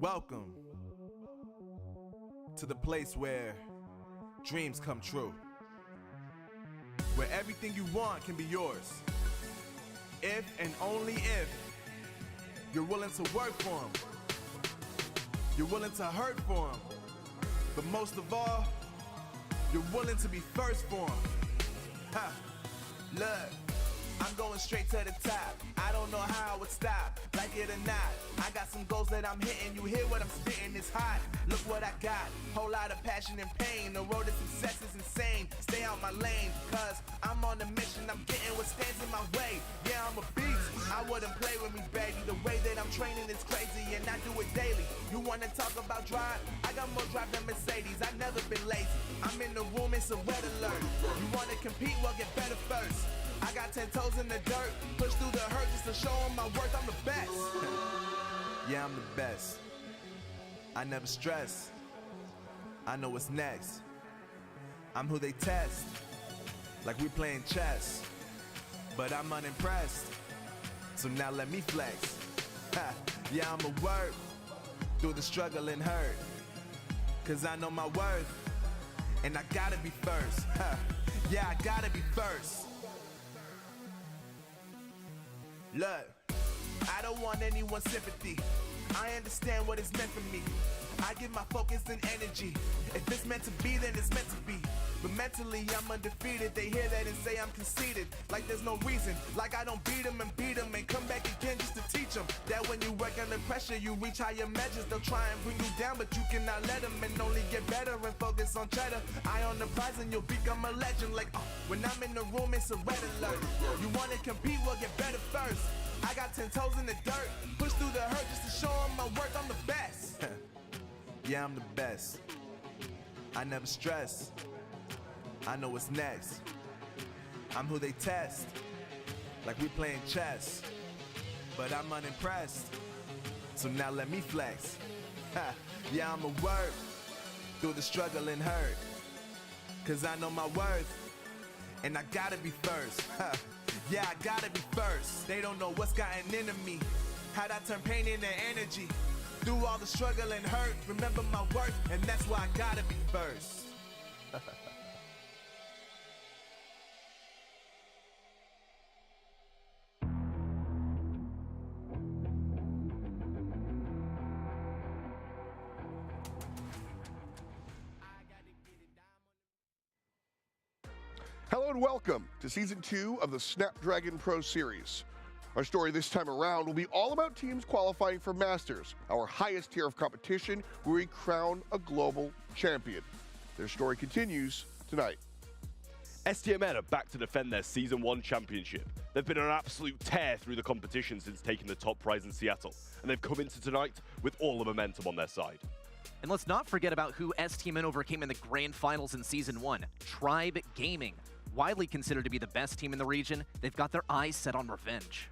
Welcome to the place where dreams come true, where everything you want can be yours, if and only if you're willing to work for them, you're willing to hurt for them, but most of all, you're willing to be first for them. Ha! Look, I'm going straight to the top. I don't know how I would stop, like it or not. I got some goals that I'm hitting. You hear what I'm spitting, it's hot. Look what I got, whole lot of passion and pain. The road to success is insane. Stay out my lane, cause I'm on a mission. I'm getting what stands in my way. Yeah, I'm a beast, I wouldn't play with me, baby. The way that I'm training is crazy and I do it daily. You wanna talk about drive? I got more drive than Mercedes. I've never been lazy. I'm in the room, it's a red alert. You wanna compete? Well, get better first. I got 10 toes in the dirt, push through the hurt just to show them my worth. I'm the best. Yeah, I'm the best. I never stress. I know what's next. I'm who they test, like we playing chess. But I'm unimpressed, so now let me flex. Ha, yeah, I'ma work through the struggle and hurt, cause I know my worth, and I gotta be first. Ha, yeah, I gotta be first. Look, I don't want anyone's sympathy. I understand what it's meant for me. I give my focus and energy. If it's meant to be, then it's meant to be. But mentally, I'm undefeated. They hear that and say I'm conceited. Like there's no reason. Like I don't beat them and come back again just to teach them that when you work under pressure, you reach higher measures. They'll try and bring you down, but you cannot let them, and only get better and focus on cheddar. Eye on the prize and you'll become a legend. Like, when I'm in the room, it's a red alert. You wanna compete? Well, get better first. I got 10 toes in the dirt, push through the hurt just to show them my worth. I'm the best. Yeah, I'm the best. I never stress. I know what's next. I'm who they test, like we playing chess. But I'm unimpressed, so now let me flex. Ha, yeah, I'ma work through the struggle and hurt, cause I know my worth, and I gotta be first. Ha, yeah, I gotta be first. They don't know what's gotten into me, how'd I turn pain into energy. Through all the struggle and hurt, remember my worth, and that's why I gotta be first. Hello and welcome to Season 2 of the Snapdragon Pro Series. Our story this time around will be all about teams qualifying for Masters, our highest tier of competition where we crown a global champion. Their story continues tonight. STMN are back to defend their Season 1 championship. They've been on an absolute tear through the competition since taking the top prize in Seattle, and they've come into tonight with all the momentum on their side. And let's not forget about who STMN overcame in the grand finals in Season 1, Tribe Gaming. Widely considered to be the best team in the region, they've got their eyes set on revenge.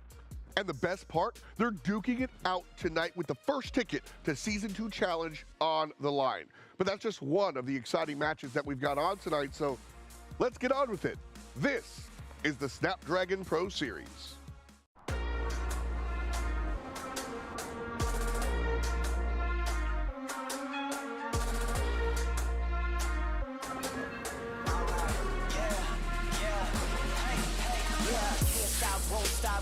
And the best part, they're duking it out tonight with the first ticket to Season 2 Challenge on the line. But that's just one of the exciting matches that we've got on tonight, so let's get on with it. This is the Snapdragon Pro Series.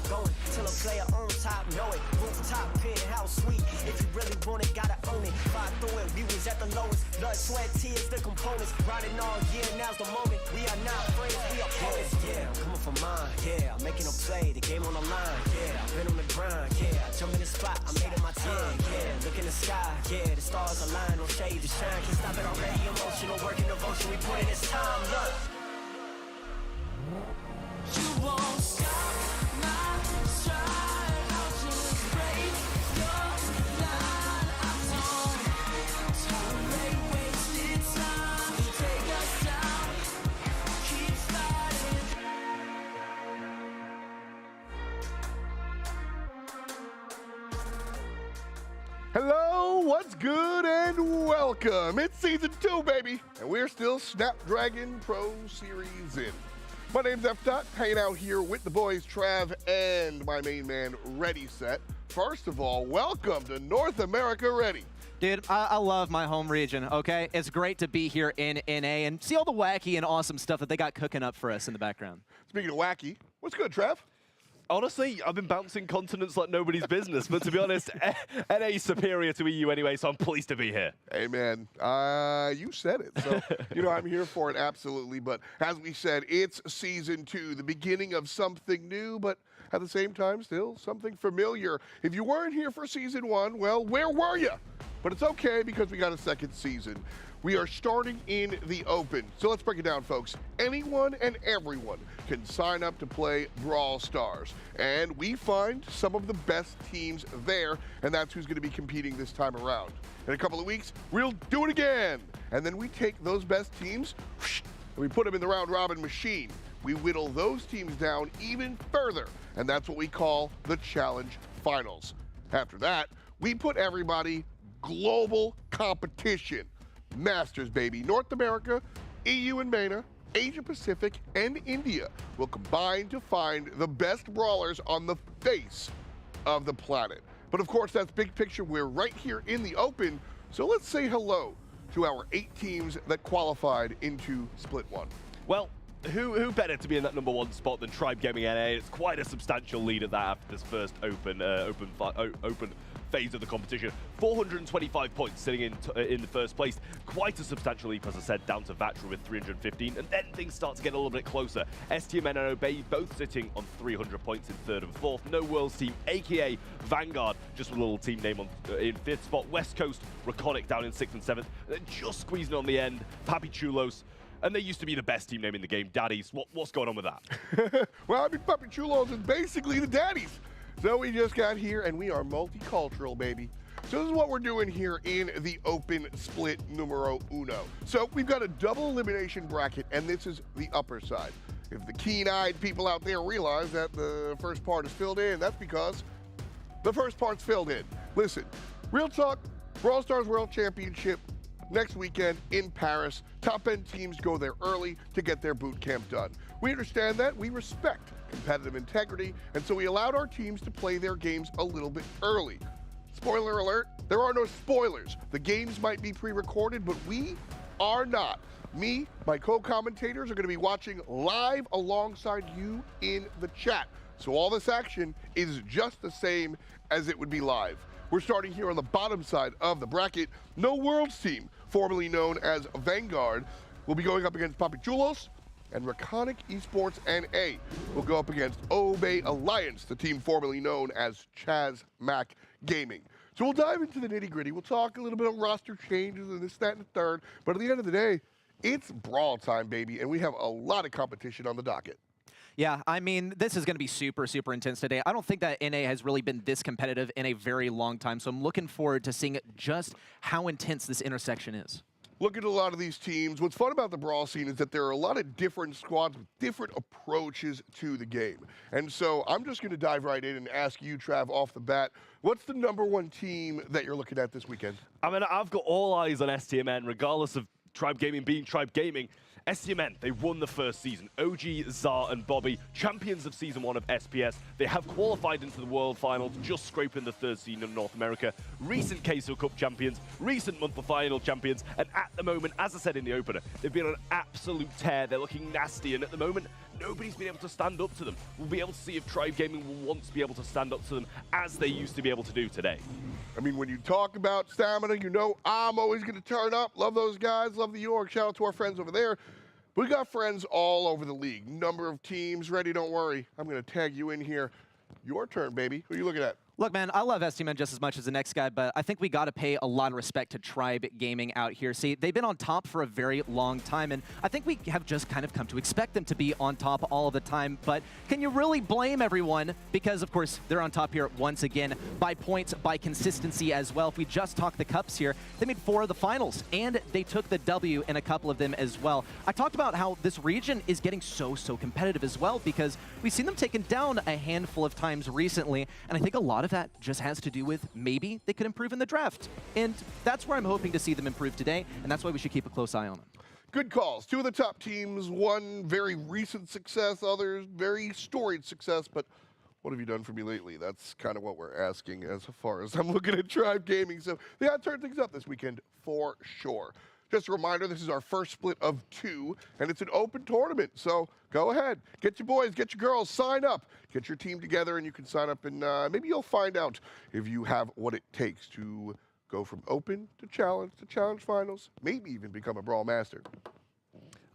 Going till a player on top, know it. Rooftop, penthouse suite. If you really want it, gotta own it. Fight through it, we was at the lowest. Blood, sweat, tears, the components. Riding all year, now's the moment. We are not friends, we are opponents. Yeah, I'm coming for mine. Yeah, I'm making a play, the game on the line. Yeah, I've been on the grind. Yeah, I jump in the spot, I made it my time. Yeah, look in the sky. Yeah, the stars align, no shade to shine. Can't stop it already. Emotional work and devotion, we put in this time. Look, you won't stop. Hello, what's good, and welcome. It's Season 2, baby, and we're still Snapdragon Pro Series in. My name's Vatra, hanging out here with the boys Trav and my main man Ready Set. First of all, welcome to North America Ready. Dude, I love my home region, okay? It's great to be here in NA and see all the wacky and awesome stuff that they got cooking up for us in the background. Speaking of wacky, what's good, Trev? Honestly, I've been bouncing continents like nobody's business, but to be honest, NA is superior to EU anyway, so I'm pleased to be here. Hey, man, you said it. So, I'm here for it, absolutely. But as we said, it's Season 2, the beginning of something new, but at the same time, still something familiar. If you weren't here for Season 1, well, where were you? But it's okay because we got a second season. We are starting in the open. So let's break it down, folks. Anyone and everyone can sign up to play Brawl Stars. And we find some of the best teams there, and that's who's going to be competing this time around. In a couple of weeks, we'll do it again. And then we take those best teams and we put them in the round robin machine. We whittle those teams down even further, and that's what we call the Challenge Finals. After that, we put everybody global competition. Masters, baby. North America, EU and MENA, Asia Pacific, and India will combine to find the best brawlers on the face of the planet. But of course, that's big picture. We're right here in the open. So let's say hello to our 8 teams that qualified into Split 1. Well, who better to be in that #1 spot than Tribe Gaming NA? It's quite a substantial lead at that after this first open phase of the competition. 425 points sitting in the first place. Quite a substantial leap, as I said, down to Vatra with 315. And then things start to get a little bit closer. STMN and Obey both sitting on 300 points in 3rd and 4th. No Worlds team, aka Vanguard, just with a little team name in 5th spot. West Coast, Reconic down in 6th and 7th. And then just squeezing on the end, Papi Chulos. And they used to be the best team name in the game, Daddies. What's going on with that? Well, I mean, Papi Chulos is basically the Daddies. So we just got here, and we are multicultural, baby. So this is what we're doing here in the open split numero uno. So we've got a double elimination bracket, and this is the upper side. If the keen-eyed people out there realize that the first part is filled in, that's because the first part's filled in. Listen, real talk, Brawl Stars World Championship next weekend in Paris. Top-end teams go there early to get their boot camp done. We understand that. We respect competitive integrity, and so we allowed our teams to play their games a little bit early. Spoiler alert, there are no spoilers. The games might be pre-recorded, but we are not. Me, my co-commentators are going to be watching live alongside you in the chat. So all this action is just the same as it would be live. We're starting here on the bottom side of the bracket. No Worlds team, formerly known as Vanguard, will be going up against Papi Chulos, and Reconic Esports NA will go up against Obey Alliance, the team formerly known as Chaz Mac Gaming. So we'll dive into the nitty-gritty. We'll talk a little bit of roster changes and this, that, and the third. But at the end of the day, it's Brawl time, baby, and we have a lot of competition on the docket. Yeah, I mean, this is going to be super, super intense today. I don't think that NA has really been this competitive in a very long time, so I'm looking forward to seeing just how intense this intersection is. Look at a lot of these teams. What's fun about the Brawl scene is that there are a lot of different squads with different approaches to the game. And so I'm just going to dive right in and ask you, Trav, off the bat, what's the #1 team that you're looking at this weekend? I mean, I've got all eyes on STMN, regardless of Tribe Gaming being Tribe Gaming. STMN, they won the first season. OG, Zar, and Bobby, champions of Season 1 of SPS. They have qualified into the World Finals, just scraping the 3rd seed in North America. Recent Queso Cup champions, recent month of final champions, and at the moment, as I said in the opener, they've been on an absolute tear. They're looking nasty, and at the moment, nobody's been able to stand up to them. We'll be able to see if Tribe Gaming will once be able to stand up to them as they used to be able to do today. I mean, when you talk about stamina, you know I'm always going to turn up. Love those guys, love the York. Shout out to our friends over there. We got friends all over the league. Number of teams ready, don't worry. I'm going to tag you in here. Your turn, baby. Who are you looking at? Look, man, I love STMN just as much as the next guy, but I think we got to pay a lot of respect to Tribe Gaming out here. See, they've been on top for a very long time, and I think we have just kind of come to expect them to be on top all of the time. But can you really blame everyone? Because, of course, they're on top here once again by points, by consistency as well. If we just talk the cups here, they made 4 of the finals, and they took the W in a couple of them as well. I talked about how this region is getting so competitive as well, because we've seen them taken down a handful of times recently, and I think a lot of that just has to do with maybe they could improve in the draft. And that's where I'm hoping to see them improve today, and that's why we should keep a close eye on them. Good calls. 2 of the top teams, one very recent success, others very storied success, but what have you done for me lately? That's kind of what we're asking as far as I'm looking at Tribe Gaming. So they got to turn things up this weekend for sure. Just a reminder, this is our first split of 2, and it's an open tournament. So go ahead, get your boys, get your girls, sign up, get your team together, and you can sign up, and maybe you'll find out if you have what it takes to go from open to challenge finals, maybe even become a Brawl master.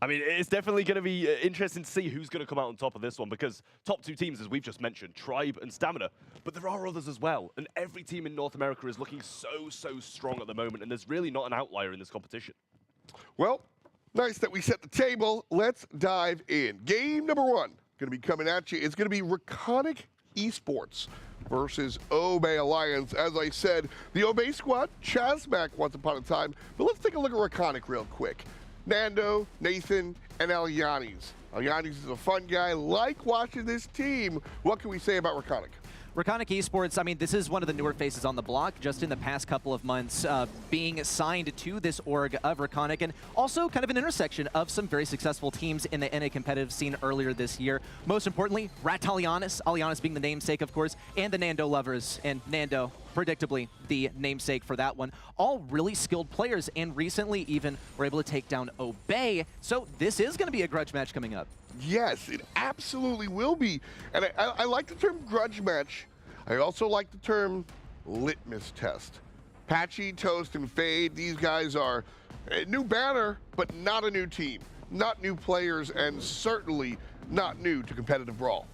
I mean, it's definitely going to be interesting to see who's going to come out on top of this one, because top 2 teams, as we've just mentioned, Tribe and Stamina, but there are others as well, and every team in North America is looking so strong at the moment, and there's really not an outlier in this competition. Well, nice that we set the table. Let's dive in. Game number 1 going to be coming at you. It's going to be Reconic Esports versus Obey Alliance. As I said, the Obey squad, Chazmac once upon a time, but let's take a look at Reconic real quick. Nando, Nathan, and Alyanis. Alyanis is a fun guy. Like watching this team. What can we say about Reconic? Reconic Esports, I mean, this is one of the newer faces on the block just in the past couple of months, being signed to this org of Reconic, and also kind of an intersection of some very successful teams in the NA competitive scene earlier this year. Most importantly, Alyanis being the namesake, of course, and the Nando lovers, and Nando, predictably, the namesake for that one. All really skilled players, and recently even were able to take down Obey, so this is going to be a grudge match coming up. Yes, it absolutely will be. And I like the term grudge match. I also like the term litmus test. Patchy, Toast, and Fade, these guys are a new banner, but not a new team. Not new players, and certainly not new to competitive Brawl.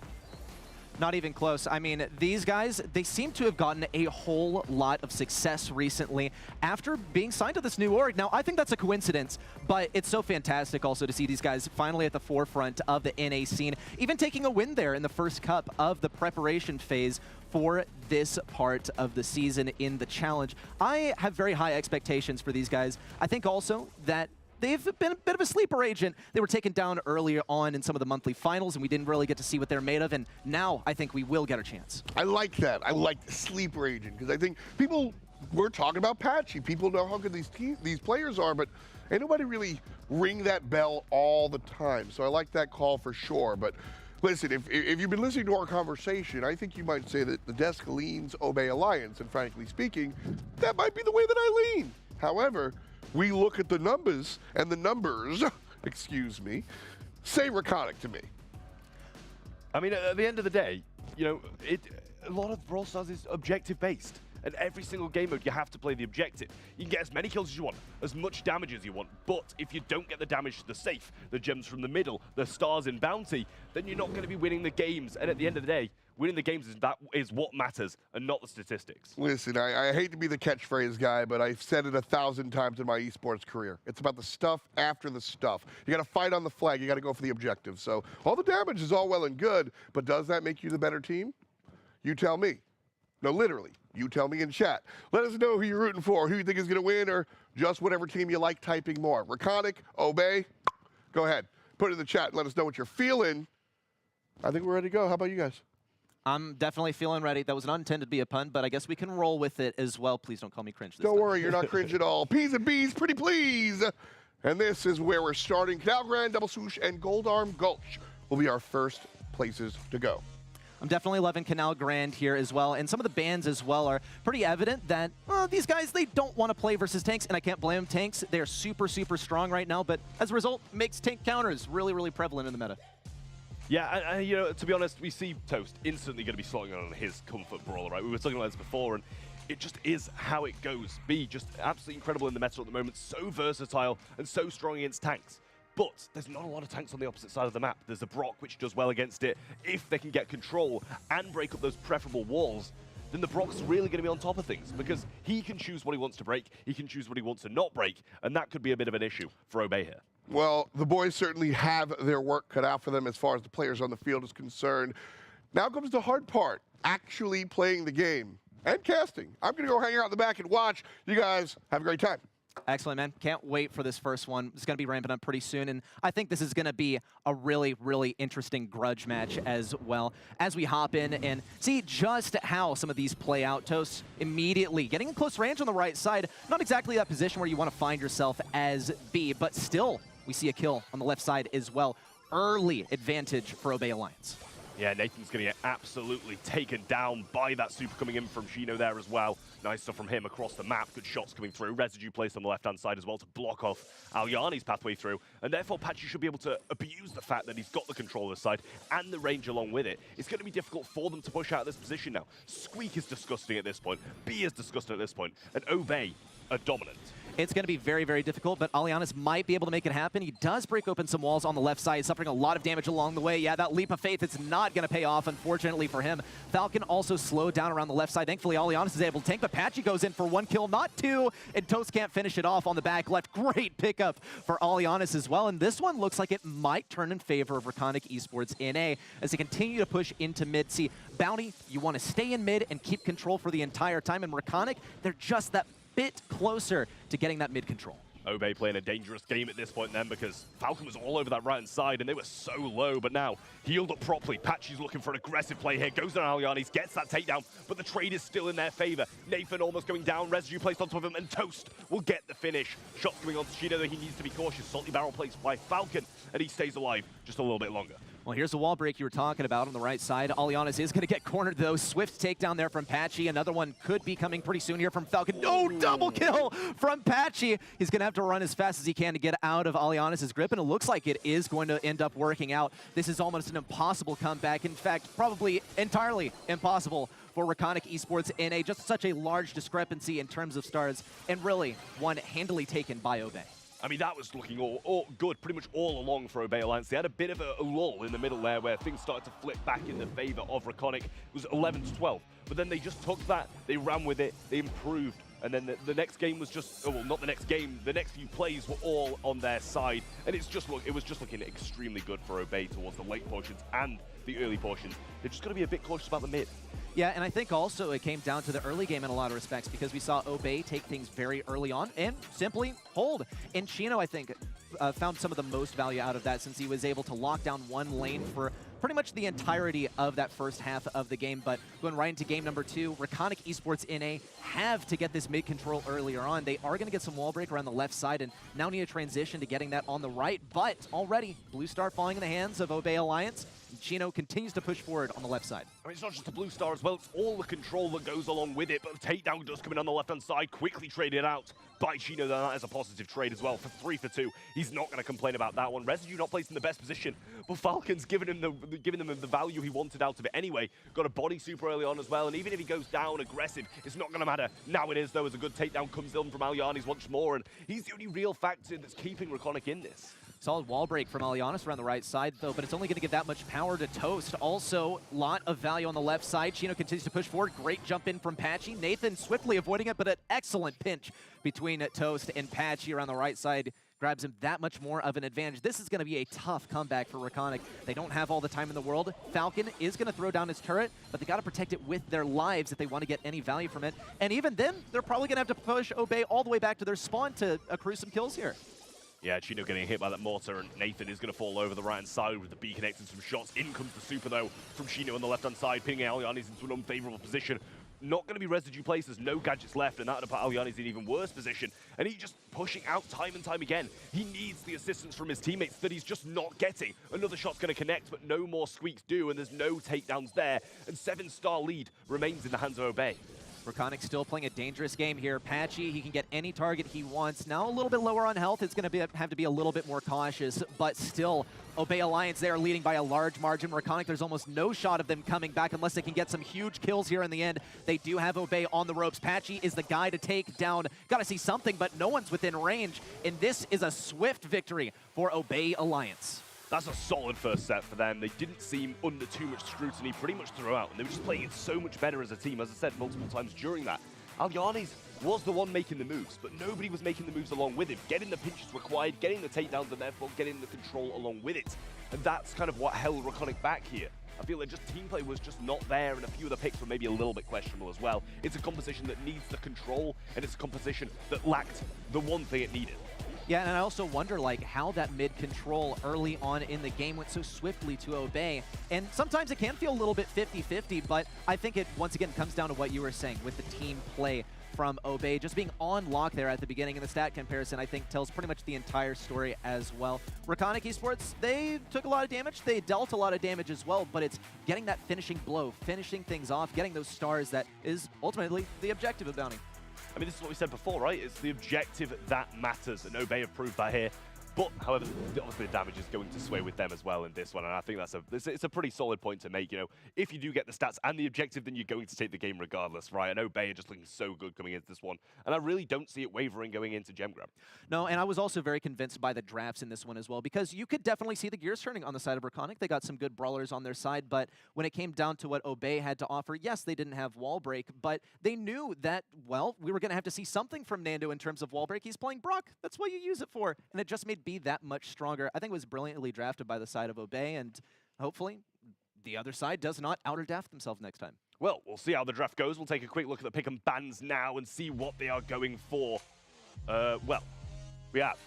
Not even close. I mean, these guys, they seem to have gotten a whole lot of success recently after being signed to this new org. Now, I think that's a coincidence, but it's so fantastic also to see these guys finally at the forefront of the NA scene, even taking a win there in the first cup of the preparation phase for this part of the season in the challenge. I have very high expectations for these guys. I think also that they've been a bit of a sleeper agent. They were taken down earlier on in some of the monthly finals, and we didn't really get to see what they're made of, and now I think we will get our chance. I like that. I like the sleeper agent, because I think people were talking about Patchy. People know how good these players are, but ain't nobody really ring that bell all the time. So I like that call for sure. But listen, if you've been listening to our conversation, I think you might say that the desk leans Obey Alliance, and frankly speaking, that might be the way that I lean. However, we look at the numbers, and the numbers, excuse me, say Reconic to me. I mean, at the end of the day, you know, a lot of Brawl Stars is objective-based. And every single game mode, you have to play the objective. You can get as many kills as you want, as much damage as you want, but if you don't get the damage to the safe, the gems from the middle, the stars in bounty, then you're not going to be winning the games. And at the end of the day, winning the games is what matters, and not the statistics. Listen, I hate to be the catchphrase guy, but I've said it 1,000 times in my esports career. It's about the stuff after the stuff. You got to fight on the flag. You got to go for the objective. So all the damage is all well and good, but does that make you the better team? You tell me. No, literally. You tell me in chat. Let us know who you're rooting for, who you think is going to win, or just whatever team you like typing more. Reconic, Obey, go ahead. Put it in the chat and let us know what you're feeling. I think we're ready to go. How about you guys? I'm definitely feeling ready. That was not intended to be a pun, but I guess we can roll with it as well. Please don't call me cringe this Don't time. worry, you're not cringe at all. P's and B's, pretty please. And this is where we're starting. Canal Grand, Double Swoosh, and Gold Arm Gulch will be our first places to go. I'm definitely loving Canal Grand here as well, and some of the bans as well are pretty evident that these guys, they don't want to play versus tanks, and I can't blame them. Tanks, they're super strong right now, but as a result, makes tank counters really prevalent in the meta. Yeah, you know, to be honest, we see Toast instantly going to be slotting on his comfort brawler, right? We were talking about this before, and it just is how it goes. B, just absolutely incredible in the meta at the moment, so versatile and so strong against tanks. But there's not a lot of tanks on the opposite side of the map. There's a Brock, which does well against it. If they can get control and break up those preferable walls, then the Brock's really going to be on top of things, because he can choose what he wants to break, he can choose what he wants to not break, and that could be a bit of an issue for Obey here. Well, the boys certainly have their work cut out for them as far as the players on the field is concerned. Now comes the hard part, actually playing the game and casting. I'm going to go hang out in the back and watch. You guys have a great time. Excellent, man. Can't wait for this first one. It's going to be ramping up pretty soon, and I think this is going to be a really interesting grudge match as well. As we hop in and see just how some of these play out, Toast immediately getting in close range on the right side. Not exactly that position where you want to find yourself as B, but still we see a kill on the left side as well. Early advantage for Obey Alliance. Yeah, Nathan's going to get absolutely taken down by that super coming in from Shino there as well. Nice stuff from him across the map. Good shots coming through. Residue placed on the left-hand side as well to block off Alyani's pathway through. And therefore, Patchy should be able to abuse the fact that he's got the controller side and the range along with it. It's going to be difficult for them to push out of this position now. Squeak is disgusting at this point. B is disgusting at this point. And Obey are dominant. It's going to be very, very difficult, but Alyani's might be able to make it happen. He does break open some walls on the left side, suffering a lot of damage along the way. Yeah, that leap of faith, it's not going to pay off, unfortunately for him. Falcon also slowed down around the left side. Thankfully, Alyani's is able to tank, but Patchy goes in for 1 kill, not 2, and Toast can't finish it off on the back left. Great pickup for Alyani's as well, and this one looks like it might turn in favor of Reconic Esports NA as they continue to push into mid. See, Bounty, you want to stay in mid and keep control for the entire time, and Reconic, they're just that bit closer to getting that mid control. Obey playing a dangerous game at this point then because Falcon was all over that right-hand side and they were so low, but now healed up properly. Patchy's looking for an aggressive play here, goes down Alyani's, gets that takedown, but the trade is still in their favor. Nathan almost going down, Residue placed on top of him, and Toast will get the finish. Shots coming on to Shino, though he needs to be cautious. Salty barrel placed by Falcon, and he stays alive just a little bit longer. Well, here's the wall break you were talking about on the right side. Alyani's is going to get cornered, though. Swift takedown there from Patchy. Another one could be coming pretty soon here from Falcon. No, double kill from Patchy. He's going to have to run as fast as he can to get out of Alyani's grip, and it looks like it is going to end up working out. This is almost an impossible comeback. In fact, probably entirely impossible for Reconic Esports NA. Just such a large discrepancy in terms of stars, and really one handily taken by Obey. I mean, that was looking all good pretty much all along for Obey Alliance. They had a bit of a lull in the middle there where things started to flip back in the favor of Reconic. It was 11-12, but then they just took that, they ran with it, they improved, and then the next game was just, oh, well, not the next game, the next few plays were all on their side, and it was just looking extremely good for Obey towards the late portions and the early portions. They're just going to be a bit cautious about the mid. Yeah, and I think also it came down to the early game in a lot of respects because we saw Obey take things very early on and simply hold. And Chino, I think, found some of the most value out of that since he was able to lock down one lane for pretty much the entirety of that first half of the game. But going right into game number 2, Reconic Esports NA have to get this mid control earlier on. They are going to get some wall break around the left side and now need a transition to getting that on the right. But already, Blue Star falling in the hands of Obey Alliance. Chino continues to push forward on the left side. I mean, it's not just the Blue Star as well, it's all the control that goes along with it, but the takedown does come in on the left-hand side, quickly traded out by Chino. That is a positive trade as well for 3 for 2. He's not going to complain about that one. Residue not placed in the best position, but Falcon's giving him the value he wanted out of it anyway. Got a body super early on as well, and even if he goes down aggressive, it's not going to matter. Now it is, though, as a good takedown comes in from Alyani's once more, and he's the only real factor that's keeping Reconic in this. Solid wall break from Alyani's around the right side, though, but it's only going to give that much power to Toast. Also, a lot of value on the left side. Chino continues to push forward. Great jump in from Patchy. Nathan swiftly avoiding it, but an excellent pinch between Toast and Patchy around the right side. Grabs him that much more of an advantage. This is going to be a tough comeback for Reconic. They don't have all the time in the world. Falcon is going to throw down his turret, but they got to protect it with their lives if they want to get any value from it. And even then, they're probably going to have to push Obey all the way back to their spawn to accrue some kills here. Yeah, Chino getting hit by that mortar, and Nathan is going to fall over the right-hand side with the B connecting some shots. In comes the super, though, from Chino on the left-hand side, pinning Alyani's into an unfavorable position. Not going to be residue placed, there's no gadgets left, and that would have put Alyani's in an even worse position. And he's just pushing out time and time again. He needs the assistance from his teammates that he's just not getting. Another shot's going to connect, but no more squeaks do, and there's no takedowns there. And 7-star lead remains in the hands of Obey. Reconic still playing a dangerous game here. Patchy, he can get any target he wants. Now a little bit lower on health. It's going to have to be a little bit more cautious, but still, Obey Alliance, they are leading by a large margin. Reconic, there's almost no shot of them coming back unless they can get some huge kills here in the end. They do have Obey on the ropes. Patchy is the guy to take down. Got to see something, but no one's within range, and this is a swift victory for Obey Alliance. That's a solid first set for them. They didn't seem under too much scrutiny pretty much throughout, and they were just playing it so much better as a team, as I said multiple times during that. Alyani's was the one making the moves, but nobody was making the moves along with him, getting the pinches required, getting the takedowns, and therefore getting the control along with it. And that's kind of what held Reconic back here. I feel like just team play was just not there, and a few of the picks were maybe a little bit questionable as well. It's a composition that needs the control, and it's a composition that lacked the one thing it needed. Yeah, and I also wonder like how that mid control early on in the game went so swiftly to Obey. And sometimes it can feel a little bit 50-50, but I think it once again comes down to what you were saying with the team play from Obey. Just being on lock there at the beginning, and the stat comparison I think tells pretty much the entire story as well. Reconic Esports, they took a lot of damage, they dealt a lot of damage as well, but it's getting that finishing blow, finishing things off, getting those stars that is ultimately the objective of Bounty. I mean, this is what we said before, right? It's the objective that matters, and Obey have proved that here. But, however, obviously the damage is going to sway with them as well in this one, and I think it's a pretty solid point to make. You know, if you do get the stats and the objective, then you're going to take the game regardless, right? And Obey are just looking so good coming into this one, and I really don't see it wavering going into Gem Grab. No, and I was also very convinced by the drafts in this one as well, because you could definitely see the gears turning on the side of Reconic. They got some good brawlers on their side, but when it came down to what Obey had to offer, yes, they didn't have wall break, but they knew that, well, we were going to have to see something from Nando in terms of wall break. He's playing Brock. That's what you use it for, and it just made B that much stronger. I think it was brilliantly drafted by the side of Obey, and hopefully the other side does not outer-draft themselves next time. Well, we'll see how the draft goes. We'll take a quick look at the pick and bans now and see what they are going for. Well, we have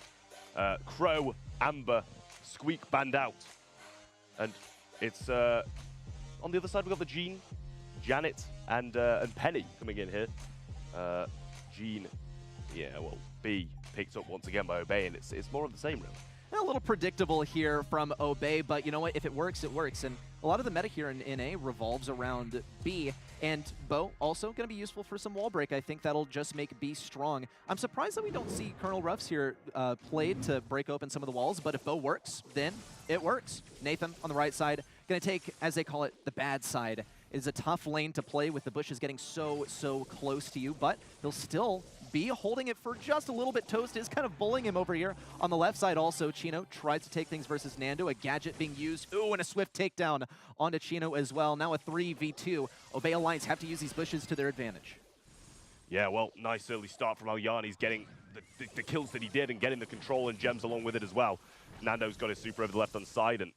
Crow, Amber, Squeak banned out. And it's on the other side we've got the Jean, Janet, and Penny coming in here. Jean, yeah, well, B picked up once again by Obey, and it's more of the same, really. A little predictable here from Obey, but you know what? If it works, it works. And a lot of the meta here in A revolves around B. And Bo also going to be useful for some wall break. I think that'll just make B strong. I'm surprised that we don't see Colonel Ruffs here played to break open some of the walls, but if Bo works, then it works. Nathan on the right side, going to take, as they call it, the bad side. It is a tough lane to play with the bushes getting so close to you, but he'll still be holding it for just a little bit. Toast is kind of bullying him over here. On the left side also, Chino tries to take things versus Nando. A gadget being used. Ooh, and a swift takedown onto Chino as well. Now a 3v2. Obey Alliance have to use these bushes to their advantage. Yeah, well, nice early start from Alyani's getting the kills that he did and getting the control and gems along with it as well. Nando's got his super over the left-hand side and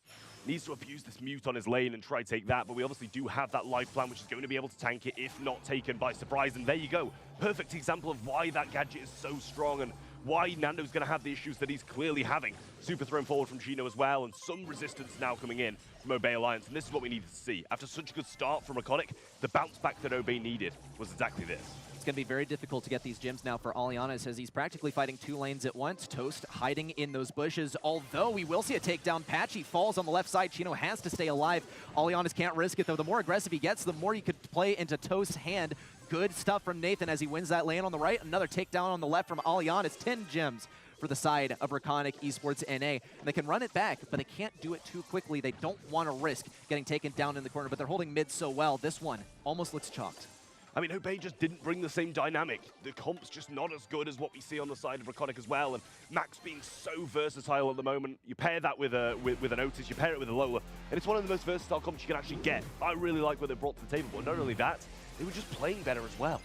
needs to abuse this mute on his lane and try to take that, but we obviously do have that life plan, which is going to be able to tank it if not taken by surprise. And there you go. Perfect example of why that gadget is so strong and why Nando's going to have the issues that he's clearly having. Super thrown forward from Chino as well, and some resistance now coming in from Obey Alliance, and this is what we needed to see. After such a good start from Reconic, the bounce back that Obey needed was exactly this. It's going to be very difficult to get these gems now for Alianis as he's practically fighting two lanes at once. Toast hiding in those bushes, although we will see a takedown. Patchy falls on the left side. Chino has to stay alive. Alianis can't risk it, though. The more aggressive he gets, the more he could play into Toast's hand. Good stuff from Nathan as he wins that lane on the right. Another takedown on the left from Alianis. 10 gems for the side of Reconic Esports NA. And they can run it back, but they can't do it too quickly. They don't want to risk getting taken down in the corner, but they're holding mid so well. This one almost looks chalked. I mean, Obey just didn't bring the same dynamic. The comp's just not as good as what we see on the side of Reconic as well, and Max being so versatile at the moment. You pair that with an Otis, you pair it with a Lola, and it's one of the most versatile comps you can actually get. I really like what they brought to the table, but not only that, they were just playing better as well.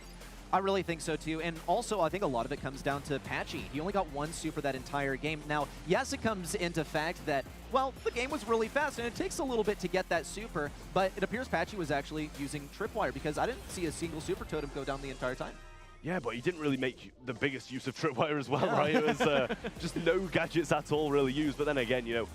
I really think so too, and also I think a lot of it comes down to Patchy. He only got one super that entire game. Now, yes, it comes into fact that, well, the game was really fast, and it takes a little bit to get that super, but it appears Patchy was actually using Tripwire, because I didn't see a single super totem go down the entire time. Yeah, but he didn't really make the biggest use of Tripwire as well, right? It was just no gadgets at all really used, but then again, you know,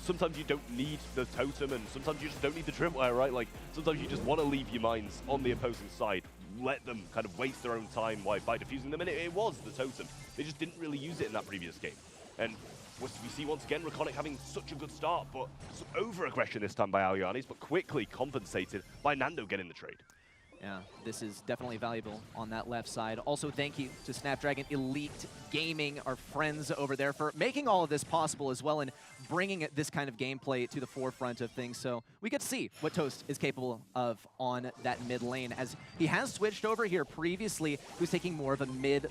sometimes you don't need the totem, and sometimes you just don't need the Tripwire, right? Like, sometimes you just want to leave your mines on the opposing side. Let them kind of waste their own time by diffusing them, and it was the totem. They just didn't really use it in that previous game. And we see once again Reconic having such a good start, but some over-aggression this time by Alianis, but quickly compensated by Nando getting the trade. Yeah, this is definitely valuable on that left side. Also, thank you to Snapdragon Elite Gaming, our friends over there, for making all of this possible as well and bringing this kind of gameplay to the forefront of things. So we get to see what Toast is capable of on that mid lane, as he has switched over here previously. He was taking more of a mid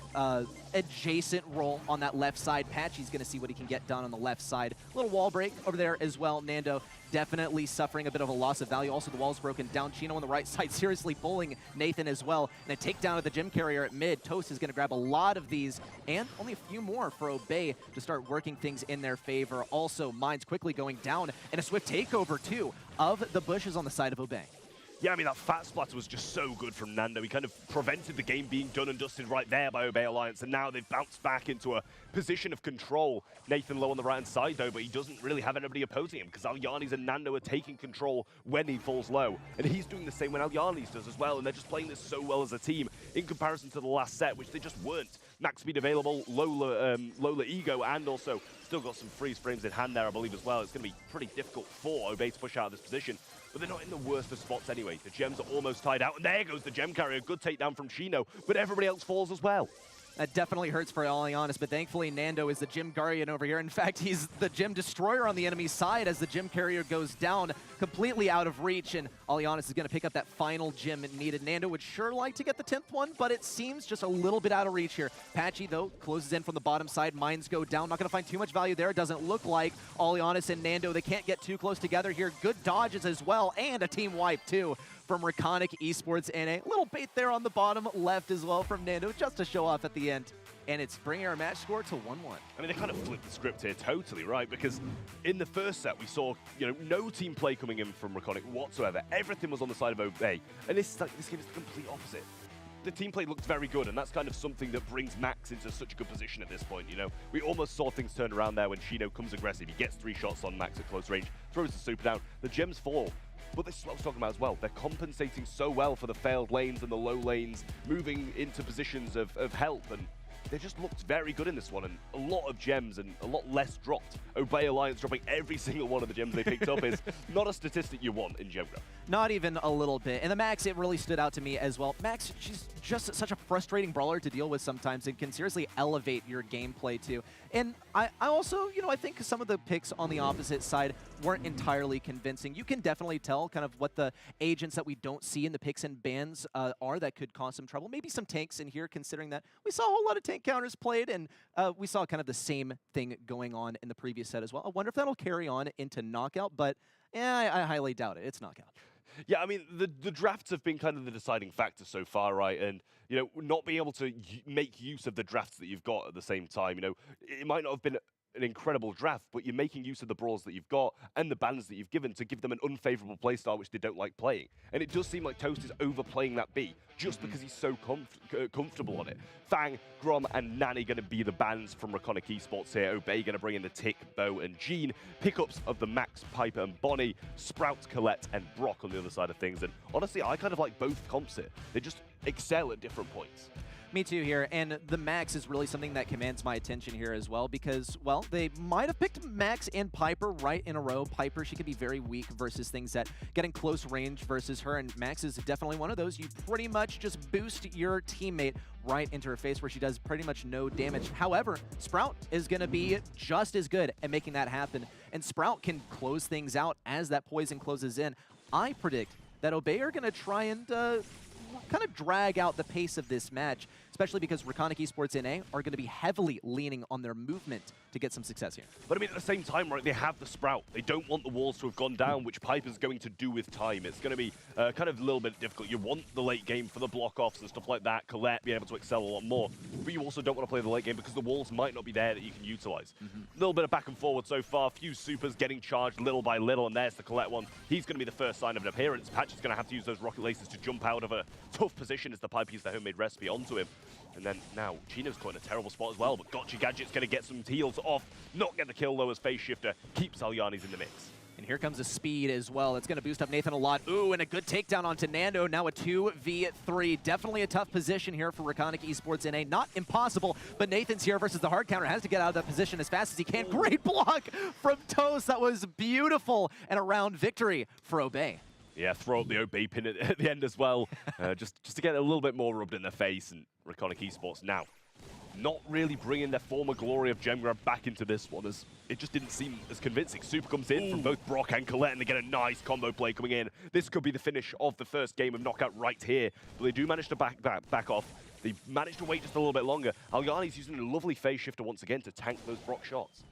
adjacent role on that left side. Patchy's going to see what he can get done on the left side. A little wall break over there as well. Nando definitely suffering a bit of a loss of value. Also, the wall's broken down. Chino on the right side seriously bullying Nathan as well. And a takedown of the gym carrier at mid. Toast is going to grab a lot of these, and only a few more for Obey to start working things in their favor. Also, mines quickly going down, and a swift takeover, too, of the bushes on the side of Obey. Yeah, I mean, that fat splatter was just so good from Nando. He kind of prevented the game being done and dusted right there by Obey Alliance, and now they've bounced back into a position of control. Nathan low on the right-hand side, though, but he doesn't really have anybody opposing him, because Alyanis and Nando are taking control when he falls low. And he's doing the same when Alyanis does as well, and they're just playing this so well as a team in comparison to the last set, which they just weren't. Max speed available, Lola ego, and also still got some freeze frames in hand there, I believe, as well. It's going to be pretty difficult for Obey to push out of this position. But they're not in the worst of spots anyway. The gems are almost tied out, and there goes the gem carrier. Good takedown from Chino, but everybody else falls as well. That definitely hurts for Allianis, but thankfully Nando is the Gem Guardian over here. In fact, he's the Gem Destroyer on the enemy side as the Gem Carrier goes down, completely out of reach, and Allianis is going to pick up that final gem needed. Nando would sure like to get the 10th one, but it seems just a little bit out of reach here. Patchy, though, closes in from the bottom side. Mines go down. Not going to find too much value there. It doesn't look like Allianis and Nando, they can't get too close together here. Good dodges as well, and a team wipe, too, from Reconic Esports NA. Little bait there on the bottom left as well from Nando, just to show off at the end. And it's bringing our match score to 1-1. I mean, they kind of flipped the script here totally, right? Because in the first set, we saw, no team play coming in from Reconic whatsoever. Everything was on the side of Obey. And this game is the complete opposite. The team play looked very good, and that's kind of something that brings Max into such a good position at this point, We almost saw things turn around there when Chino comes aggressive. He gets 3 shots on Max at close range, throws the super down. The gems fall. But this is what I was talking about as well. They're compensating so well for the failed lanes and the low lanes, moving into positions of help, and they just looked very good in this one, and a lot of gems and a lot less dropped. Obey Alliance dropping every single one of the gems they picked up is not a statistic you want in Gemgraph. Not even a little bit. And the Max, it really stood out to me as well. Max, she's just such a frustrating brawler to deal with sometimes and can seriously elevate your gameplay too. And I also, I think some of the picks on the opposite side weren't entirely convincing. You can definitely tell kind of what the agents that we don't see in the picks and bans are that could cause some trouble. Maybe some tanks in here, considering that we saw a whole lot of tank counters played, and we saw kind of the same thing going on in the previous set as well. I wonder if that'll carry on into Knockout, but I highly doubt it. It's Knockout. Yeah, I mean, the drafts have been kind of the deciding factor so far, right? And, not being able to make use of the drafts that you've got at the same time, it might not have been an incredible draft, but you're making use of the brawls that you've got and the bans that you've given to give them an unfavorable playstyle which they don't like playing. And it does seem like Toast is overplaying that B just because he's so comfortable on it. Fang, Grom, and Nani going to be the bans from Reconic Esports here. Obey going to bring in the Tick, Bo, and Jean. Pickups of the Max, Piper, and Bonnie. Sprout, Colette, and Brock on the other side of things. And honestly, I kind of like both comps here. They just excel at different points. Me too here, and the Max is really something that commands my attention here as well because, well, they might have picked Max and Piper right in a row. Piper, she can be very weak versus things that get in close range versus her, and Max is definitely one of those. You pretty much just boost your teammate right into her face where she does pretty much no damage. However, Sprout is going to be just as good at making that happen, and Sprout can close things out as that poison closes in. I predict that Obey are going to try and kind of drag out the pace of this match, especially because Reconic Esports NA are going to be heavily leaning on their movement to get some success here. But I mean, at the same time, right, they have the Sprout. They don't want the walls to have gone down, which Piper's going to do with time. It's going to be kind of a little bit difficult. You want the late game for the block-offs and stuff like that, Colette being able to excel a lot more, but you also don't want to play the late game because the walls might not be there that you can utilize. A little bit of back and forward so far, few supers getting charged little by little, and there's the Colette one. He's going to be the first sign of an appearance. Patch is going to have to use those rocket laces to jump out of a tough position as the Piper uses the homemade recipe onto him. And then now, Chino's caught in a terrible spot as well, but Gotcha Gadget's going to get some heals off, not get the kill though as Phase Shifter keeps Alyanis in the mix. And here comes the speed as well. It's going to boost up Nathan a lot. Ooh, and a good takedown onto Nando. Now a 2v3. Definitely a tough position here for Reconic Esports NA. Not impossible, but Nathan's here versus the hard counter. Has to get out of that position as fast as he can. Great block from Toast. That was beautiful. And a round victory for Obey. Yeah, throw up the Obey pin at the end as well, just to get a little bit more rubbed in their face. And Reconic Esports now not really bringing their former glory of Gem Grab back into this one, as it just didn't seem as convincing. Super comes in from both Brock and Colette, and they get a nice combo play coming in. This could be the finish of the first game of Knockout right here, but they do manage to back off. They managed to wait just a little bit longer. Alyanis using a lovely phase shifter once again to tank those Brock shots.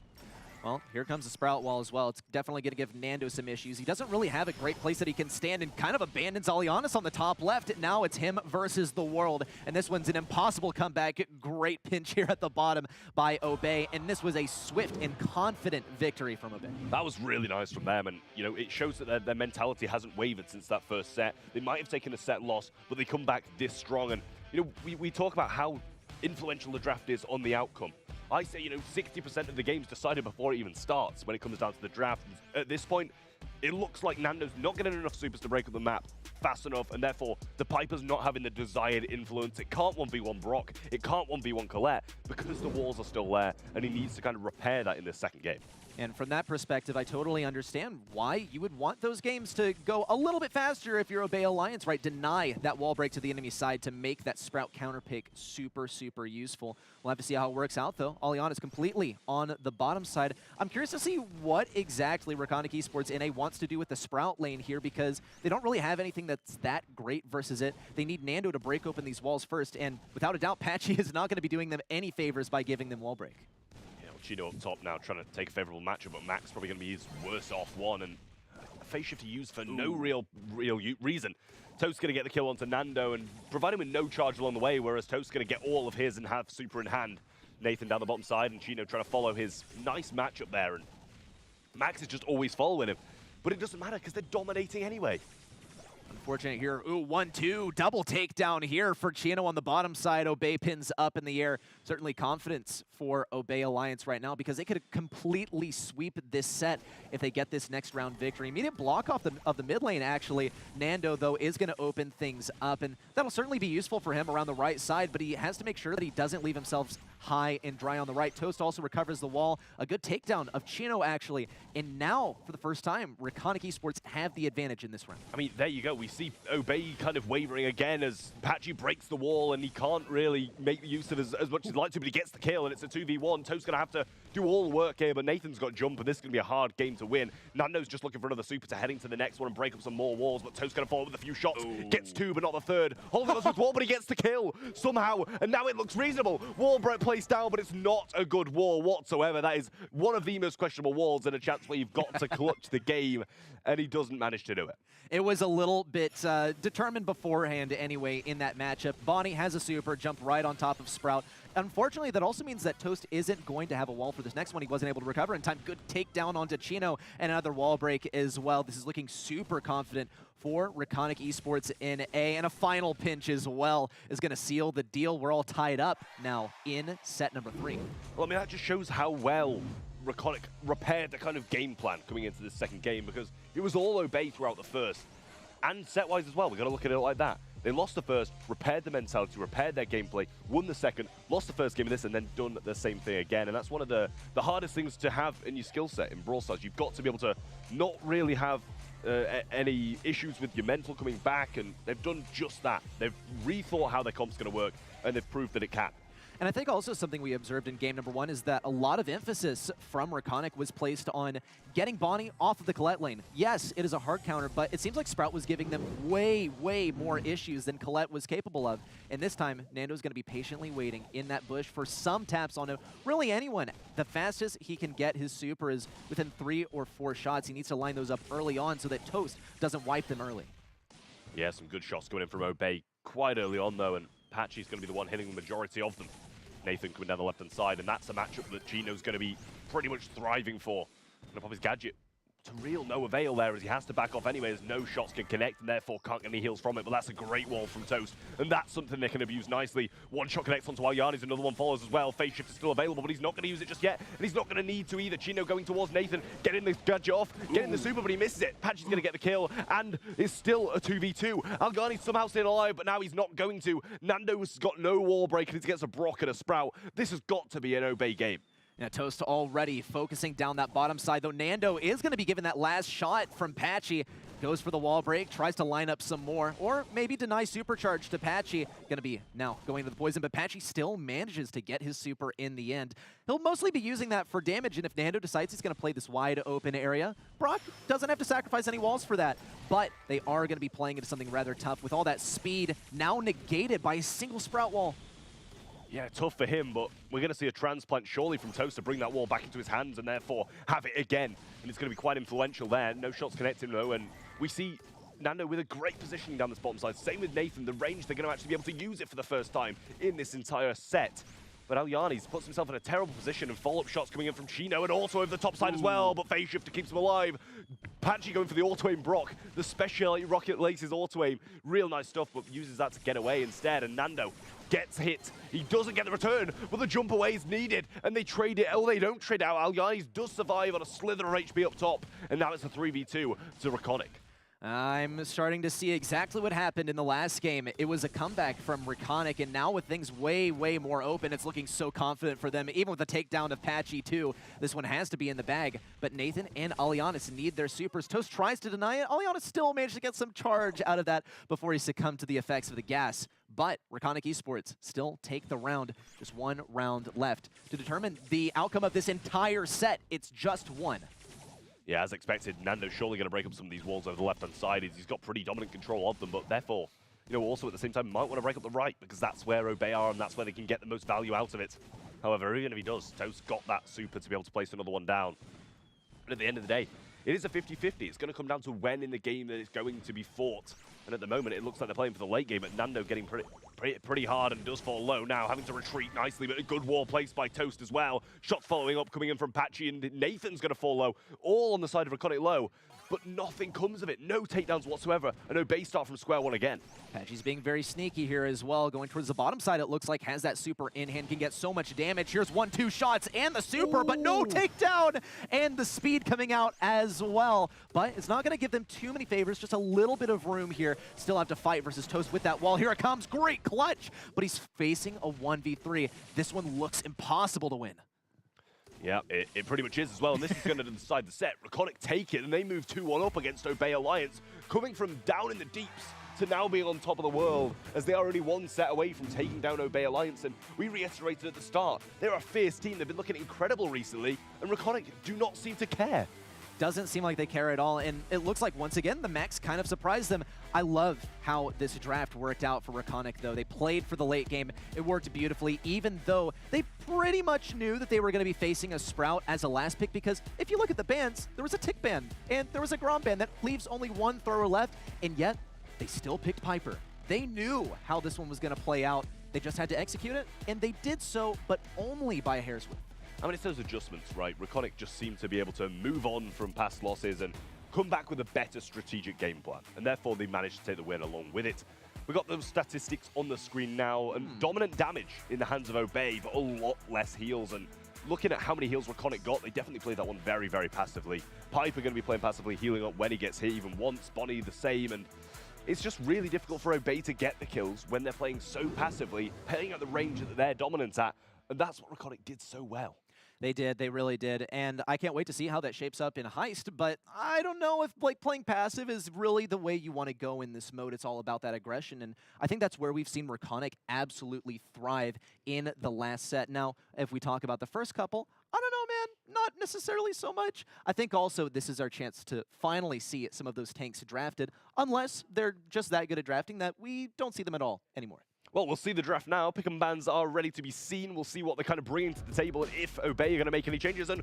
Well, here comes the Sprout wall as well. It's definitely going to give Nando some issues. He doesn't really have a great place that he can stand and kind of abandons Alianis on the top left. Now it's him versus the world, and this one's an impossible comeback. Great pinch here at the bottom by Obey, and this was a swift and confident victory from Obey. That was really nice from them, and you know, it shows that their mentality hasn't wavered since that first set. They might have taken a set loss, but they come back this strong, and you know, we talk about how influential the draft is on the outcome. I say, you know, 60% of the game's decided before it even starts when it comes down to the draft. At this point, it looks like Nando's not getting enough supers to break up the map fast enough, and therefore the Piper's not having the desired influence. It can't 1v1 Brock, it can't 1v1 Colette, because the walls are still there, and he needs to kind of repair that in this second game. And from that perspective, I totally understand why you would want those games to go a little bit faster if you're Obey Alliance, right? Deny that wall break to the enemy side to make that Sprout counter pick super, super useful. We'll have to see how it works out, though. Aliana is completely on the bottom side. I'm curious to see what exactly Reconic Esports NA wants to do with the Sprout lane here, because they don't really have anything that's that great versus it. They need Nando to break open these walls first, and without a doubt, Patchy is not going to be doing them any favors by giving them wall break. Chino up top now trying to take a favorable matchup, but Max probably going to be his worst off one, and a phase shift to use for no real reason. Toast's going to get the kill onto Nando and provide him with no charge along the way, whereas Toast's going to get all of his and have super in hand. Nathan down the bottom side, and Chino trying to follow his nice matchup there, and Max is just always following him. But it doesn't matter because they're dominating anyway. Unfortunate here. Ooh, 1-2. Double takedown here for Chino on the bottom side. Obey pins up in the air. Certainly confidence for Obey Alliance right now, because they could completely sweep this set if they get this next round victory. Immediate block off the mid lane, actually. Nando, though, is going to open things up, and that'll certainly be useful for him around the right side, but he has to make sure that he doesn't leave himself high and dry on the right. Toast also recovers the wall. A good takedown of Chino, actually. And now, for the first time, Reconic Esports have the advantage in this round. I mean, there you go. We see Obey kind of wavering again as Patchy breaks the wall, and he can't really make use of it as much as he'd like to, but he gets the kill, and it's a 2v1. Toast's going to have to do all the work here, but Nathan's got jump, and this is going to be a hard game to win. Nando's just looking for another super to heading to the next one and break up some more walls, but Toast's going to follow with a few shots. Ooh. Gets two, but not the third. Holding on to his wall, but he gets the kill somehow, and now it looks reasonable. Wall break placed down, but it's not a good wall whatsoever. That is one of the most questionable walls, and a chance where you've got to clutch the game, and he doesn't manage to do it. It was a little bit determined beforehand anyway in that matchup. Bonnie has a super, jump right on top of Sprout. Unfortunately, that also means that Toast isn't going to have a wall for this next one. He wasn't able to recover in time. Good takedown onto Chino, and another wall break as well. This is looking super confident for Reconic Esports in A, and a final pinch as well is going to seal the deal. We're all tied up now in set number 3. Well, I mean, that just shows how well Reconic repaired the kind of game plan coming into this second game, because it was all Obey throughout the first, and set-wise as well. We've got to look at it like that. They lost the first, repaired the mentality, repaired their gameplay, won the second, lost the first game of this, and then done the same thing again. And that's one of the hardest things to have in your skill set in Brawl Stars. You've got to be able to not really have any issues with your mental coming back, and they've done just that. They've rethought how their comp's going to work, and they've proved that it can. And I think also something we observed in game number 1 is that a lot of emphasis from Reconic was placed on getting Bonnie off of the Colette lane. Yes, it is a hard counter, but it seems like Sprout was giving them way, way more issues than Colette was capable of. And this time, Nando's going to be patiently waiting in that bush for some taps on really anyone. The fastest he can get his super is within 3 or 4 shots. He needs to line those up early on so that Toast doesn't wipe them early. Yeah, some good shots going in from Obey quite early on, though, and Patchy's going to be the one hitting the majority of them. Nathan coming down the left-hand side, and that's a matchup that Chino's going to be pretty much thriving for. Going to pop his gadget to real no avail there, as he has to back off anyway, as no shots can connect, and therefore can't get any heals from it, but that's a great wall from Toast, and that's something they can abuse nicely. One shot connects onto Alianis, another one follows as well. Phase shift is still available, but he's not going to use it just yet, and he's not going to need to either. Chino going towards Nathan, getting the gadget off, getting the super, but he misses it. Patchy's going to get the kill, and it's still a 2v2. Alianis somehow staying alive, but now he's not going to. Nando's got no wall break, and he gets a Brock and a Sprout. This has got to be an Obey game. Yeah, Toast already focusing down that bottom side, though Nando is going to be given that last shot from Patchy. Goes for the wall break, tries to line up some more, or maybe deny supercharge to Patchy. Going to be now going to the poison, but Patchy still manages to get his super in the end. He'll mostly be using that for damage, and if Nando decides he's going to play this wide open area, Brock doesn't have to sacrifice any walls for that, but they are going to be playing into something rather tough with all that speed now negated by a single Sprout wall. Yeah, tough for him, but we're going to see a transplant surely from Toast to bring that wall back into his hands and therefore have it again. And it's going to be quite influential there. No shots connecting though, and we see Nando with a great positioning down this bottom side. Same with Nathan, the range, they're going to actually be able to use it for the first time in this entire set. But Alyani's puts himself in a terrible position, and follow-up shots coming in from Chino and also over the top side as well, but phase shifter keeps him alive. Patchy going for the auto-aim Brock, the special Rocket Laces auto-aim. Real nice stuff, but uses that to get away instead, and Nando gets hit. He doesn't get the return, but the jump away is needed, and they trade it. Oh, they don't trade out. Alyani's does survive on a slither of HP up top, and now it's a 3v2 to Reconic. I'm starting to see exactly what happened in the last game. It was a comeback from Reconic, and now with things way, way more open, it's looking so confident for them. Even with the takedown of Patchy too, this one has to be in the bag. But Nathan and Alyanis need their supers. Toast tries to deny it. Alyanis still managed to get some charge out of that before he succumbed to the effects of the gas. But Reconic Esports still take the round. Just one round left to determine the outcome of this entire set. It's just one. Yeah, as expected, Nando's surely going to break up some of these walls over the left-hand side. He's got pretty dominant control of them, but therefore, also at the same time, might want to break up the right, because that's where Obey are, and that's where they can get the most value out of it. However, even if he does, Toast got that super to be able to place another one down. But at the end of the day, it is a 50-50. It's going to come down to when in the game that it's going to be fought. And at the moment, it looks like they're playing for the late game, but Nando getting pretty hard and does fall low now, having to retreat nicely, but a good wall placed by Toast as well. Shot following up, coming in from Patchy, and Nathan's going to fall low, all on the side of Reconic low. But nothing comes of it, no takedowns whatsoever, and Obey start from square one again. Patchy's being very sneaky here as well, going towards the bottom side. It looks like has that super in hand, can get so much damage. Here's 1-2 shots and the super, but no takedown, and the speed coming out as well. But it's not going to give them too many favors, just a little bit of room here. Still have to fight versus Toast with that wall. Here it comes, great clutch, but he's facing a 1v3. This one looks impossible to win. Yeah, it pretty much is as well, and this is going to decide the set. Reconic take it, and they move 2-1 up against Obey Alliance, coming from down in the deeps to now being on top of the world, as they are only one set away from taking down Obey Alliance. And we reiterated at the start, they're a fierce team. They've been looking incredible recently, and Reconic do not seem to care. Doesn't seem like they care at all, and it looks like, once again, the Max kind of surprised them. I love how this draft worked out for Reconic, though. They played for the late game. It worked beautifully, even though they pretty much knew that they were going to be facing a Sprout as a last pick, because if you look at the bans, there was a Tick ban, and there was a Grom ban that leaves only one thrower left, and yet they still picked Piper. They knew how this one was going to play out. They just had to execute it, and they did so, but only by a hair's width. I mean, it's those adjustments, right? Reconic just seemed to be able to move on from past losses and come back with a better strategic game plan, and therefore they managed to take the win along with it. We've got those statistics on the screen now, and dominant damage in the hands of Obey, but a lot less heals. And looking at how many heals Reconic got, they definitely played that one very, very passively. Piper going to be playing passively, healing up when he gets hit even once, Bonnie the same, and it's just really difficult for Obey to get the kills when they're playing so passively, playing at the range that they're dominant at, and that's what Reconic did so well. They did, they really did, and I can't wait to see how that shapes up in Heist, but I don't know if playing passive is really the way you want to go in this mode. It's all about that aggression, and I think that's where we've seen Reconic absolutely thrive in the last set. Now, if we talk about the first couple, I don't know, man, not necessarily so much. I think also this is our chance to finally see some of those tanks drafted, unless they're just that good at drafting that we don't see them at all anymore. Well, we'll see the draft now. Pick and bans are ready to be seen. We'll see what they're kind of bringing to the table and if Obey are going to make any changes. And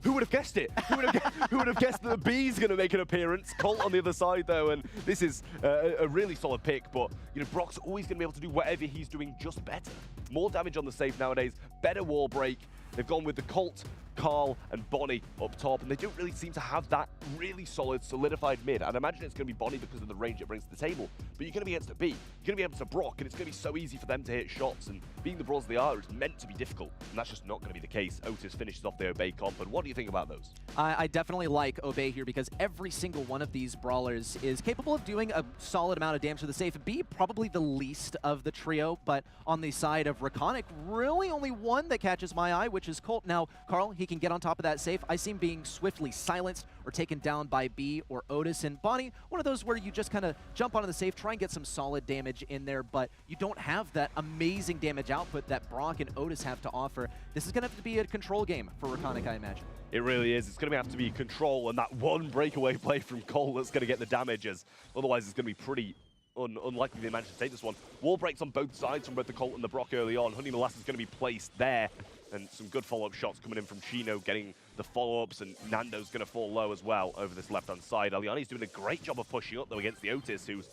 who would have guessed it? Who would have guessed that the B's going to make an appearance? Colt on the other side, though, and this is a really solid pick. But Brock's always going to be able to do whatever he's doing just better. More damage on the safe nowadays, better wall break. They've gone with the Colt, Carl, and Bonnie up top, and they don't really seem to have that really solid, solidified mid. I'd imagine it's going to be Bonnie because of the range it brings to the table, but you're going to be against a B. You're going to be against a Brock, and it's going to be so easy for them to hit shots, and being the brawlers they are, it's meant to be difficult, and that's just not going to be the case. Otis finishes off the Obey comp, and what do you think about those? I definitely like Obey here because every single one of these brawlers is capable of doing a solid amount of damage to the safe. B, probably the least of the trio, but on the side of Reconic, really only one that catches my eye, which is Colt. Now, Carl, he can get on top of that safe. I see him being swiftly silenced or taken down by B or Otis. And Bonnie, one of those where you just kind of jump onto the safe, try and get some solid damage in there, but you don't have that amazing damage output that Brock and Otis have to offer. This is going to have to be a control game for Reconic, I imagine. It really is. It's going to have to be control and that one breakaway play from Cole that's going to get the damages. Otherwise, it's going to be pretty unlikely they managed to take this one. Wall breaks on both sides from both the Colt and the Brock early on. Honey Molasses is going to be placed there. And some good follow-up shots coming in from Chino, getting the follow-ups, and Nando's going to fall low as well over this left-hand side. Aliani's doing a great job of pushing up, though, against the Otis, who's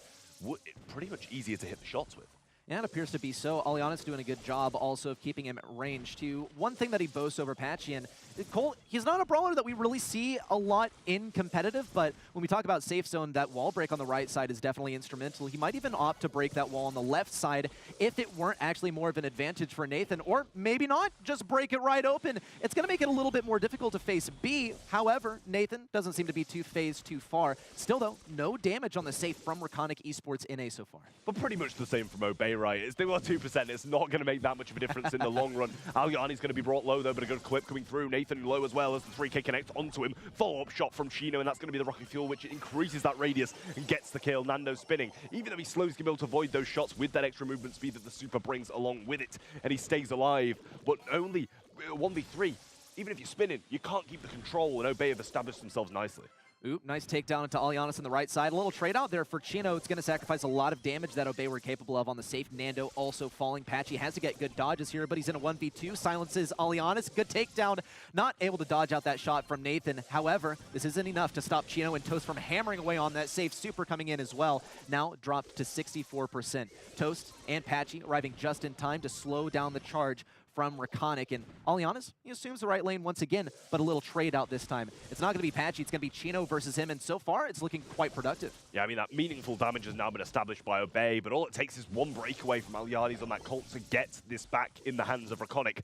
pretty much easier to hit the shots with. Yeah, it appears to be so. Aliana's doing a good job also of keeping him at range, too. One thing that he boasts over Patchy, and Cole, he's not a brawler that we really see a lot in competitive, but when we talk about safe zone, that wall break on the right side is definitely instrumental. He might even opt to break that wall on the left side if it weren't actually more of an advantage for Nathan, or maybe not, just break it right open. It's going to make it a little bit more difficult to face B. However, Nathan doesn't seem to be too phased too far. Still, though, no damage on the safe from Reconic Esports NA so far. But pretty much the same from Obey, right? It's still got 2%. It's not going to make that much of a difference in the long run. Aliani's going to be brought low, though, but a good clip coming through. Nathan low as well as the 3K connects onto him. Follow-up shot from Chino, and that's going to be the rocket fuel, which increases that radius and gets the kill. Nando spinning. Even though he slows, he's going to be able to avoid those shots with that extra movement speed that the super brings along with it, and he stays alive. But only 1v3. Even if you're spinning, you can't keep the control, and Obey have established themselves nicely. Ooh, nice takedown into Alianis on the right side. A little trade out there for Chino. It's going to sacrifice a lot of damage that Obey were capable of on the safe. Nando also falling. Patchy has to get good dodges here, but he's in a 1v2. Silences Alianis. Good takedown. Not able to dodge out that shot from Nathan. However, this isn't enough to stop Chino and Toast from hammering away on that safe. Super coming in as well. Now dropped to 64%. Toast and Patchy arriving just in time to slow down the charge from Reconic, and Alianis, he assumes the right lane once again, but a little trade out this time. It's not going to be Patchy, it's going to be Chino versus him, and so far it's looking quite productive. Yeah, I mean, that meaningful damage has now been established by Obey, but all it takes is one breakaway from Alianis on that Colt to get this back in the hands of Reconic.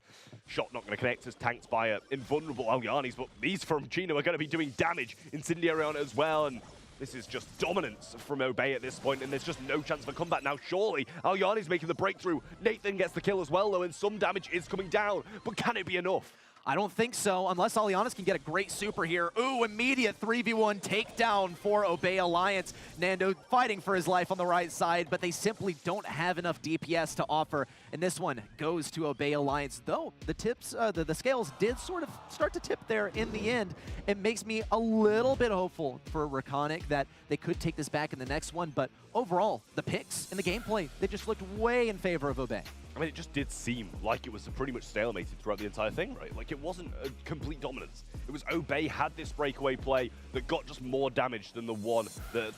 Shot not going to connect as tanked by invulnerable Alianis, but these from Chino are going to be doing damage. Incendiary on it as well, and this is just dominance from Obey at this point, and there's just no chance for comeback now. Surely, Aliani's making the breakthrough. Nathan gets the kill as well, though, and some damage is coming down. But can it be enough? I don't think so, unless Alianis can get a great super here. Ooh, immediate 3v1 takedown for Obey Alliance. Nando fighting for his life on the right side, but they simply don't have enough DPS to offer. And this one goes to Obey Alliance, though the scales did sort of start to tip there in the end. It makes me a little bit hopeful for Reconic that they could take this back in the next one, but overall, the picks and the gameplay, they just looked way in favor of Obey. I mean, it just did seem like it was pretty much stalemated throughout the entire thing, right? Like, it wasn't a complete dominance. It was Obey had this breakaway play that got just more damage than the one that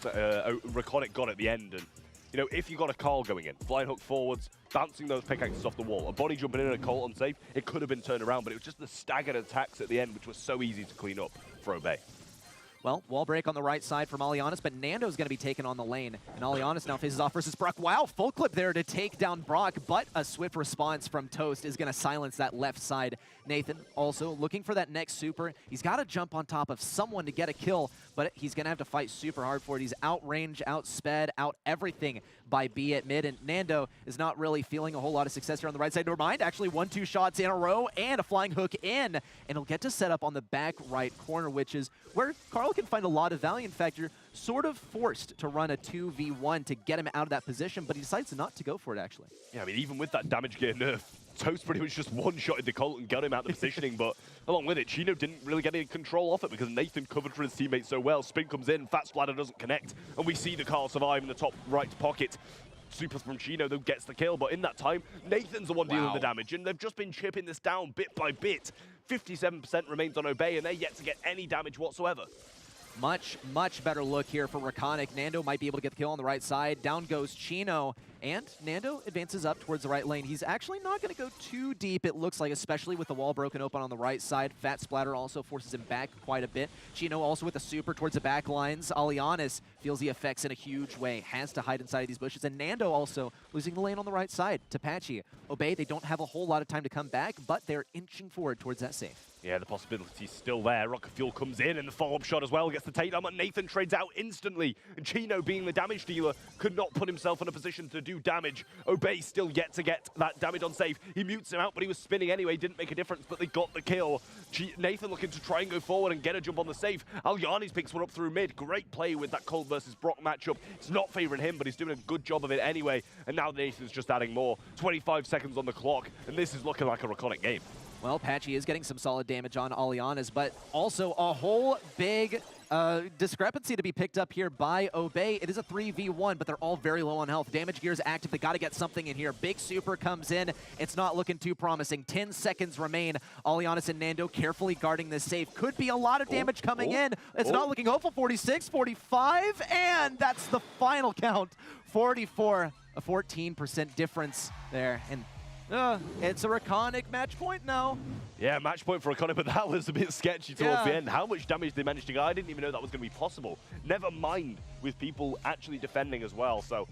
Reconic got at the end. And, you know, if you got a Carl going in, flying hook forwards, bouncing those pickaxes off the wall, a body jumping in and a Colt unsafe, it could have been turned around, but it was just the staggered attacks at the end, which was so easy to clean up for Obey. Well, wall break on the right side from Alianis, but Nando's going to be taken on the lane. And Alianis now faces off versus Brock. Wow, full clip there to take down Brock, but a swift response from Toast is going to silence that left side. Nathan also looking for that next super. He's got to jump on top of someone to get a kill, but he's going to have to fight super hard for it. He's outrange, outsped, out everything by B at mid, and Nando is not really feeling a whole lot of success here on the right side. Nor mind, actually 1-2 shots in a row and a flying hook in, and he'll get to set up on the back right corner, which is where Carl can find a lot of value. In fact, you're sort of forced to run a 2v1 to get him out of that position, but he decides not to go for it, actually. Yeah, I mean, even with that damage gear nerf, Toast pretty much just one-shotted the Colt and got him out of the positioning, but along with it, Chino didn't really get any control off it because Nathan covered for his teammates so well. Spin comes in, Fat Splatter doesn't connect, and we see the Carl survive in the top right pocket. Super from Chino, though, gets the kill, but in that time, Nathan's the one dealing the damage, and they've just been chipping this down bit by bit. 57% remains on Obey, and they're yet to get any damage whatsoever. Much, much better look here for Reconic. Nando might be able to get the kill on the right side. Down goes Chino, and Nando advances up towards the right lane. He's actually not going to go too deep, it looks like, especially with the wall broken open on the right side. Fat Splatter also forces him back quite a bit. Chino also with a super towards the back lines. Alianis feels the effects in a huge way, has to hide inside of these bushes. And Nando also losing the lane on the right side to Patchy. Obey, they don't have a whole lot of time to come back, but they're inching forward towards that safe. Yeah, the possibility's still there. Rocket Fuel comes in, and the follow-up shot as well gets the takedown, but Nathan trades out instantly. And Chino, being the damage dealer, could not put himself in a position to do damage. Obey still yet to get that damage on safe. He mutes him out, but he was spinning anyway, didn't make a difference, but they got the kill. Nathan looking to try and go forward and get a jump on the safe. Alianis picks one up through mid. Great play with that Colt versus Brock matchup. It's not favoring him, but he's doing a good job of it anyway. And now Nathan's just adding more. 25 seconds on the clock, and this is looking like a Reconic game. Well, Patchy is getting some solid damage on Alianas, but also a whole big discrepancy to be picked up here by Obey. It is a 3v1, but they're all very low on health. Damage gear is active. They got to get something in here. Big super comes in. It's not looking too promising. 10 seconds remain. Alianas and Nando carefully guarding this safe. Could be a lot of damage coming in. It's not looking hopeful. 46, 45, and that's the final count. 44, a 14% difference there. And it's a Reconic match point now. Yeah, match point for Reconic, but that was a bit sketchy towards the end. How much damage they managed to get, I didn't even know that was going to be possible. Never mind with people actually defending as well. So,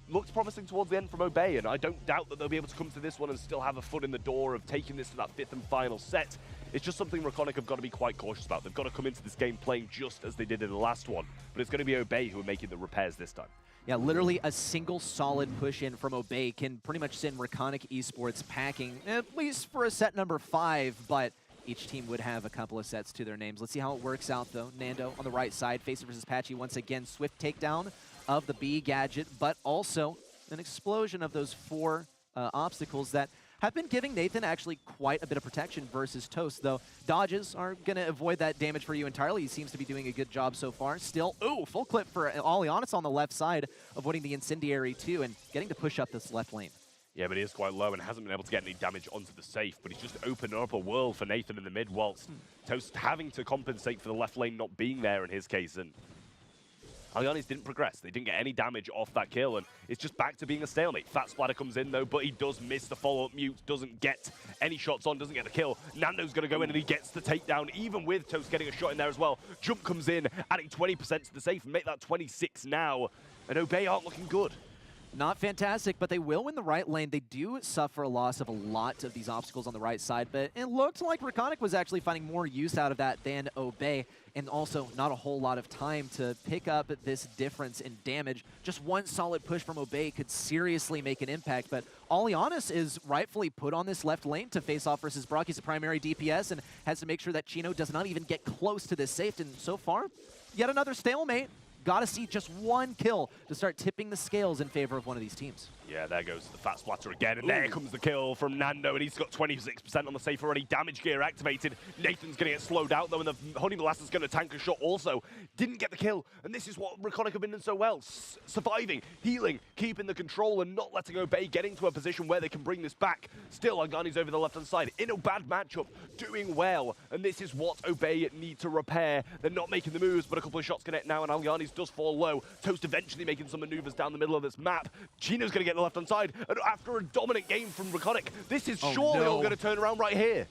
looks promising towards the end from Obey, and I don't doubt that they'll be able to come to this one and still have a foot in the door of taking this to that 5th and final set. It's just something Reconic have got to be quite cautious about. They've got to come into this game playing just as they did in the last one, but it's going to be Obey who are making the repairs this time. Yeah, literally a single solid push in from Obey can pretty much send Reconic Esports packing, at least for a set number 5, but each team would have a couple of sets to their names. Let's see how it works out, though. Nando on the right side, Facer versus Patchy once again. Swift takedown of the B gadget, but also an explosion of those 4 obstacles that have been giving Nathan actually quite a bit of protection versus Toast, though dodges are going to avoid that damage for you entirely. He seems to be doing a good job so far. Still, full clip for Alianas on the left side, avoiding the Incendiary too, and getting to push up this left lane. Yeah, but he is quite low and hasn't been able to get any damage onto the safe, but he's just opened up a world for Nathan in the mid, whilst Toast having to compensate for the left lane not being there in his case, and Alianas didn't progress. They didn't get any damage off that kill, and it's just back to being a stalemate. Fat Splatter comes in, though, but he does miss the follow-up mute, doesn't get any shots on, doesn't get the kill. Nando's going to go in, and he gets the takedown, even with Toast getting a shot in there as well. Jump comes in, adding 20% to the safe, and make that 26 now, and Obey aren't looking good. Not fantastic, but they will win the right lane. They do suffer a loss of a lot of these obstacles on the right side, but it looked like Reconic was actually finding more use out of that than Obey, and also not a whole lot of time to pick up this difference in damage. Just one solid push from Obey could seriously make an impact, but Alianas is rightfully put on this left lane to face off versus Brock. He's a primary DPS and has to make sure that Chino does not even get close to this safe, and so far, yet another stalemate. Got to see just one kill to start tipping the scales in favor of one of these teams. Yeah, there goes the Fat Splatter again, and there comes the kill from Nando, and he's got 26% on the safe already. Damage gear activated. Nathan's going to get slowed out, though, and the Honey Molasses going to tank a shot also. Didn't get the kill, and this is what Reconic have been doing so well. Surviving, healing, keeping the control, and not letting Obey get into a position where they can bring this back. Still, Argani's over the left-hand side, in a bad matchup, doing well, and this is what Obey need to repair. They're not making the moves, but a couple of shots connect now, and Argani's does fall low. Toast eventually making some maneuvers down the middle of this map. Chino's going to get the left-hand side, and after a dominant game from Reconic, this is surely all going to turn around right here.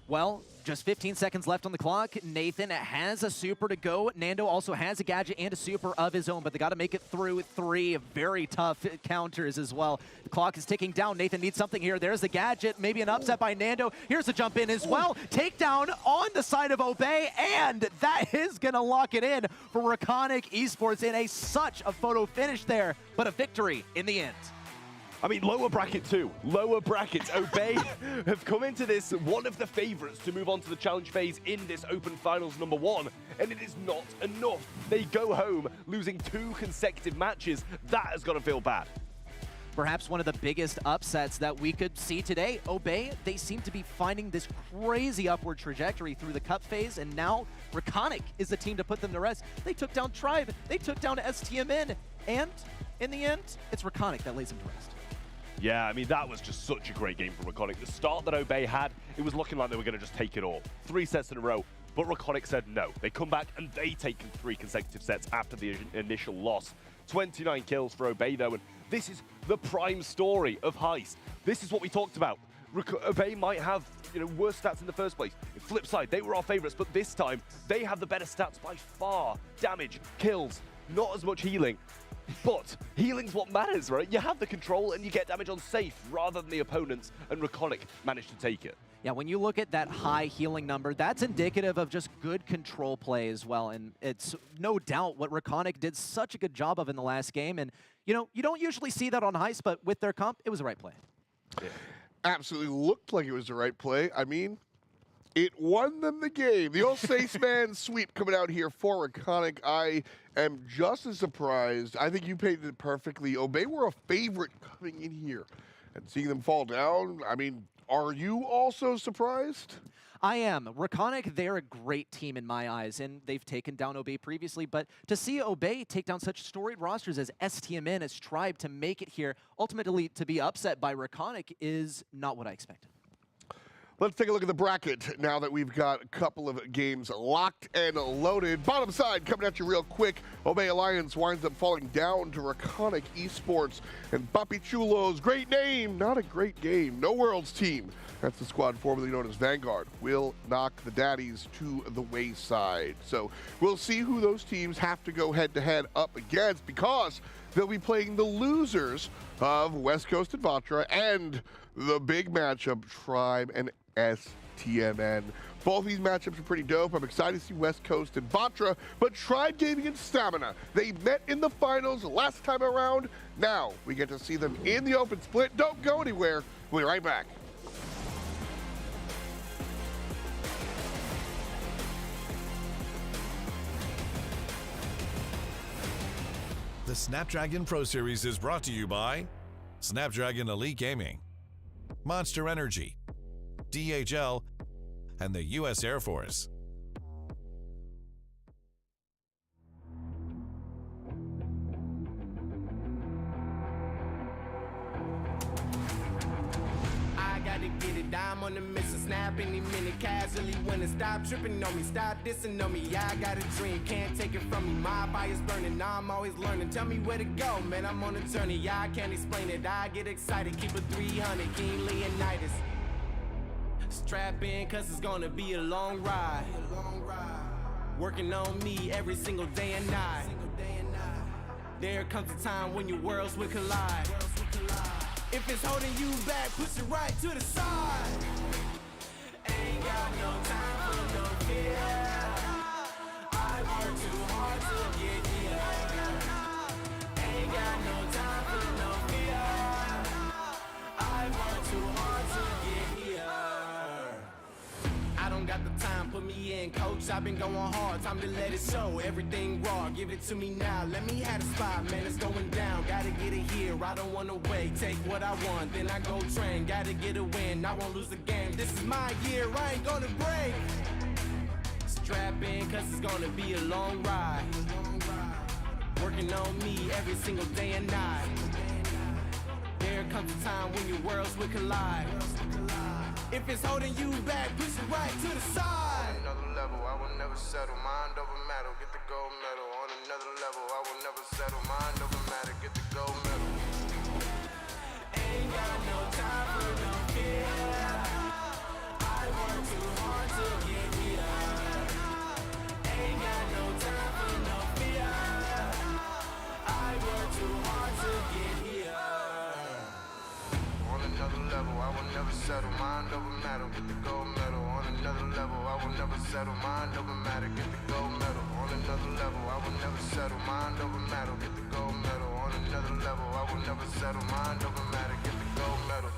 Well, just 15 seconds left on the clock. Nathan has a super to go. Nando also has a gadget and a super of his own, but they got to make it through 3 very tough counters as well. The clock is ticking down. Nathan needs something here. There's the gadget, maybe an upset by Nando. Here's a jump in as well. Takedown on the side of Obey, and that is going to lock it in for Reconic Esports in such a photo finish there, but a victory in the end. I mean, lower bracket too. Lower brackets. Obey have come into this one of the favorites to move on to the challenge phase in this Open Finals #1, and it is not enough. They go home losing 2 consecutive matches. That has got to feel bad. Perhaps one of the biggest upsets that we could see today. Obey, they seem to be finding this crazy upward trajectory through the cup phase, and now Reconic is the team to put them to rest. They took down Tribe, they took down STMN, and in the end, it's Reconic that lays them to rest. Yeah, I mean, that was just such a great game from Reconic. The start that Obey had, it was looking like they were going to just take it all. 3 sets in a row, but Reconic said no. They come back and they take 3 consecutive sets after the initial loss. 29 kills for Obey, though, and this is the prime story of Heist. This is what we talked about. Obey might have, worse stats in the first place. Flip side, they were our favorites, but this time, they have the better stats by far. Damage, kills, not as much healing. But healing's what matters, right? You have the control and you get damage on safe rather than the opponents, and Reconic managed to take it. Yeah, when you look at that high healing number, that's indicative of just good control play as well, and it's no doubt what Reconic did such a good job of in the last game, and you don't usually see that on Heist, but with their comp, it was the right play. Yeah. Absolutely looked like it was the right play. I mean, it won them the game. The old STMN sweep coming out here for Reconic. I am just as surprised. I think you painted it perfectly. Obey were a favorite coming in here. And seeing them fall down, I mean, Are you also surprised? I am. Reconic, they're a great team in my eyes, and they've taken down Obey previously, but to see Obey take down such storied rosters as STMN, as Tribe, to make it here, ultimately to be upset by Reconic is not what I expected. Let's take a look at the bracket now that we've got a couple of games locked and loaded. Bottom side coming at you real quick. Obey Alliance winds up falling down to Reconic Esports. And Papi Chulo's great name, not a great game. No Worlds team. That's the squad formerly known as Vanguard. Will knock the daddies to the wayside. So we'll see who those teams have to go head-to-head up against, because they'll be playing the losers of West Coast and Vatra and the big matchup, Tribe and STMN. Both these matchups are pretty dope. I'm excited to see West Coast and Vatra, but Tribe Gaming and Stamina, they met in the finals last time around. Now we get to see them in the open split. Don't go anywhere. We'll be right back. The Snapdragon Pro Series is brought to you by Snapdragon Elite Gaming, Monster Energy, DHL, and the U.S. Air Force. I gotta get it, I'm on the mission, snap any minute, casually winning. Stop tripping on me, stop dissing on me. Yeah, I got a dream, can't take it from me. My fire's burning, now I'm always learning. Tell me where to go, man, I'm on a journey. Yeah, I can't explain it, I get excited. Keep it 300, King Leonidas. Strap in, cause it's gonna be a long ride. Working on me every single day and night. There comes a time when your worlds will collide. If it's holding you back, push it right to the side. Ain't got no time for no fear. I work too hard to get here. Ain't got no time for no fear. I work too hard to get here. I don't got the time, put me in, coach. I've been going hard, time to let it show. Everything raw, give it to me now. Let me have the spot, man, it's going down. Gotta get it here, I don't wanna wait. Take what I want, then I go train. Gotta get a win, I won't lose the game. This is my year, I ain't gonna break. Strap in, cause it's gonna be a long ride. Working on me every single day and night. There comes a time when your worlds will collide. If it's holding you back, push it right to the side. On another level, I will never settle. Mind over matter, get the gold medal. On another level, I will never settle. Mind over matter, get the gold medal. Ain't got no time for no fear. I work too hard to get here. Ain't got no time for no fear. I work too hard to get here. On another level, I will never settle. Mind over matter, get the gold medal. On another level, I will never settle. Mind over matter, get the gold medal. On another level, I will never settle. Mind over matter, get the gold medal. On another level, I will never settle. Mind over matter, get the gold medal.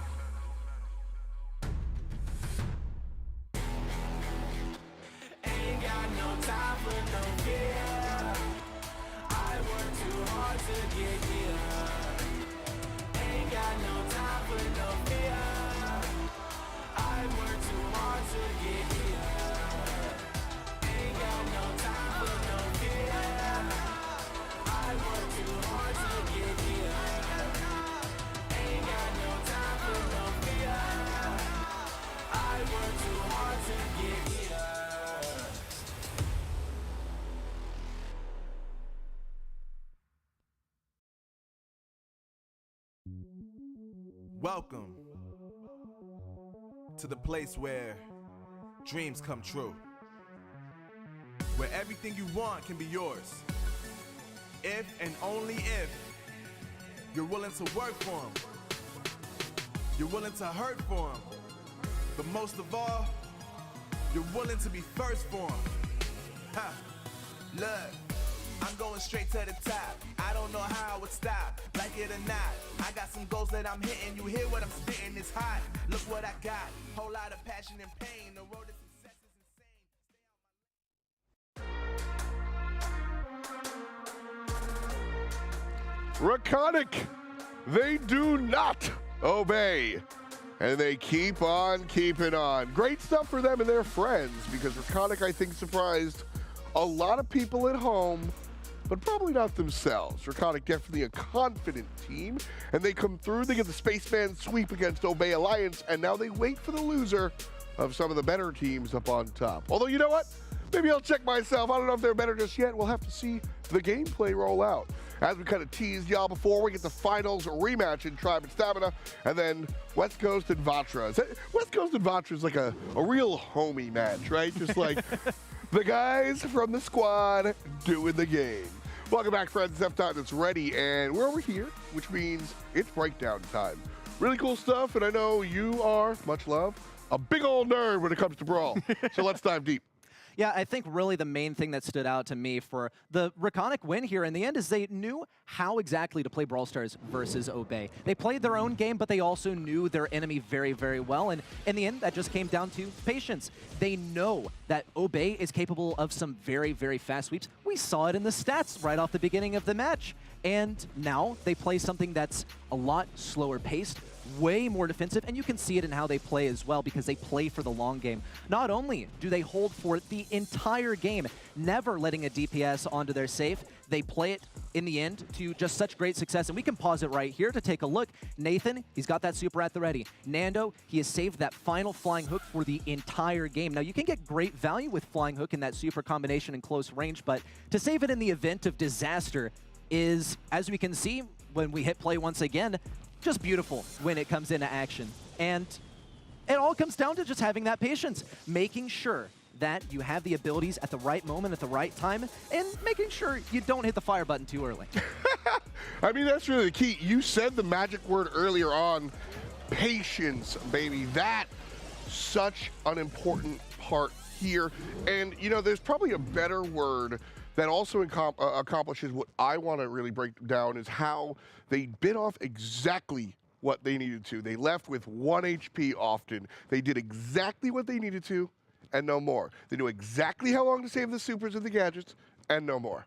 Ain't got no time for no fear. I work too hard to get here. Ain't got no time for no fear. I work too hard to get here. Ain't got no time for no fear. I work too hard to get here. Ain't got no time for no fear. I work too hard to get here. Welcome to the place where dreams come true, where everything you want can be yours, if and only if you're willing to work for them, you're willing to hurt for them, but most of all, you're willing to be first for them. Ha! Look, I'm going straight to the top. I don't know how I would stop, like it or not. I got some goals that I'm hitting. You hear what I'm spitting? It's hot. Look what I got. Whole lot of passion and pain. The road to success is insane. Reconic, they do not obey. And they keep on keeping on. Great stuff for them and their friends, because Reconic, I think, surprised a lot of people at home, but probably not themselves. Reconic definitely a confident team, and they come through, they get the Spaceman sweep against Obey Alliance, and now they wait for the loser of some of the better teams up on top. Although, you know what? Maybe I'll check myself. I don't know if they're better just yet. We'll have to see the gameplay roll out. As we kind of teased y'all before, we get the finals rematch in Tribe and Stamina, and then West Coast and Vatra. West Coast and Vatra is like a real homie match, right? Just like the guys from the squad doing the game. Welcome back, friends. It's F-Time that's ready, and we're over here, which means it's breakdown time. Really cool stuff, and I know you are, much love, a big old nerd when it comes to Brawl. So let's dive deep. Yeah, I think really the main thing that stood out to me for the Reconic win here in the end is they knew how exactly to play Brawl Stars versus Obey. They played their own game, but they also knew their enemy very, very well. And in the end, that just came down to patience. They know that Obey is capable of some very, very fast sweeps. We saw it in the stats right off the beginning of the match. And now they play something that's a lot slower paced, way more defensive, and you can see it in how they play as well, because they play for the long game. Not only do they hold for the entire game, never letting a DPS onto their safe, they play it in the end to just such great success. And we can pause it right here to take a look. Nathan, he's got that super at the ready. Nando, he has saved that final flying hook for the entire game. Now, you can get great value with flying hook in that super combination in close range, but to save it in the event of disaster is, as we can see when we hit play once again, just beautiful when it comes into action. And it all comes down to just having that patience, making sure that you have the abilities at the right moment, at the right time, and making sure you don't hit the fire button too early. I mean, that's really the key. You said the magic word earlier on, patience, baby. That's such an important part here. And, you know, there's probably a better word that also accomplishes what I want to really break down, is how they bit off exactly what they needed to. They left with 1 HP often. They did exactly what they needed to and no more. They knew exactly how long to save the supers and the gadgets and no more.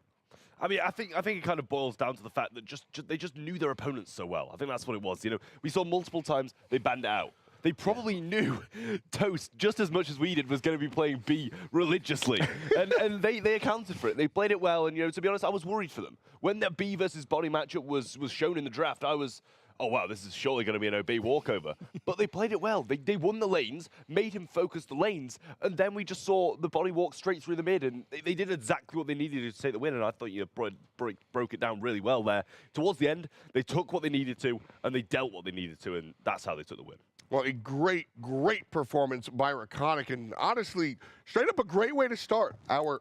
I mean, I think it kind of boils down to the fact that they just knew their opponents so well. I think that's what it was. You know, we saw multiple times they banned it out. They probably knew Toast just as much as we did was going to be playing B religiously, and they accounted for it. They played it well, and, you know, to be honest, I was worried for them when that B versus Body matchup was shown in the draft. I was, oh wow, this is surely going to be an Obey walkover. But they played it well. They won the lanes, made him focus the lanes, and then we just saw the Body walk straight through the mid, and they did exactly what they needed to take the win. And I thought you broke it down really well there. Towards the end, they took what they needed to, and they dealt what they needed to, and that's how they took the win. Well, a great, great performance by Reconic, and honestly, straight up a great way to start our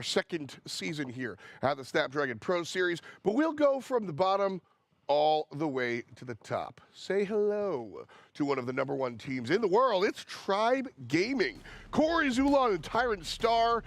second season here at the Snapdragon Pro Series. But we'll go from the bottom all the way to the top. Say hello to one of the #1 teams in the world. It's Tribe Gaming. Corey Zulon and Tyrant Star.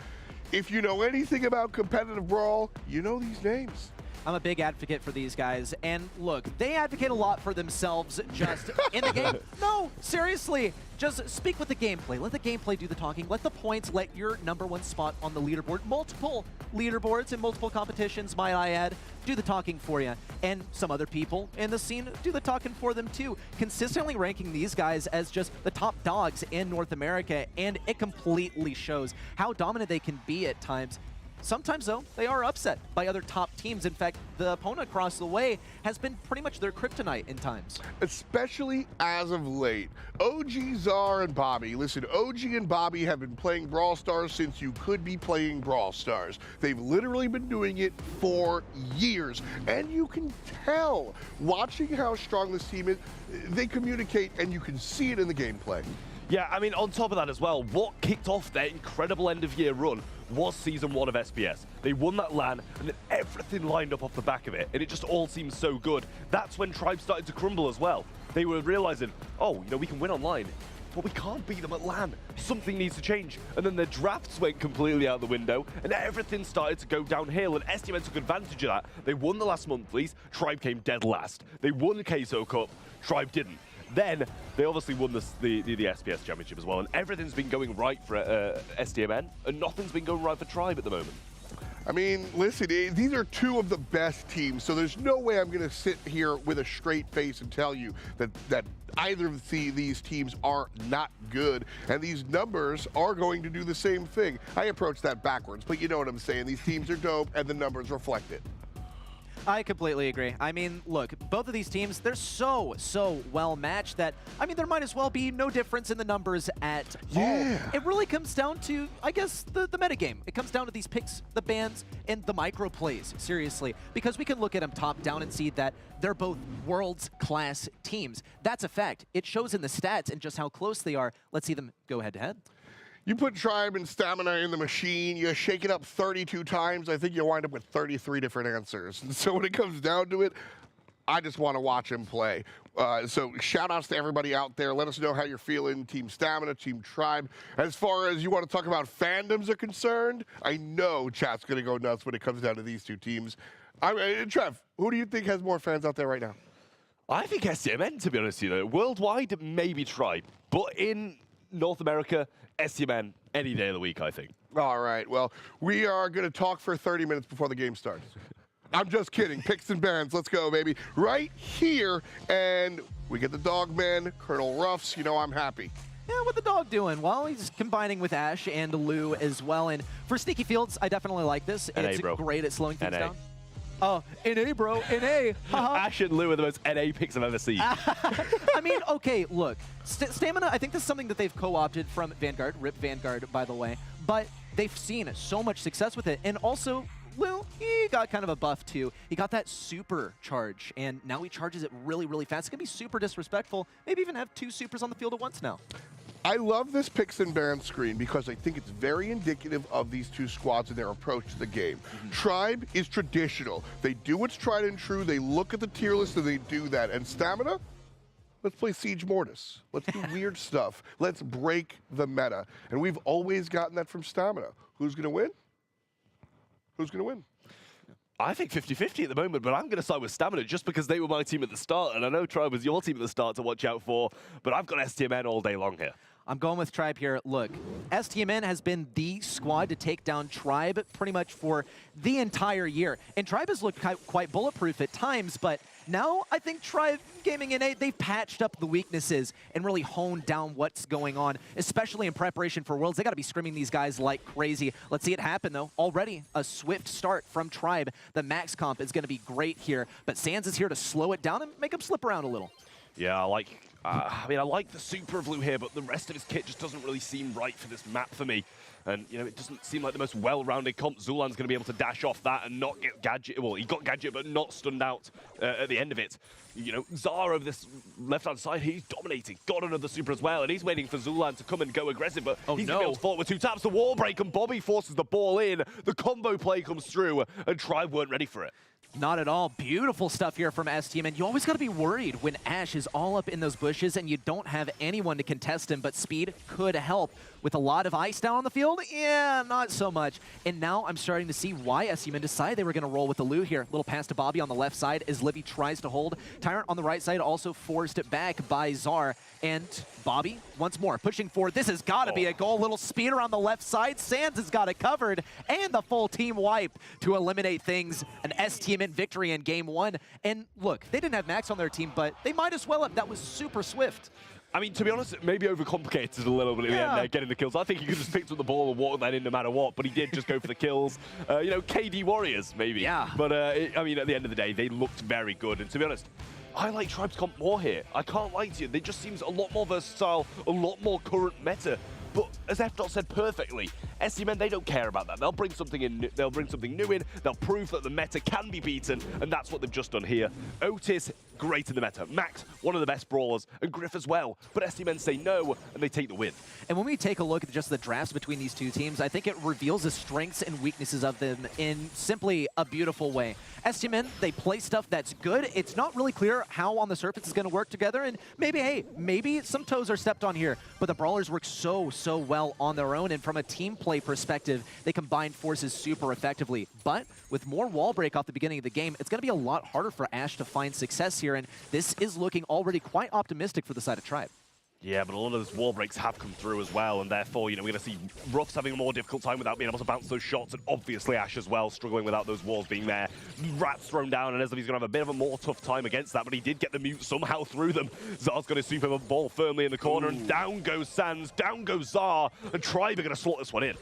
If you know anything about competitive Brawl, you know these names. I'm a big advocate for these guys, and look, they advocate a lot for themselves just in the game. No, seriously, just speak with the gameplay. Let the gameplay do the talking. Let the points, let your #1 spot on the leaderboard, multiple leaderboards and multiple competitions, might I add, do the talking for you. And some other people in the scene do the talking for them too. Consistently ranking these guys as just the top dogs in North America, and it completely shows how dominant they can be at times. Sometimes, though, they are upset by other top teams. In fact, the opponent across the way has been pretty much their kryptonite in times. Especially as of late. OG, Czar, and Bobby. Listen, OG and Bobby have been playing Brawl Stars since you could be playing Brawl Stars. They've literally been doing it for years. And you can tell, watching how strong this team is, they communicate, and you can see it in the gameplay. Yeah, I mean, on top of that as well, what kicked off their incredible end-of-year run was Season 1 of SPS. They won that LAN, and then everything lined up off the back of it, and it just all seemed so good. That's when Tribe started to crumble as well. They were realizing, oh, you know, we can win online, but we can't beat them at LAN. Something needs to change. And then their drafts went completely out the window, and everything started to go downhill, and STMN took advantage of that. They won the last monthlies, Tribe came dead last. They won the Queso Cup, Tribe didn't. Then, they obviously won the SPS Championship as well, and everything's been going right for STMN, and nothing's been going right for Tribe at the moment. I mean, listen, these are two of the best teams, so there's no way I'm going to sit here with a straight face and tell you that either of these teams are not good, and these numbers are going to do the same thing. I approach that backwards, but you know what I'm saying. These teams are dope, and the numbers reflect it. I completely agree. I mean, look, both of these teams, they're so well matched that, I mean, there might as well be no difference in the numbers at all. It really comes down to, I guess, the metagame. It comes down to these picks, the bans, and the micro plays, seriously. Because we can look at them top down and see that they're both world's class teams. That's a fact. It shows in the stats and just how close they are. Let's see them go head to head. You put Tribe and Stamina in the machine, you shake it up 32 times, I think you'll wind up with 33 different answers. And so when it comes down to it, I just want to watch him play. So shout outs to everybody out there. Let us know how you're feeling, Team Stamina, Team Tribe. As far as you want to talk about fandoms are concerned, I know chat's going to go nuts when it comes down to these two teams. Trev, who do you think has more fans out there right now? I think STMN, to be honest, worldwide, maybe Tribe. But in North America, STMN any day of the week, I think. All right, well, we are going to talk for 30 minutes before the game starts. I'm just kidding. Picks and bans, let's go, baby. Right here, and we get the Dogman, Colonel Ruffs. You know I'm happy. Yeah, what the dog doing? Well, he's combining with Ash and Lou as well. And for Sneaky Fields, I definitely like this. It's great at slowing things down. Oh, NA, bro. NA. Ash and Lou are the most NA picks I've ever seen. I mean, okay, look. Stamina, I think this is something that they've co-opted from Vanguard. RIP Vanguard, by the way. But they've seen so much success with it. And also, Lou, he got kind of a buff, too. He got that super charge, and now he charges it really, really fast. It's going to be super disrespectful. Maybe even have 2 supers on the field at once now. I love this picks and ban screen because I think it's very indicative of these two squads and their approach to the game. Tribe is traditional. They do what's tried and true. They look at the tier list and they do that. And Stamina, let's play Siege Mortis. Let's do weird stuff. Let's break the meta. And we've always gotten that from Stamina. Who's going to win? Who's going to win? I think 50-50 at the moment, but I'm going to side with Stamina just because they were my team at the start, and I know Tribe was your team at the start to watch out for, but I've got STMN all day long here. I'm going with Tribe here. Look, STMN has been the squad to take down Tribe pretty much for the entire year. And Tribe has looked quite bulletproof at times, but now I think Tribe Gaming NA, they've patched up the weaknesses and really honed down what's going on, especially in preparation for Worlds. They got to be screaming these guys like crazy. Let's see it happen, though. Already a swift start from Tribe. The max comp is going to be great here, but Sands is here to slow it down and make him slip around a little. Yeah, I like the super of Lou here, but the rest of his kit just doesn't really seem right for this map for me. And, you know, it doesn't seem like the most well-rounded comp. Zulan's going to be able to dash off that and not get Gadget. Well, he got Gadget, but not stunned out at the end of it. You know, Zara over this left-hand side, he's dominating. Got another super as well, and he's waiting for Zulan to come and go aggressive, but he's going to be able to fall with 2 taps. The wall break, and Bobby forces the ball in. The combo play comes through, and Tribe weren't ready for it. Not at all. Beautiful stuff here from STMN. You always got to be worried when Ash is all up in those bushes and you don't have anyone to contest him, but speed could help. With a lot of ice down on the field, yeah, not so much. And now I'm starting to see why STMN decided they were going to roll with the Lou here. Little pass to Bobby on the left side as Livy tries to hold. Tyrant on the right side also forced it back by Zar. And Bobby, once more, pushing forward. This has got to be a goal. Little speed around the left side. Sands has got it covered. And the full team wipe to eliminate things. An STMN victory in game 1. And look, they didn't have Max on their team, but they might as well have. That was super swift. I mean, to be honest, maybe overcomplicated a little bit at the end there, getting the kills. I think he could just picked up the ball and walked that in no matter what, but he did just go for the kills. You know, KD Warriors, maybe. Yeah. But, I mean, at the end of the day, they looked very good. And to be honest, I like Tribe's comp more here. I can't lie to you. They just seems a lot more versatile, a lot more current meta. But as F-Dot said perfectly, STMN, they don't care about that. They'll bring something in. They'll bring something new in. They'll prove that the meta can be beaten, and that's what they've just done here. Otis, great in the meta. Max, one of the best brawlers, and Griff as well. But STMN say no, and they take the win. And when we take a look at just the drafts between these two teams, I think it reveals the strengths and weaknesses of them in simply a beautiful way. STMN, they play stuff that's good. It's not really clear how on the surface it's going to work together, and maybe, hey, maybe some toes are stepped on here, but the Brawlers work so well on their own, and from a team play perspective, they combine forces super effectively. But with more wall break off the beginning of the game, it's going to be a lot harder for Ash to find success here, and this is looking already quite optimistic for the side of Tribe. Yeah, but a lot of those wall breaks have come through as well, and therefore, you know, we're going to see Ruffs having a more difficult time without being able to bounce those shots, and obviously Ash as well, struggling without those walls being there. Rat's thrown down, and Eslevy's going to have a bit of a more tough time against that, but he did get the mute somehow through them. Zar's got his super ball firmly in the corner, and down goes Sans, down goes Zar, and Tribe are going to slot this one in.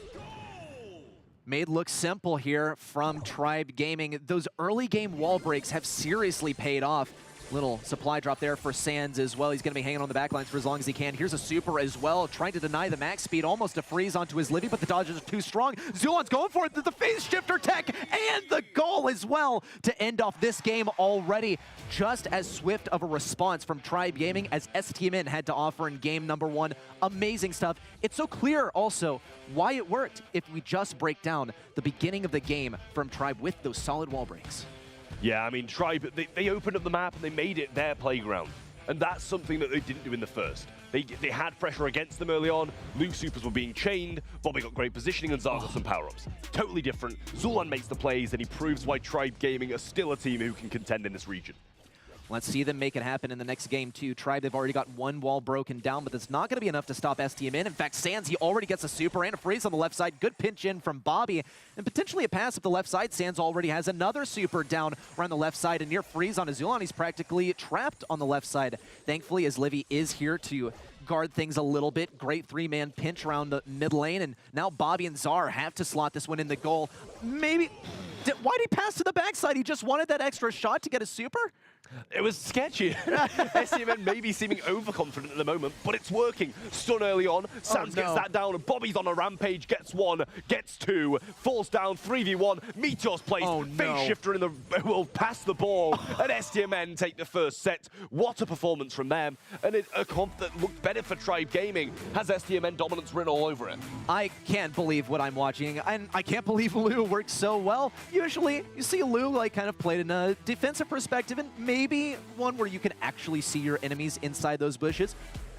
Made look simple here from Tribe Gaming. Those early game wall breaks have seriously paid off. Little supply drop there for Sans as well. He's going to be hanging on the backlines for as long as he can. Here's a super as well, trying to deny the max speed, almost a freeze onto his Livy, but the dodges are too strong. Zulon's going for it, the phase shifter tech, and the goal as well to end off this game already. Just as swift of a response from Tribe Gaming as STMN had to offer in game number 1. Amazing stuff. It's so clear also why it worked if we just break down the beginning of the game from Tribe with those solid wall breaks. Yeah, I mean, Tribe, they opened up the map and they made it their playground. And that's something that they didn't do in the first. They had pressure against them early on. Luke supers were being chained. Bobby got great positioning and Zar got some power-ups. Totally different. Zulan makes the plays and he proves why Tribe Gaming are still a team who can contend in this region. Let's see them make it happen in the next game, too. Tribe, they've already got one wall broken down, but that's not going to be enough to stop STMN. In fact, Sans, he already gets a super and a freeze on the left side. Good pinch in from Bobby, and potentially a pass up the left side. Sans already has another super down around the left side, and near freeze on Azulon. He's practically trapped on the left side. Thankfully, as Livy is here to guard things a little bit. Great three-man pinch around the mid lane, and now Bobby and Zar have to slot this one in the goal. Maybe... Why'd he pass to the backside? He just wanted that extra shot to get a super? It was sketchy. STMN maybe seeming overconfident at the moment, but it's working. Stun early on. Sans gets that down, and Bobby's on a rampage. Gets one, gets two, falls down, 3v1. Meteor's placed. Phase shifter in the will pass the ball, and STMN take the first set. What a performance from them, and a comp that looked better for Tribe Gaming. Has STMN dominance written all over it. I can't believe what I'm watching, and I can't believe Lou works so well. Usually, you see Lou like kind of played in a defensive perspective, and maybe one where you can actually see your enemies inside those bushes.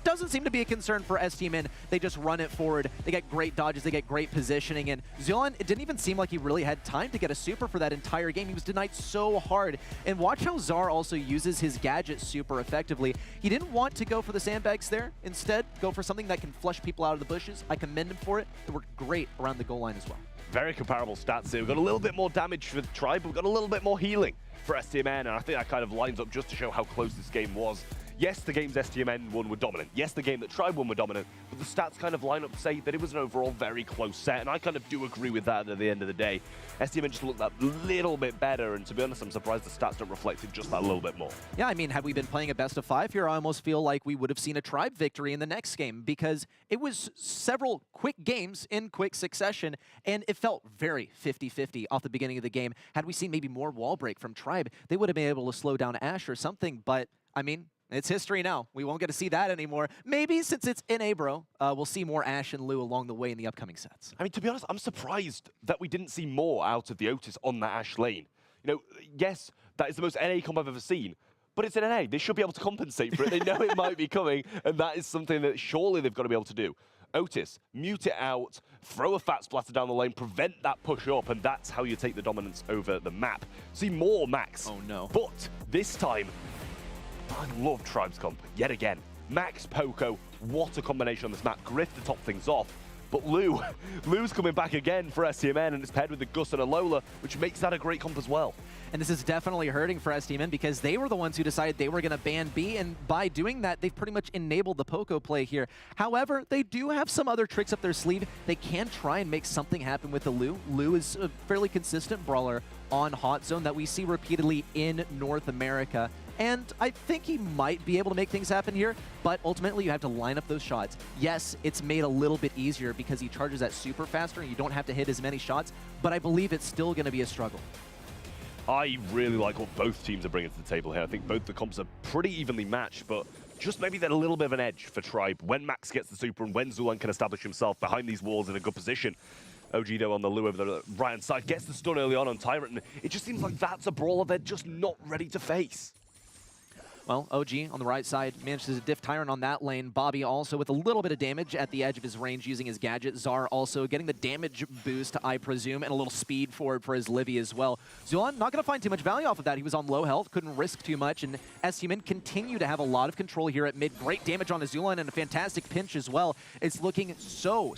Doesn't seem to be a concern for STMN. They just run it forward. They get great dodges. They get great positioning. And Zulon, it didn't even seem like he really had time to get a super for that entire game. He was denied so hard. And watch how Zar also uses his gadget super effectively. He didn't want to go for the sandbags there. Instead, go for something that can flush people out of the bushes. I commend him for it. It worked great around the goal line as well. Very comparable stats here. We've got a little bit more damage for the Tribe. We've got a little bit more healing for STMN, and I think that kind of lines up just to show how close this game was. Yes, the games STMN won were dominant. Yes, the game that Tribe won were dominant, but the stats kind of line up to say that it was an overall very close set, and I kind of do agree with that at the end of the day. STMN just looked that little bit better, and to be honest, I'm surprised the stats don't reflect it just that little bit more. Yeah, I mean, had we been playing a best of 5 here, I almost feel like we would have seen a Tribe victory in the next game, because it was several quick games in quick succession, and it felt very 50-50 off the beginning of the game. Had we seen maybe more wall break from Tribe, they would have been able to slow down Ash or something, but, I mean, it's history now. We won't get to see that anymore. Maybe since it's in Abro, we'll see more Ash and Lou along the way in the upcoming sets. I mean, to be honest, I'm surprised that we didn't see more out of the Otis on that Ash lane. You know, yes, that is the most NA comp I've ever seen, but it's an NA. They should be able to compensate for it. They know it might be coming, and that is something that surely they've got to be able to do. Otis, mute it out, throw a fat splatter down the lane, prevent that push up, and that's how you take the dominance over the map. See more Max. Oh no. But this time, I love Tribe's comp, yet again. Max, Poco, what a combination on this map. Griff to top things off. But Lou's coming back again for STMN, and it's paired with the Gus and a Lola, which makes that a great comp as well. And this is definitely hurting for STMN because they were the ones who decided they were going to ban B, and by doing that, they've pretty much enabled the Poco play here. However, they do have some other tricks up their sleeve. They can try and make something happen with the Lou. Lou is a fairly consistent brawler on Hot Zone that we see repeatedly in North America. And I think he might be able to make things happen here, but ultimately you have to line up those shots. Yes, it's made a little bit easier because he charges that super faster and you don't have to hit as many shots, but I believe it's still going to be a struggle. I really like what both teams are bringing to the table here. I think both the comps are pretty evenly matched, but just maybe that a little bit of an edge for Tribe when Max gets the super and when Zulan can establish himself behind these walls in a good position. OG, though, on the Lou over the right-hand side, gets the stun early on Tyrant, and it just seems like that's a brawler they're just not ready to face. Well, OG on the right side manages to diff Tyrant on that lane. Bobby also with a little bit of damage at the edge of his range using his gadget. Zar also getting the damage boost, I presume, and a little speed forward for his Livy as well. Zulon not going to find too much value off of that. He was on low health, couldn't risk too much, and STMN continue to have a lot of control here at mid. Great damage on Zulon and a fantastic pinch as well. It's looking so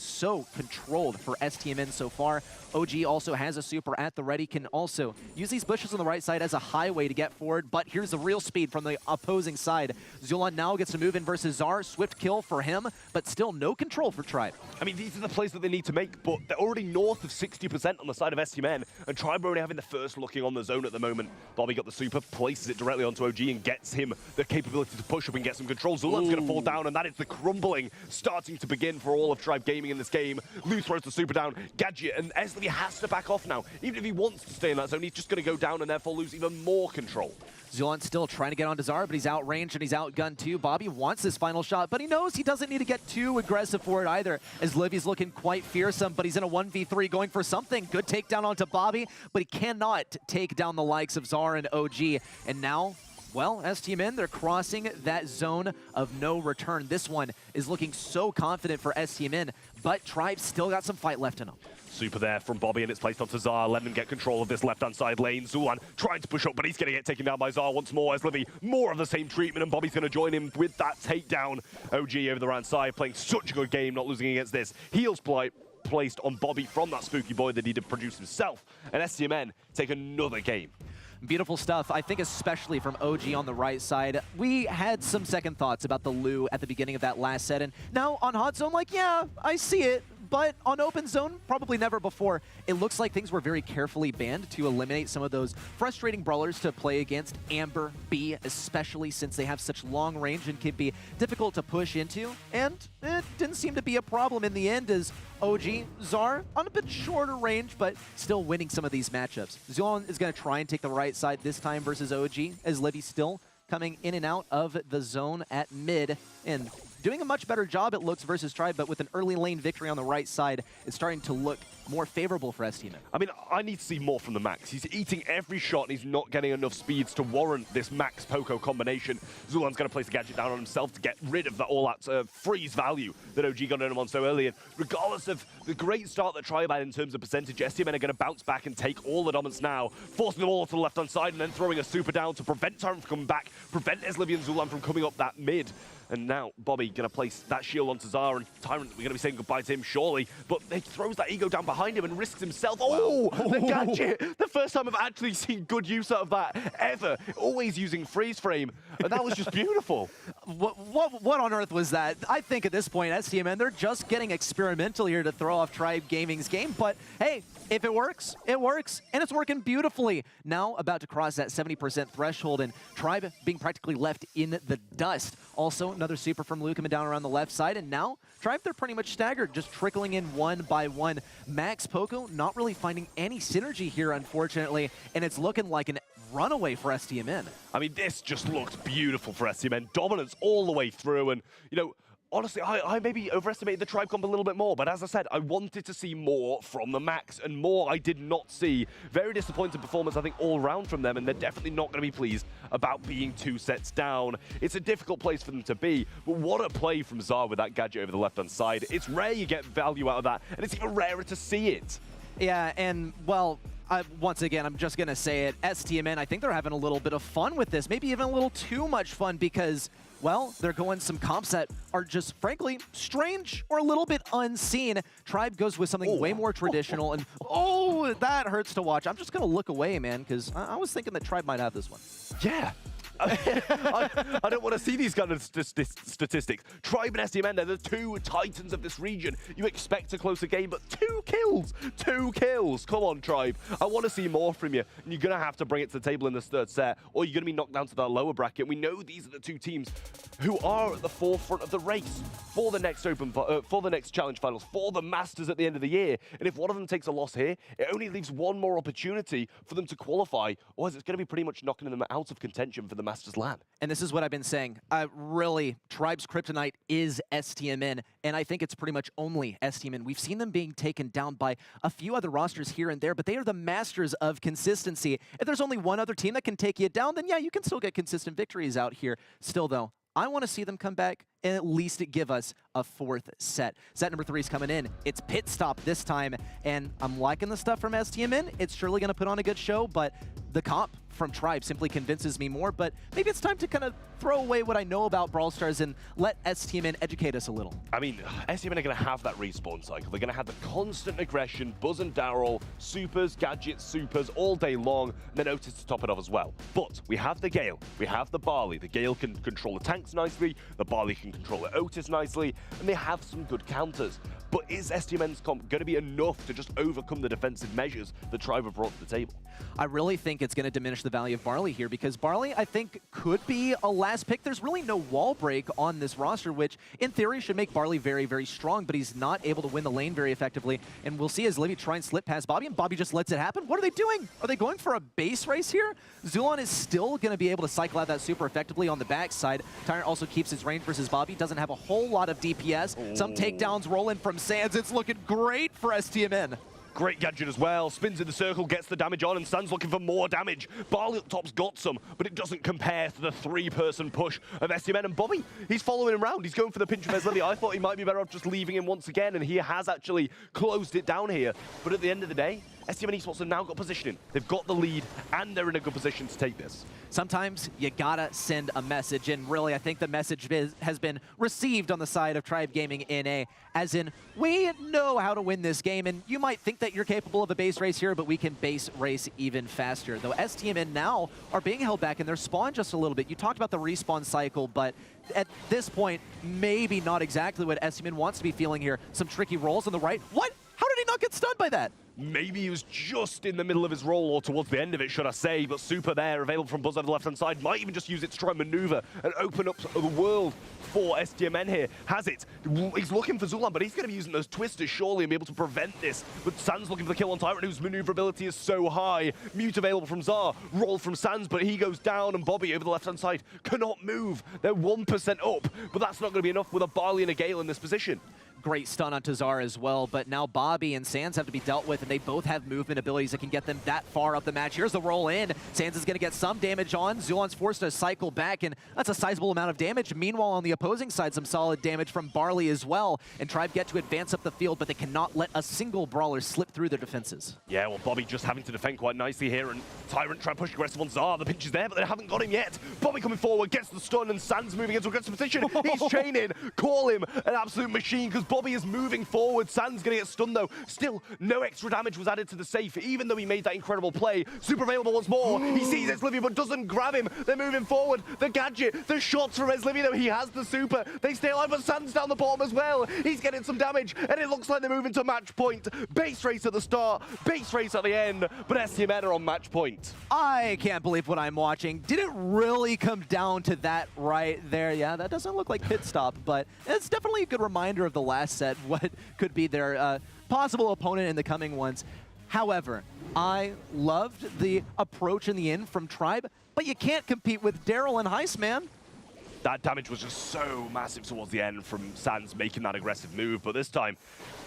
controlled for STMN so far. OG also has a super at the ready, can also use these bushes on the right side as a highway to get forward, but here's the real speed from the opposing side. Zulon now gets to move in versus Zar. Swift kill for him, but still no control for Tribe. I mean, these are the plays that they need to make, but they're already north of 60% on the side of STMN, and Tribe are only having the first looking on the zone at the moment. Bobby got the super, places it directly onto OG, and gets him the capability to push up and get some control. Zulon's going to fall down, and that is the crumbling starting to begin for all of Tribe Gaming in this game. Lou throws the super down, Gadget, and Esley has to back off now. Even if he wants to stay in that zone, he's just going to go down and therefore lose even more control. Zulon still trying to get onto Zara, but he's outranged and he's outgunned too. Bobby wants this final shot, but he knows he doesn't need to get too aggressive for it either, as Livy's looking quite fearsome, but he's in a 1v3 going for something. Good takedown onto Bobby, but he cannot take down the likes of Zara and OG. And now, well, STMN, they're crossing that zone of no return. This one is looking so confident for STMN, but Tribe still got some fight left in him. Super there from Bobby, and it's placed onto Zar, letting him get control of this left-hand side lane. Zulon trying to push up, but he's going to get taken down by Zar once more as Livy, more of the same treatment, and Bobby's going to join him with that takedown. OG over the right side, playing such a good game, not losing against this. Heals placed on Bobby from that spooky boy that he did produce himself, and STMN take another game. Beautiful stuff, I think, especially from OG on the right side. We had some second thoughts about the Lou at the beginning of that last set, and now on hot zone, like, yeah, I see it. But on open zone, probably never before. It looks like things were very carefully banned to eliminate some of those frustrating brawlers to play against. Amber, B, especially since they have such long range and can be difficult to push into. And it didn't seem to be a problem in the end, as OG, Zar, on a bit shorter range, but still winning some of these matchups. Zulon is going to try and take the right side this time versus OG, as Livy still coming in and out of the zone at mid. And doing a much better job, it looks, versus Tribe, but with an early lane victory on the right side, it's starting to look more favorable for STMN. I mean, I need to see more from the Max. He's eating every shot, and he's not getting enough speeds to warrant this Max Poco combination. Zulon's going to place the gadget down on himself to get rid of that all-out freeze value that OG got on him on so early. And regardless of the great start that Tribe had in terms of percentage, STMN are going to bounce back and take all the dominance now, forcing them all to the left-hand side, and then throwing a super down to prevent Tyrant from coming back, prevent Eslivy and Zulon from coming up that mid. And now Bobby going to place that shield onto Zara, and Tyrant, we're going to be saying goodbye to him shortly, but he throws that ego down behind him and risks himself. Oh, the gadget! The first time I've actually seen good use out of that ever. Always using freeze frame, and that was just beautiful. What on earth was that? I think at this point, STMN, they're just getting experimental here to throw off Tribe Gaming's game, but hey, if it works, and it's working beautifully. Now about to cross that 70% threshold, and Tribe being practically left in the dust. Also, another super from Lou coming down around the left side, and now Tribe, they're pretty much staggered, just trickling in one by one. Max Poco not really finding any synergy here, unfortunately, and it's looking like an runaway for STMN. I mean, this just looked beautiful for STMN. Dominance all the way through, and, you know, honestly, I maybe overestimated the Tribe comp a little bit more, but as I said, I wanted to see more from the Max, and more I did not see. Very disappointing performance, I think, all round from them, and they're definitely not going to be pleased about being 2 sets down. It's a difficult place for them to be, but what a play from Zar with that gadget over the left-hand side. It's rare you get value out of that, and it's even rarer to see it. Yeah, and, well, once again, I'm just going to say it, STMN, I think they're having a little bit of fun with this, maybe even a little too much fun, because, well, they're going some comps that are just, frankly, strange or a little bit unseen. Tribe goes with something way more traditional, and oh, that hurts to watch. I'm just going to look away, man, because I was thinking that Tribe might have this one. Yeah. I don't want to see these kind of statistics. Tribe and STMN, they're the two titans of this region. You expect a closer game, but 2 kills! 2 kills! Come on, Tribe. I want to see more from you. And you're going to have to bring it to the table in this 3rd set, or you're going to be knocked down to that lower bracket. We know these are the 2 teams who are at the forefront of the race for the next for the next Challenge Finals, for the Masters at the end of the year. And if one of them takes a loss here, it only leaves one more opportunity for them to qualify, or is it going to be pretty much knocking them out out of contention for the Masters LAN. And this is what I've been saying. Really, Tribe's kryptonite is STMN, and I think it's pretty much only STMN. We've seen them being taken down by a few other rosters here and there, but they are the masters of consistency. If there's only one other team that can take you down, then yeah, you can still get consistent victories out here. Still, though, I want to see them come back and at least give us a fourth set. Set number 3 is coming in. It's Pit Stop this time, and I'm liking the stuff from STMN. It's surely going to put on a good show, but the comp from Tribe simply convinces me more, but maybe it's time to kind of throw away what I know about Brawl Stars and let STMN educate us a little. I mean, STMN are going to have that respawn cycle. They're going to have the constant aggression, Buzz and Daryl, supers, gadgets, supers all day long, and then Otis to top it off as well. But we have the Gale, we have the Barley. The Gale can control the tanks nicely, the Barley can control the Otis nicely, and they have some good counters. But is STMN's comp going to be enough to just overcome the defensive measures that Tribe have brought to the table? I really think it's going to diminish the value of Barley here, because Barley, I think, could be a last pick. There's really no wall break on this roster, which in theory should make Barley very, very strong, but he's not able to win the lane very effectively. And we'll see as Livy try and slip past Bobby, and Bobby just lets it happen. What are they doing? Are they going for a base race here? Zulon is still going to be able to cycle out that super effectively on the backside. Tyrant also keeps his range versus Bobby, doesn't have a whole lot of DPS. Some takedowns rolling from Sands. It's looking great for STMN. Great gadget as well, spins in the circle, gets the damage on, and Sands looking for more damage. Barley up top's got some, but it doesn't compare to the 3-person push of STMN. And Bobby, he's following him around. He's going for the pinch of Eslivy. I thought he might be better off just leaving him once again, and he has actually closed it down here. But at the end of the day, STMN Esports have now got positioning. They've got the lead, and they're in a good position to take this. Sometimes you gotta send a message, and really I think the message has been received on the side of Tribe Gaming NA, as in, we know how to win this game, and you might think that you're capable of a base race here, but we can base race even faster. Though STMN now are being held back in their spawn just a little bit. You talked about the respawn cycle, but at this point, maybe not exactly what STMN wants to be feeling here. Some tricky rolls on the right. What? How did he not get stunned by that? Maybe he was just in the middle of his roll, or towards the end of it, should I say, but super there, available from Buzz on the left-hand side. Might even just use it to try and maneuver and open up the world for STMN here. Has it. He's looking for Zulon, but he's going to be using those twisters, surely, and be able to prevent this. But Sands looking for the kill on Tyrant, whose maneuverability is so high. Mute available from Zar. Roll from Sands, but he goes down, and Bobby over the left-hand side cannot move. They're 1% up, but that's not going to be enough with a Barley and a Gale in this position. Great stun on Tazar as well, but now Bobby and Sands have to be dealt with, and they both have movement abilities that can get them that far up the match. Here's the roll in. Sands is going to get some damage on. Zulon's forced to cycle back, and that's a sizable amount of damage. Meanwhile, on the opposing side, some solid damage from Barley as well, and Tribe get to advance up the field, but they cannot let a single brawler slip through their defenses. Yeah, well, Bobby just having to defend quite nicely here, and Tyrant trying to push aggressive on Zar. The pinch is there, but they haven't got him yet. Bobby coming forward, gets the stun, and Sands moving into aggressive position. He's chaining. Call him an absolute machine, because Bobby is moving forward. Sands gonna get stunned though. Still, no extra damage was added to the safe, even though he made that incredible play. Super available once more. He sees Eslivy, but doesn't grab him. They're moving forward. The gadget, the shots from Eslivy though. He has the super. They stay alive, but Sands down the bottom as well. He's getting some damage, and it looks like they're moving to match point. Base race at the start, base race at the end, but STMN are on match point. I can't believe what I'm watching. Did it really come down to that right there? Yeah, that doesn't look like pit stop, but it's definitely a good reminder of the last set, what could be their possible opponent in the coming ones. However, I loved the approach in the end from Tribe, but you can't compete with Daryl and Heist, man. That damage was just so massive towards the end from Sands making that aggressive move, but this time,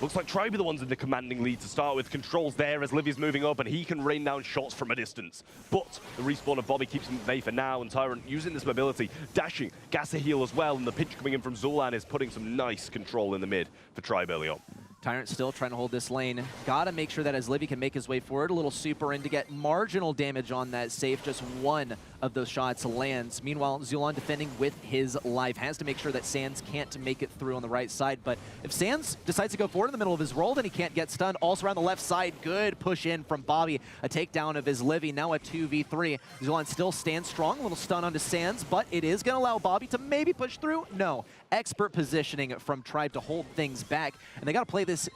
looks like Tribe are the ones in the commanding lead to start with. Controls there as Livy's moving up, and he can rain down shots from a distance. But the respawn of Bobby keeps him at bay for now, and Tyrant using this mobility, dashing, gas a heal as well, and the pinch coming in from Zulan is putting some nice control in the mid for Tribe early on. Tyrant still trying to hold this lane. Gotta make sure that as Livy can make his way forward, a little super in to get marginal damage on that safe. Just one of those shots lands. Meanwhile, Zulon defending with his life. Has to make sure that Sands can't make it through on the right side. But if Sands decides to go forward in the middle of his roll, then he can't get stunned. Also around the left side, good push in from Bobby. A takedown of his Livy, now a 2v3. Zulon still stands strong, a little stun onto Sands, but it is gonna allow Bobby to maybe push through. No, expert positioning from Tribe to hold things back. And they gotta play this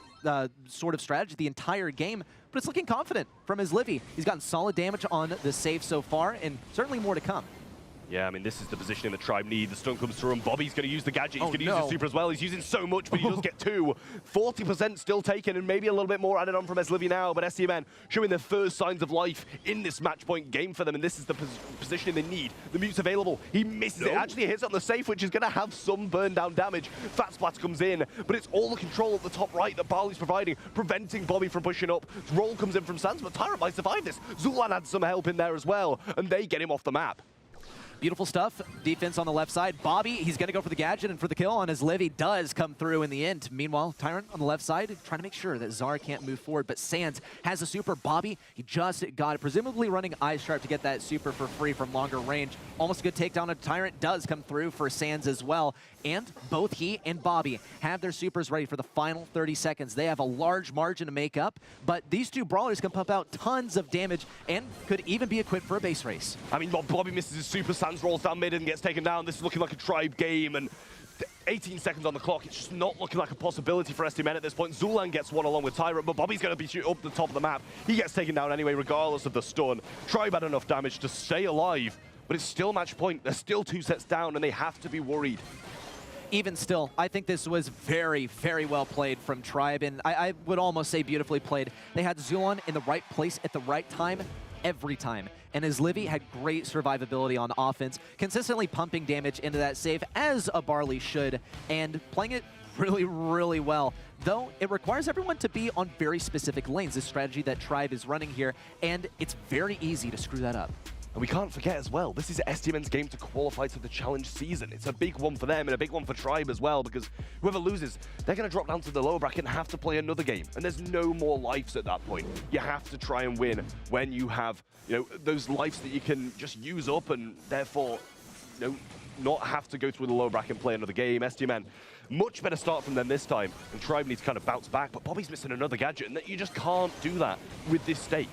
sort of strategy the entire game, but it's looking confident from his Livy. He's gotten solid damage on the save so far, and certainly more to come. Yeah, I mean, this is the positioning the Tribe need. The stun comes through, and Bobby's going to use the gadget. He's Oh, going to use his super as well. He's using so much, but he does get 2. 40% still taken, and maybe a little bit more added on from STMN now, but STMN showing their first signs of life in this match point game for them, and this is the positioning they need. The mute's available. He misses it. Actually hits on the safe, which is going to have some burn down damage. Fat Splat comes in, but it's all the control at the top right that Barley's providing, preventing Bobby from pushing up. Roll comes in from Sans, but Tyrant might survive this. Zulan had some help in there as well, and they get him off the map. Beautiful stuff. Defense on the left side. Bobby, he's going to go for the gadget and for the kill on his Livy does come through in the end. Meanwhile, Tyrant on the left side trying to make sure that Zara can't move forward, but Sans has a super. Bobby, he just got it, presumably running Eye Sharp to get that super for free from longer range. Almost a good takedown of Tyrant does come through for Sans as well. And both he and Bobby have their supers ready for the final 30 seconds. They have a large margin to make up, but these two brawlers can pump out tons of damage and could even be equipped for a base race. I mean, Bobby misses his super, Sans rolls down mid and gets taken down. This is looking like a Tribe game, and 18 seconds on the clock. It's just not looking like a possibility for STMN at this point. Zulan gets one along with Tyrant, but Bobby's going to be up the top of the map. He gets taken down anyway, regardless of the stun. Tribe had enough damage to stay alive, but it's still match point. They're still 2 sets down, and they have to be worried. Even still, I think this was very, very well played from Tribe, and I would almost say beautifully played. They had Zulon in the right place at the right time every time. And his Livy had great survivability on offense, consistently pumping damage into that save as a Barley should, and playing it really, really well. Though it requires everyone to be on very specific lanes, this strategy that Tribe is running here, and it's very easy to screw that up. And we can't forget as well, this is STMN's game to qualify to the challenge season. It's a big one for them and a big one for Tribe as well, because whoever loses, they're going to drop down to the lower bracket and have to play another game. And there's no more lives at that point. You have to try and win when you have, those lives that you can just use up and therefore, not have to go through the lower bracket and play another game. STMN, much better start from them this time, and Tribe needs to kind of bounce back, but Bobby's missing another gadget, and you just can't do that with this stake.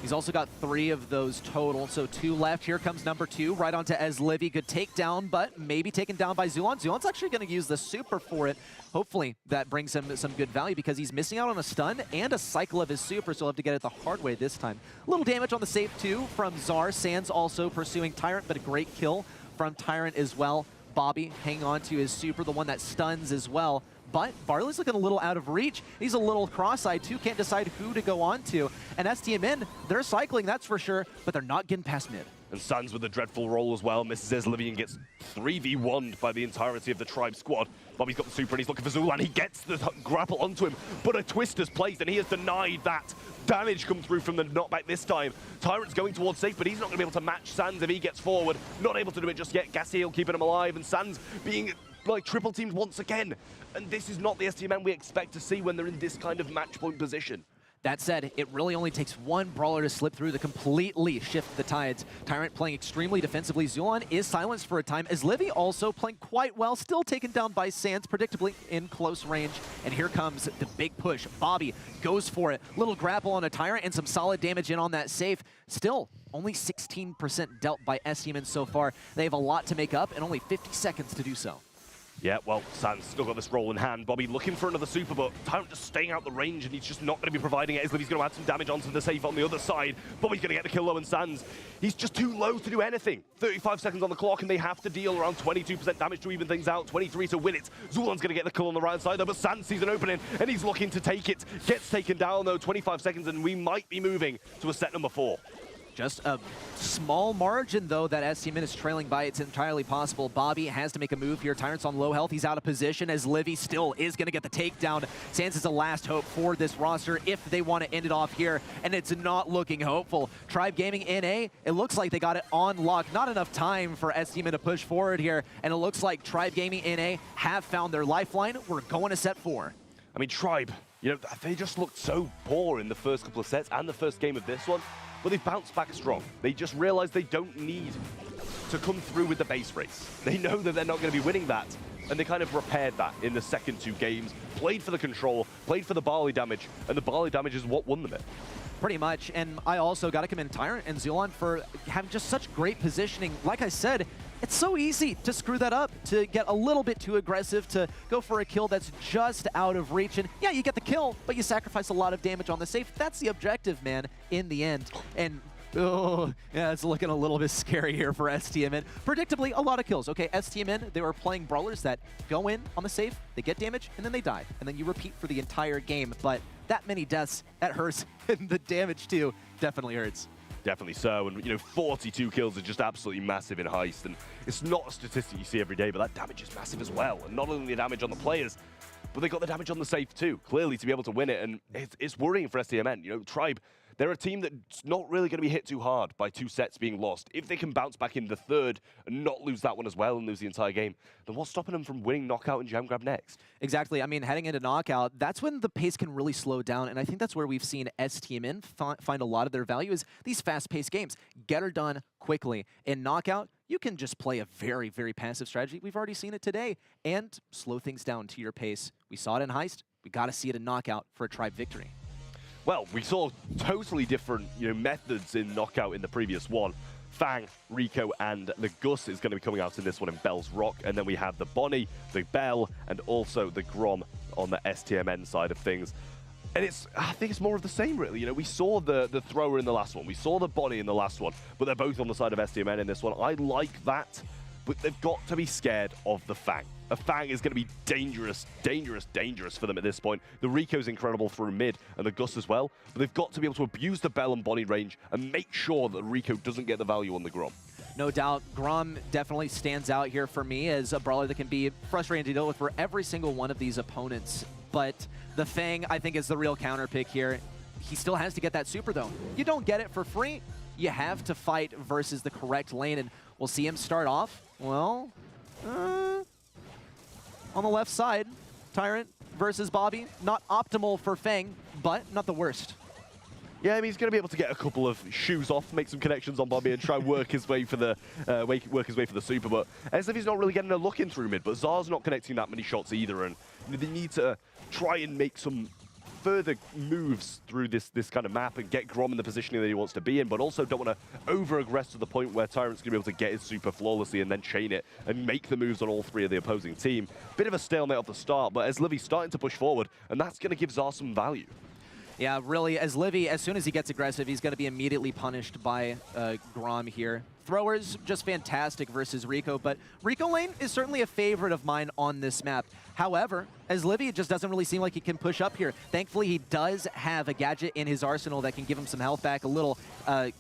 He's also got 3 of those total, so 2 left. Here comes number 2, right onto Livy. Good takedown, but maybe taken down by Zulon. Zulon's actually going to use the super for it. Hopefully that brings him some good value because he's missing out on a stun and a cycle of his super, so he'll have to get it the hard way this time. A little damage on the save too from Zar. Sans also pursuing Tyrant, but a great kill from Tyrant as well. Bobby hanging on to his super, the one that stuns as well. But Barley's looking a little out of reach. He's a little cross-eyed too, can't decide who to go on to. And STMN, they're cycling, that's for sure, but they're not getting past mid. And Sans with a dreadful roll as well, misses Livy and gets 3v1'd by the entirety of the Tribe squad. Bobby's got the super and he's looking for Zulan. He gets the grapple onto him, but a twist is placed and he has denied that. Damage come through from the knockback this time. Tyrant's going towards safe, but he's not going to be able to match Sans if he gets forward. Not able to do it just yet. Gassiel keeping him alive, and Sans being like triple teamed once again. And this is not the STMN we expect to see when they're in this kind of match point position. That said, it really only takes one brawler to slip through to completely shift the tides. Tyrant playing extremely defensively. Zulon is silenced for a time, as Livy also playing quite well, still taken down by Sans, predictably in close range. And here comes the big push. Bobby goes for it. Little grapple on a Tyrant and some solid damage in on that safe. Still, only 16% dealt by STMN so far. They have a lot to make up and only 50 seconds to do so. Yeah, well, Sans still got this roll in hand. Bobby looking for another super, but Tyrant just staying out the range, and he's just not going to be providing it. He's going to add some damage onto the safe on the other side. Bobby's going to get the kill low, and Sans, he's just too low to do anything. 35 seconds on the clock, and they have to deal around 22% damage to even things out. 23 to win it. Zulan's going to get the kill on the right side, though, but Sans sees an opening, and he's looking to take it. Gets taken down, though. 25 seconds, and we might be moving to a set number 4. Just a small margin, though, that STMN is trailing by. It's entirely possible. Bobby has to make a move here. Tyrant's on low health. He's out of position as Livy still is going to get the takedown. Sans is the last hope for this roster if they want to end it off here, and it's not looking hopeful. Tribe Gaming NA, it looks like they got it on lock. Not enough time for STMN to push forward here, and it looks like Tribe Gaming NA have found their lifeline. We're going to set 4. I mean, Tribe, they just looked so poor in the first couple of sets and the first game of this one. But they've bounced back strong. They just realized they don't need to come through with the base race. They know that they're not going to be winning that, and they kind of repaired that in the second 2 games, played for the control, played for the Barley damage, and the Barley damage is what won them it. Pretty much, and I also got to commend Tyrant and Zulon for having just such great positioning. Like I said, it's so easy to screw that up, to get a little bit too aggressive, to go for a kill that's just out of reach. And yeah, you get the kill, but you sacrifice a lot of damage on the safe. That's the objective, man, in the end. And Oh, yeah, it's looking a little bit scary here for STMN. Predictably, a lot of kills. Okay, STMN, they were playing brawlers that go in on the safe, they get damage, and then they die. And then you repeat for the entire game. But that many deaths, that hurts. And the damage, too, definitely hurts. Definitely so, and 42 kills is just absolutely massive in Heist, and it's not a statistic you see every day, but that damage is massive as well, and not only the damage on the players, but they got the damage on the safe too, clearly, to be able to win it, and it's worrying for STMN. Tribe, they're a team that's not really going to be hit too hard by 2 sets being lost. If they can bounce back in the third and not lose that one as well and lose the entire game, then what's stopping them from winning Knockout and Jam Grab next? Exactly. I mean, heading into Knockout, that's when the pace can really slow down, and I think that's where we've seen STMN find a lot of their value is these fast-paced games. Get her done quickly. In Knockout, you can just play a very, very passive strategy. We've already seen it today, and slow things down to your pace. We saw it in Heist. We got to see it in Knockout for a Tribe victory. Well, we saw totally different methods in Knockout in the previous one. Fang, Rico, and the Gus is going to be coming out in this one in Bell's Rock. And then we have the Bonnie, the Bell, and also the Grom on the STMN side of things. And I think it's more of the same, really. We saw the thrower in the last one. We saw the Bonnie in the last one. But they're both on the side of STMN in this one. I like that. But they've got to be scared of the Fang. A Fang is going to be dangerous, dangerous, dangerous for them at this point. The Rico's incredible through mid, and the Gus as well. But they've got to be able to abuse the Bell and Bonnie range and make sure that Rico doesn't get the value on the Grom. No doubt, Grom definitely stands out here for me as a brawler that can be frustrating to deal with for every single one of these opponents. But the Fang, I think, is the real counter pick here. He still has to get that super, though. You don't get it for free. You have to fight versus the correct lane, and we'll see him start off, well, on the left side. Tyrant versus Bobby. Not optimal for Fang, but not the worst. Yeah, I mean, he's going to be able to get a couple of shoes off, make some connections on Bobby, and try and work his way for the super. But as if he's not really getting a look in through mid, but Zar's not connecting that many shots either, and they need to try and make some further moves through this kind of map and get Grom in the positioning that he wants to be in, but also don't want to over-aggress to the point where Tyrant's going to be able to get his super flawlessly and then chain it and make the moves on all 3 of the opposing team. Bit of a stalemate off the start, but as Livy's starting to push forward, and that's going to give Zar some value. Yeah, really, as Livy, as soon as he gets aggressive, he's going to be immediately punished by Grom here. Throwers, just fantastic versus Rico, but Rico lane is certainly a favorite of mine on this map. However, as Livy, it just doesn't really seem like he can push up here. Thankfully, he does have a gadget in his arsenal that can give him some health back, a little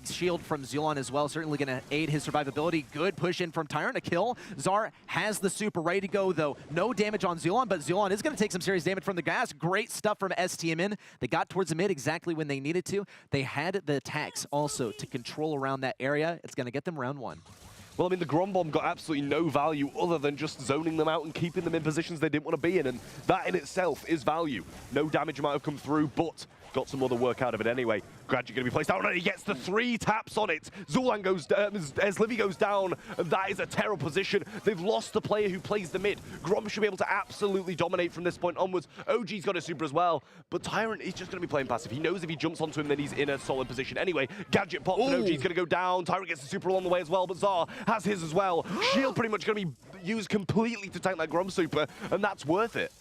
shield from Zulon as well, certainly going to aid his survivability. Good push in from Tyrant, a kill. Zar has the super ready to go, though. No damage on Zulon, but Zulon is going to take some serious damage from the gas. Great stuff from STMN. They got towards the mid exactly when they needed to. They had the attacks also to control around that area. It's going to get them round 1. Well, I mean, the Grom Bomb got absolutely no value other than just zoning them out and keeping them in positions they didn't want to be in, and that in itself is value. No damage might have come through, but got some other work out of it anyway. Gadget going to be placed down, and he gets the 3 taps on it. Zulan goes as Livy goes down, and that is a terrible position. They've lost the player who plays the mid. Grom should be able to absolutely dominate from this point onwards. OG's got a super as well, but Tyrant is just going to be playing passive. He knows if he jumps onto him, then he's in a solid position anyway. Gadget pops, and OG's going to go down. Tyrant gets the super along the way as well, but Zar has his as well. Shield pretty much going to be used completely to tank that Grom super, and that's worth it.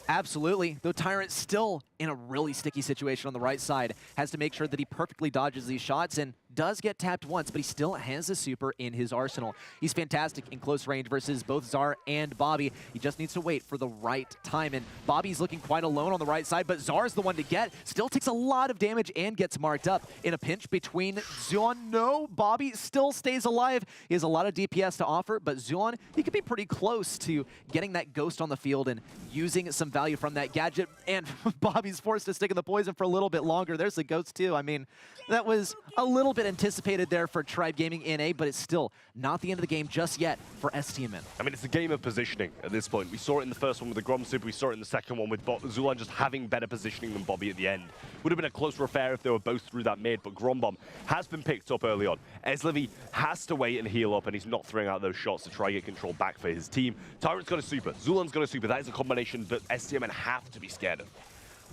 Absolutely, though Tyrant still in a really sticky situation on the right side, has to make sure that he perfectly dodges these shots and does get tapped once, but he still has a super in his arsenal. He's fantastic in close range versus both Zar and Bobby. He just needs to wait for the right time, and Bobby's looking quite alone on the right side, but Zar's the one to get. Still takes a lot of damage and gets marked up in a pinch between Zuan. No, Bobby still stays alive. He has a lot of DPS to offer, but Zuan, he could be pretty close to getting that ghost on the field and using some value from that gadget, and Bobby's forced to stick in the poison for a little bit longer. There's the ghost too. I mean, that was a little bit anticipated there for Tribe Gaming NA, but it's still not the end of the game just yet for STMN. I mean, it's a game of positioning at this point. We saw it in the first one with the Grom Super, we saw it in the second one with Zulan just having better positioning than Bobby at the end. Would have been a closer affair if they were both through that mid, but Grom Bomb has been picked up early on. Eslivy has to wait and heal up, and he's not throwing out those shots to try and get control back for his team. Tyrant's got a super, Zulan's got a super. That is a combination that STMN have to be scared of.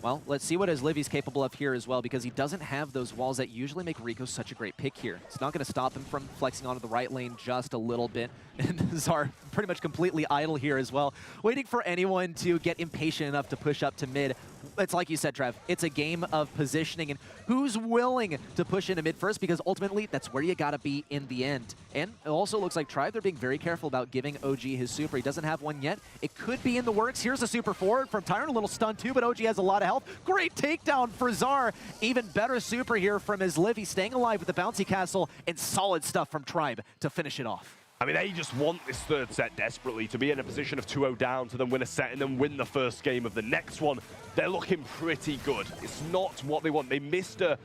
Well, let's see what Livy's capable of here as well, because he doesn't have those walls that usually make Rico such a great pick here. It's not going to stop him from flexing onto the right lane just a little bit. And Zar pretty much completely idle here as well, waiting for anyone to get impatient enough to push up to mid. it's like you said, Trev, it's a game of positioning and who's willing to push into mid first, because ultimately that's where you gotta be in the end. And it also looks like Tribe, they're being very careful about giving OG his super. He doesn't have one yet. It could be in the works. Here's a super forward from Tyrant, a little stun too, but OG has a lot of health. Great takedown for Zar. Even better super here from his Livy, staying alive with the bouncy castle, and solid stuff from Tribe to finish it off. I mean, they just want this third set desperately, to be in a position of 2-0 down, to then win a set and then win the first game of the next one. They're looking pretty good. It's not what they want. They missed a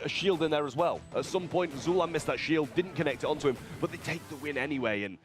shield in there as well. At some point, Zulan missed that shield, didn't connect it onto him, but they take the win anyway. And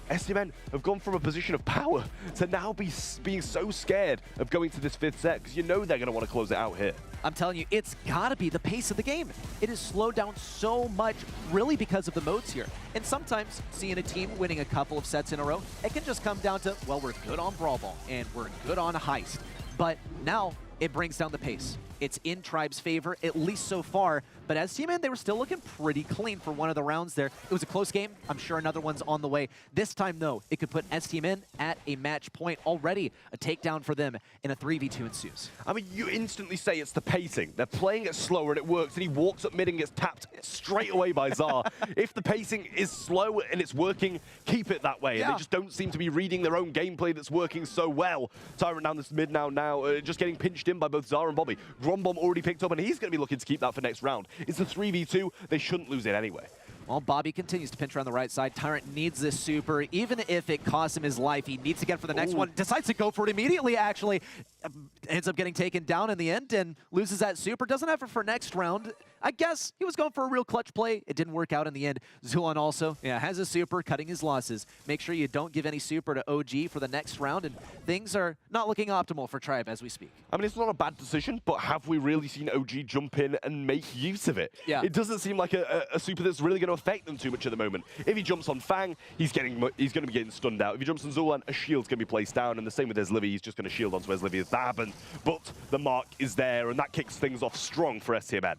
STMN have gone from a position of power to now being so scared of going to this fifth set, because you know they're going to want to close it out here. I'm telling you, it's gotta be the pace of the game. It is slowed down so much, really because of the modes here. And sometimes, seeing a team winning a couple of sets in a row, it can just come down to, well, we're good on Brawl Ball, and we're good on Heist. But now, it brings down the pace. It's in Tribe's favor, at least so far. But as STMN, they were still looking pretty clean for one of the rounds there. It was a close game. I'm sure another one's on the way. This time, though, it could put STMN at a match point already. A takedown for them, and a 3v2 ensues. I mean, you instantly say it's the pacing. They're playing it slower and it works, and he walks up mid and gets tapped straight away by Zar. If the pacing is slow and it's working, keep it that way. Yeah. And they just don't seem to be reading their own gameplay that's working so well. Tyrant down this mid now, just getting pinched in by both Zar and Bobby. Grombomb already picked up, and he's going to be looking to keep that for next round. It's a 3v2. They shouldn't lose it anyway. Well, Bobby continues to pinch around the right side. Tyrant needs this super. Even if it costs him his life, he needs to get for the next one. Decides to go for it immediately, actually. Ends up getting taken down in the end and loses that super. Doesn't have it for next round. I guess he was going for a real clutch play. It didn't work out in the end. Zulon also, has a super, cutting his losses. Make sure you don't give any super to OG for the next round, and things are not looking optimal for Tribe as we speak. I mean, it's not a bad decision, but have we really seen OG jump in and make use of it? Yeah. It doesn't seem like a super that's really going to affect them too much at the moment. If he jumps on Fang, he's going to be getting stunned out. If he jumps on Zulan, a shield's going to be placed down, and the same with Eslivy, he's just going to shield onto Eslivy as that happens. But the mark is there, and that kicks things off strong for STMN.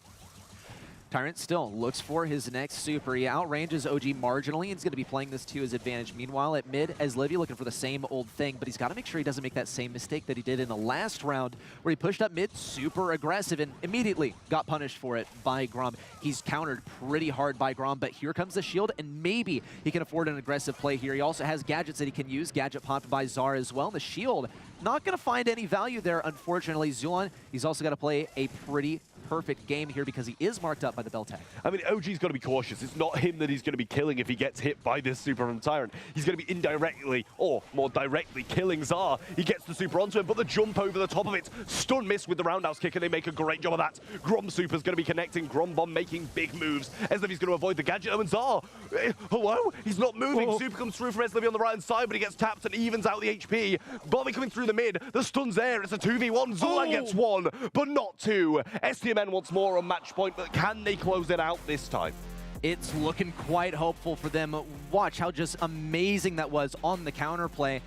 Tyrant still looks for his next super. He outranges OG marginally, and he's going to be playing this to his advantage. Meanwhile, at mid, Eslivy looking for the same old thing, but he's got to make sure he doesn't make that same mistake that he did in the last round, where he pushed up mid super aggressive and immediately got punished for it by Grom. He's countered pretty hard by Grom, but here comes the shield, and maybe he can afford an aggressive play here. He also has gadgets that he can use. Gadget popped by Zar as well. The shield, not going to find any value there, unfortunately. Zulon, he's also got to play a pretty perfect game here because he is marked up by the bell tag. I mean, OG's got to be cautious. It's not him that he's going to be killing if he gets hit by this super from Tyrant. He's going to be indirectly, or more directly, killing Zar. He gets the super onto him, but the jump over the top of it, stun miss with the roundhouse kick, and they make a great job of that. Grom super's going to be connecting. Grombomb making big moves. Eslivy going to avoid the gadget, and Zar, hello? He's not moving. Super comes through for Eslivy on the right-hand side, but he gets tapped and evens out the HP. Bobby coming through the mid. The stun's there. It's a 2v1. Zulan gets one, but not two. STMN wants more on match point, but can they close it out this time? It's looking quite hopeful for them. Watch how just amazing that was on the counterplay.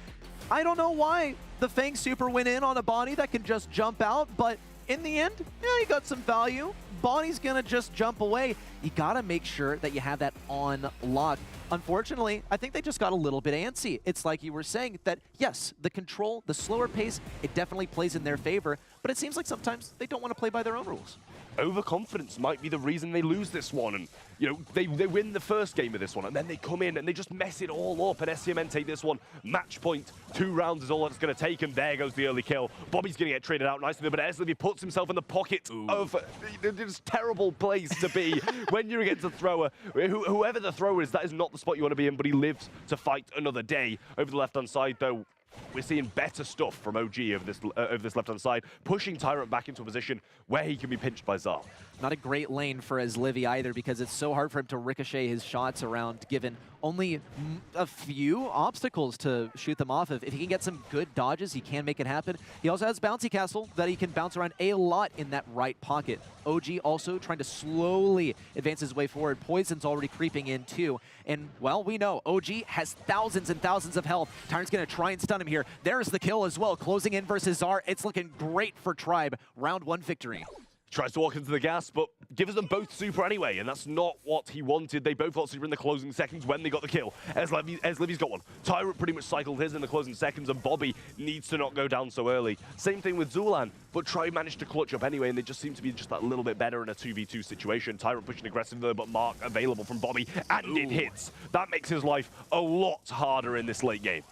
I don't know why the Fang super went in on a Bonnie that can just jump out, but in the end, he got some value. Bonnie's gonna just jump away. You gotta make sure that you have that on lock. Unfortunately, I think they just got a little bit antsy. It's like you were saying that, yes, the control, the slower pace, it definitely plays in their favor, but it seems like sometimes they don't want to play by their own rules. Overconfidence might be the reason they lose this one, and they win the first game of this one, and then they come in and they just mess it all up, and STMN take this one. Match point, 2 rounds is all it's going to take, and there goes the early kill. Bobby's going to get traded out nicely, but Eslivy puts himself in the pocket of this terrible place to be when you're against a thrower. Whoever the thrower is, that is not the spot you want to be in, but he lives to fight another day. Over the left-hand side, though, we're seeing better stuff from OG over this left-hand side, pushing Tyrant back into a position where he can be pinched by Zar. Not a great lane for Eslivy either, because it's so hard for him to ricochet his shots around, given only a few obstacles to shoot them off of. If he can get some good dodges, he can make it happen. He also has Bouncy Castle that he can bounce around a lot in that right pocket. OG also trying to slowly advance his way forward. Poison's already creeping in too. And, well, we know OG has thousands and thousands of health. Tyrant's going to try and stun him here. There's the kill as well, closing in versus Zar. It's looking great for Tribe. Round 1 victory. Tries to walk into the gas, but gives them both super anyway, and that's not what he wanted. They both got super in the closing seconds when they got the kill. Livy's got one. Tyrant pretty much cycled his in the closing seconds, and Bobby needs to not go down so early. Same thing with Zulan, but Tribe managed to clutch up anyway, and they just seem to be just that little bit better in a 2v2 situation. Tyrant pushing aggressive there, but Mark available from Bobby, and it hits. That makes his life a lot harder in this late game.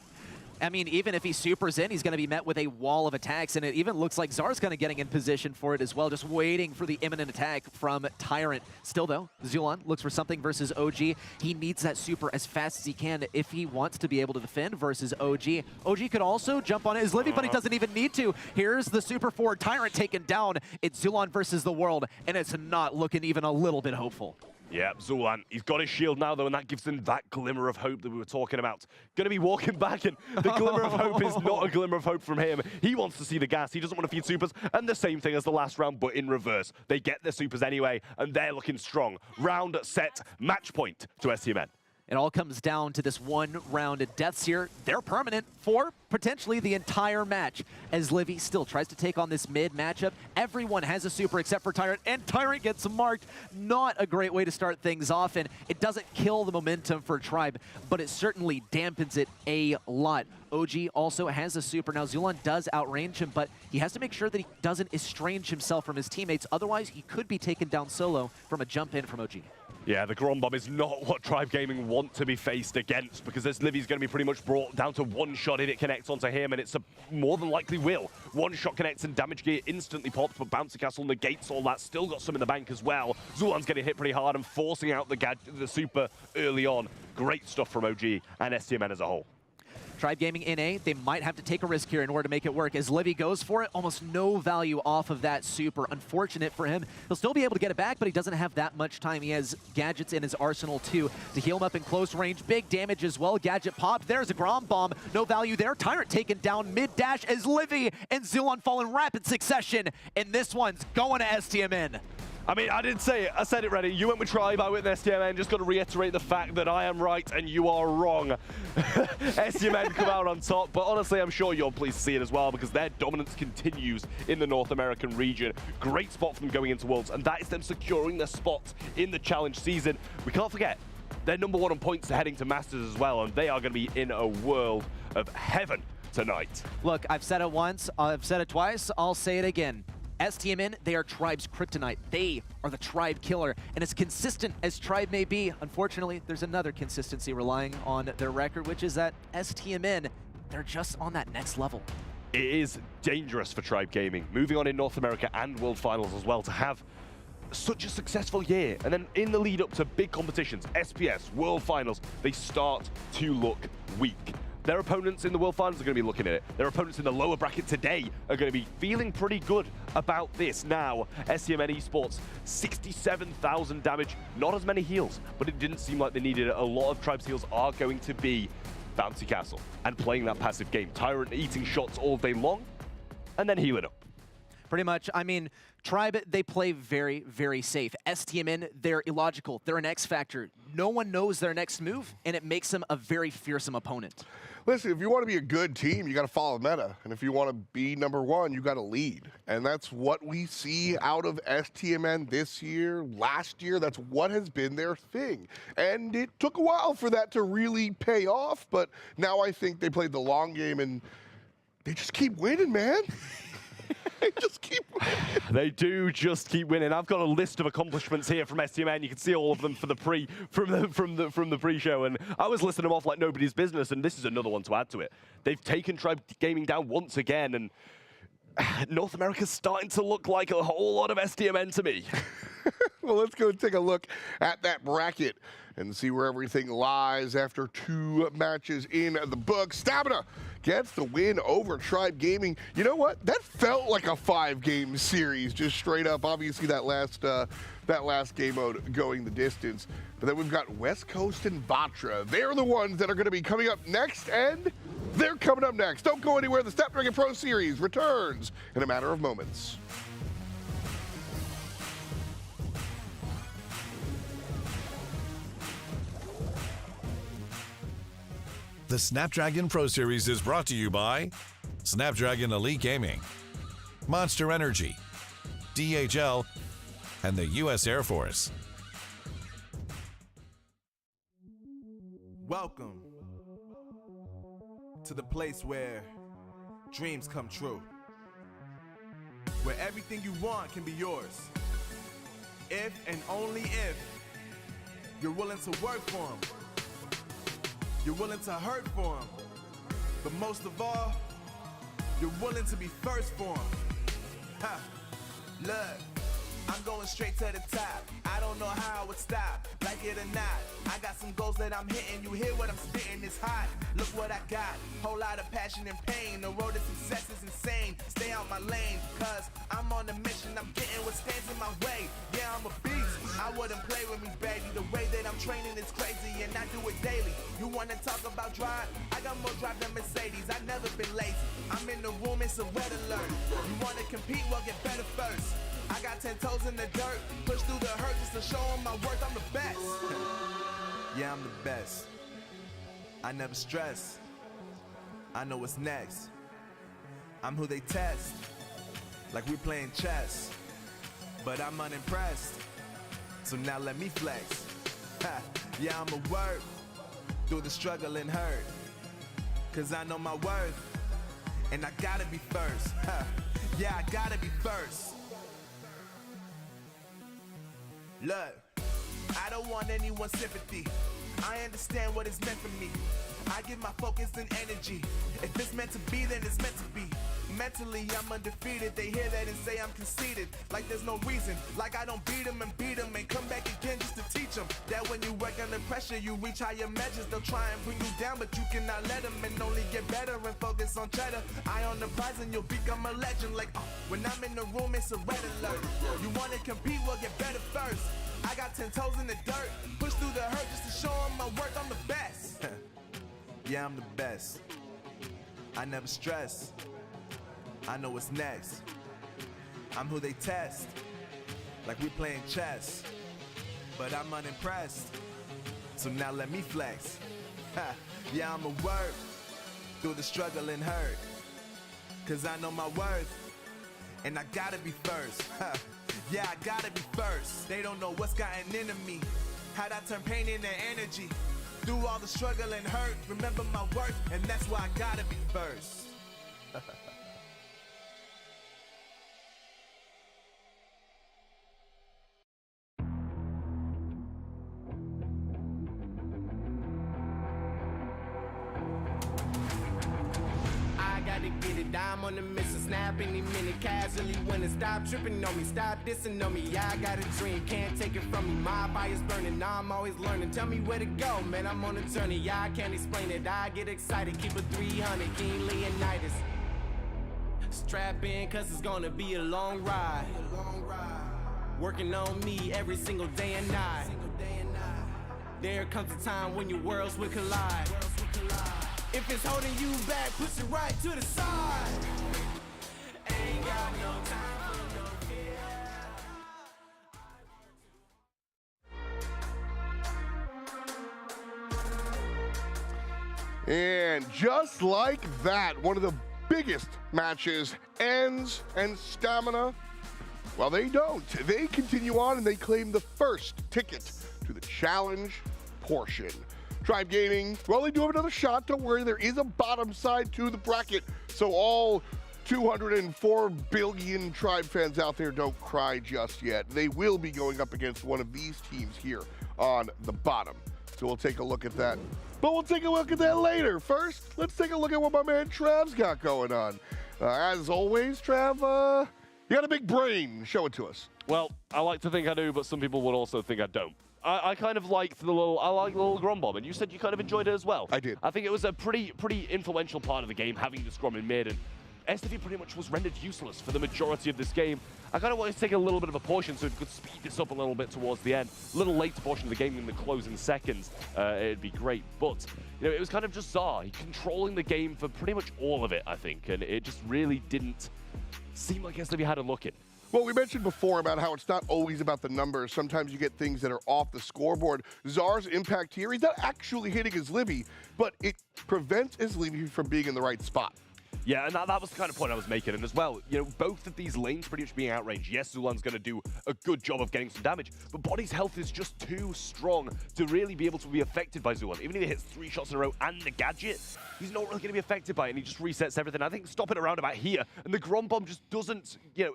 I mean, even if he supers in, he's going to be met with a wall of attacks, and it even looks like Zar's kind of getting in position for it as well, just waiting for the imminent attack from Tyrant. Still, though, Zulan looks for something versus OG. He needs that super as fast as he can if he wants to be able to defend versus OG. OG could also jump on his Livy, but he doesn't even need to. Here's the super for Tyrant taken down. It's Zulan versus the world, and it's not looking even a little bit hopeful. Yeah, Zulan, he's got his shield now, though, and that gives him that glimmer of hope that we were talking about. Going to be walking back, and the glimmer of hope is not a glimmer of hope from him. He wants to see the gas. He doesn't want to feed supers, and the same thing as the last round, but in reverse. They get their supers anyway, and they're looking strong. Round, set, match point to STMN. It all comes down to this one round of deaths here. They're permanent for potentially the entire match, as Livy still tries to take on this mid matchup. Everyone has a super except for Tyrant, and Tyrant gets marked. Not a great way to start things off, and it doesn't kill the momentum for Tribe, but it certainly dampens it a lot. OG also has a super. Now, Zulan does outrange him, but he has to make sure that he doesn't estrange himself from his teammates. Otherwise, he could be taken down solo from a jump in from OG. Yeah, the Grom Bomb is not what Tribe Gaming want to be faced against, because this Livy's going to be pretty much brought down to one shot if it connects onto him, and it's more than likely will. One shot connects and damage gear instantly pops, but Bouncy Castle negates all that. Still got some in the bank as well. Zulan's getting hit pretty hard and forcing out the super early on. Great stuff from OG and STMN as a whole. Tribe Gaming in A, they might have to take a risk here in order to make it work. As Livy goes for it, almost no value off of that super. Unfortunate for him. He'll still be able to get it back, but he doesn't have that much time. He has gadgets in his arsenal too to heal him up in close range. Big damage as well. Gadget popped. There's a Grom Bomb. No value there. Tyrant taken down mid-dash as Livy and Zulan fall in rapid succession. And this one's going to STMN. I mean, I didn't say it. I said it ready. You went with Tribe, I went with STMN. Just got to reiterate the fact that I am right and you are wrong. STMN come out on top, but honestly, I'm sure you're pleased to see it as well, because their dominance continues in the North American region. Great spot for them going into Worlds, and that is them securing their spot in the Challenge season. We can't forget, they're #1 on points heading to Masters as well, and they are going to be in a world of heaven tonight. Look, I've said it once, I've said it twice, I'll say it again. STMN, they are Tribe's kryptonite. They are the Tribe killer. And as consistent as Tribe may be, unfortunately, there's another consistency relying on their record, which is that STMN, they're just on that next level. It is dangerous for Tribe Gaming, moving on in North America and World Finals as well, to have such a successful year. And then in the lead up to big competitions, SPS, World Finals, they start to look weak. Their opponents in the World Finals are going to be looking at it. Their opponents in the lower bracket today are going to be feeling pretty good about this. Now, STMN Esports, 67,000 damage, not as many heals, but it didn't seem like they needed it. A lot of Tribe's heals are going to be Bouncy Castle and playing that passive game. Tyrant eating shots all day long and then healing up. Pretty much. I mean, Tribe, they play very, very safe. STMN, they're illogical. They're an X factor. No one knows their next move, and it makes them a very fearsome opponent. Listen, if you want to be a good team, you got to follow meta. And if you want to be #1, you got to lead. And that's what we see out of STMN this year, last year. That's what has been their thing. And it took a while for that to really pay off, but now I think they played the long game and they just keep winning, man. They just keep winning. They do just keep winning. I've got a list of accomplishments here from STMN. You can see all of them for the from the pre-show, and I was listing them off like nobody's business. And this is another one to add to it. They've taken Tribe Gaming down once again, and North America's starting to look like a whole lot of STMN to me. Well, let's go take a look at that bracket and see where everything lies after 2 matches in the book. Stamina gets the win over Tribe Gaming. You know what? That felt like a 5-game series, just straight up. Obviously, that last game mode going the distance. But then we've got West Coast and Vatra. They're the ones that are going to be coming up next, and they're coming up next. Don't go anywhere. The Snapdragon Pro Series returns in a matter of moments. The Snapdragon Pro Series is brought to you by Snapdragon Elite Gaming, Monster Energy, DHL, and the U.S. Air Force. Welcome to the place where dreams come true. Where everything you want can be yours. If and only if you're willing to work for them. You're willing to hurt for them. But most of all, you're willing to be first for them. Ha! Look, I'm going straight to the top. I don't know how I would stop, like it or not. I got some goals that I'm hitting. You hear what I'm spitting? It's hot. Look what I got. Whole lot of passion and pain. The road to success is insane. Stay out my lane, cause I'm on a mission. I'm getting what stands in my way. Yeah, I'm a beast. I wouldn't play with me, baby. The way that I'm training is crazy, and I do it daily. You wanna talk about drive? I got more drive than Mercedes. I've never been lazy. I'm in the room, it's a red alert. You wanna compete? Well, get better first. I got 10 toes in the dirt, push through the hurt just to show them my worth. I'm the best. Yeah, I'm the best. I never stress. I know what's next. I'm who they test, like we playing chess. But I'm unimpressed, so now let me flex. Ha. Yeah, I'ma work through the struggle and hurt, cause I know my worth, and I gotta be first. Ha. Yeah, I gotta be first. Look, I don't want anyone's sympathy. I understand what it's meant for me. I give my focus and energy. If it's meant to be, then it's meant to be. Mentally, I'm undefeated. They hear that and say I'm conceited. Like there's no reason. Like I don't beat them and come back again just to teach them that when you work under pressure, you reach higher measures. They'll try and bring you down, but you cannot let them, and only get better and focus on cheddar. Eye on the prize and you'll become a legend. Like, when I'm in the room, it's a red alert. You wanna compete? Well, get better first. I got 10 toes in the dirt, push through the hurt just to show them my worth. I'm the best. Yeah, I'm the best. I never stress. I know what's next. I'm who they test, like we playing chess. But I'm unimpressed, so now let me flex. Ha. Yeah, I'ma work through the struggle and hurt, cause I know my worth, and I gotta be first. Ha. Yeah, I gotta be first. They don't know what's gotten into me, how'd I turn pain into energy. Through all the struggle and hurt, remember my worth, and that's why I gotta be first. Get it, I'm on the mission, snap any minute, casually when it stop tripping on me, stop dissing on me. Yeah, I got a dream, can't take it from me. My fire's burning, I'm always learning. Tell me where to go, man, I'm on a journey. Yeah, I can't explain it, I get excited. Keep it 300, King Leonidas. Strap in, cause it's gonna be a long ride. Working on me every single day and night. There comes a time when your worlds will collide. If it's holding you back, push it right to the side. Ain't got no time for no And just like that, one of the biggest matches ends, and Stamina, well, they don't. They continue on and they claim the first ticket to the challenge portion. Tribe Gaming, well, they do have another shot. Don't worry, there is a bottom side to the bracket. So all 204 billion Tribe fans out there, don't cry just yet. They will be going up against one of these teams here on the bottom. So we'll take a look at that. But we'll take a look at that later. First, let's take a look at what my man Trav's got going on. As always, Trav, you got a big brain. Show it to us. Well, I like to think I do, but some people would also think I don't. I kind of liked the little Grom Bomb, and you said you kind of enjoyed it as well. I did. I think it was a pretty influential part of the game, having this Grom in mid, and STV pretty much was rendered useless for the majority of this game. I kind of wanted to take a little bit of a portion so it could speed this up a little bit towards the end. A little late portion of the game in the closing seconds, it'd be great. But, you know, it was kind of just Zar controlling the game for pretty much all of it, I think, and it just really didn't seem like STV had a look in. Well, we mentioned before about how it's not always about the numbers. Sometimes you get things that are off the scoreboard. Zar's impact here, he's not actually hitting his Livy, but it prevents his Livy from being in the right spot. Yeah, and that was the kind of point I was making. And as well, you know, both of these lanes pretty much being outranged. Yes, Zulan's going to do a good job of getting some damage, but Body's health is just too strong to really be able to be affected by Zulan. Even if he hits 3 shots in a row and the gadget, he's not really going to be affected by it, and he just resets everything. I think stopping around about here, and the Grom Bomb just doesn't, you know,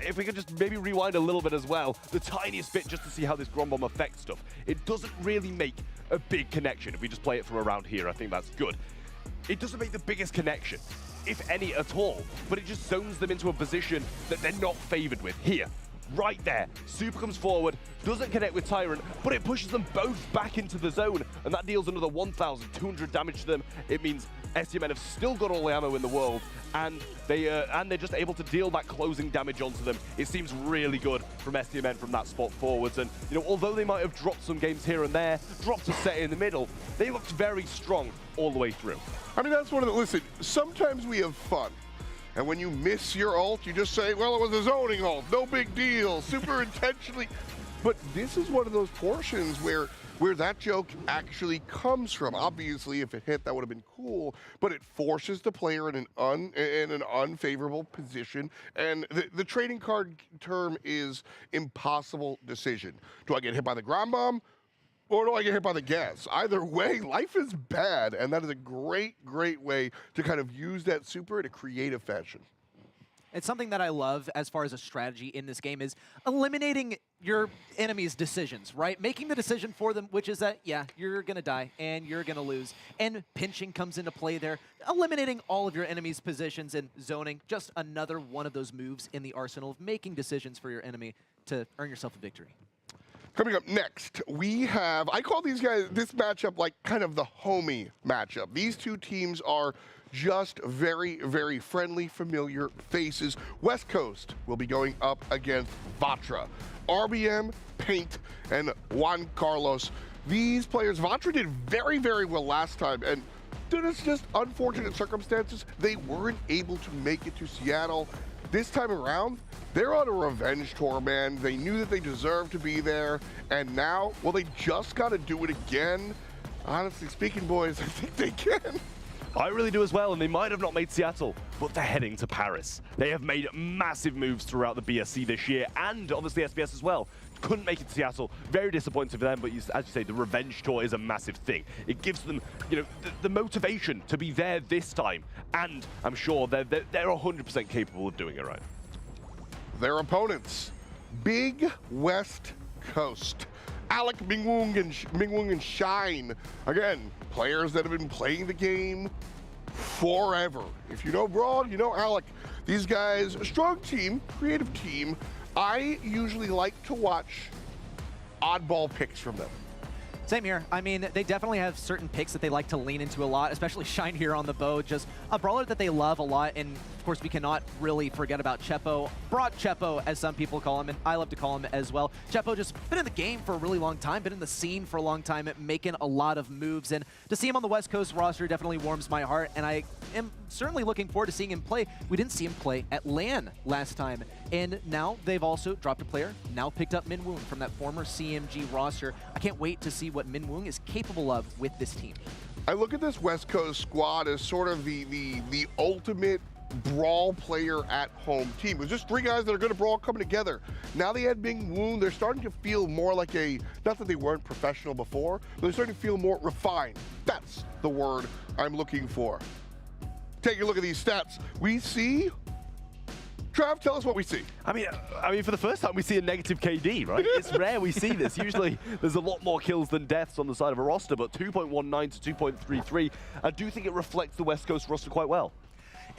if we could just maybe rewind a little bit as well, the tiniest bit just to see how this Grom Bomb affects stuff. It doesn't really make a big connection. If we just play it from around here, I think that's good. It doesn't make the biggest connection, if any at all, but it just zones them into a position that they're not favored with. Here, right there, Super comes forward, doesn't connect with Tyrant, but it pushes them both back into the zone, and that deals another 1,200 damage to them. It means STMN have still got all the ammo in the world, and they're just able to deal that closing damage onto them. It seems really good from STMN from that spot forwards, and you know, although they might have dropped some games here and there, dropped a set in the middle, they looked very strong all the way through. I mean, that's one of the, listen, sometimes we have fun. And when you miss your ult, you just say, well, it was a zoning ult, no big deal, super intentionally. But this is one of those portions where that joke actually comes from. Obviously, if it hit, that would have been cool, but it forces the player in an unfavorable position. And the trading card term is impossible decision. Do I get hit by the ground bomb? Or do I get hit by the gas? Either way, life is bad, and that is a great, great way to kind of use that super in a creative fashion. It's something that I love as far as a strategy in this game is eliminating your enemy's decisions, right? Making the decision for them, which is that, yeah, you're going to die and you're going to lose. And pinching comes into play there. Eliminating all of your enemy's positions and zoning, just another one of those moves in the arsenal of making decisions for your enemy to earn yourself a victory. Coming up next, we have, I call this matchup like kind of the homie matchup. These two teams are just very, very friendly, familiar faces. West Coast will be going up against Vatra. RBM, Paint, and Juan Carlos. These players, Vatra did very, very well last time, and due to just unfortunate circumstances, they weren't able to make it to Seattle. This time around, they're on a revenge tour, man. They knew that they deserved to be there, and now, well, they just got to do it again. Honestly speaking, boys, I think they can. I really do as well, and they might have not made Seattle, but they're heading to Paris. They have made massive moves throughout the BSC this year, and obviously SBS as well. Couldn't make it to Seattle. Very disappointing for them, but as you say, the revenge tour is a massive thing. It gives them, you know, the motivation to be there this time, and I'm sure they're 100% capable of doing it right. Their opponents, Big West Coast. Alec, Mingwung, and Shine. Again, players that have been playing the game forever. If you know Brawl, you know Alec. These guys, a strong team, creative team. I usually like to watch oddball picks from them. Same here. I mean, they definitely have certain picks that they like to lean into a lot, especially Shine here on the bow. Just a brawler that they love a lot. And of course, we cannot really forget about Chepo. Broad Chepo, as some people call him, and I love to call him as well. Chepo just been in the game for a really long time, been in the scene for a long time, making a lot of moves. And to see him on the West Coast roster definitely warms my heart. And I am certainly looking forward to seeing him play. We didn't see him play at LAN last time. And now they've also dropped a player, now picked up Minwoon from that former CMG roster. I can't wait to see what Minwoon is capable of with this team. I look at this West Coast squad as sort of the ultimate Brawl player at home team. It was just 3 guys that are good at Brawl coming together. Now they had Minwoon. They're starting to feel more like not that they weren't professional before, but they're starting to feel more refined. That's the word I'm looking for. Take a look at these stats. We see, Trav, tell us what we see. I mean, for the first time, we see a negative KD, right? It's rare we see this. Usually, there's a lot more kills than deaths on the side of a roster, but 2.19 to 2.33, I do think it reflects the West Coast roster quite well.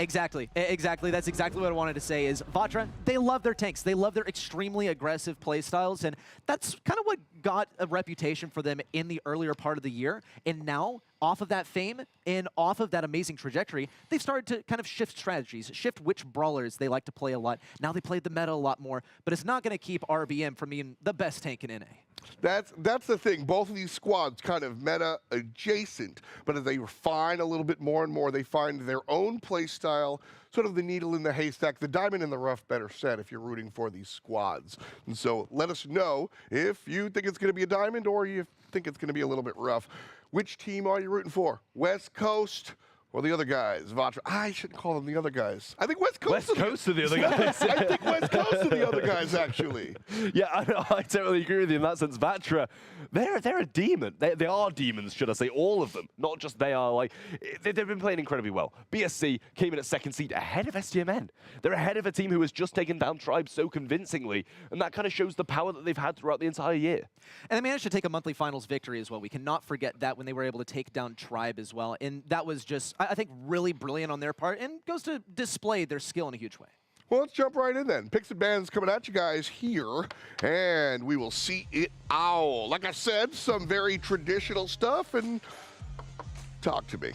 Exactly. That's exactly what I wanted to say is Vatra, they love their tanks. They love their extremely aggressive play styles, and that's kind of what got a reputation for them in the earlier part of the year. And now, off of that fame and off of that amazing trajectory, they've started to kind of shift strategies, shift which brawlers they like to play a lot. Now they play the meta a lot more, but it's not going to keep RBM from being the best tank in NA. That's the thing. Both of these squads kind of meta adjacent, but as they refine a little bit more and more, they find their own play style, sort of the needle in the haystack, the diamond in the rough, better said, if you're rooting for these squads. And so let us know if you think it's going to be a diamond or you think it's going to be a little bit rough. Which team are you rooting for? West Coast Well, the other guys, Vatra. I shouldn't call them the other guys. I think West Coast. West Coast are the other guys. I think West Coast are the other guys, actually. Yeah, I totally agree with you in that sense. Vatra, they're a demon. They are demons, should I say? All of them, not just they are. Like they've been playing incredibly well. BSC came in at 2nd seed, ahead of STMN. They're ahead of a team who has just taken down Tribe so convincingly, and that kind of shows the power that they've had throughout the entire year. And they managed to take a monthly finals victory as well. We cannot forget that when they were able to take down Tribe as well, and that was just, I think, really brilliant on their part, and goes to display their skill in a huge way. Well, let's jump right in then. Picks and bans coming at you guys here, and we will see it out. Like I said, some very traditional stuff, and talk to me.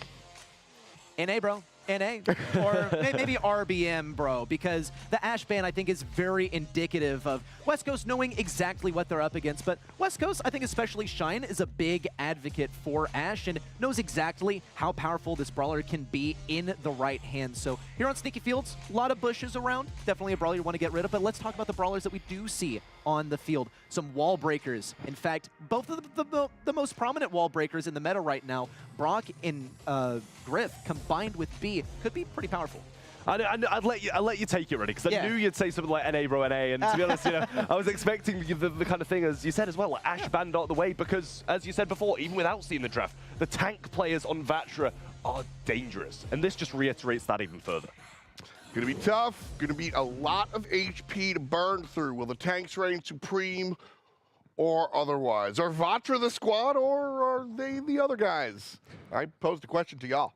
NA, bro. NA. Or maybe RBM, bro, because the Ashe ban, I think, is very indicative of West Coast knowing exactly what they're up against. But West Coast, I think especially Shine, is a big advocate for Ashe and knows exactly how powerful this brawler can be in the right hands. So here on Sneaky Fields, a lot of bushes around. Definitely a brawler you want to get rid of. But let's talk about the brawlers that we do see on the field. Some wall breakers. In fact, both of the most prominent wall breakers in the meta right now, Brock and Griff, combined with B, could be pretty powerful. I'd let you take it, ready, because I knew you'd say something like NA, bro, NA, and to be honest, I was expecting the kind of thing, as you said as well, like Ashe banned out the way, because, as you said before, even without seeing the draft, the tank players on Vatra are dangerous, and this just reiterates that even further. Gonna be tough, gonna be a lot of HP to burn through. Will the tanks reign supreme or otherwise? Are Vatra the squad, or are they the other guys? I posed a question to y'all.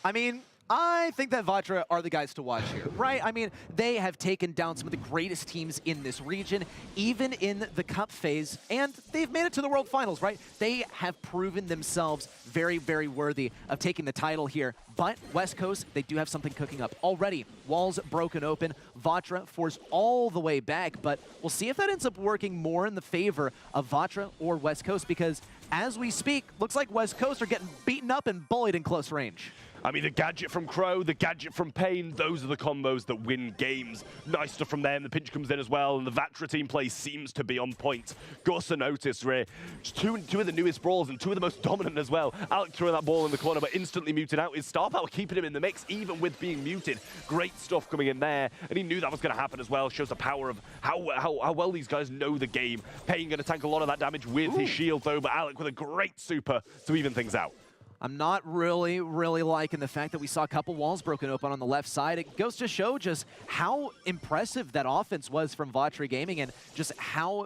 I mean, I think that Vatra are the guys to watch here, right? I mean, they have taken down some of the greatest teams in this region, even in the cup phase, and they've made it to the World Finals, right? They have proven themselves very, very worthy of taking the title here. But West Coast, they do have something cooking up already. Walls broken open, Vatra forced all the way back, but we'll see if that ends up working more in the favor of Vatra or West Coast, because as we speak, looks like West Coast are getting beaten up and bullied in close range. I mean, the gadget from Crow, the gadget from Pain, those are the combos that win games. Nice stuff from them. The pinch comes in as well, and the Vatra team play seems to be on point. Gus and Otis, Ray, two of the newest brawlers and two of the most dominant as well. Alec throwing that ball in the corner, but instantly muted out. His star power keeping him in the mix, even with being muted. Great stuff coming in there, and he knew that was going to happen as well. Shows the power of how well these guys know the game. Pain going to tank a lot of that damage with his shield, though, but Alec with a great super to even things out. I'm not really liking the fact that we saw a couple walls broken open on the left side. It goes to show just how impressive that offense was from Vatra Gaming and just how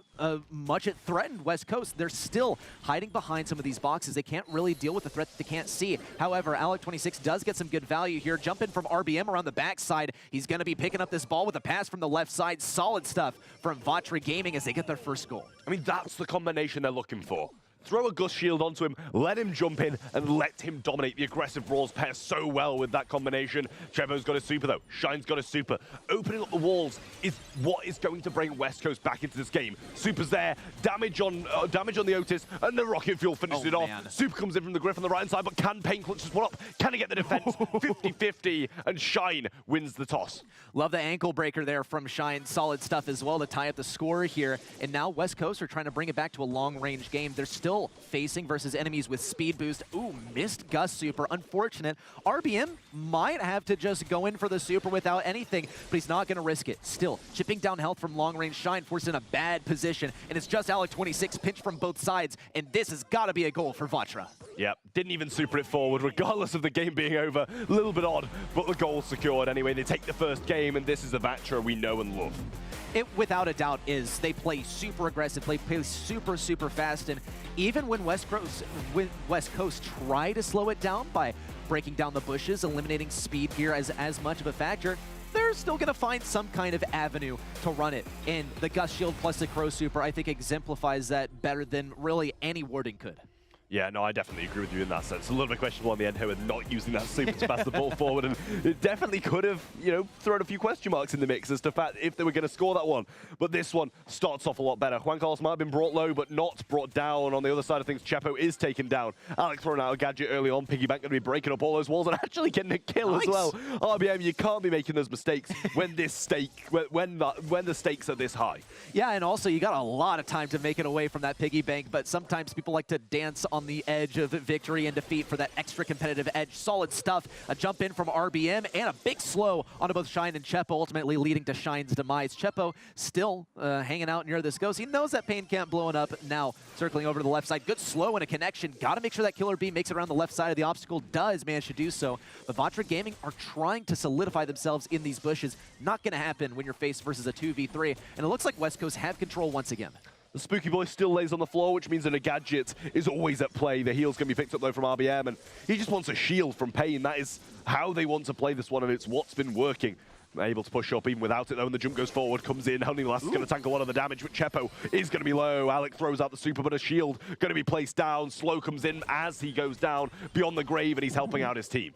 much it threatened West Coast. They're still hiding behind some of these boxes. They can't really deal with the threat that they can't see. However, Alec26 does get some good value here. Jump in from RBM around the backside. He's going to be picking up this ball with a pass from the left side. Solid stuff from Vatra Gaming as they get their first goal. I mean, that's the combination they're looking for. Throw a Gus shield onto him, let him jump in, and let him dominate the aggressive Brawls pair so well with that combination. Trevor's got a super, though. Shine's got a super. Opening up the walls is what is going to bring West Coast back into this game. Super's there, damage on the Otis, and the rocket fuel finishes it off. Super comes in from the Griff on the right-hand side, but can Pain clutch this one up? Can he get the defense? 50-50, and Shine wins the toss. Love the ankle breaker there from Shine. Solid stuff as well to tie up the score here. And now West Coast are trying to bring it back to a long-range game. They're still facing versus enemies with speed boost. Ooh, missed Gus super. Unfortunate. RBM might have to just go in for the super without anything, but he's not going to risk it. Still, chipping down health from long-range Shine, forced in a bad position, and it's just Alec26 pinch from both sides, and this has got to be a goal for Vatra. Yep, didn't even super it forward, regardless of the game being over. A little bit odd, but the goal secured anyway. They take the first game, and this is the Vatra we know and love. It, without a doubt, is they play super aggressive, play super, super fast, and even when West Coast try to slow it down by breaking down the bushes, eliminating speed here as much of a factor, they're still going to find some kind of avenue to run it. And the Gus shield plus the Crow super, I think, exemplifies that better than really any wording could. Yeah, no, I definitely agree with you in that sense. A little bit questionable on the end here with not using that super to pass the ball forward, and it definitely could have, thrown a few question marks in the mix as to fact if they were going to score that one. But this one starts off a lot better. Juan Carlos might have been brought low, but not brought down. On the other side of things, Chapo is taken down. Alex throwing out a gadget early on. Piggyback going to be breaking up all those walls and actually getting a kill as well. RBM, you can't be making those mistakes when the stakes are this high. Yeah, and also you got a lot of time to make it away from that piggy bank, but sometimes people like to dance on the edge of victory and defeat for that extra competitive edge. Solid stuff. A jump in from RBM and a big slow onto both Shine and Chepo, ultimately leading to Shine's demise. Chepo still hanging out near this ghost. He knows that Pain can't blowing up now. Circling over to the left side. Good slow and a connection. Got to make sure that Killer Bee makes it around the left side of the obstacle. Does manage to do so. But Vatra Gaming are trying to solidify themselves in these bushes. Not going to happen when you're faced versus a 2v3. And it looks like West Coast have control once again. The Spooky Boy still lays on the floor, which means that a gadget is always at play. The heal's going to be picked up, though, from RBM, and he just wants a shield from Pain. That is how they want to play this one, and it's what's been working. Able to push up even without it, though, and the jump goes forward, comes in. Honey Lass is going to tank a lot of the damage, but Chepo is going to be low. Alec throws out the super, but a shield going to be placed down. Slow comes in as he goes down beyond the grave, and he's helping out his team.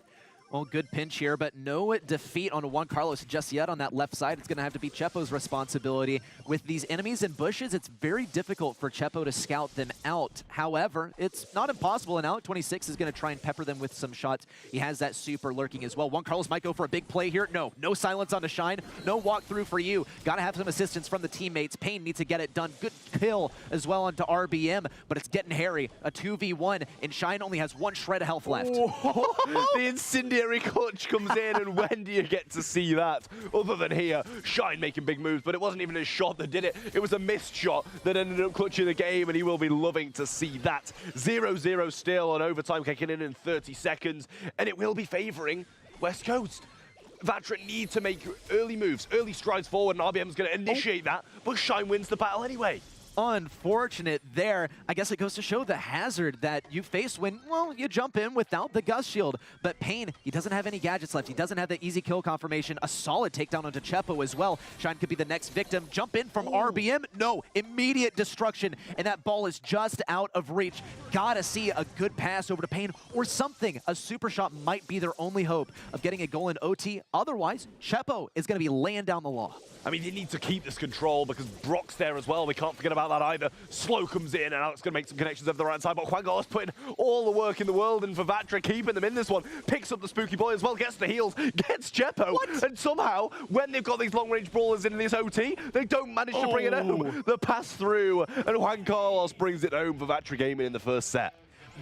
Well, good pinch here, but no defeat on Juan Carlos just yet on that left side. It's going to have to be Chepo's responsibility. With these enemies in bushes, it's very difficult for Chepo to scout them out. However, it's not impossible, and Alec 26 is going to try and pepper them with some shots. He has that super lurking as well. Juan Carlos might go for a big play here. No silence on the Shine. No walkthrough for you. Got to have some assistance from the teammates. Pain needs to get it done. Good kill as well onto RBM, but it's getting hairy. A 2v1, and Shine only has one shred of health left. The incendiary clutch comes in, and when do you get to see that? Other than here, Shine making big moves, but it wasn't even his shot that did it. It was a missed shot that ended up clutching the game, and he will be loving to see that. 0-0 still on overtime, kicking in 30 seconds, and it will be favoring West Coast. Vatra need to make early moves, early strides forward, and RBM's going to initiate that, but Shine wins the battle anyway. Unfortunate there. I guess it goes to show the hazard that you face when, well, you jump in without the Gust Shield. But Pain, he doesn't have any gadgets left. He doesn't have the easy kill confirmation. A solid takedown onto Chepo as well. Shine could be the next victim. Jump in from RBM. No, immediate destruction. And that ball is just out of reach. Gotta see a good pass over to Pain or something. A super shot might be their only hope of getting a goal in OT. Otherwise, Chepo is going to be laying down the law. I mean, they need to keep this control because Brock's there as well. We can't forget about that either. Slow comes in, and Alex going to make some connections over the right side, but Juan Carlos putting all the work in the world, and for Vatra keeping them in this one. Picks up the Spooky Boy as well, gets the heals, gets Chepo, and somehow, when they've got these long-range brawlers in this OT, they don't manage to bring it home. The pass through, and Juan Carlos brings it home for Vatra Gaming in the first set.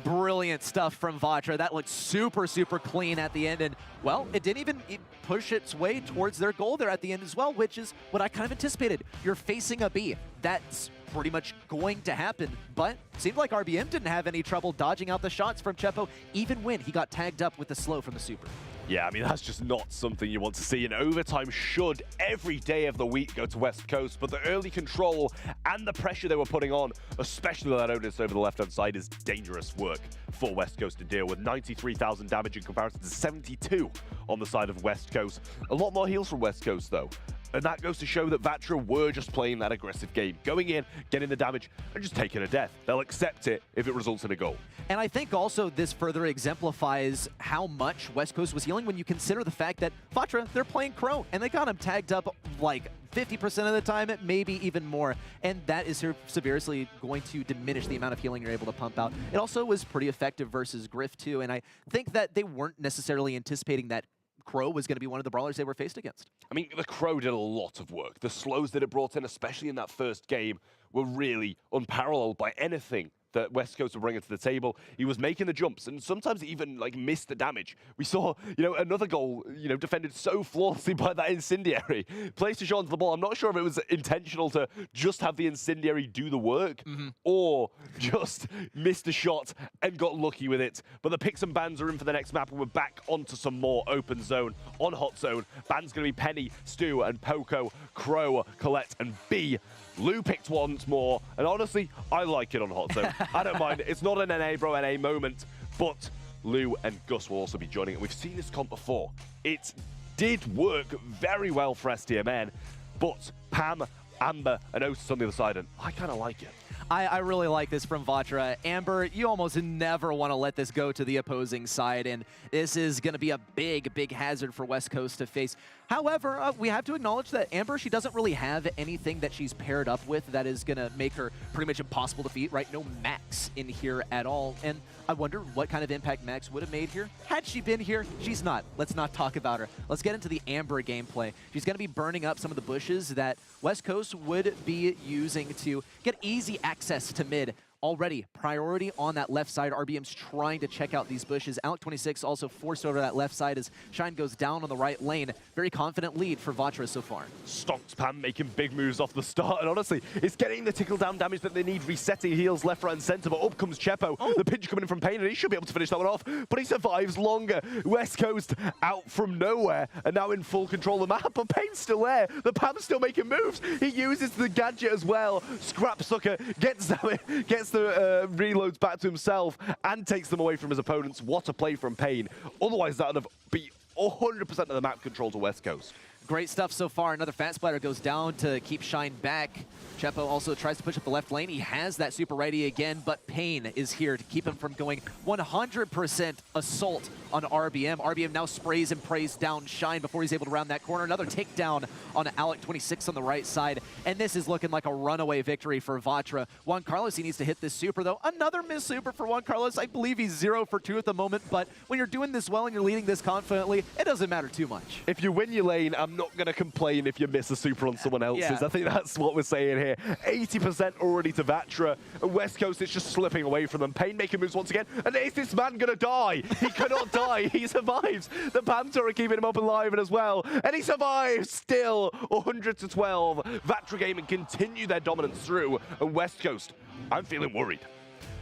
Brilliant stuff from Vatra. That looked super, super clean at the end. And, well, it didn't even push its way towards their goal there at the end as well, which is what I kind of anticipated. You're facing a B. That's pretty much going to happen. But it seemed like RBM didn't have any trouble dodging out the shots from Chepo, even when he got tagged up with the slow from the super. Yeah, I mean, that's just not something you want to see. And overtime should every day of the week go to West Coast, but the early control and the pressure they were putting on, especially that Otis over the left-hand side, is dangerous work for West Coast to deal with. 93,000 damage in comparison to 72 on the side of West Coast. A lot more heals from West Coast, though. And that goes to show that Vatra were just playing that aggressive game, going in, getting the damage, and just taking a death. They'll accept it if it results in a goal. And I think also this further exemplifies how much West Coast was healing when you consider the fact that Vatra, they're playing Crow, and they got him tagged up like 50% of the time, maybe even more. And that is severely going to diminish the amount of healing you're able to pump out. It also was pretty effective versus Griff, too. And I think that they weren't necessarily anticipating that Crow was going to be one of the brawlers they were faced against. I mean, the Crow did a lot of work. The slows that it brought in, especially in that first game, were really unparalleled by anything that West Coast were bringing to the table. He was making the jumps, and sometimes even like missed the damage. We saw, another goal, defended so flawlessly by that incendiary. Placed a shot onto the ball. I'm not sure if it was intentional to just have the incendiary do the work, or just missed a shot and got lucky with it. But the picks and bans are in for the next map, and we're back onto some more open zone on hot zone. Ban's going to be Penny, Stu, and Poco, Crow, Colette, and B. Lou picked once more, and honestly, I like it on hot zone. I don't mind. It's not an NA bro NA moment, but Lou and Gus will also be joining it. We've seen this comp before. It did work very well for STMN, but Pam, Amber, and Otis on the other side, and I kind of like it. I really like this from Vatra. Amber, you almost never want to let this go to the opposing side, and this is going to be a big, big hazard for West Coast to face. However, we have to acknowledge that Amber, she doesn't really have anything that she's paired up with that is going to make her pretty much impossible to defeat, right? No Max in here at all, and I wonder what kind of impact Max would have made here. Had she been here, she's not. Let's not talk about her. Let's get into the Amber gameplay. She's going to be burning up some of the bushes that West Coast would be using to get easy access to mid. already priority on that left side. RBM's trying to check out these bushes. Alec26 also forced over that left side as Shine goes down on the right lane. Very confident lead for Vatra so far. Stonks Pam making big moves off the start, and honestly, it's getting the tickle down damage that they need, resetting heals left, right, and center, but up comes Chepo. The pinch coming in from Pain, and he should be able to finish that one off, but he survives longer. West Coast out from nowhere, and now in full control of the map, but Pain's still there. The Pam's still making moves. He uses the gadget as well. Scrap Sucker gets the reloads back to himself and takes them away from his opponents. What a play from Pain. Otherwise, that would have beat 100% of the map control to West Coast. Great stuff so far. Another Fat Splatter goes down to keep Shine back. Chepo also tries to push up the left lane. He has that super ready again, but Pain is here to keep him from going 100% assault on RBM. RBM now sprays and prays down Shine before he's able to round that corner. Another takedown on Alec26 on the right side, and this is looking like a runaway victory for Vatra. Juan Carlos, he needs to hit this super, though. Another miss super for Juan Carlos. I believe he's 0 for 2 at the moment, but when you're doing this well and you're leading this confidently, it doesn't matter too much. If you win your lane, I'm not going to complain if you miss a super on someone else's. Yeah. I think that's what we're saying here. 80% already to Vatra. And West Coast is just slipping away from them. Pain making moves once again. And is this man going to die? He cannot die. He survives. The Panther are keeping him up alive as well. And he survives still. 100 to 12. Vatra Gaming continue their dominance through. And West Coast, I'm feeling worried.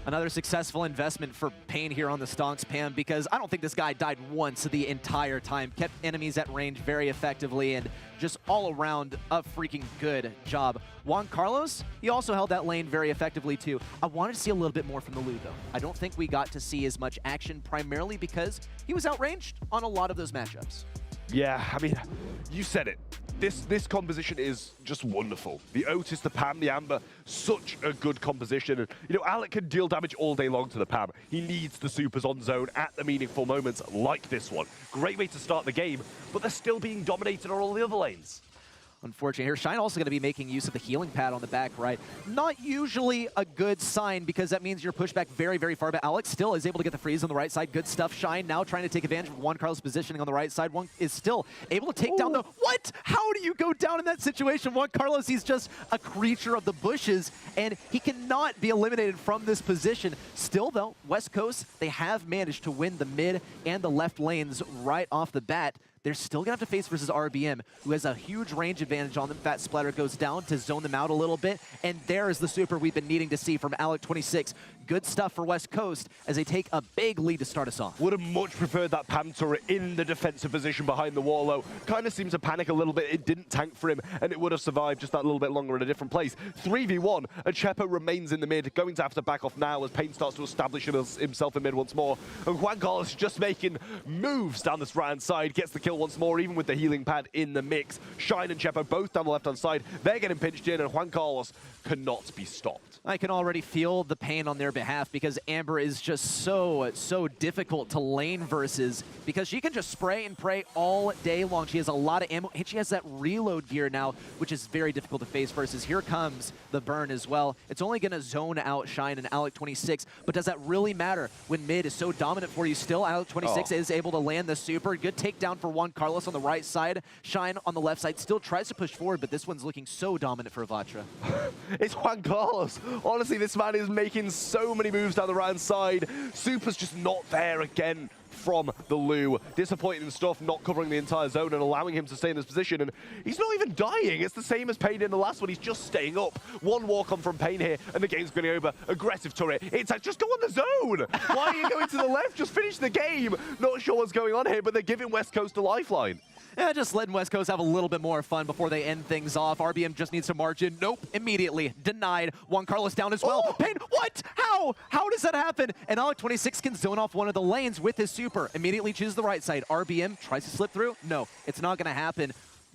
Another successful investment for Pain here on the Stonks, Pam, because I don't think this guy died once the entire time. Kept enemies at range very effectively, and just all around a freaking good job. Juan Carlos, he also held that lane very effectively too. I wanted to see a little bit more from the Lu, though. I don't think we got to see as much action, primarily because he was outranged on a lot of those matchups. Yeah, I mean, you said it. This composition is just wonderful. The Otis, the Pam, the Amber, such a good composition. And, you know, Alec can deal damage all day long to the Pam. He needs the supers on zone at the meaningful moments like this one. Great way to start the game, but they're still being dominated on all the other lanes. Unfortunately here, Shine also going to be making use of the healing pad on the back right. Not usually a good sign because that means you're pushed back very, very far, but Alex still is able to get the freeze on the right side. Good stuff. Shine now trying to take advantage of Juan Carlos' positioning on the right side. One is still able to take down the... What? How do you go down in that situation? Juan Carlos, he's just a creature of the bushes, and he cannot be eliminated from this position. Still, though, West Coast, they have managed to win the mid and the left lanes right off the bat. They're still going to have to face versus RBM, who has a huge range advantage on them. Fat Splatter goes down to zone them out a little bit, and there is the super we've been needing to see from Alec26. Good stuff for West Coast as they take a big lead to start us off. Would have much preferred that Pam turret in the defensive position behind the wall, though. Kind of seemed to panic a little bit. It didn't tank for him, and it would have survived just that little bit longer in a different place. 3v1, and Chepo remains in the mid, going to have to back off now as Pain starts to establish himself in mid once more. And Juan Carlos just making moves down this right-hand side, gets the kill once more, even with the healing pad in the mix. Shine and Chepo both down the left-hand side. They're getting pinched in, and Juan Carlos cannot be stopped. I can already feel the pain on their behalf because Amber is just so difficult to lane versus because she can just spray and pray all day long. She has a lot of ammo, and she has that reload gear now, which is very difficult to face versus. Here comes the burn as well. It's only going to zone out Shine and Alec26, but does that really matter when mid is so dominant for you still? Alec26 is able to land the super. Good takedown for Juan Carlos on the right side. Shine on the left side still tries to push forward, but this one's looking so dominant for Vatra. It's Juan Carlos. Honestly, this man is making so many moves down the right side. Super's just not there again from the Lu. Disappointing stuff, not covering the entire zone and allowing him to stay in this position. And he's not even dying. It's the same as Pain in the last one. He's just staying up. One walk on from Pain here, and the game's going over. Aggressive turret. It's like, just go on the zone. Why are you going to the left? Just finish the game. Not sure what's going on here, but they're giving West Coast a lifeline. Yeah, just letting West Coast have a little bit more fun before they end things off. RBM just needs to march in. Nope, immediately denied. Juan Carlos down as well. Oh. Pain, what? How does that happen? And Alec26 can zone off one of the lanes with his super. Immediately chooses the right side. RBM tries to slip through. No, it's not going to happen.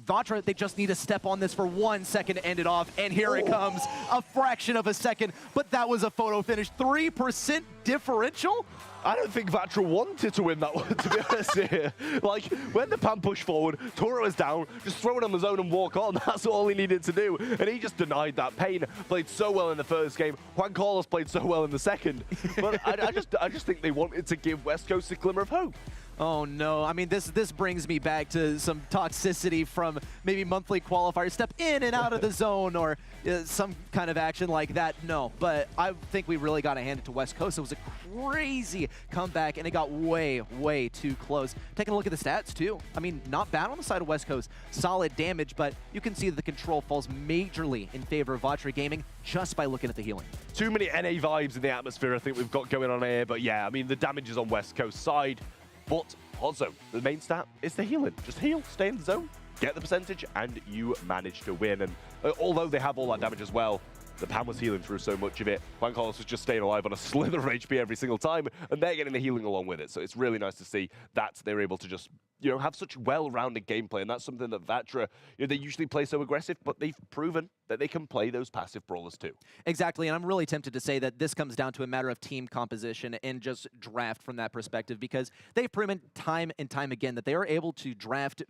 Vatra, they just need to step on this for 1 second to end it off, and here it comes. A fraction of a second, but that was a photo finish. 3% differential? I don't think Vatra wanted to win that one, to be honest here. Like, when the Pam pushed forward, Toro was down, just throw it on the zone and walk on. That's all he needed to do. And he just denied that. Pain played so well in the first game. Juan Carlos played so well in the second. But I just think they wanted to give West Coast a glimmer of hope. Oh no, I mean this brings me back to some toxicity from maybe monthly qualifiers. Step in and out of the zone or some kind of action like that. No, but I think we really got to hand it to West Coast. It was a crazy comeback and it got way, way too close. Taking a look at the stats too. I mean, not bad on the side of West Coast. Solid damage, but you can see that the control falls majorly in favor of Vatra Gaming just by looking at the healing. Too many NA vibes in the atmosphere I think we've got going on here, but yeah, I mean, the damage is on West Coast side. But hot zone, the main stat is the healing. Just heal, stay in the zone, get the percentage, and you manage to win. And although they have all that damage as well, the Pam was healing through so much of it. Juan Carlos was just staying alive on a slither of HP every single time, and they're getting the healing along with it. So it's really nice to see that they're able to just, you know, have such well-rounded gameplay, and that's something that Vatra, you know, they usually play so aggressive, but they've proven that they can play those passive brawlers too. Exactly, and I'm really tempted to say that this comes down to a matter of team composition and just draft from that perspective, because they've proven time and time again that they are able to draft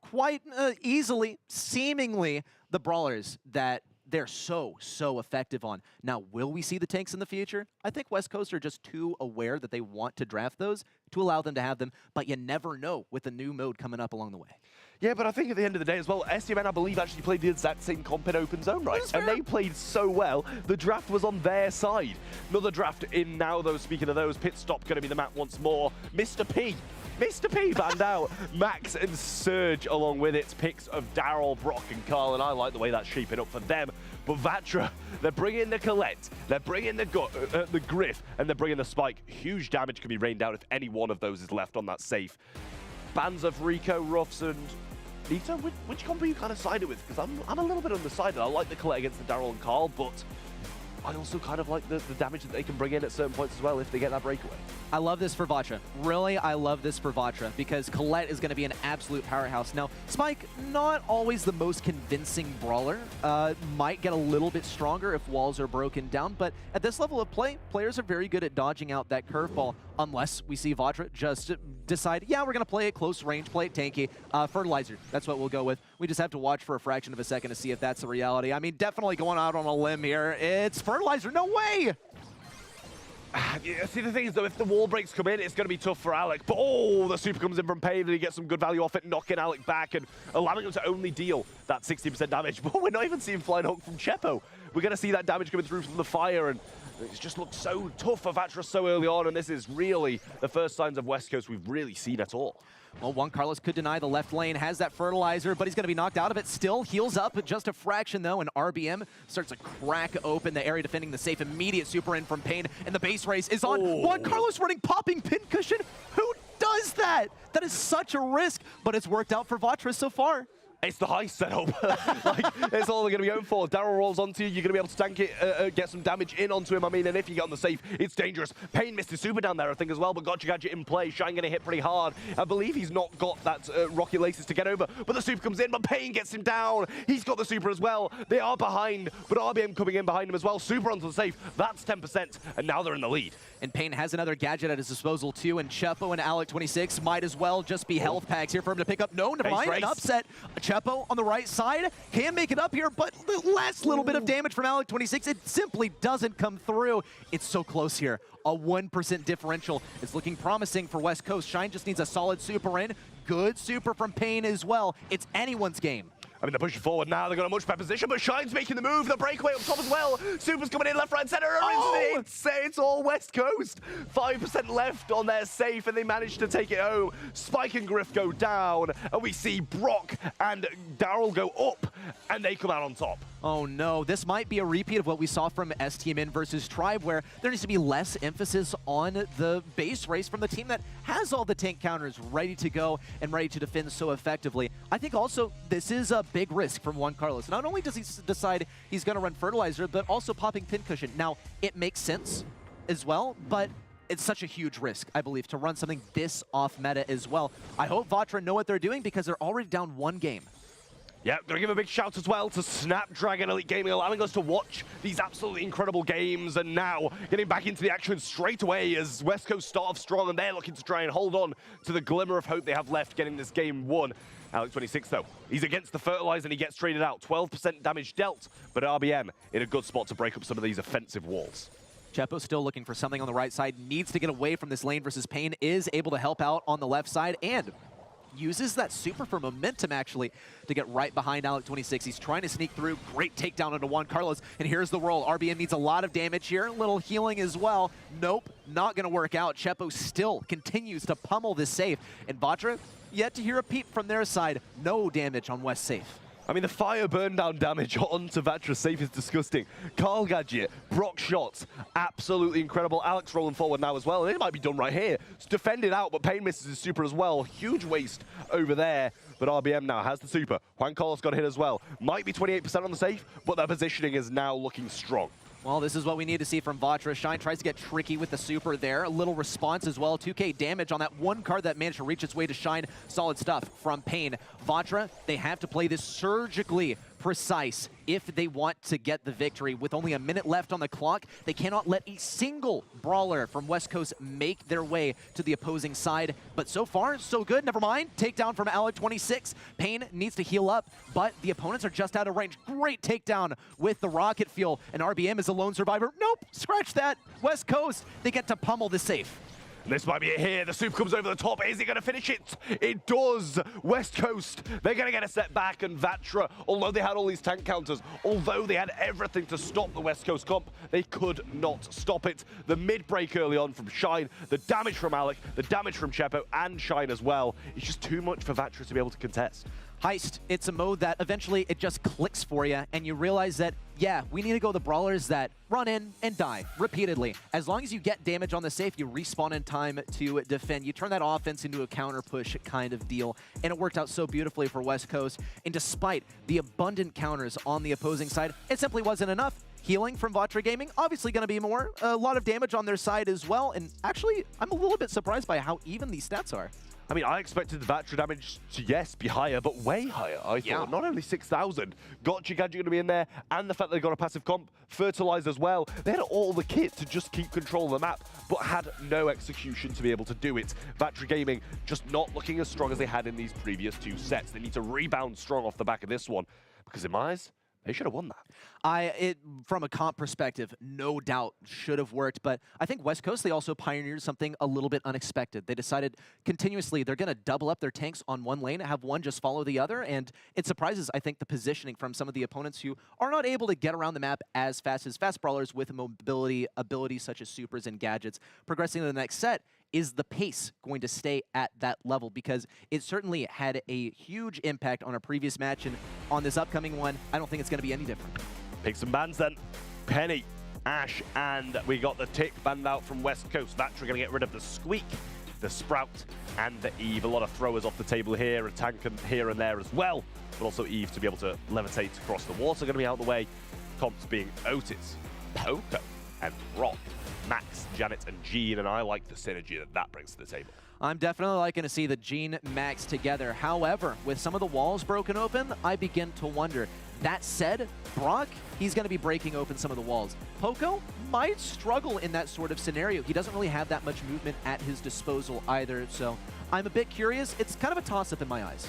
quite easily, seemingly, the brawlers that they're so effective on. Now, will we see the tanks in the future? I think West Coast are just too aware that they want to draft those to allow them to have them, but you never know with the new mode coming up along the way. Yeah, but I think at the end of the day as well, STMN, I believe, actually played the exact same comp in open zone, right? And they played so well, the draft was on their side. Another draft in now, though, speaking of those, pit stop going to be the map once more. Mr. P banned out. Max and Surge along with its picks of Daryl, Brock, and Carl, and I like the way that's shaping up for them. But Vatra, they're bringing the Colette, they're bringing the Griff, and they're bringing the Spike. Huge damage can be rained down if any one of those is left on that safe. Bans of Rico, Ruffs, and Nito, which combo are you kind of sided with? Because I'm a little bit undecided. I like the Colette against the Daryl and Carl, but I also kind of like the damage that they can bring in at certain points as well if they get that breakaway. I love this for Vatra. Really, I love this for Vatra because Colette is going to be an absolute powerhouse. Now, Spike, not always the most convincing brawler. Might get a little bit stronger if walls are broken down, but at this level of play, players are very good at dodging out that curveball unless we see Vatra just decide, yeah, we're going to play it close range, play it tanky. Fertilizer, that's what we'll go with. We just have to watch for a fraction of a second to see if that's the reality. I mean, definitely going out on a limb here. It's Fertilizer, no way! Yeah, see, the thing is, though, if the wall breaks come in, it's going to be tough for Alec. But, oh, the super comes in from Pain, and he gets some good value off it, knocking Alec back and allowing him to only deal that 60% damage. But we're not even seeing Flying Hawk from Chepo. We're going to see that damage coming through from the fire, and it's just looked so tough for Vatra so early on, and this is really the first signs of West Coast we've really seen at all. Well, Juan Carlos could deny the left lane, has that Fertilizer, but he's going to be knocked out of it. Still heals up just a fraction, though, and RBM starts to crack open the area defending the safe. Immediate super in from Pain, and the base race is on. Oh. Juan Carlos running popping pincushion. Who does that? That is such a risk, but it's worked out for Vatra so far. It's the Heist setup. Like, that's all they're going to be going for. Daryl rolls onto you. You're going to be able to tank it, get some damage in onto him. I mean, and if you get on the safe, it's dangerous. Pain missed his super down there, I think, as well, but Gotcha Gadget in play. Shine going to hit pretty hard. I believe he's not got that Rocky Laces to get over, but the super comes in, but Pain gets him down. He's got the super as well. They are behind, but RBM coming in behind him as well. Super onto the safe. That's 10%, and now they're in the lead. And Pain has another gadget at his disposal, too, and Chepo and Alec26 might as well just be health packs here for him to pick up. No, never mind, an upset. Chepo on the right side can make it up here, but the last little bit of damage from Alec26, it simply doesn't come through. It's so close here. A 1% differential is looking promising for West Coast. Shine just needs a solid super in. Good super from Pain as well. It's anyone's game. I mean, they're pushing forward now. They've got a much better position, but Shine's making the move. The breakaway up top as well. Super's coming in left, right, center. Oh! It's all West Coast. 5% left on their safe, and they managed to take it home. Spike and Griff go down, and we see Brock and Daryl go up, and they come out on top. Oh no, this might be a repeat of what we saw from STMN versus Tribe, where there needs to be less emphasis on the base race from the team that has all the tank counters ready to go and ready to defend so effectively. I think also this is a big risk from Juan Carlos. Not only does he decide he's going to run Fertilizer, but also popping Pincushion. Now, it makes sense as well, but it's such a huge risk, I believe, to run something this off meta as well. I hope Vatra know what they're doing because they're already down one game. Yeah, gonna give a big shout as well to Snapdragon Elite Gaming, allowing us to watch these absolutely incredible games, and now getting back into the action straight away as West Coast start off strong, and they're looking to try and hold on to the glimmer of hope they have left getting this game won. Alec26, though, he's against the Fertilizer and he gets traded out. 12% damage dealt, but RBM in a good spot to break up some of these offensive walls. Chepo still looking for something on the right side, needs to get away from this lane versus Pain, is able to help out on the left side, and uses that super for momentum, actually, to get right behind Alec26. He's trying to sneak through. Great takedown into Juan Carlos, and here's the roll. RBM needs a lot of damage here, a little healing as well. Nope, not going to work out. Chepo still continues to pummel this safe, and Vatra, yet to hear a peep from their side. No damage on West safe. I mean, the fire burn down damage onto Vatra's safe is disgusting. Carl Gadget, Brock shots, absolutely incredible. Alex rolling forward now as well, and it might be done right here. It's defended out, but Pain misses his super as well. Huge waste over there, but RBM now has the super. Juan Carlos got hit as well. Might be 28% on the safe, but their positioning is now looking strong. Well, this is what we need to see from Vatra. Shine tries to get tricky with the super there. A little response as well. 2K damage on that one card that managed to reach its way to Shine. Solid stuff from Pain. Vatra, they have to play this surgically precise if they want to get the victory. With only a minute left on the clock, they cannot let a single brawler from West Coast make their way to the opposing side. But so far, so good. Never mind. Takedown from Alec26. Pain needs to heal up, but the opponents are just out of range. Great takedown with the rocket fuel, and RBM is a lone survivor. Nope, scratch that. West Coast, they get to pummel the safe. This might be it here. The super comes over the top. Is he going to finish it? It does. West Coast, they're going to get a set back. And Vatra, although they had all these tank counters, although they had everything to stop the West Coast comp, they could not stop it. The mid break early on from Shine, the damage from Alec, the damage from Chepo, and Shine as well. It's just too much for Vatra to be able to contest. Heist, it's a mode that eventually it just clicks for you, and you realize that, yeah, we need to go the brawlers that run in and die repeatedly. As long as you get damage on the safe, you respawn in time to defend. You turn that offense into a counter push kind of deal, and it worked out so beautifully for West Coast. And despite the abundant counters on the opposing side, it simply wasn't enough. Healing from Vatra Gaming, obviously going to be more. A lot of damage on their side as well, and actually, I'm a little bit surprised by how even these stats are. I mean, I expected the Vatra damage to, yes, be higher, but way higher, I thought. Yeah. Not only 6,000, Gotcha Gadget going to be in there, and the fact they got a passive comp, fertilized as well. They had all the kit to just keep control of the map, but had no execution to be able to do it. Vatra Gaming just not looking as strong as they had in these previous two sets. They need to rebound strong off the back of this one, because in my eyes, they should have won that. From a comp perspective, no doubt should have worked, but I think West Coast, they also pioneered something a little bit unexpected. They decided continuously they're going to double up their tanks on one lane, have one just follow the other, and it surprises, I think, the positioning from some of the opponents who are not able to get around the map as fast brawlers with mobility abilities such as supers and gadgets. Progressing to the next set, is the pace going to stay at that level? Because it certainly had a huge impact on a previous match, and on this upcoming one, I don't think it's going to be any different. Pick some bans then. Penny, Ash, and we got the Tick banned out from West Coast. Vatra going to get rid of the Squeak, the Sprout, and the Eve. A lot of throwers off the table here, a tank here and there as well, but also Eve to be able to levitate across the water going to be out of the way. Comps being Otis, Poco, and Rock, Max, Janet, and Jean, and I like the synergy that brings to the table. I'm definitely liking to see the Jean Max together. However, with some of the walls broken open, I begin to wonder. That said, Brock, he's going to be breaking open some of the walls. Poco might struggle in that sort of scenario. He doesn't really have that much movement at his disposal either, so I'm a bit curious. It's kind of a toss-up in my eyes.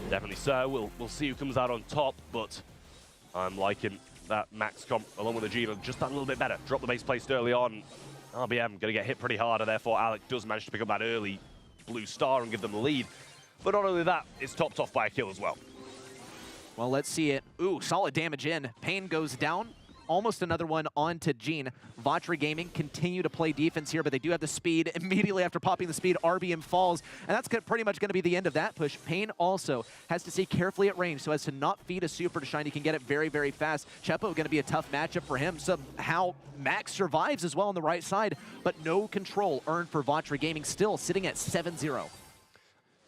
Definitely so. We'll see who comes out on top, but I'm liking that Max comp along with the Jean just that little bit better. Drop the base placed early on. RBM going to get hit pretty hard, and therefore Alec does manage to pick up that early blue star and give them the lead. But not only that, it's topped off by a kill as well. Well, let's see it. Ooh, solid damage in. Pain goes down. Almost another one onto Jean. Vatra Gaming continue to play defense here, but they do have the speed. Immediately after popping the speed, RBM falls, and that's pretty much going to be the end of that push. Pain also has to stay carefully at range so as to not feed a super to Shine. He can get it very, very fast. Chepo going to be a tough matchup for him. Somehow Max survives as well on the right side, but no control earned for Vatra Gaming, still sitting at 7-0.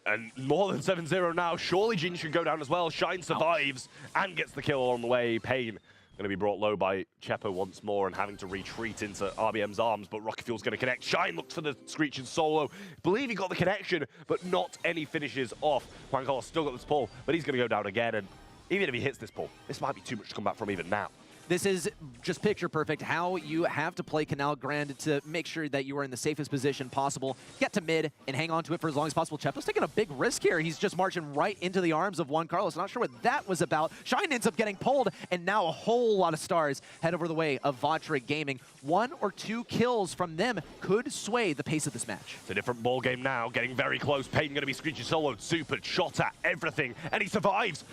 And more than 7-0 now. Surely Jean should go down as well. Shine survives and gets the kill on the way. Pain going to be brought low by Chepo once more and having to retreat into RBM's arms, but Rocket Fuel's going to connect. Shine looked for the Screeching solo. Believe he got the connection, but not any finishes off. Juan Carlos still got this pull, but he's going to go down again, and even if he hits this pull, this might be too much to come back from even now. This is just picture perfect how you have to play Canal Grand to make sure that you are in the safest position possible. Get to mid and hang on to it for as long as possible. Chepo's taking a big risk here. He's just marching right into the arms of Juan Carlos. Not sure what that was about. Shine ends up getting pulled, and now a whole lot of stars head over the way of Vatra Gaming. 1 or 2 kills from them could sway the pace of this match. It's a different ball game now, getting very close. Payne going to be screechy soloed, super shot at everything, and he survives.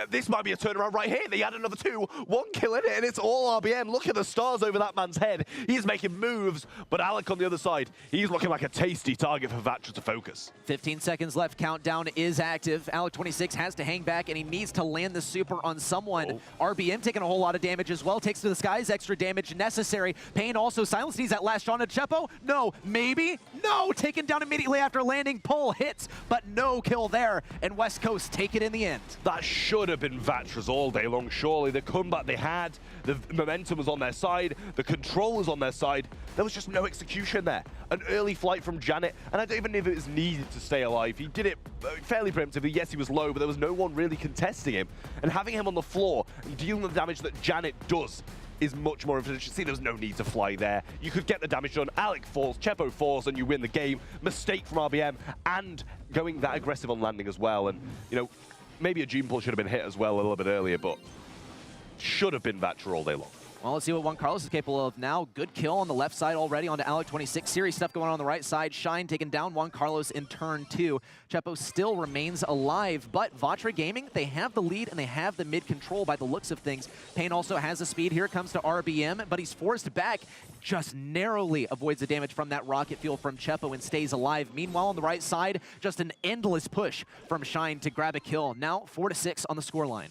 This might be a turnaround right here. They add another 2, 1 kill in it, and it's all RBM. Look at the stars over that man's head. He's making moves, but Alec on the other side, he's looking like a tasty target for Vatra to focus. 15 seconds left. Countdown is active. Alec26 has to hang back, and he needs to land the super on someone. RBM taking a whole lot of damage as well. Takes to the skies, extra damage necessary. Payne also silenced. Needs that last shot on Chepo. No, maybe. No, taken down immediately after landing. Pull hits, but no kill there. And West Coast take it in the end. That should have been Vatra's all day long, surely. The comeback they had, the momentum was on their side, the control was on their side. There was just no execution there. An early flight from Janet, and I don't even know if it was needed to stay alive. He did it fairly preemptively. Yes, he was low, but there was no one really contesting him. And having him on the floor and dealing the damage that Janet does is much more efficient. See, there was no need to fly there. You could get the damage done. Alec falls, Chepo falls, and you win the game. Mistake from RBM, and going that aggressive on landing as well. And, you know, maybe a Gene Pull should have been hit as well a little bit earlier, but should have been Vatra all day long. Well, let's see what Juan Carlos is capable of now. Good kill on the left side already onto Alec26. Serious stuff going on the right side. Shine taking down Juan Carlos in turn 2. Chepo still remains alive, but Vatra Gaming, they have the lead and they have the mid control by the looks of things. Payne also has the speed. Here comes to RBM, but he's forced back. Just narrowly avoids the damage from that rocket fuel from Chepo and stays alive. Meanwhile, on the right side, just an endless push from Shine to grab a kill. Now 4-6 on the scoreline.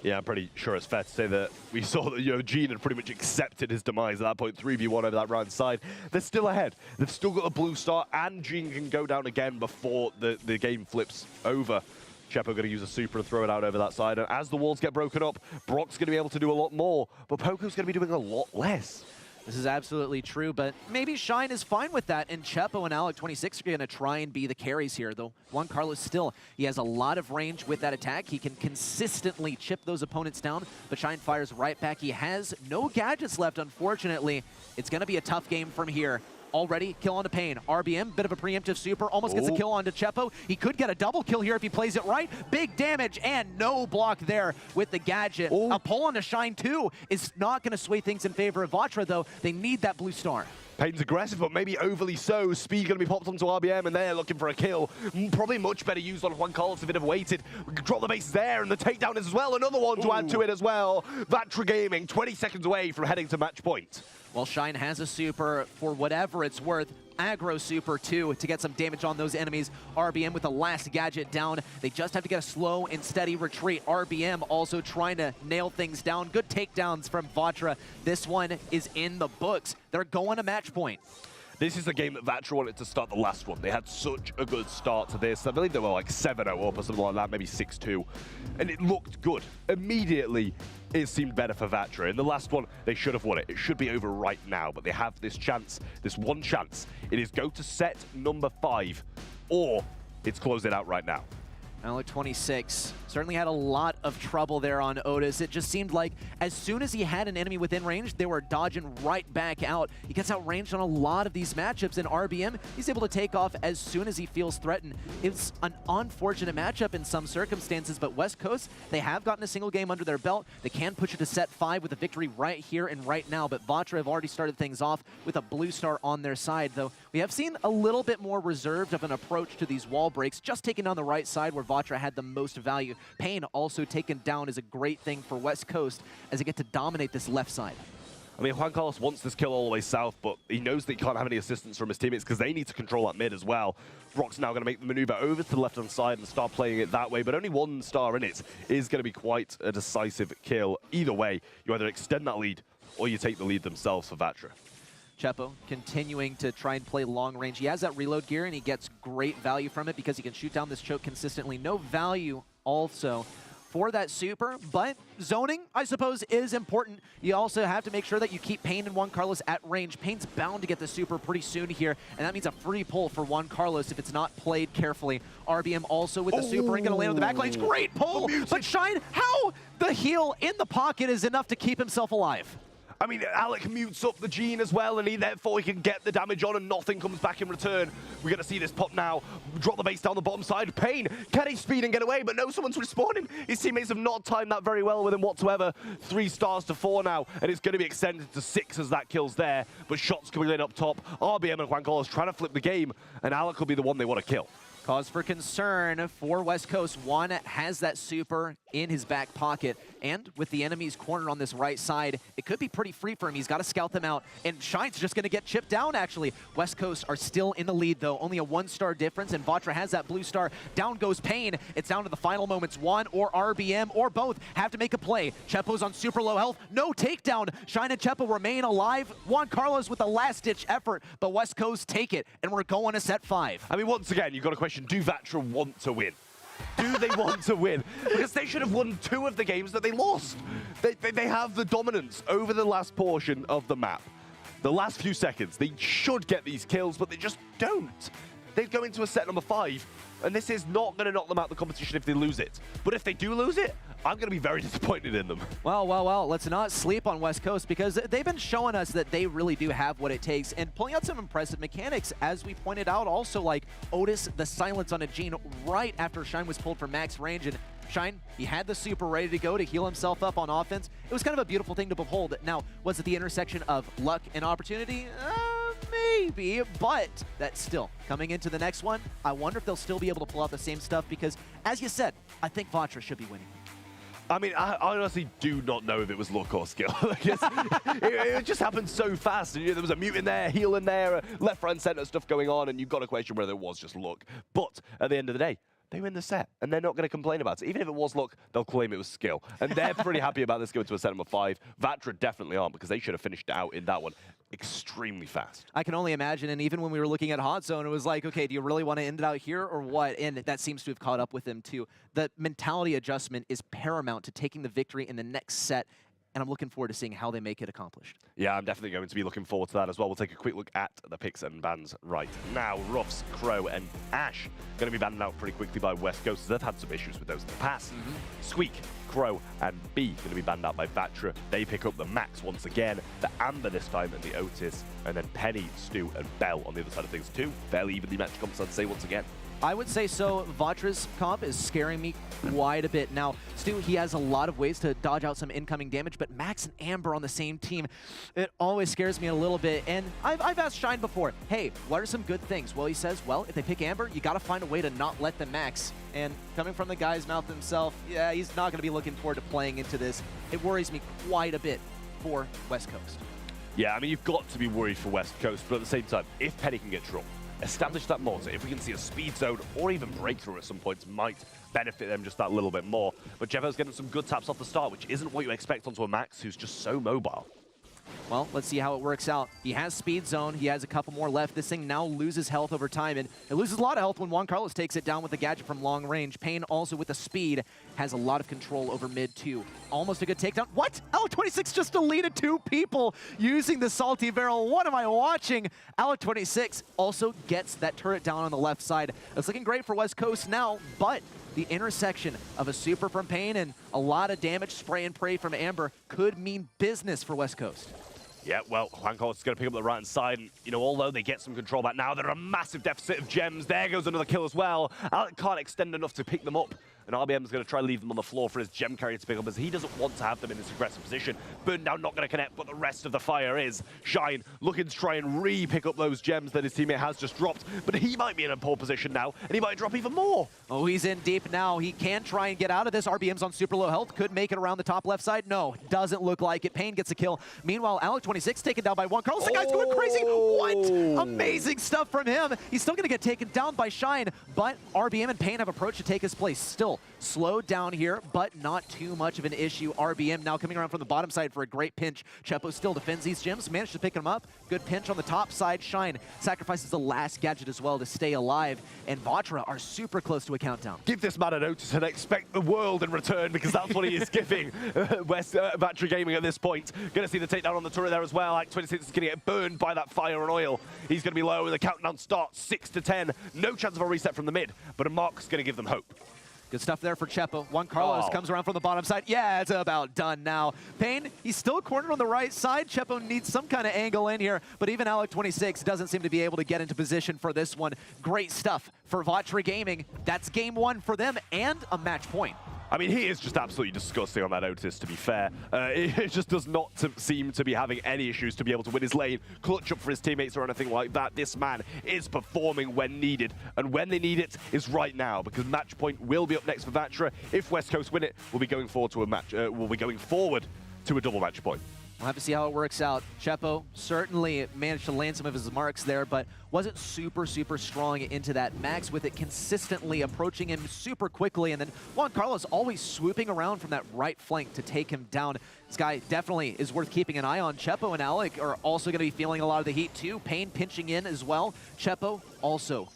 Yeah, I'm pretty sure it's fair to say that we saw that, you know, Gene had pretty much accepted his demise at that point. 3v1 over that right side. They're still ahead. They've still got a blue star, and Gene can go down again before the game flips over. Chepo going to use a super and throw it out over that side. And as the walls get broken up, Brock's going to be able to do a lot more, but Poco's going to be doing a lot less. This is absolutely true, but maybe Shine is fine with that, and Chepo and Alec26 are going to try and be the carries here, though Juan Carlos still, he has a lot of range with that attack. He can consistently chip those opponents down, but Shine fires right back. He has no gadgets left, unfortunately. It's going to be a tough game from here. Already kill onto Payne. RBM, bit of a preemptive super, almost gets a kill onto Chepo. He could get a double kill here if he plays it right. Big damage and no block there with the gadget. A pull onto Shine 2 is not going to sway things in favor of Vatra, though. They need that blue star. Payne's aggressive, but maybe overly so. Speed going to be popped onto RBM, and they're looking for a kill. Probably much better used on Juan Carlos if it had waited. Drop the base there, and the takedown as well. Another one to add to it as well. Vatra Gaming, 20 seconds away from heading to match point. Well, Shine has a super for whatever it's worth. Aggro super too to get some damage on those enemies. RBM with the last gadget down. They just have to get a slow and steady retreat. RBM also trying to nail things down. Good takedowns from Vatra. This one is in the books. They're going to match point. This is the game that Vatra wanted to start the last one. They had such a good start to this. I believe they were like 7-0 up or something like that, maybe 6-2. And it looked good. Immediately, it seemed better for Vatra. In the last one, they should have won it. It should be over right now, but they have this chance, this one chance. It is go to set number 5, or it's close it out right now. Alec26 certainly had a lot of trouble there on Otis. It just seemed like as soon as he had an enemy within range, they were dodging right back out. He gets outranged on a lot of these matchups, and RBM, he's able to take off as soon as he feels threatened. It's an unfortunate matchup in some circumstances, but West Coast, they have gotten a single game under their belt. They can push it to set 5 with a victory right here and right now, but Vatra have already started things off with a blue star on their side, though we have seen a little bit more reserved of an approach to these wall breaks, just taking on the right side where Vatra had the most value. Payne also taken down is a great thing for West Coast as they get to dominate this left side. I mean, Juan Carlos wants this kill all the way south, but he knows that he can't have any assistance from his teammates because they need to control that mid as well. Brock's now going to make the maneuver over to the left-hand side and start playing it that way, but only 1 star in it is going to be quite a decisive kill. Either way, you either extend that lead or you take the lead themselves for Vatra. Chepo continuing to try and play long range. He has that reload gear and he gets great value from it because he can shoot down this choke consistently. No value also for that super, but zoning, I suppose, is important. You also have to make sure that you keep Pain and Juan Carlos at range. Pain's bound to get the super pretty soon here, and that means a free pull for Juan Carlos if it's not played carefully. RBM also with the super and gonna land on the back lanes. Great pull, but Shine, how the heal in the pocket is enough to keep himself alive? I mean, Alec mutes up the Gene as well, and therefore he can get the damage on, and nothing comes back in return. We're going to see this pop now. Drop the base down the bottom side. Pain, can he speed and get away? But no, someone's respawning. His teammates have not timed that very well with him whatsoever. 3 stars to 4 now, and it's going to be extended to 6 as that kills there. But shots coming in up top. RBM and Juan Carlos trying to flip the game, and Alec will be the one they want to kill. Cause for concern for West Coast. Juan has that super in his back pocket, and with the enemy's corner on this right side, it could be pretty free for him. He's got to scout them out, and Shine's just going to get chipped down, actually. West Coast are still in the lead, though. Only a 1-star difference, and Vatra has that blue star. Down goes Pain. It's down to the final moments. Juan or RBM or both have to make a play. Chepo's on super low health. No takedown. Shine and Chepo remain alive. Juan Carlos with a last-ditch effort, but West Coast take it, and we're going to set 5. I mean, once again, you've got to question, do Vatra want to win? Do they want to win? Because they should have won 2 of the games that they lost. They have the dominance over the last portion of the map. The last few seconds, they should get these kills, but they just don't. They go into a set number 5, and this is not going to knock them out of the competition if they lose it. But if they do lose it, I'm going to be very disappointed in them. Well, let's not sleep on West Coast, because they've been showing us that they really do have what it takes and pulling out some impressive mechanics, as we pointed out. Also, like Otis, the silence on a Gene right after Shine was pulled from max range, and Shine, he had the super ready to go to heal himself up on offense. It was kind of a beautiful thing to behold. Now, was it the intersection of luck and opportunity? Maybe, but that's still coming into the next one. I wonder if they'll still be able to pull out the same stuff, because, as you said, I think Vatra should be winning. I mean, I honestly do not know if it was luck or skill. it just happened so fast. And, there was a mute in there, heal in there, left, right, and center stuff going on, and you've got to question whether it was just luck. But at the end of the day, they win the set, and they're not going to complain about it. Even if it was luck, they'll claim it was skill. And they're pretty happy about this going to a set number 5. Vatra definitely aren't, because they should have finished out in that one extremely fast. I can only imagine, and even when we were looking at Hot Zone, it was like, okay, do you really want to end it out here or what? And that seems to have caught up with them too. The mentality adjustment is paramount to taking the victory in the next set, and I'm looking forward to seeing how they make it accomplished. Yeah, I'm definitely going to be looking forward to that as well. We'll take a quick look at the picks and bans right now. Ruffs, Crow, and Ash going to be banned out pretty quickly by West Coast, as they've had some issues with those in the past. Squeak, Crow, and B going to be banned out by Vatra. They pick up the Max once again, the Amber this time, and the Otis, and then Penny, Stu, and Bell on the other side of things too. Fairly evenly matched comps, I'd say, once again. I would say so. Vatra's comp is scaring me quite a bit. Now, Stu, he has a lot of ways to dodge out some incoming damage, but Max and Amber on the same team, it always scares me a little bit. And I've asked Shine before, hey, what are some good things? Well, he says, well, if they pick Amber, you got to find a way to not let them Max. And coming from the guy's mouth himself, yeah, he's not going to be looking forward to playing into this. It worries me quite a bit for West Coast. Yeah, I mean, you've got to be worried for West Coast, but at the same time, if Penny can get dropped, establish that mortar. If we can see a speed zone or even breakthrough at some points, might benefit them just that little bit more. But Jevo's getting some good taps off the start, which isn't what you expect onto a Max who's just so mobile. Well, let's see how it works out. He has speed zone. He has a couple more left. This thing now loses health over time, and it loses a lot of health when Juan Carlos takes it down with the gadget from long range. Pain also with the speed has a lot of control over mid too. Almost a good takedown. What? Alec26 just deleted 2 people using the salty barrel. What am I watching? Alec26 also gets that turret down on the left side. It's looking great for West Coast now, but the intersection of a super from Pain and a lot of damage, spray and pray from Amber could mean business for West Coast. Yeah, well, Juan Carlos is going to pick up the right-hand side, and, although they get some control back now, they're a massive deficit of gems. There goes another kill as well. Alec can't extend enough to pick them up, and RBM is going to try to leave them on the floor for his gem carrier to pick up, as he doesn't want to have them in this aggressive position. Burn down not going to connect, but the rest of the fire is. Shine looking to try and re-pick up those gems that his teammate has just dropped, but he might be in a poor position now, and he might drop even more. Oh, he's in deep now. He can try and get out of this. RBM's on super low health. Could make it around the top left side. No, doesn't look like it. Pain gets a kill. Meanwhile, Alec26 taken down by Juan Carlos. The guy's going crazy. What? Amazing stuff from him. He's still going to get taken down by Shine, but RBM and Pain have approached to take his place. Still, still slowed down here, but not too much of an issue. RBM now coming around from the bottom side for a great pinch. Chepo still defends these gems, managed to pick them up. Good pinch on the top side. Shine sacrifices the last gadget as well to stay alive, and Vatra are super close to a countdown. Give this man a notice and expect the world in return, because that's what he is giving Vatra Gaming at this point. Going to see the takedown on the turret there as well. Like 26 is going to get burned by that fire and oil. He's going to be low, and the countdown starts 6 to 10. No chance of a reset from the mid, but a mark's going to give them hope. Good stuff there for Chepo. Juan Carlos comes around from the bottom side. Yeah, it's about done now. Payne, he's still cornered on the right side. Chepo needs some kind of angle in here, but even Alec26 doesn't seem to be able to get into position for this one. Great stuff for Vatra Gaming. That's game 1 for them and a match point. I mean, he is just absolutely disgusting on that Otis, to be fair. It just does not seem to be having any issues to be able to win his lane, clutch up for his teammates or anything like that. This man is performing when needed, and when they need it is right now, because match point will be up next for Vatra. If West Coast win it, we'll be going forward to a match. We'll be going forward to a double match point. We'll have to see how it works out. Chepo certainly managed to land some of his marks there, but wasn't super strong into that. Max with it consistently approaching him super quickly, and then Juan Carlos always swooping around from that right flank to take him down. This guy definitely is worth keeping an eye on. Chepo and Alec are also going to be feeling a lot of the heat too. Payne pinching in as well. Chepo also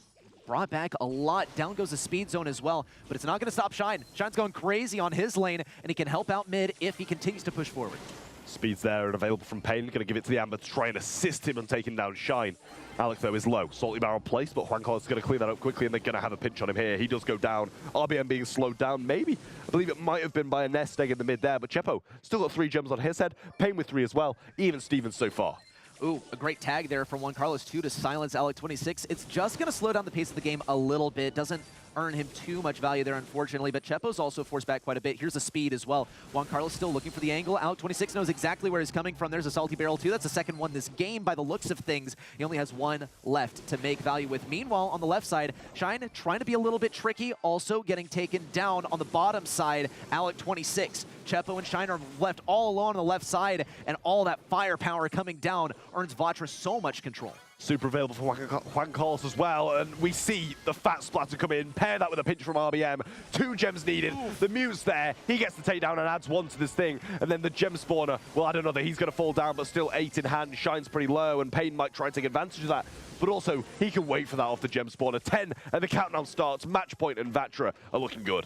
brought back a lot. Down goes the speed zone as well, but it's not going to stop Shine. Shine's going crazy on his lane, and he can help out mid if he continues to push forward. Speed's there and available from Payne. Going to give it to the Amber to try and assist him on taking down Shine. Alec, though, is low. Salty barrel placed, but Juan Carlos is going to clear that up quickly, and they're going to have a pinch on him here. He does go down. RBM being slowed down, maybe. I believe it might have been by a nest egg in the mid there, but Chepo still got 3 gems on his head. Payne with 3 as well. Even Stevens so far. Ooh, a great tag there from Juan Carlos too to silence Alec26. It's just going to slow down the pace of the game a little bit. Doesn't earn him too much value there, unfortunately, but Chepo's also forced back quite a bit. Here's the speed as well. Juan Carlos still looking for the angle. Alec26 knows exactly where he's coming from. There's a salty barrel too. That's the second one this game by the looks of things. He only has 1 left to make value with. Meanwhile, on the left side, Shine trying to be a little bit tricky, also getting taken down on the bottom side. Alec26. Chepo and Shine are left all alone on the left side, and all that firepower coming down earns Vatra so much control. Super available for Juan Carlos as well, and we see the fat splatter come in, pair that with a pinch from RBM. 2 gems needed. The Mute's there. He gets the takedown and adds 1 to this thing, and then the gem spawner will add another. He's going to fall down, but still 8 in hand. Shine's pretty low, and Payne might try and take advantage of that, but also he can wait for that off the gem spawner. 10, and the countdown starts. Match point and Vatra are looking good.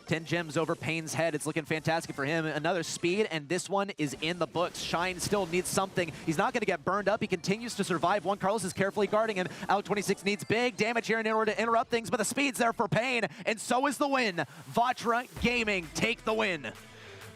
10 gems over Payne's head. It's looking fantastic for him. Another speed, and this one is in the books. Shine still needs something. He's not going to get burned up. He continues to survive. Juan Carlos is carefully guarding him. Alec26 needs big damage here in order to interrupt things, but the speed's there for Payne, and so is the win. Vatra Gaming take the win.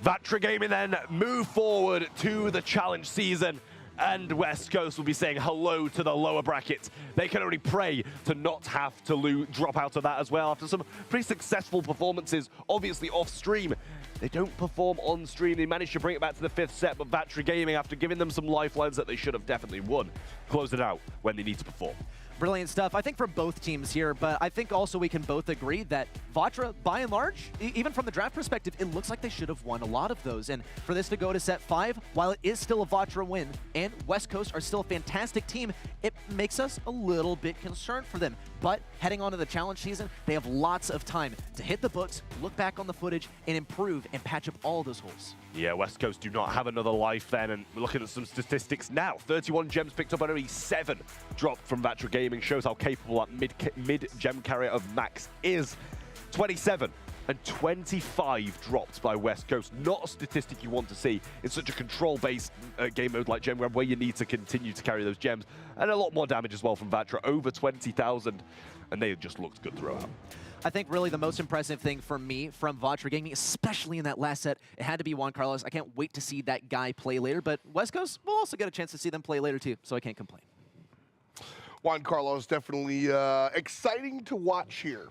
Vatra Gaming then move forward to the challenge season, and West Coast will be saying hello to the lower bracket. They can only pray to not have to drop out of that as well after some pretty successful performances, obviously off stream. They don't perform on stream. They managed to bring it back to the 5th set, but Vatra Gaming, after giving them some lifelines that they should have definitely won, close it out when they need to perform. Brilliant stuff, I think, for both teams here, but I think also we can both agree that Vatra, by and large, even from the draft perspective, it looks like they should have won a lot of those. And for this to go to set 5, while it is still a Vatra win, and West Coast are still a fantastic team, it makes us a little bit concerned for them. But heading on to the challenge season, they have lots of time to hit the books, look back on the footage, and improve and patch up all those holes. Yeah, West Coast do not have another life then, and we're looking at some statistics now. 31 gems picked up, and only 7 dropped from Vatra Gaming. Shows how capable that mid-gem carrier of Max is. 27 and 25 dropped by West Coast. Not a statistic you want to see in such a control-based game mode like Gem Grab, where you need to continue to carry those gems. And a lot more damage as well from Vatra, over 20,000, and they just looked good throughout. I think really the most impressive thing for me from Vatra Gaming, especially in that last set, it had to be Juan Carlos. I can't wait to see that guy play later, but West Coast will also get a chance to see them play later too, so I can't complain. Juan Carlos, definitely exciting to watch here.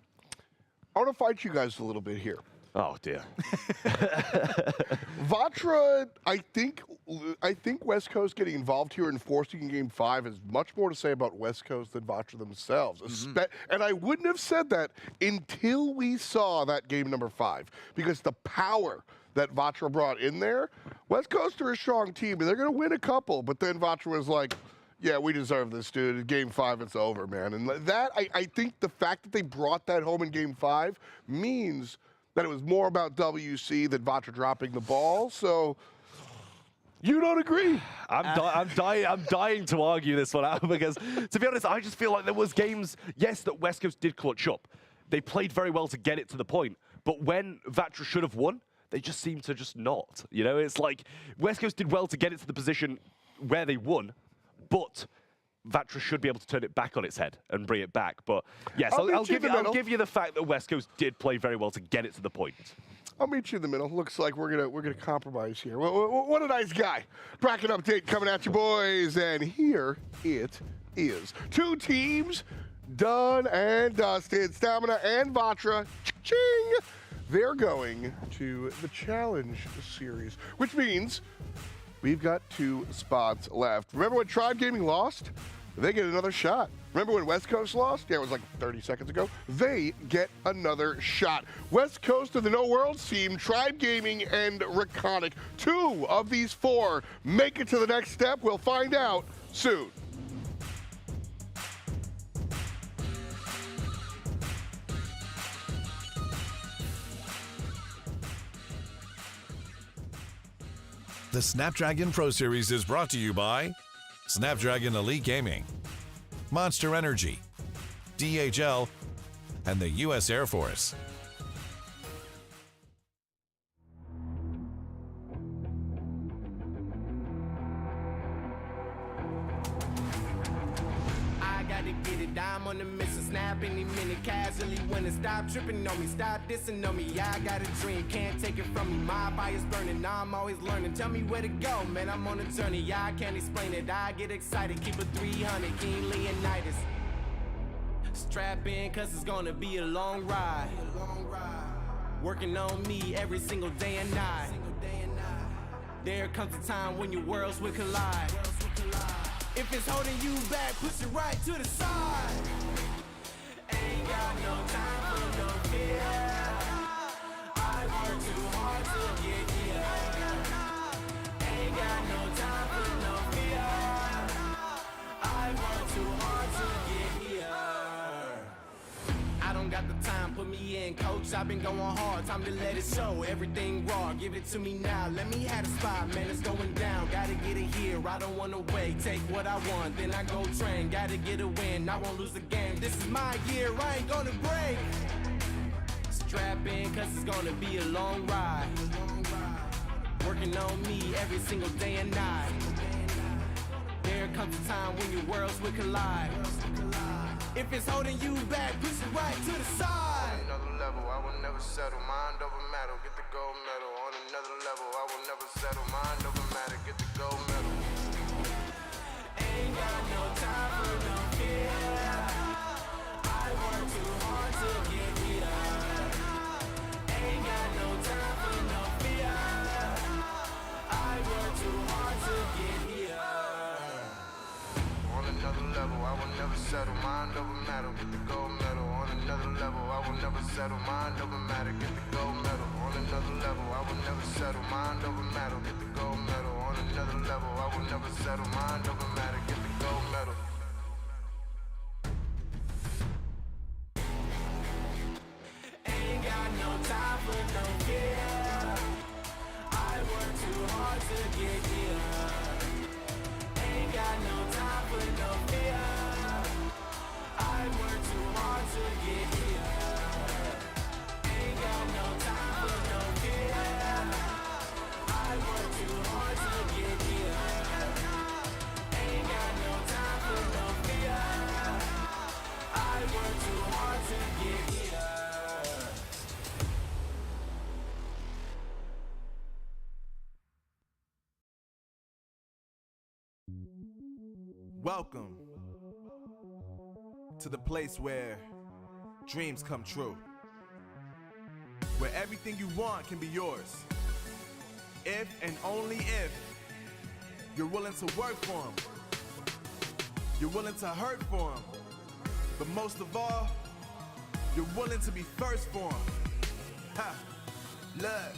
I want to fight you guys a little bit here. Oh, dear. Vatra, I think West Coast getting involved here and forcing in Game 5 has much more to say about West Coast than Vatra themselves. And I wouldn't have said that until we saw that game number 5, because the power that Vatra brought in there, West Coast are a strong team, and they're going to win a couple, but then Vatra was like, Yeah, we deserve this, dude. Game 5, it's over, man. And that, I think the fact that they brought that home in Game 5 means that it was more about WC than Vatra dropping the ball. So you don't agree? I'm dying to argue this one out because, to be honest, I just feel like there was games, yes, that West Coast did clutch up. They played very well to get it to the point. But when Vatra should have won, they just seem to just not. You know, it's like West Coast did well to get it to the position where they won, but Vatra should be able to turn it back on its head and bring it back. But yes, I'll give you the fact that West Coast did play very well to get it to the point. I'll meet you in the middle. Looks like we're gonna compromise here. What a nice guy. Bracket update coming at you, boys, and here it is. 2 teams done and dusted. Stamina and Vatra. Ching! They're going to the Challenge Series, which means we've got 2 spots left. Remember when Tribe Gaming lost? They get another shot. Remember when West Coast lost? Yeah, it was like 30 seconds ago. They get another shot. West Coast of the No Worlds team, Tribe Gaming and Reconic. 2 of these 4 make it to the next step. We'll find out soon. The Snapdragon Pro Series is brought to you by Snapdragon Elite Gaming, Monster Energy, DHL, and the U.S. Air Force. I'm on the mission, snap any minute, casually winning. Stop tripping on me, stop dissing on me. Yeah, I got a dream, can't take it from me. My fire's burning, now I'm always learning. Tell me where to go, man, I'm on a journey. Yeah, I can't explain it, I get excited. Keep a 300, King Leonidas. Strap in, cause it's gonna be a long ride. Working on me every single day and night. There comes a time when your worlds will collide. If it's holding you back, push it right to the side. Ain't got no time for no fear. I work too hard to get here. Ain't got no time for no fear. I work too hard to get here. I don't got the time, put me in, coach. I've been going hard, time to let it show. Everything raw, give it to me now. Let me have the spot, man, it's going down. Gotta get it here, I don't wanna wait. Take what I want, then I go train. Gotta get a win, I won't lose the game. This is my year, I ain't gonna break. Strap in, cause it's gonna be a long ride. Working on me every single day and night. There comes a time when your worlds will collide. If it's holding you back, push it right to the side. On another level, I will never settle. Mind over matter, get the gold medal. On another level, I will never settle. Mind over matter, get the gold medal. Ain't got no time for no fear. I work too hard to get here. Ain't got no time for no fear. I work too hard to get here. On another level, I will never settle. Mind over matter, get the gold medal. On another level, I will never settle. Mind over matter, get the gold medal. On another level, I will never settle. Mind over matter, get the gold medal. On another level, I will never settle. Mind over matter, get the gold medal. Ain't got no time for no fear. I work too hard to get here. Ain't got no time for no fear. I work too hard to get here. Ain't got no time for no fear. I work too hard to get here. Ain't got no time for no fear. I work too hard to get here. Welcome to the place where dreams come true, where everything you want can be yours, if and only if you're willing to work for them, you're willing to hurt for them, but most of all, you're willing to be first for them. Ha! Look,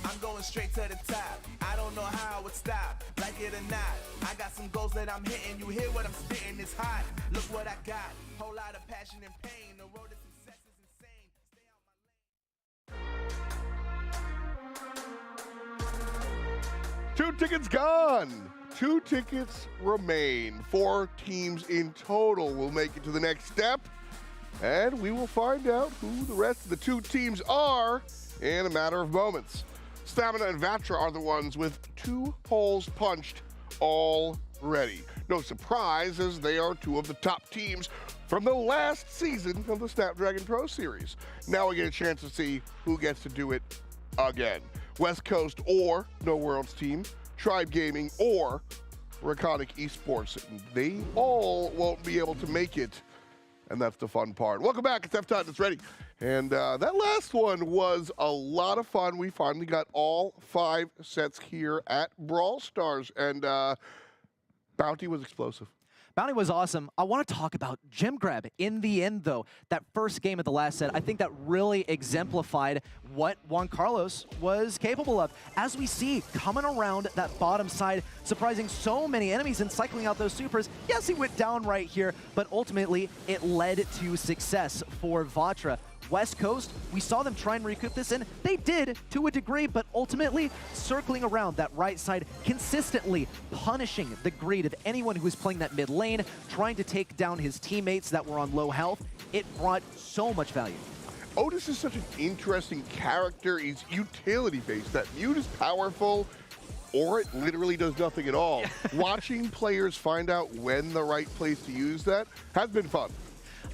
I'm going straight to the top. I don't know how I would stop, like it or not. I got some goals that I'm hitting. You hear what I'm spitting? It's hot. Look what I got. Whole lot of passion and pain. The road to success is insane. Stay out my lane. 2 tickets gone. 2 tickets remain. 4 teams in total will make it to the next step. And we will find out who the rest of the 2 teams are in a matter of moments. STMN and Vatra are the ones with 2 holes punched already. No surprise, as they are 2 of the top teams from the last season of the Snapdragon Pro Series. Now we get a chance to see who gets to do it again. West Coast or No Worlds team, Tribe Gaming or Reconic Esports. They all won't be able to make it, and that's the fun part. Welcome back. It's F-Time. It's ready. And that last one was a lot of fun. We finally got all 5 sets here at Brawl Stars, and Bounty was explosive. Bounty was awesome. I want to talk about Gem Grab. In the end, though, that first game of the last set, I think that really exemplified what Juan Carlos was capable of. As we see, coming around that bottom side, surprising so many enemies and cycling out those supers. Yes, he went down right here, but ultimately it led to success for Vatra. West Coast, we saw them try and recoup this, and they did to a degree, but ultimately circling around that right side, consistently punishing the greed of anyone who was playing that mid lane, trying to take down his teammates that were on low health. It brought so much value. Otis is such an interesting character. He's utility-based. That mute is powerful, or it literally does nothing at all. Watching players find out when the right place to use that has been fun.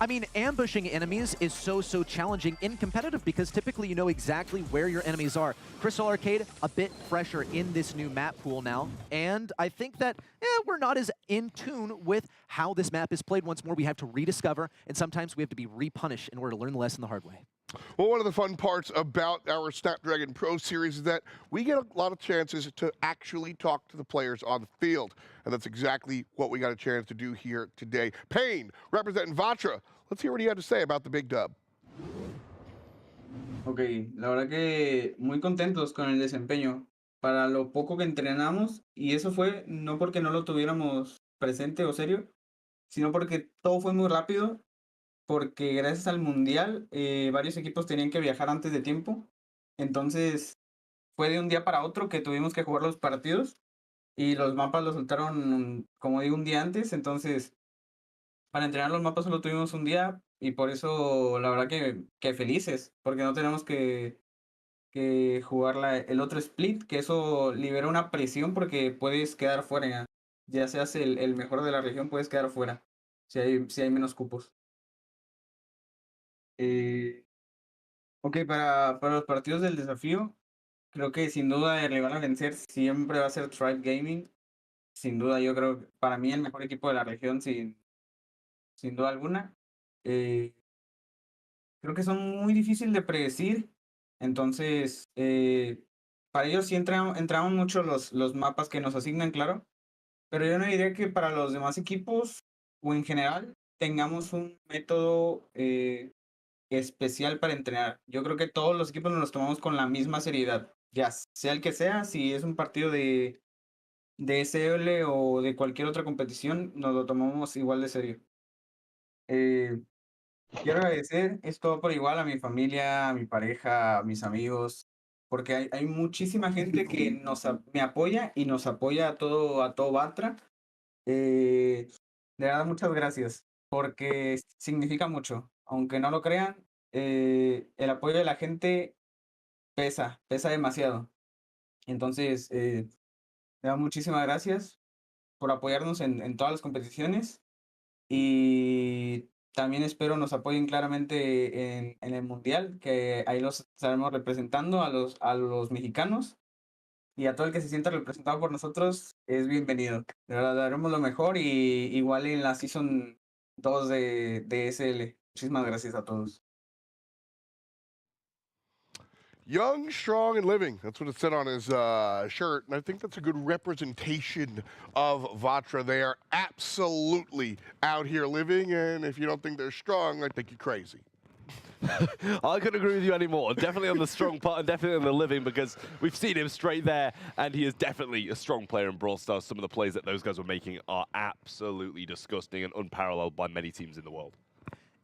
I mean, ambushing enemies is so challenging in competitive because typically you know exactly where your enemies are. Crystal Arcade, a bit fresher in this new map pool now, and I think that we're not as in tune with how this map is played. Once more, we have to rediscover, and sometimes we have to be repunished in order to learn the lesson the hard way. Well, one of the fun parts about our Snapdragon Pro Series is that we get a lot of chances to actually talk to the players on the field. And that's exactly what we got a chance to do here today. Payne, representing Vatra. Let's hear what he had to say about the big dub. Ok, la verdad que muy contentos con el desempeño para lo poco que entrenamos, y eso fue no porque no lo tuviéramos presente o serio, sino porque todo fue muy rápido, porque gracias al mundial varios equipos tenían que viajar antes de tiempo, entonces fue de un día para otro que tuvimos que jugar los partidos y los mapas los soltaron, como digo, un día antes, entonces para entrenar los mapas solo tuvimos un día y por eso la verdad que felices, porque no tenemos que jugar el otro split, que eso libera una presión porque puedes quedar fuera, ya seas el mejor de la región, puedes quedar fuera si hay menos cupos. Ok, para los partidos del desafío, creo que sin duda el rival a vencer siempre va a ser Tribe Gaming. Sin duda, yo creo que para mí el mejor equipo de la región, sin duda alguna. Creo que son muy difíciles de predecir. Entonces, para ellos sí entramos mucho los mapas que nos asignan, claro. Pero yo no diría que para los demás equipos o en general tengamos un método especial para entrenar. Yo creo que todos los equipos nos los tomamos con la misma seriedad. Ya sea el que sea, si es un partido de SL o de cualquier otra competición, nos lo tomamos igual de serio. Quiero agradecer esto por igual a mi familia, a mi pareja, a mis amigos, porque hay muchísima gente que me apoya y nos apoya a todo Vatra. De verdad, muchas gracias, porque significa mucho. Aunque no lo crean, el apoyo de la gente pesa demasiado. Entonces, de verdad, muchísimas gracias por apoyarnos en todas las competiciones y también espero nos apoyen claramente en el Mundial, que ahí los estaremos representando a los mexicanos, y a todo el que se sienta representado por nosotros es bienvenido. De verdad, daremos lo mejor y igual en la Season 2 de SL. Muchísimas gracias a todos. Young, strong, and living. That's what it said on his shirt. And I think that's a good representation of Vatra. They are absolutely out here living. And if you don't think they're strong, I think you're crazy. I couldn't agree with you anymore. Definitely on the strong part and definitely on the living, because we've seen him straight there, and he is definitely a strong player in Brawl Stars. Some of the plays that those guys were making are absolutely disgusting and unparalleled by many teams in the world.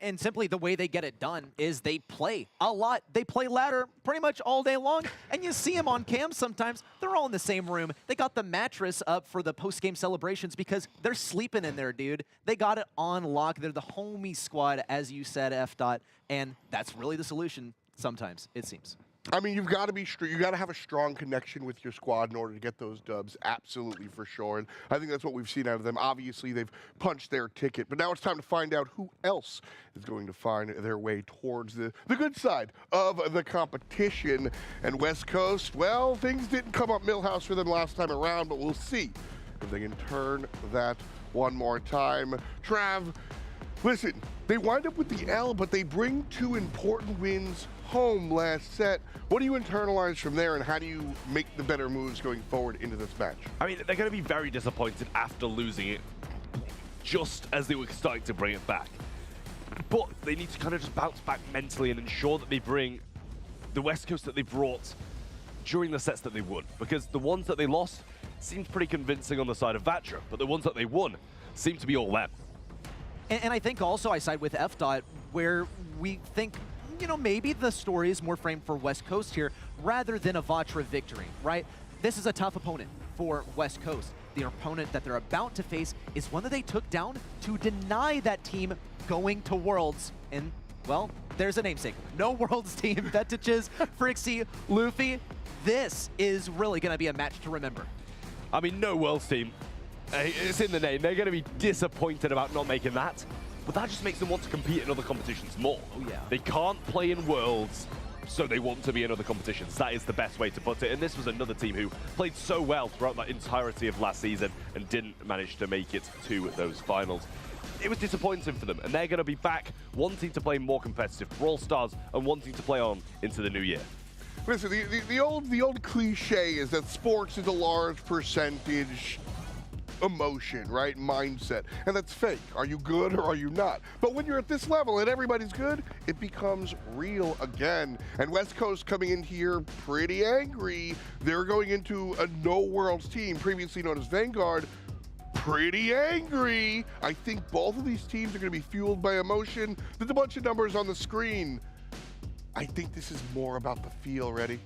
And simply the way they get it done is they play a lot. They play ladder pretty much all day long, and you see them on cam sometimes. They're all in the same room. They got the mattress up for the post-game celebrations because they're sleeping in there, dude. They got it on lock. They're the homie squad, as you said, F. And that's really the solution sometimes, it seems. I mean, you've got to be you got to have a strong connection with your squad in order to get those dubs, absolutely for sure. And I think that's what we've seen out of them. Obviously, they've punched their ticket, but now it's time to find out who else is going to find their way towards the good side of the competition. And West Coast, well, things didn't come up Millhouse for them last time around, but we'll see if they can turn that one more time. Trav, listen, they wind up with the L, but they bring 2 important wins home last set. What do you internalize from there, and how do you make the better moves going forward into this match? I mean, they're going to be very disappointed after losing it just as they were starting to bring it back. But they need to kind of just bounce back mentally and ensure that they bring the West Coast that they brought during the sets that they won. Because the ones that they lost seemed pretty convincing on the side of Vatra, but the ones that they won seemed to be all them. And I think also I side with F. Where we think, you know, maybe the story is more framed for West Coast here rather than a Vatra victory, right? This is a tough opponent for West Coast. The opponent that they're about to face is one that they took down to deny that team going to Worlds. And, well, there's a namesake. No Worlds team. Vetiches, Frixie, Luffy. This is really going to be a match to remember. I mean, no Worlds team. It's in the name. They're going to be disappointed about not making that. But that just makes them want to compete in other competitions more. Oh, yeah. They can't play in Worlds, so they want to be in other competitions. That is the best way to put it. And this was another team who played so well throughout that entirety of last season and didn't manage to make it to those finals. It was disappointing for them, and they're going to be back wanting to play more competitive Brawl Stars and wanting to play on into the new year. Listen, the old cliche is that sports is a large percentage emotion, right? Mindset. And that's fake. Are you good or are you not? But when you're at this level and everybody's good, it becomes real again. And West Coast coming in here pretty angry. They're going into a No Worlds team, previously known as Vanguard, pretty angry. I think both of these teams are going to be fueled by emotion. There's a bunch of numbers on the screen. I think this is more about the feel. Ready?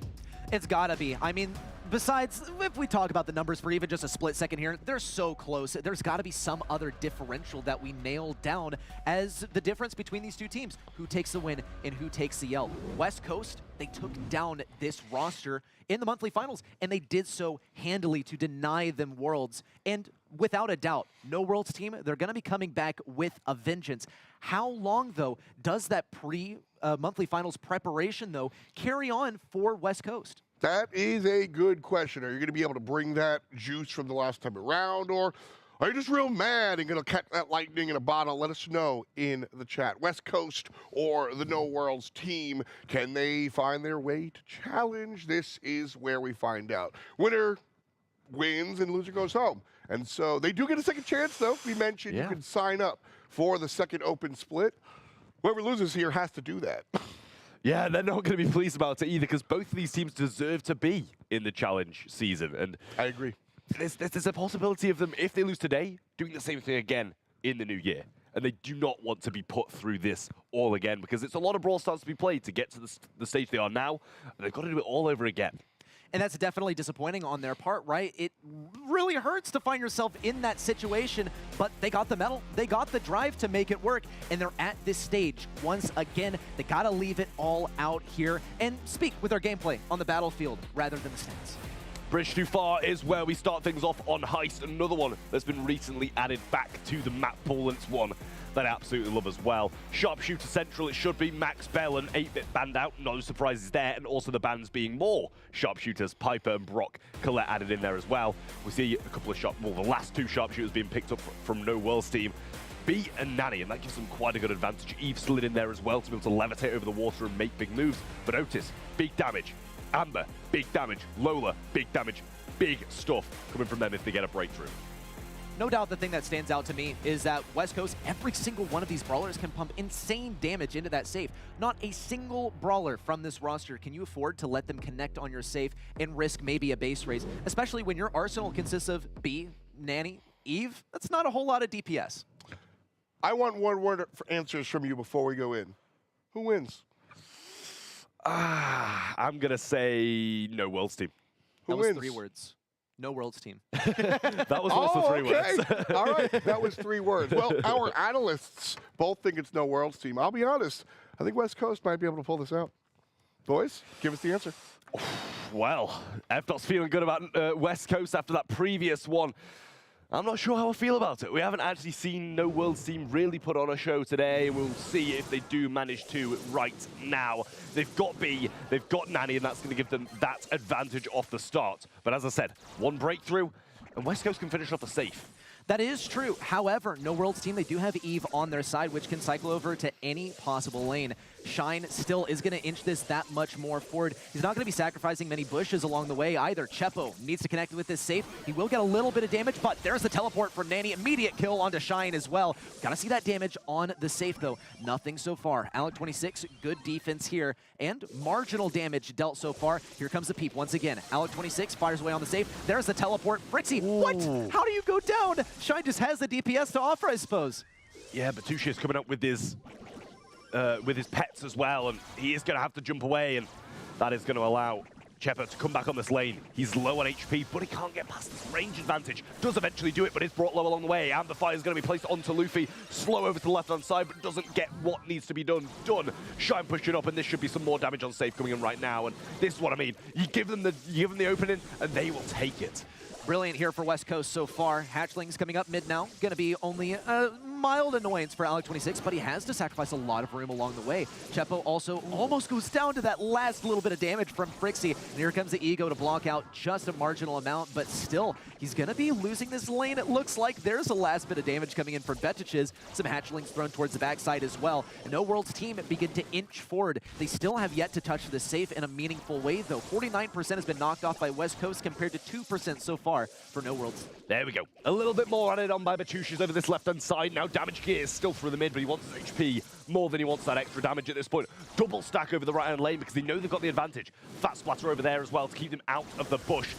It's gotta be. I mean, besides, if we talk about the numbers for even just a split second here, they're so close. There's got to be some other differential that we nail down as the difference between these two teams. Who takes the win and who takes the L. West Coast, they took down this roster in the monthly finals, and they did so handily to deny them Worlds. And without a doubt, No Worlds team, they're going to be coming back with a vengeance. How long, though, does that monthly finals preparation, though, carry on for West Coast? That is a good question. Are you going to be able to bring that juice from the last time around, or are you just real mad and going to catch that lightning in a bottle? Let us know in the chat. West Coast or the No Worlds team, can they find their way to challenge? This is where we find out. Winner wins and loser goes home. And so they do get a second chance, though. We mentioned you can sign up for the second open split. Whoever loses here has to do that. Yeah, they're not going to be pleased about it either, because both of these teams deserve to be in the challenge season. And I agree. There's a possibility of them, if they lose today, doing the same thing again in the new year. And they do not want to be put through this all again, because it's a lot of Brawl Stars to be played to get to the stage they are now. And they've got to do it all over again. And that's definitely disappointing on their part, right? It really hurts to find yourself in that situation, but they got the medal, they got the drive to make it work, and they're at this stage. Once again, they gotta leave it all out here and speak with their gameplay on the battlefield rather than the stats. Bridge Too Far is where we start things off on Heist, another one that's been recently added back to the map pool, and it's one that I absolutely love as well. Sharpshooter Central, it should be Max Bell and 8-Bit banned out, no surprises there, and also the bans being more sharpshooters, Piper and Brock, Colette added in there as well. We see a couple of the last two sharpshooters being picked up from No Worlds team. B and Nanny, and that gives them quite a good advantage. Eve slid in there as well to be able to levitate over the water and make big moves, but Otis, big damage. Amber, big damage. Lola, big damage. Big stuff coming from them if they get a breakthrough. no doubt the thing that stands out to me is that West Coast, every single one of these brawlers can pump insane damage into that safe. Not a single brawler from this roster can you afford to let them connect on your safe and risk maybe a base raise, especially when your arsenal consists of B, Nanny, Eve. That's not a whole lot of DPS. I want one word for answers from you before we go in. Who wins? I'm going to say no Worlds team. Who That was wins? 3 words. No Worlds team. That was also 3 words. All right, that was 3 words. Well, our analysts both think it's no Worlds team. I'll be honest, I think West Coast might be able to pull this out. Boys, give us the answer. Well, FDOT's feeling good about West Coast after that previous one. I'm not sure how I feel about it. We haven't actually seen no Worlds team really put on a show today. We'll see if they do manage to right now. They've got B, they've got Nanny, and that's going to give them that advantage off the start. But as I said, one breakthrough, and West Coast can finish off the safe. That is true. However, no Worlds team, they do have Eve on their side, which can cycle over to any possible lane. Shine still is going to inch this that much more forward. He's not going to be sacrificing many bushes along the way either. Chepo needs to connect with this safe. He will get a little bit of damage, but there's the teleport from Nanny. Immediate kill onto Shine as well. Got to see that damage on the safe, though. Nothing so far. Alec26, good defense here, and marginal damage dealt so far. Here comes the peep once again. Alec26 fires away on the safe. There's the teleport. Frixie, what? How do you go down? Shine just has the DPS to offer, I suppose. Yeah, but Tushi's coming up with his pets as well, and he is going to have to jump away, and that is going to allow Chepo to come back on this lane. He's low on HP, but he can't get past this range advantage. Does eventually do it, but it's brought low along the way, and the fire is going to be placed onto Luffy. Slow over to the left-hand side, but doesn't get what needs to be done. Shine pushing up, and this should be some more damage on safe coming in right now, and this is what I mean. You give them the opening, and they will take it. Brilliant here for West Coast so far. Hatchlings coming up mid now. Going to be only a mild annoyance for Alec26, but he has to sacrifice a lot of room along the way. Chepo also almost goes down to that last little bit of damage from Frixie. And here comes the Ego to block out just a marginal amount, but still, he's going to be losing this lane. It looks like there's a last bit of damage coming in for Betiches. Some Hatchlings thrown towards the backside as well. No Worlds team begin to inch forward. They still have yet to touch the safe in a meaningful way, though. 49% has been knocked off by West Coast compared to 2% so far for No Worlds. There we go. A little bit more added on by Batushis over this left-hand side. Now damage gear is still through the mid, but he wants his HP more than he wants that extra damage at this point. Double stack over the right-hand lane because they know they've got the advantage. Fat splatter over there as well to keep them out of the bush.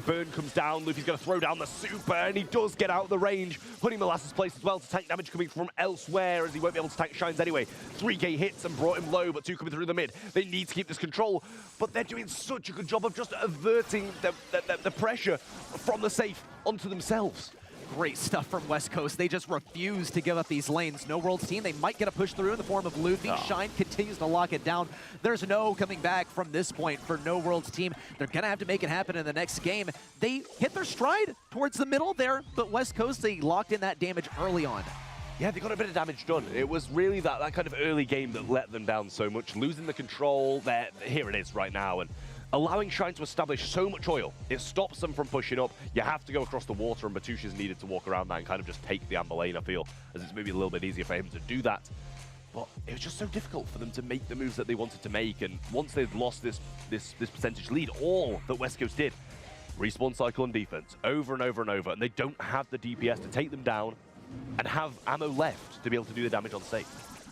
Burn comes down. Luffy's going to throw down the super, and he does get out of the range, putting Molasses place as well to tank damage coming from elsewhere, as he won't be able to tank Shines anyway. 3K hits and brought him low, but 2 coming through the mid. They need to keep this control, but they're doing such a good job of just averting the pressure from the safe onto themselves. Great stuff from West Coast. They just refuse to give up these lanes. No Worlds team, they might get a push through in the form of Luffy. Shine continues to lock it down. There's no coming back from this point for No Worlds team. They're going to have to make it happen in the next game. They hit their stride towards the middle there, but West Coast, they locked in that damage early on. Yeah, they got a bit of damage done. It was really that kind of early game that let them down so much. Losing the control, here it is right now. And allowing Shine to establish so much oil, it stops them from pushing up. You have to go across the water, and Batushis needed to walk around that and kind of just take the amber lane, I feel, as it's maybe a little bit easier for him to do that. But it was just so difficult for them to make the moves that they wanted to make, and once they'd lost this percentage lead, all that West Coast did, respawn cycle and defense, over and over and over, and they don't have the DPS to take them down and have ammo left to be able to do the damage on safe.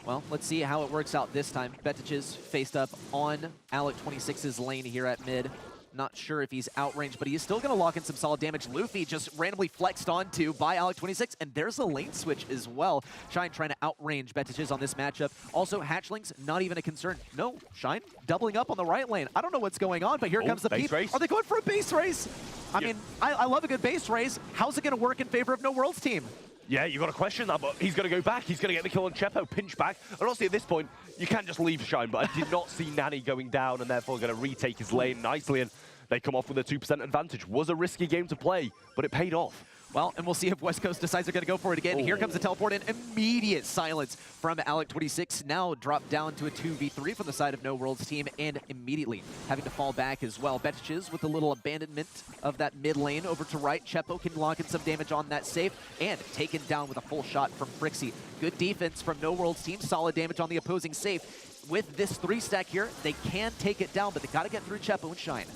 Well, let's see how it works out this time. Betiches faced up on Alec26's lane here at mid. Not sure if he's outranged, but he is still going to lock in some solid damage. Luffy just randomly flexed onto by Alec26, and there's a lane switch as well. Shine trying to outrange Betiches on this matchup. Also, Hatchlings, not even a concern. No, Shine doubling up on the right lane. I don't know what's going on, but here comes the base peep. race? Are they going for a base race? I mean, I love a good base race. How's it going to work in favor of No Worlds team? Yeah, you've got to question that, but he's going to go back. He's going to get the kill on Chepo, pinch back. And honestly, at this point, you can't just leave Shine, but I did not see Nanny going down and therefore going to retake his lane nicely, and they come off with a 2% advantage. Was a risky game to play, but it paid off. Well, and we'll see if West Coast decides they're going to go for it again. Here comes the teleport in. Immediate silence from Alec26. Now dropped down to a 2v3 from the side of No Worlds team, and immediately having to fall back as well. Betiches with a little abandonment of that mid lane over to right. Chepo can lock in some damage on that safe, and taken down with a full shot from Frixie. Good defense from No Worlds team. Solid damage on the opposing safe. With this 3-stack here, they can take it down, but they got to get through Chepo and Shine.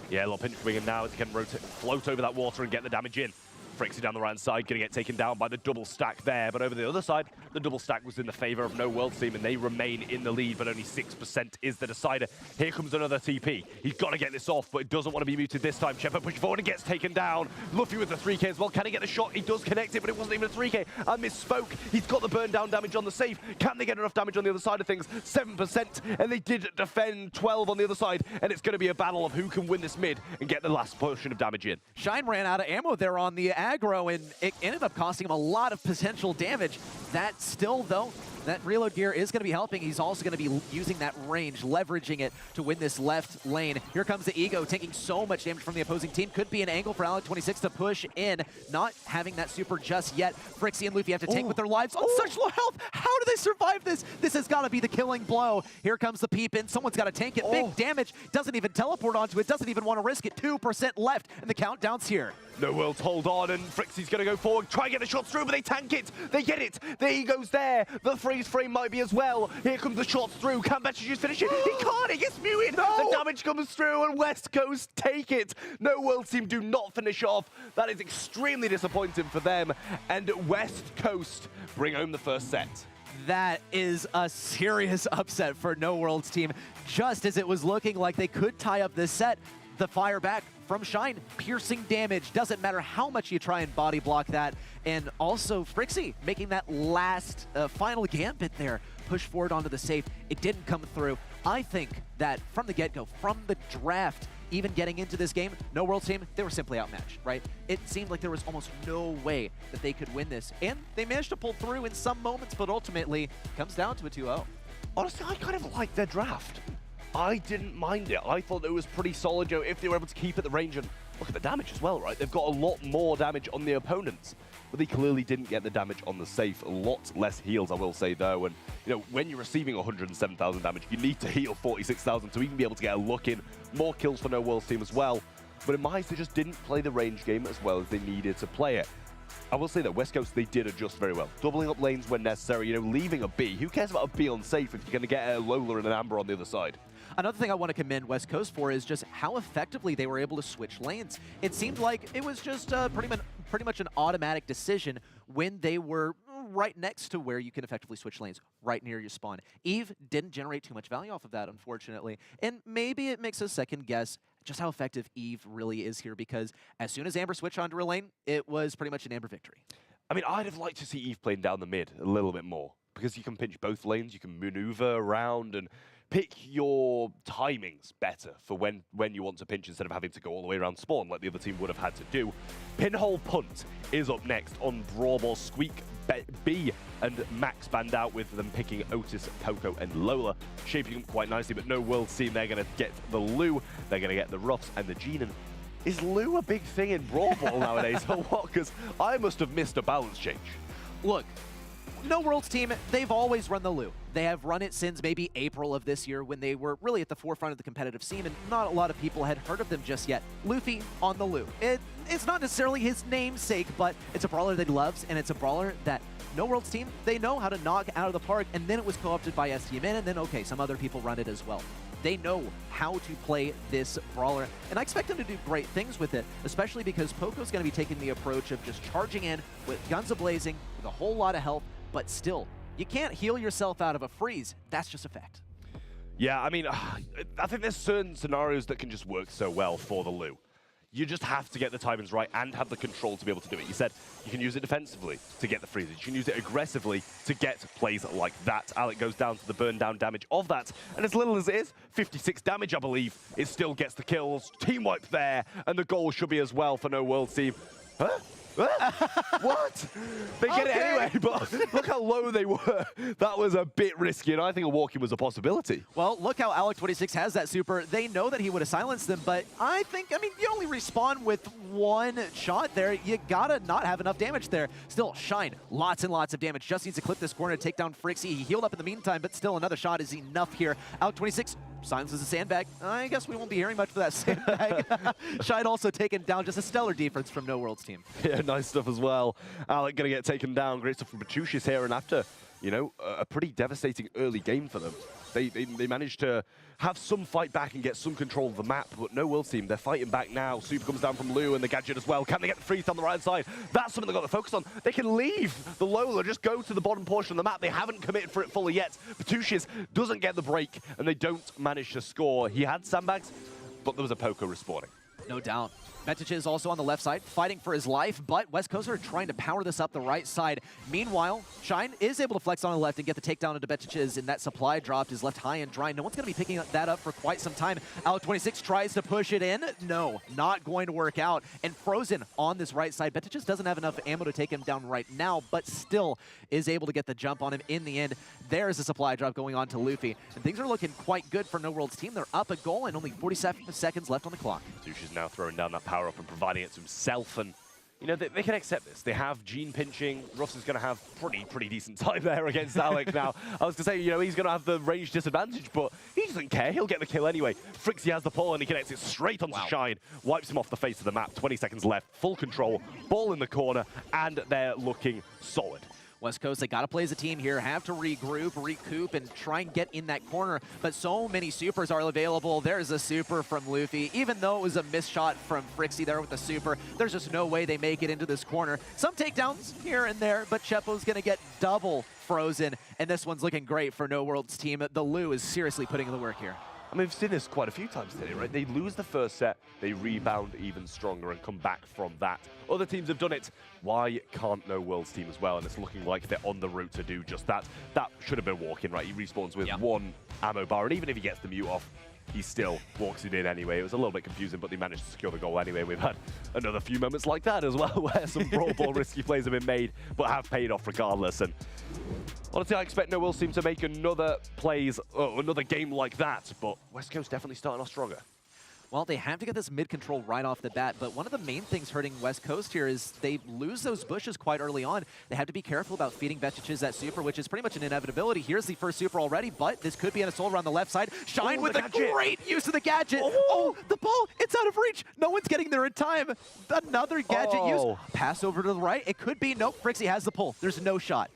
Yeah, a little pinch coming in now as he can float over that water and get the damage in. Frixie down the right side, going to get taken down by the double stack there. But over the other side, the double stack was in the favor of No World Team, and they remain in the lead, but only 6% is the decider. Here comes another TP. He's got to get this off, but it doesn't want to be muted this time. Shepard pushing forward and gets taken down. Luffy with the 3K as well. Can he get the shot? He does connect it, but it wasn't even a 3K. I misspoke. He's got the burn down damage on the safe. Can they get enough damage on the other side of things? 7%, and they did defend 12 on the other side, and it's going to be a battle of who can win this mid and get the last portion of damage in. Shine ran out of ammo there on the aggro, and it ended up costing him a lot of potential damage. That still, though, that reload gear is going to be helping. He's also going to be using that range, leveraging it to win this left lane. Here comes the Ego, taking so much damage from the opposing team. Could be an angle for Alec26 to push in, not having that super just yet. Frixie and Luffy have to tank with their lives on such low health. How do they survive this? This has got to be the killing blow. Here comes the peep in. Someone's got to tank it. Big damage. Doesn't even teleport onto it. Doesn't even want to risk it. 2% left, and the countdown's here. No World's hold on, and Frixie's going to go forward, try and get the shots through, but they tank it. They get it. The Ego's there. The freeze frame might be as well. Here comes the shots through. Can Betchajuice finish it? He can't. He gets muted. The damage comes through, and West Coast take it. No World Team do not finish off. That is extremely disappointing for them, and West Coast bring home the first set. That is a serious upset for No World's team. Just as it was looking like they could tie up this set, the fire back from Shine, piercing damage. Doesn't matter how much you try and body block that. And also Frixie making that last final gambit there. Push forward onto the safe. It didn't come through. I think that from the get-go, from the draft, even getting into this game, No World Team, they were simply outmatched, right? It seemed like there was almost no way that they could win this. And they managed to pull through in some moments, but ultimately comes down to a 2-0. Honestly, I kind of liked their draft. I didn't mind it. I thought it was pretty solid, you know, if they were able to keep at the range. And look at the damage as well, right? They've got a lot more damage on the opponents, but they clearly didn't get the damage on the safe. A lot less heals, I will say, though. And, you know, when you're receiving 107,000 damage, you need to heal 46,000 to even be able to get a look in. More kills for No World's team as well. But in my eyes, they just didn't play the range game as well as they needed to play it. I will say that West Coast, they did adjust very well. Doubling up lanes when necessary, you know, leaving a B. Who cares about a B on safe if you're going to get a Lola and an Amber on the other side? Another thing I want to commend West Coast for is just how effectively they were able to switch lanes. It seemed like it was just pretty much an automatic decision when they were right next to where you can effectively switch lanes, right near your spawn. Eve didn't generate too much value off of that, unfortunately. And maybe it makes us second guess just how effective Eve really is here, because as soon as Amber switched onto her lane, it was pretty much an Amber victory. I mean, I'd have liked to see Eve playing down the mid a little bit more, because you can pinch both lanes, you can maneuver around and pick your timings better for when you want to pinch instead of having to go all the way around spawn like the other team would have had to do. Pinhole Punt is up next on Brawl. Squeak, B, and Max banned out with them picking Otis, Coco, and Lola, shaping them quite nicely, but No World Team, they're going to get the Lou, they're going to get the Ruffs, and the Genin. Is Lou a big thing in Brawl Ball nowadays, or what? Because I must have missed a balance change. Look, No World's team, they've always run the Lou. They have run it since maybe April of this year when they were really at the forefront of the competitive scene, and not a lot of people had heard of them just yet. Luffy on the Lou. It's not necessarily his namesake, but it's a brawler that he loves, and it's a brawler that No World's team, they know how to knock out of the park, and then it was co-opted by STMN, and then, okay, some other people run it as well. They know how to play this brawler, and I expect them to do great things with it, especially because Poco's going to be taking the approach of just charging in with guns a-blazing, with a whole lot of health, but still, you can't heal yourself out of a freeze. That's just a fact. Yeah, I mean, I think there's certain scenarios that can just work so well for the Lou. You just have to get the timings right and have the control to be able to do it. You said you can use it defensively to get the freezes. You can use it aggressively to get plays like that. Alec goes down to the burn down damage of that. And as little as it is, 56 damage, I believe, it still gets the kills. Team wipe there. And the goal should be as well for No World Team. Huh? What? They get it anyway, but look how low they were. That was a bit risky, and I think a walk-in was a possibility. Well, look how Alec26 has that super. They know that he would have silenced them, but I mean, you only respawn with one shot there. You gotta not have enough damage there. Still, Shine, lots and lots of damage. Just needs to clip this corner to take down Frixie. He healed up in the meantime, but still another shot is enough here. Alec26 silences a sandbag. I guess we won't be hearing much for that sandbag. Shine also taken down. Just a stellar defense from No World's team. Yeah, nice stuff as well. Alec going to get taken down. Great stuff from Bertucci's here, and after you know, a pretty devastating early game for them. They managed to have some fight back and get some control of the map, but no Worlds team, they're fighting back now. Super comes down from Lou and the Gadget as well. Can they get the freeze down the right side? That's something they've got to focus on. They can leave the Lola, just go to the bottom portion of the map. They haven't committed for it fully yet. Patushis doesn't get the break, and they don't manage to score. He had sandbags, but there was a poker respawning. No doubt. Vetage is also on the left side, fighting for his life, but West Coast are trying to power this up the right side. Meanwhile, Shine is able to flex on the left and get the takedown into Vetages, and that supply dropped is left high and dry. No one's going to be picking that up for quite some time. Alec26 tries to push it in. No, not going to work out. And Frozen on this right side. Vetages doesn't have enough ammo to take him down right now, but still is able to get the jump on him in the end. There's a supply drop going on to Luffy. And things are looking quite good for No Worlds team. They're up a goal and only 47 seconds left on the clock. Patushis now throwing down that power up and providing it to himself, and you know they can accept this. They have Gene pinching. Ruffs is going to have pretty decent time there against Alec. Now I was going to say, you know, he's going to have the range disadvantage, but he doesn't care. He'll get the kill anyway. Frixie has the pull and he connects it straight onto Shine, wipes him off the face of the map. 20 seconds left, full control, ball in the corner, and they're looking solid. West Coast, they got to play as a team here, have to regroup, recoup, and try and get in that corner. But so many supers are available. There's a super from Luffy. Even though it was a missed shot from Frixie there with the super, there's just no way they make it into this corner. Some takedowns here and there, but Chepo's going to get double frozen. And this one's looking great for No Worlds team. The Lou is seriously putting in the work here. I mean, we've seen this quite a few times today, right? They lose the first set, they rebound even stronger and come back from that. Other teams have done it. Why can't No Worlds team as well? And it's looking like they're on the route to do just that. That should have been walking, right? He respawns with one ammo bar, and even if he gets the mute off, he still walks it in anyway. It was a little bit confusing, but they managed to secure the goal anyway. We've had another few moments like that as well, where some Brawl Ball risky plays have been made, but have paid off regardless. And honestly, I expect No Worlds team to make another game like that, but West Coast definitely starting off stronger. Well, they have to get this mid control right off the bat, but one of the main things hurting West Coast here is they lose those bushes quite early on. They have to be careful about feeding Vetages that super, which is pretty much an inevitability. Here's the first super already, but this could be an assault around the left side. Shine with a great use of the gadget. Oh, the ball, it's out of reach. No one's getting there in time. Another gadget use. Pass over to the right. It could be, nope, Frixie has the pull. There's no shot.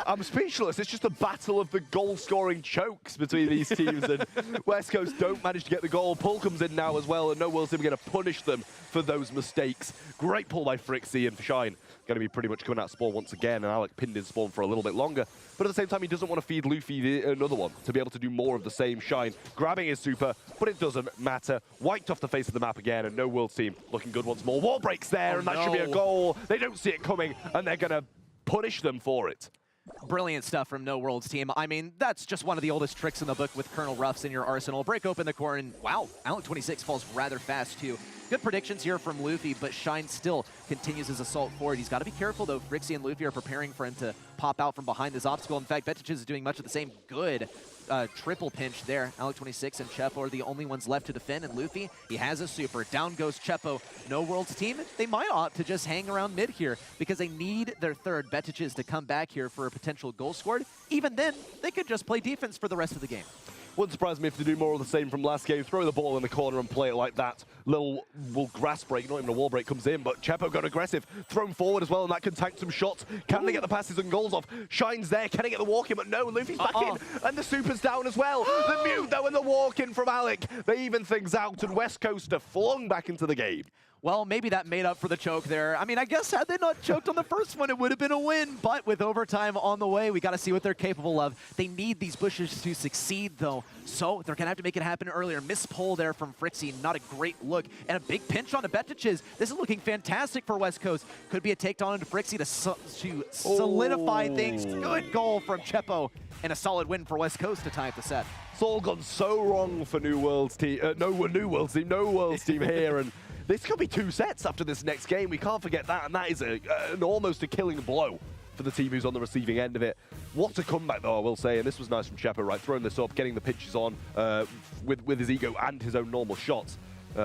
I'm speechless. It's just a battle of the goal-scoring chokes between these teams, and West Coast don't manage to get the goal. Pull comes in now as well, and No Worlds team are going to punish them for those mistakes. Great pull by Frixie, and Shine going to be pretty much coming out spawn once again, and Alec pinned in spawn for a little bit longer. But at the same time, he doesn't want to feed Luffy another one to be able to do more of the same. Shine grabbing his super, but it doesn't matter. Wiped off the face of the map again, and No Worlds team looking good once more. Wall breaks there, and that should be a goal. They don't see it coming, and they're going to punish them for it. Brilliant stuff from No Worlds team. I mean, that's just one of the oldest tricks in the book with Colonel Ruffs in your arsenal. Break open the core, and wow, Alec26 falls rather fast too. Good predictions here from Luffy, but Shine still continues his assault forward. He's got to be careful, though. Frixie and Luffy are preparing for him to pop out from behind this obstacle. In fact, Vetages is doing much of the same. Good triple pinch there. Alec26 and Chepo are the only ones left to defend, and Luffy, he has a super. Down goes Chepo. No Worlds team, they might opt to just hang around mid here because they need their third Vetages to come back here for a potential goal scored. Even then, they could just play defense for the rest of the game. Wouldn't surprise me if they do more of the same from last game. Throw the ball in the corner and play it like that. Little grass break, not even a wall break, comes in, but Chepo got aggressive. Thrown forward as well, and that can tank some shots. Can they get the passes and goals off? Shine's there. Can they get the walk in? But no, Luffy's back in, and the super's down as well. The mute, though, and the walk in from Alec. They even things out, and West Coast are flung back into the game. Well, maybe that made up for the choke there. I mean, I guess had they not choked on the first one, it would have been a win. But with overtime on the way, we got to see what they're capable of. They need these bushes to succeed, though. So they're going to have to make it happen earlier. Missed pull there from Frixie. Not a great look. And a big pinch on the Vetages. This is looking fantastic for West Coast. Could be a takedown into Frixie to solidify things. Good goal from Chepo. And a solid win for West Coast to tie up the set. It's all gone so wrong for No Worlds team here. And this could be 2 sets after this next game. We can't forget that, and that is almost a killing blow for the team who's on the receiving end of it. What a comeback, though, I will say, and this was nice from Chepo, right? Throwing this up, getting the pitches on with his ego and his own normal shots.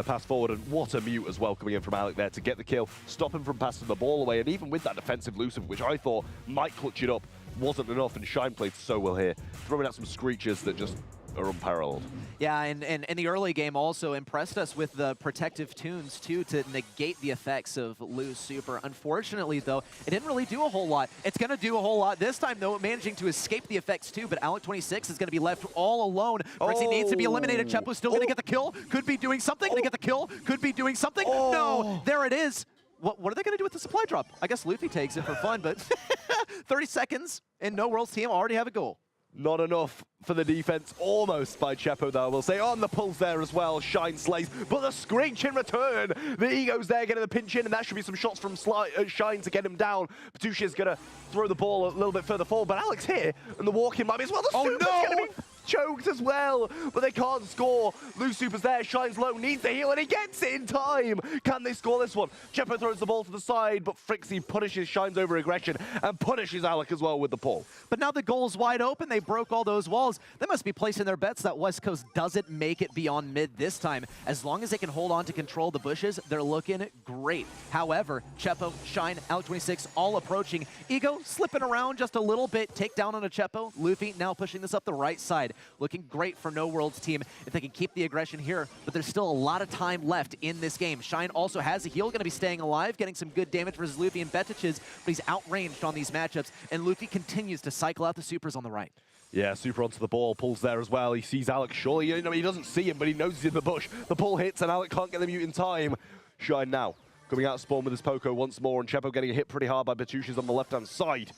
Pass forward, and what a mute as well coming in from Alec there to get the kill, stop him from passing the ball away, and even with that defensive loosen, which I thought might clutch it up, wasn't enough, and Shine played so well here. Throwing out some screeches that just are unparalleled. Yeah, and in the early game also impressed us with the protective tunes, too, to negate the effects of Lu's super. Unfortunately, though, it didn't really do a whole lot. It's going to do a whole lot this time, though, managing to escape the effects, too, but Alec26 is going to be left all alone. He needs to be eliminated. Chepo's still going to get the kill. Could be doing something to get the kill. Could be doing something. No, there it is. What are they going to do with the supply drop? I guess Luffy takes it for fun, but 30 seconds and No World's team already have a goal. Not enough for the defense, almost by Chepo, though, we'll say. On the pulls there as well, Shine slays, but the screech in return. The Ego's there getting the pinch in, and that should be some shots from Shine to get him down. Batushi's going to throw the ball a little bit further forward, but Alex here, and the walk-in might be as well. The super's going to be choked as well, but they can't score. Lu Super's there, Shine's low, needs the heal, and he gets it in time. Can they score this one? Chepo throws the ball to the side, but Frixie punishes Shine's over-aggression and punishes Alec as well with the pull. But now the goal's wide open. They broke all those walls. They must be placing their bets that West Coast doesn't make it beyond mid this time. As long as they can hold on to control the bushes, they're looking great. However, Chepo, Shine, Alec26 all approaching. Ego slipping around just a little bit. Take down on a Chepo. Luffy now pushing this up the right side. Looking great for No World's team if they can keep the aggression here, but there's still a lot of time left in this game. Shine also has a heal, going to be staying alive, getting some good damage versus Luffy and Betiches, but he's outranged on these matchups, and Luffy continues to cycle out the supers on the right. Yeah, super onto the ball, pulls there as well. He sees Alec, surely, you know, he doesn't see him, but he knows he's in the bush. The pull hits, and Alec can't get the mute in time. Shine now, coming out of spawn with his Poco once more, and Chepo getting hit pretty hard by Batushi's on the left-hand side.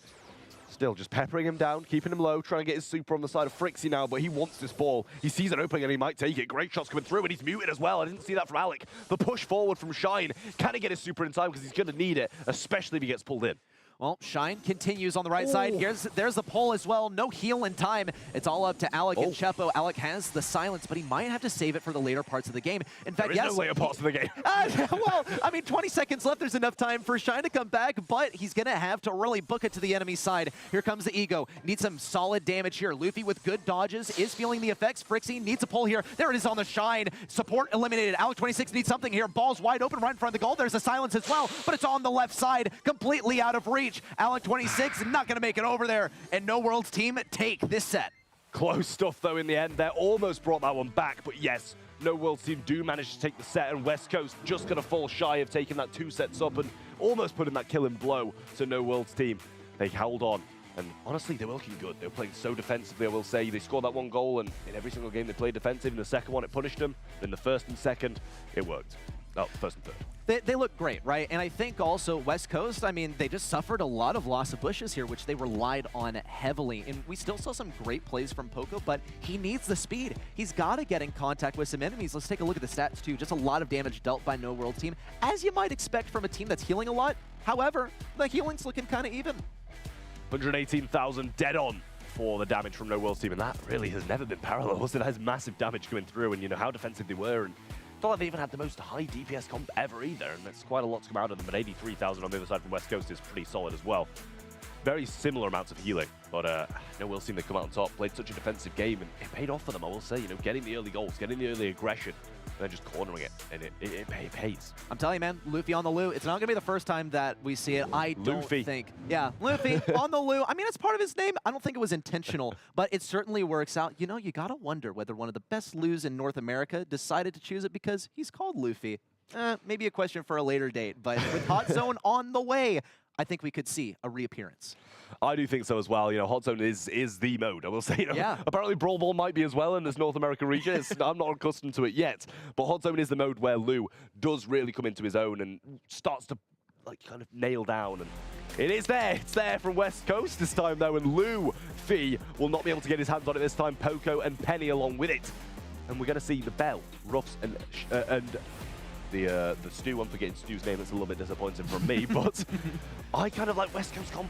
Still just peppering him down, keeping him low, trying to get his super on the side of Frixie now, but he wants this ball. He sees an opening and he might take it. Great shots coming through, and he's muted as well. I didn't see that from Alec. The push forward from Shine. Can he get his super in time? Because he's going to need it, especially if he gets pulled in. Well, Shine continues on the right side. There's the pull as well. No heal in time. It's all up to Alec and Chepo. Alec has the silence, but he might have to save it for the later parts of the game. In fact, there is no later parts of the game. Well, I mean, 20 seconds left. There's enough time for Shine to come back, but he's going to have to really book it to the enemy side. Here comes the Ego. Needs some solid damage here. Luffy with good dodges is feeling the effects. Frixie needs a pull here. There it is on the Shine. Support eliminated. Alec26 needs something here. Ball's wide open right in front of the goal. There's a silence as well, but it's on the left side, completely out of reach. Alec26 not going to make it over there, and No World's team take this set. Close stuff, though, in the end. They almost brought that one back, but yes, No World's team do manage to take the set, and West Coast just going to fall shy of taking that 2 sets up and almost putting that killing blow to No World's team. They held on, and honestly, they were looking good. They were playing so defensively, I will say. They scored that 1 goal, and in every single game they played defensive. In the second one, it punished them. In the first and second, it worked. Oh, first and third. They look great, right? And I think also West Coast, I mean, they just suffered a lot of loss of bushes here, which they relied on heavily. And we still saw some great plays from Poco, but he needs the speed. He's got to get in contact with some enemies. Let's take a look at the stats, too. Just a lot of damage dealt by No World's team, as you might expect from a team that's healing a lot. However, the healing's looking kind of even. 118,000 dead on for the damage from No World's team, and that really has never been parallel. It has massive damage coming through, and you know how defensive they were, and it's not like they even had the most high DPS comp ever either, and that's quite a lot to come out of them, but 83,000 on the other side from West Coast is pretty solid as well. Very similar amounts of healing, but No World's team, they come out on top, played such a defensive game, and it paid off for them, I will say, you know, getting the early goals, getting the early aggression, and then just cornering it, and it pays. I'm telling you, man, Luffy on the Lu. It's not going to be the first time that we see it. I don't think. Yeah, Luffy on the Lu. I mean, it's part of his name. I don't think it was intentional, but it certainly works out. You know, you got to wonder whether one of the best Lus in North America decided to choose it because he's called Luffy. Maybe a question for a later date, but with Hot Zone on the way, I think we could see a reappearance. I do think so as well. You know, Hot Zone is the mode, I will say. You know, yeah. Apparently Brawl Ball might be as well in this North American region. I'm not accustomed to it yet. But Hot Zone is the mode where Lu does really come into his own and starts to like kind of nail down. And it is there. It's there from West Coast this time, though. And Luffy will not be able to get his hands on it this time. Poco and Penny along with it. And we're going to see the Bell, Ruffs, and the Stu. I'm forgetting Stu's name. It's a little bit disappointing from me. But I kind of like West Coast comp.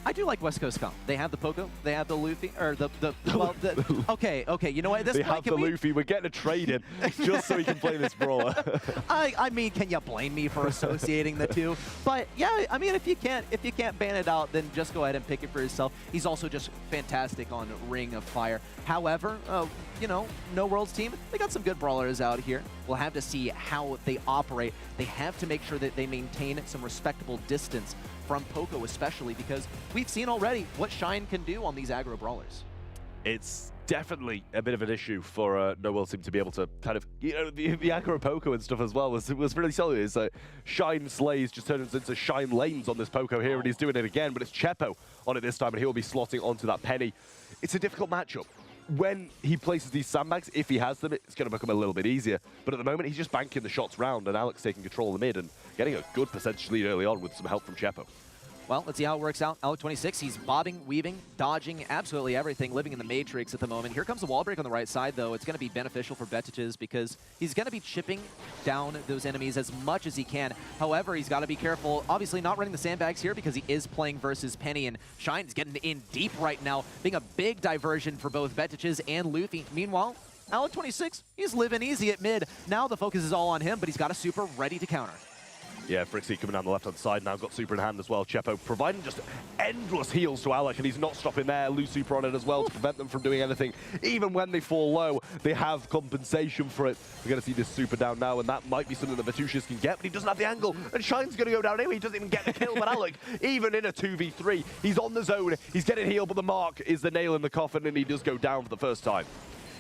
I do like West Coast comp. They have the Poco, they have the Luffy, or well, okay, you know what? This they have the Luffy. We're getting a trade in just so he can play this brawler. I mean, can you blame me for associating the two? But yeah, I mean, if you can't ban it out, then just go ahead and pick it for yourself. He's also just fantastic on Ring of Fire. However, you know, No World's team, they got some good brawlers out here. We'll have to see how they operate. They have to make sure that they maintain some respectable distance from Poco, especially because we've seen already what Shine can do on these aggro brawlers. It's definitely a bit of an issue for No World Team to be able to kind of, the aggro Poco and stuff as well was really solid. It's Shine Slays just turns into Shine Lanes on this Poco here, and he's doing it again, but it's Chepo on it this time, and he'll be slotting onto that Penny. It's a difficult matchup. When he places these sandbags, if he has them, it's going to become a little bit easier. But at the moment, he's just banking the shots round, and Alex taking control of the mid and getting a good percentage lead early on with some help from Chepo. Well, let's see how it works out. Alec26, he's bobbing, weaving, dodging, absolutely everything, living in the Matrix at the moment. Here comes the wall break on the right side, though. It's going to be beneficial for Betiches because he's going to be chipping down those enemies as much as he can. However, he's got to be careful. Obviously, not running the sandbags here because he is playing versus Penny, and Shine's getting in deep right now, being a big diversion for both Betiches and Luffy. Meanwhile, Alec26, he's living easy at mid. Now the focus is all on him, but he's got a super ready to counter. Yeah, Frixie coming down the left-hand side now, got super in hand as well. Chepo providing just endless heals to Alec, and he's not stopping there. Lose super on it as well to prevent them from doing anything. Even when they fall low, they have compensation for it. We're going to see this super down now, and that might be something that Vatusius can get, but he doesn't have the angle. And Shine's going to go down anyway. He doesn't even get the kill, but Alec, even in a 2v3, he's on the zone. He's getting healed, but the mark is the nail in the coffin, and he does go down for the first time.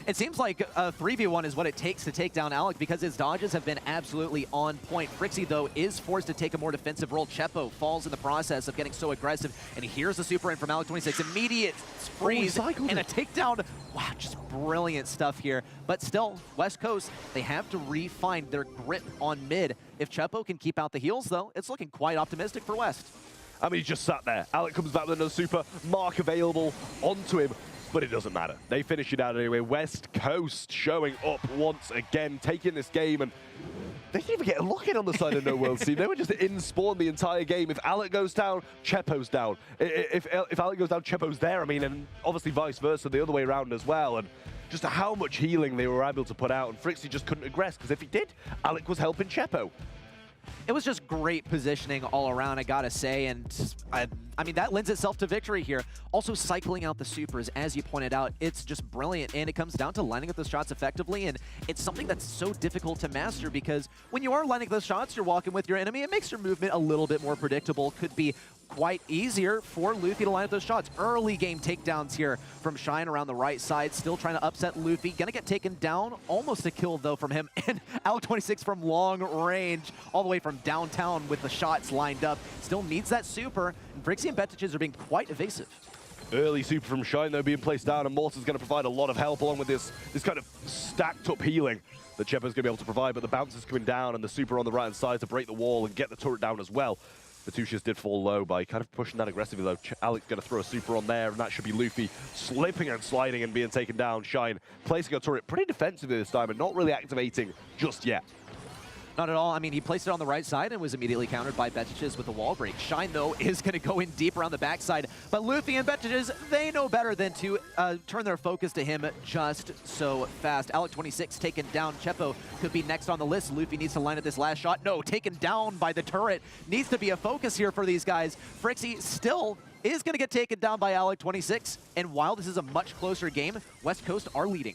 It seems like a 3v1 is what it takes to take down Alec because his dodges have been absolutely on point. Frixie, though, is forced to take a more defensive role. Chepo falls in the process of getting so aggressive, and here's the super in from Alec26. Immediate freeze and a takedown. Wow, just brilliant stuff here. But still, West Coast, they have to refine their grip on mid. If Chepo can keep out the heals, though, it's looking quite optimistic for West. I mean, he just sat there. Alec comes back with another super, mark available onto him. But it doesn't matter. They finish it out anyway. West Coast showing up once again, taking this game, and they didn't even get a lock in on the side of No World Team. They were just in spawn the entire game. If Alec goes down, Chepo's down. If Alec goes down, Chepo's there. I mean, and obviously vice versa, the other way around as well. And just how much healing they were able to put out, and Frixie just couldn't aggress, because if he did, Alec was helping Chepo. It was just great positioning all around, I gotta say, and I mean, that lends itself to victory here. Also, cycling out the supers, as you pointed out, it's just brilliant, and it comes down to lining up those shots effectively, and it's something that's so difficult to master because when you are lining those shots, you're walking with your enemy, it makes your movement a little bit more predictable. Could be quite easier for Luffy to line up those shots. Early game takedowns here from Shine around the right side, still trying to upset Luffy. Gonna get taken down, almost a kill though from him, and Alec26 from long range, all the way from downtown with the shots lined up. Still needs that super, and Frixie and Betiches are being quite evasive. Early super from Shine though being placed down, and Mortar's going to provide a lot of help along with this kind of stacked up healing that Chepo's going to be able to provide, but the bounce is coming down and the super on the right hand side to break the wall and get the turret down as well. Vatusius did fall low by kind of pushing that aggressively though. Alec's going to throw a super on there, and that should be Luffy slipping and sliding and being taken down. Shine placing a turret pretty defensively this time and not really activating just yet. Not at all. I mean, he placed it on the right side and was immediately countered by Betiches with the wall break. Shine, though, is going to go in deep around the backside. But Luffy and Betiches, they know better than to turn their focus to him just so fast. Alec26 taken down. Chepo could be next on the list. Luffy needs to line up this last shot. No, taken down by the turret. Needs to be a focus here for these guys. Frixie still is going to get taken down by Alec26. And while this is a much closer game, West Coast are leading.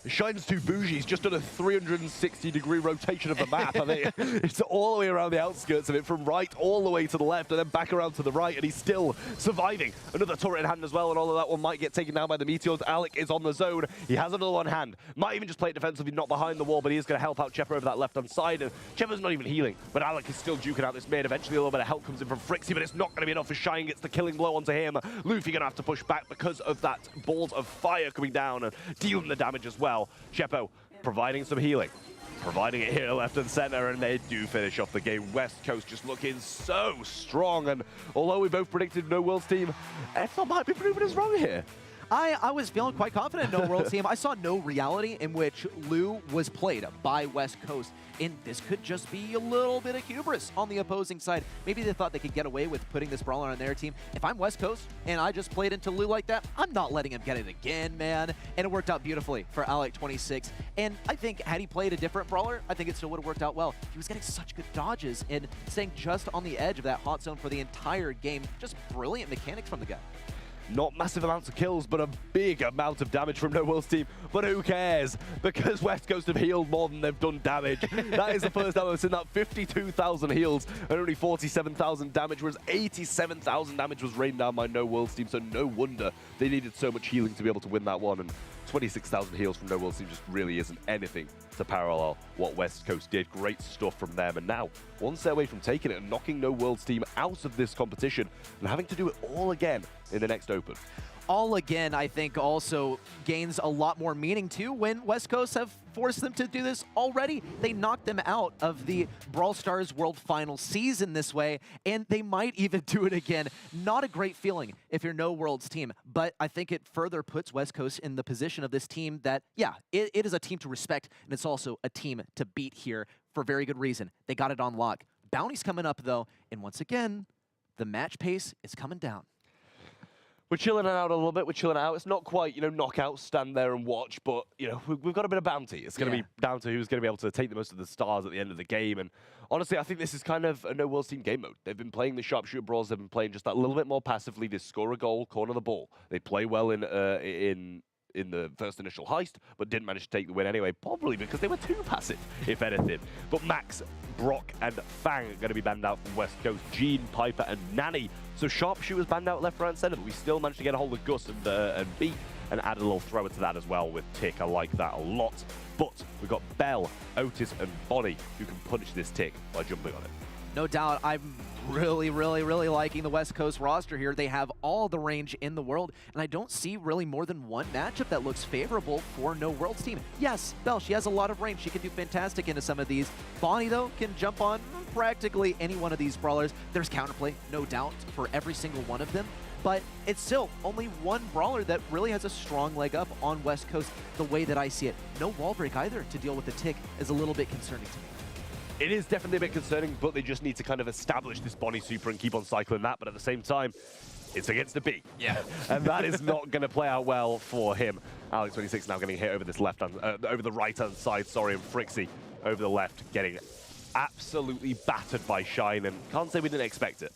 Shine's too bougie. He's just done a 360-degree rotation of the map. I mean, it's all the way around the outskirts of it, from right all the way to the left, and then back around to the right, and he's still surviving. Another turret in hand as well, and all of that one might get taken down by the meteors. Alec is on the zone. He has another one in hand. Might even just play it defensively, not behind the wall, but he is going to help out Chepo over that left-hand side. And Chepo's not even healing, but Alec is still duking out this mid. Eventually, a little bit of help comes in from Frixie, but it's not going to be enough as Shine gets the killing blow onto him. Luffy going to have to push back because of that balls of fire coming down and dealing the damage as well. Chepo providing some healing, providing it here left and center, and they do finish off the game. West Coast just looking so strong, and although we both predicted No World's team, Ethel might be proving us wrong here. I was feeling quite confident in No World Team. I saw no reality in which Lu was played by West Coast, and this could just be a little bit of hubris on the opposing side. Maybe they thought they could get away with putting this brawler on their team. If I'm West Coast and I just played into Lu like that, I'm not letting him get it again, man. And it worked out beautifully for Alec26. And I think had he played a different brawler, I think it still would have worked out well. He was getting such good dodges and staying just on the edge of that hot zone for the entire game. Just brilliant mechanics from the guy. Not massive amounts of kills, but a big amount of damage from No World's team. But who cares? Because West Coast have healed more than they've done damage. That is the first time I've seen that. 52,000 heals and only 47,000 damage, whereas 87,000 damage was rained down by No World's team. So no wonder they needed so much healing to be able to win that one. And 26,000 heals from No World's team just really isn't anything to parallel what West Coast did. Great stuff from them. And now, one set away from taking it and knocking No World's team out of this competition and having to do it all again in the next Open. All again, I think, also gains a lot more meaning too when West Coast have forced them to do this already. They knocked them out of the Brawl Stars World Final season this way, and they might even do it again. Not a great feeling if you're No World's team, but I think it further puts West Coast in the position of this team that, yeah, it is a team to respect, and it's also a team to beat here for very good reason. They got it on lock. Bounty's coming up, though, and once again, the match pace is coming down. We're chilling out a little bit. We're chilling out. It's not quite, knockout, stand there and watch, but, we've got a bit of bounty. It's going to be down to who's going to be able to take the most of the stars at the end of the game. And honestly, I think this is kind of a No World's team game mode. They've been playing the sharpshooter brawls. They've been playing just that little bit more passively. They score a goal, corner the ball. They play well in the first initial heist, but didn't manage to take the win anyway, probably because they were too passive, if anything. But Max, Brock, and Fang are going to be banned out from West Coast. Gene, Piper, and Nanny. So Sharpshooter's banned out left, right, and center, but we still managed to get a hold of Gus and B, and add a little thrower to that as well with Tick. I like that a lot. But we've got Bell, Otis, and Bonnie who can punish this Tick by jumping on it. No doubt, I'm really liking the West Coast roster here. They have all the range in the world, and I don't see really more than one matchup that looks favorable for No World's team. Yes, Belle, she has a lot of range. She can do fantastic into some of these. Bonnie, though, can jump on practically any one of these brawlers. There's counterplay, no doubt, for every single one of them, but it's still only one brawler that really has a strong leg up on West Coast the way that I see it. No wall break either to deal with the Tick is a little bit concerning to me. It is definitely a bit concerning, but they just need to kind of establish this Bonnie super and keep on cycling that. But at the same time, it's against the B. Yeah. And that is not going to play out well for him. Alex 26 now getting hit over this over the right-hand side, and Frixie over the left getting absolutely battered by Shine, and can't say we didn't expect it.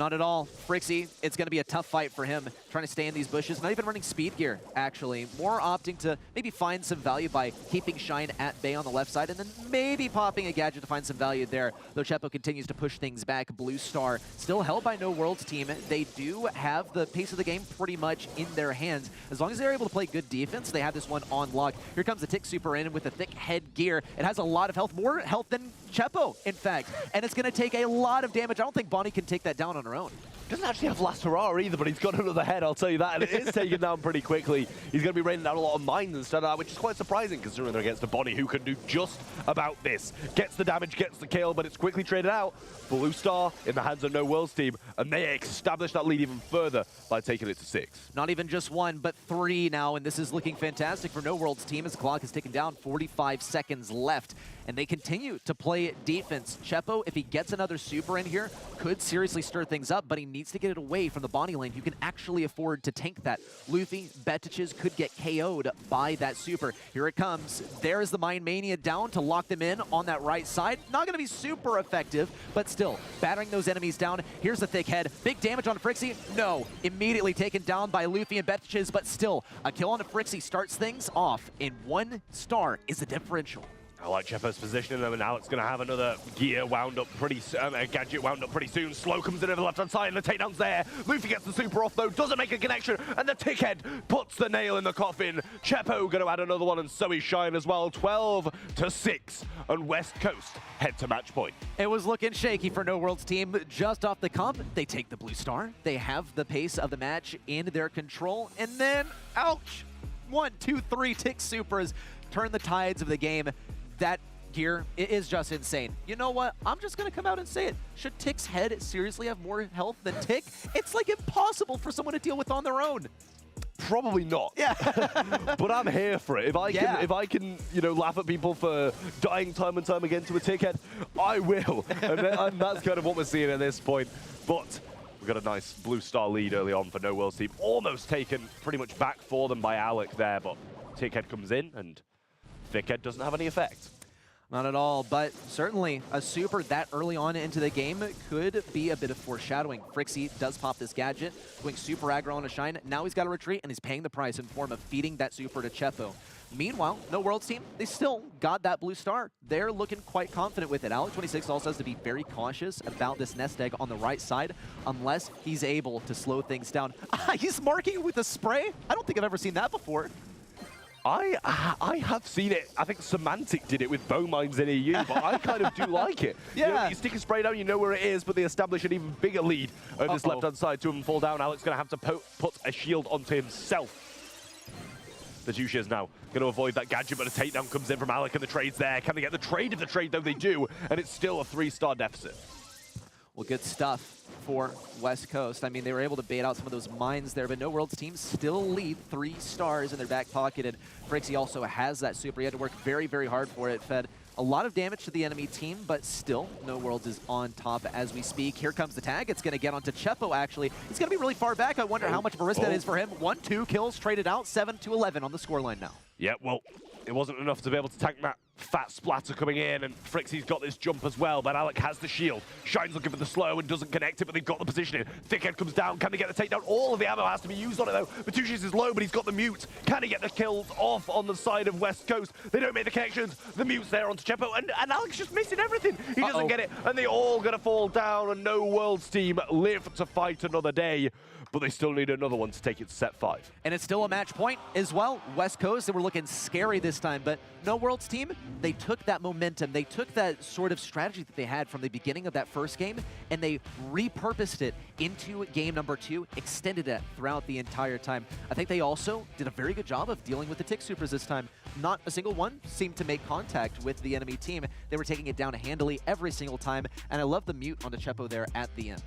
Not at all. Frixie, it's going to be a tough fight for him, trying to stay in these bushes. Not even running speed gear, actually. More opting to maybe find some value by keeping Shine at bay on the left side, and then maybe popping a gadget to find some value there. Though Chepo continues to push things back. Blue Star still held by No World's team. They do have the pace of the game pretty much in their hands. As long as they're able to play good defense, they have this one on lock. Here comes the Tick Super in with the thick head gear. It has a lot of health, more health than Chepo, in fact. And it's going to take a lot of damage. I don't think Bonnie can take that down on her own. Doesn't actually have last hurrah either, but he's got another head, I'll tell you that, and it is taken down pretty quickly. He's going to be raining down a lot of mines instead of that, which is quite surprising considering they're against a Bonnie who can do just about this. Gets the damage, gets the kill, but it's quickly traded out. Blue Star in the hands of No World's team, and they establish that lead even further by taking it to 6. Not even just one, but 3 now, and this is looking fantastic for No World's team as the clock is ticking down, 45 seconds left. And they continue to play defense. Chepo, if he gets another super in here, could seriously stir things up, but he needs to get it away from the Bonnie lane. You can actually afford to tank that. Luffy, Betiches could get KO'd by that super. Here it comes. There's the Mine Mania down to lock them in on that right side. Not going to be super effective, but still, battering those enemies down. Here's the thick head. Big damage on Frixie. No. Immediately taken down by Luffy and Betiches, but still, a kill on Frixie starts things off, and 1 star is the differential. I like Chepo's positioning them, and now it's going to have another gear wound up pretty soon, a gadget wound up pretty soon. Slow comes in over the left-hand side, and the takedown's there. Luffy gets the super off, though, doesn't make a connection, and the Tickhead puts the nail in the coffin. Chepo going to add another one, and so is Shine as well. 12-6, and West Coast head to match point. It was looking shaky for No World's team. Just off the comp, they take the Blue Star. They have the pace of the match in their control, and then, ouch! 1, 2, 3 Tick supers turn the tides of the game. That gear is just insane. You know what? I'm just going to come out and say it. Should Tick's head seriously have more health than Tick? It's like impossible for someone to deal with on their own. Probably not. Yeah. But I'm here for it. If I can, laugh at people for dying time and time again to a Tickhead, I will. and that's kind of what we're seeing at this point. But we've got a nice Blue Star lead early on for No World's team. Almost taken pretty much back for them by Alec there, but Tickhead comes in and Thickhead doesn't have any effect. Not at all, but certainly a super that early on into the game could be a bit of foreshadowing. Frixie does pop this gadget, going super aggro on a Shine. Now he's got to retreat, and he's paying the price in form of feeding that super to Chepo. Meanwhile, No Worlds team, they still got that blue star. They're looking quite confident with it. Alec26 also has to be very cautious about this nest egg on the right side unless he's able to slow things down. He's marking with a spray? I don't think I've ever seen that before. I have seen it. I think Semantic did it with bow mines in EU, but I kind of do like it. Yeah. You know, you stick a spray down, you know where it is, but they establish an even bigger lead over this left-hand side. Two of them fall down. Alec's going to have to put a shield onto himself. The Juice is now going to avoid that gadget, but a takedown comes in from Alec, and the trade's there. Can they get the trade? If the trade, though, they do, and it's still a 3-star deficit. Well, good stuff for West Coast. I mean, they were able to bait out some of those mines there, but No Worlds team still lead 3 stars in their back pocket, and Frixie also has that super. He had to work very, very hard for it. Fed a lot of damage to the enemy team, but still, No Worlds is on top as we speak. Here comes the tag. It's going to get onto Chepo, actually. He's going to be really far back. I wonder how much of a risk that is for him. 1-2 kills traded out, 7-11 on the scoreline now. Yeah, well, it wasn't enough to be able to tank that fat splatter coming in, and Frixie's got this jump as well, but Alec has the shield. Shine's looking for the slow and doesn't connect it, but they've got the positioning. Thickhead comes down. Can they get the takedown? All of the ammo has to be used on it, though. Batushis is low, but he's got the mute. Can he get the kills off on the side of West Coast? They don't make the connections. The mute's there onto Chepo, and Alec's just missing everything. He doesn't get it, and they all going to fall down, and No Worlds team live to fight another day. But they still need another one to take it to set 5. And it's still a match point as well. West Coast, they were looking scary this time, but No Worlds team, they took that momentum, they took that sort of strategy that they had from the beginning of that first game, and they repurposed it into game number 2, extended it throughout the entire time. I think they also did a very good job of dealing with the Tick Supers this time. Not a single one seemed to make contact with the enemy team. They were taking it down handily every single time, and I love the mute on the Chepo there at the end.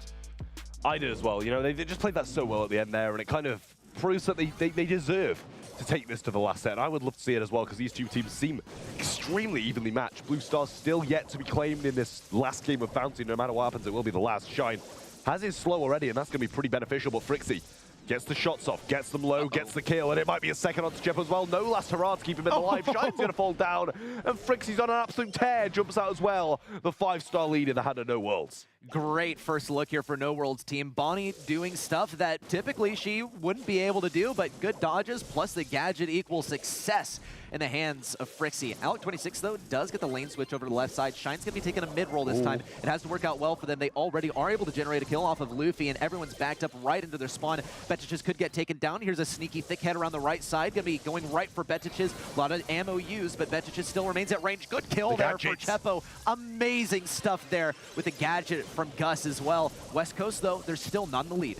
I did as well. You know, they just played that so well at the end there, and it kind of proves that they deserve to take this to the last set. And I would love to see it as well, because these two teams seem extremely evenly matched. Blue Star's still yet to be claimed in this last game of Fountain. No matter what happens, it will be the last. Shine has his slow already, and that's going to be pretty beneficial. But Frixie gets the shots off, gets them low, gets the kill, and it might be a second onto Jeff as well. No last hurrah to keep him in the life. Shine's going to fall down, and Frixie's on an absolute tear, jumps out as well. The 5-star lead in the hand of No Worlds. Great first look here for No Worlds team. Bonnie doing stuff that typically she wouldn't be able to do, but good dodges plus the gadget equals success in the hands of Frixie. Alec26, though, does get the lane switch over to the left side. Shine's going to be taking a mid-roll this time. It has to work out well for them. They already are able to generate a kill off of Luffy, and everyone's backed up right into their spawn. Betiches could get taken down. Here's a sneaky thick head around the right side. Going to be going right for Betiches. A lot of ammo used, but Betiches still remains at range. Good kill there for Chepo. Amazing stuff there with the gadget from Gus as well. West Coast, though, they're still not in the lead.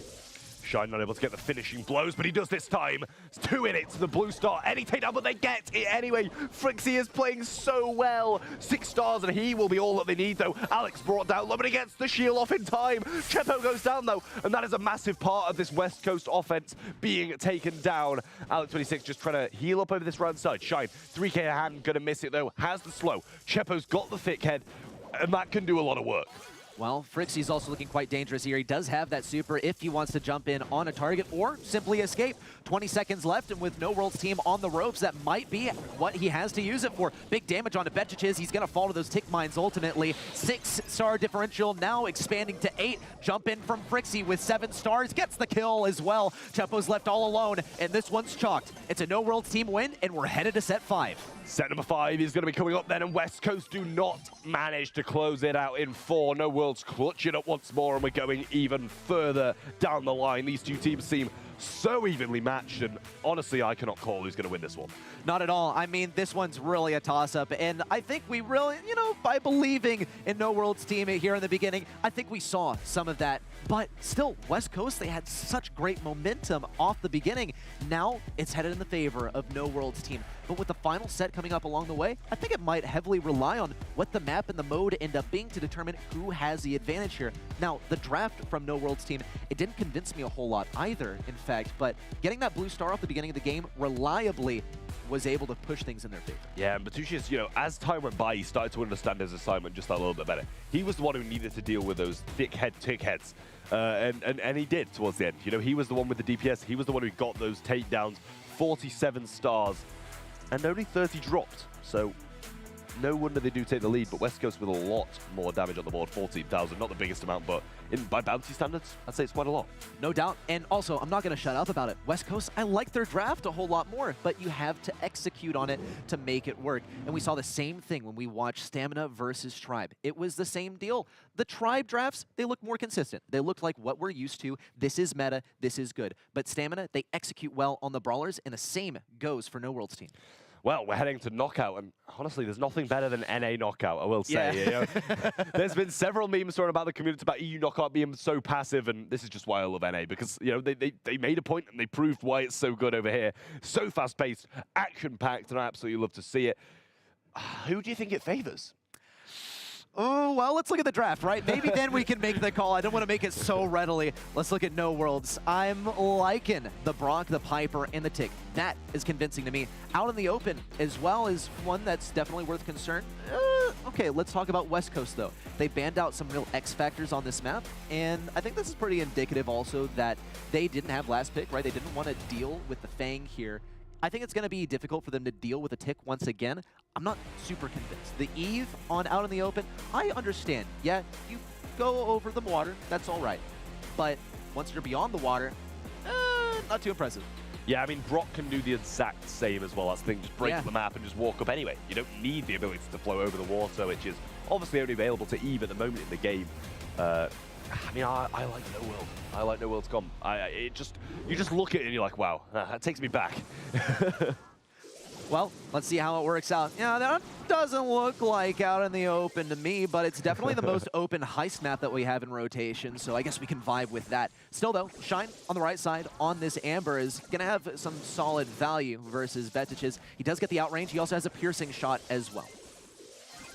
Shine not able to get the finishing blows, but he does this time. It's 2 in it to the Blue Star. Any takedown, but they get it anyway. Frixie is playing so well. 6 stars, and he will be all that they need, though. Alex brought down low, but he gets the shield off in time. Chepo goes down, though, and that is a massive part of this West Coast offense being taken down. Alex26 just trying to heal up over this right side. Shine, 3K a hand, gonna miss it, though. Has the slow. Chepo's got the thick head, and that can do a lot of work. Well, Frixie's also looking quite dangerous here. He does have that super if he wants to jump in on a target or simply escape. 20 seconds left, and with No Worlds team on the ropes, that might be what he has to use it for. Big damage onto Betiches. He's going to fall to those tick mines ultimately. 6-star differential now expanding to 8. Jump in from Frixie with 7 stars. Gets the kill as well. Chepo's left all alone, and this one's chalked. It's a No Worlds team win, and we're headed to set 5. Set number 5 is going to be coming up then, and West Coast do not manage to close it out in 4. No Worlds clutch it up once more, and we're going even further down the line. These two teams seem so evenly matched, and honestly, I cannot call who's going to win this one. Not at all. I mean, this one's really a toss-up, and I think we really, you know, by believing in No Worlds team here in the beginning, I think we saw some of that. But still, West Coast, they had such great momentum off the beginning. Now it's headed in the favor of No Worlds team. But with the final set coming up along the way, I think it might heavily rely on what the map and the mode end up being to determine who has the advantage here. Now, the draft from No Worlds team, it didn't convince me a whole lot either, in fact, but getting that blue star off the beginning of the game reliably was able to push things in their favor. Yeah, and Batushis, you know, as time went by, he started to understand his assignment just a little bit better. He was the one who needed to deal with those tick heads. And he did towards the end. You know, he was the one with the DPS. He was the one who got those takedowns. 47 stars, and only 30 dropped. So no wonder they do take the lead, but West Coast with a lot more damage on the board, 14,000, not the biggest amount, but by bounty standards, I'd say it's quite a lot. No doubt. And also, I'm not going to shut up about it. West Coast, I like their draft a whole lot more, but you have to execute on it to make it work. And we saw the same thing when we watched Stamina versus Tribe. It was the same deal. The Tribe drafts, they look more consistent. They look like what we're used to. This is meta. This is good. But Stamina, they execute well on the Brawlers, and the same goes for No World's team. Well, we're heading to Knockout, and honestly, there's nothing better than NA Knockout, I will say. Yeah. You know? There's been several memes thrown about the community about EU Knockout being so passive, and this is just why I love NA, because you know they made a point and they proved why it's so good over here. So fast-paced, action-packed, and I absolutely love to see it. Who do you think it favors? Oh, well, let's look at the draft, right? Maybe then we can make the call. I don't want to make it so readily. Let's look at No Worlds. I'm liking the Brock, the Piper, and the Tick. That is convincing to me. Out in the open, as well as one that's definitely worth concern. Okay, let's talk about West Coast, though. They banned out some real X factors on this map, and I think this is pretty indicative also that they didn't have last pick, right? They didn't want to deal with the Fang here. I think it's going to be difficult for them to deal with a Tick once again. I'm not super convinced. The Eve on Out in the Open, I understand. Yeah, you go over the water, that's all right. But once you're beyond the water, not too impressive. Yeah, I mean, Brock can do the exact same as well. That's the thing, just break the map and just walk up anyway. You don't need the ability to flow over the water, which is obviously only available to Eve at the moment in the game. I mean, I like No World. I like No World's comp. You just look at it and you're like, wow, that takes me back. Well, let's see how it works out. Yeah, that doesn't look like Out in the Open to me, but it's definitely the most open Heist map that we have in rotation, so I guess we can vibe with that. Still, though, Shine on the right side on this Amber is going to have some solid value versus Betich's. He does get the outrange. He also has a piercing shot as well.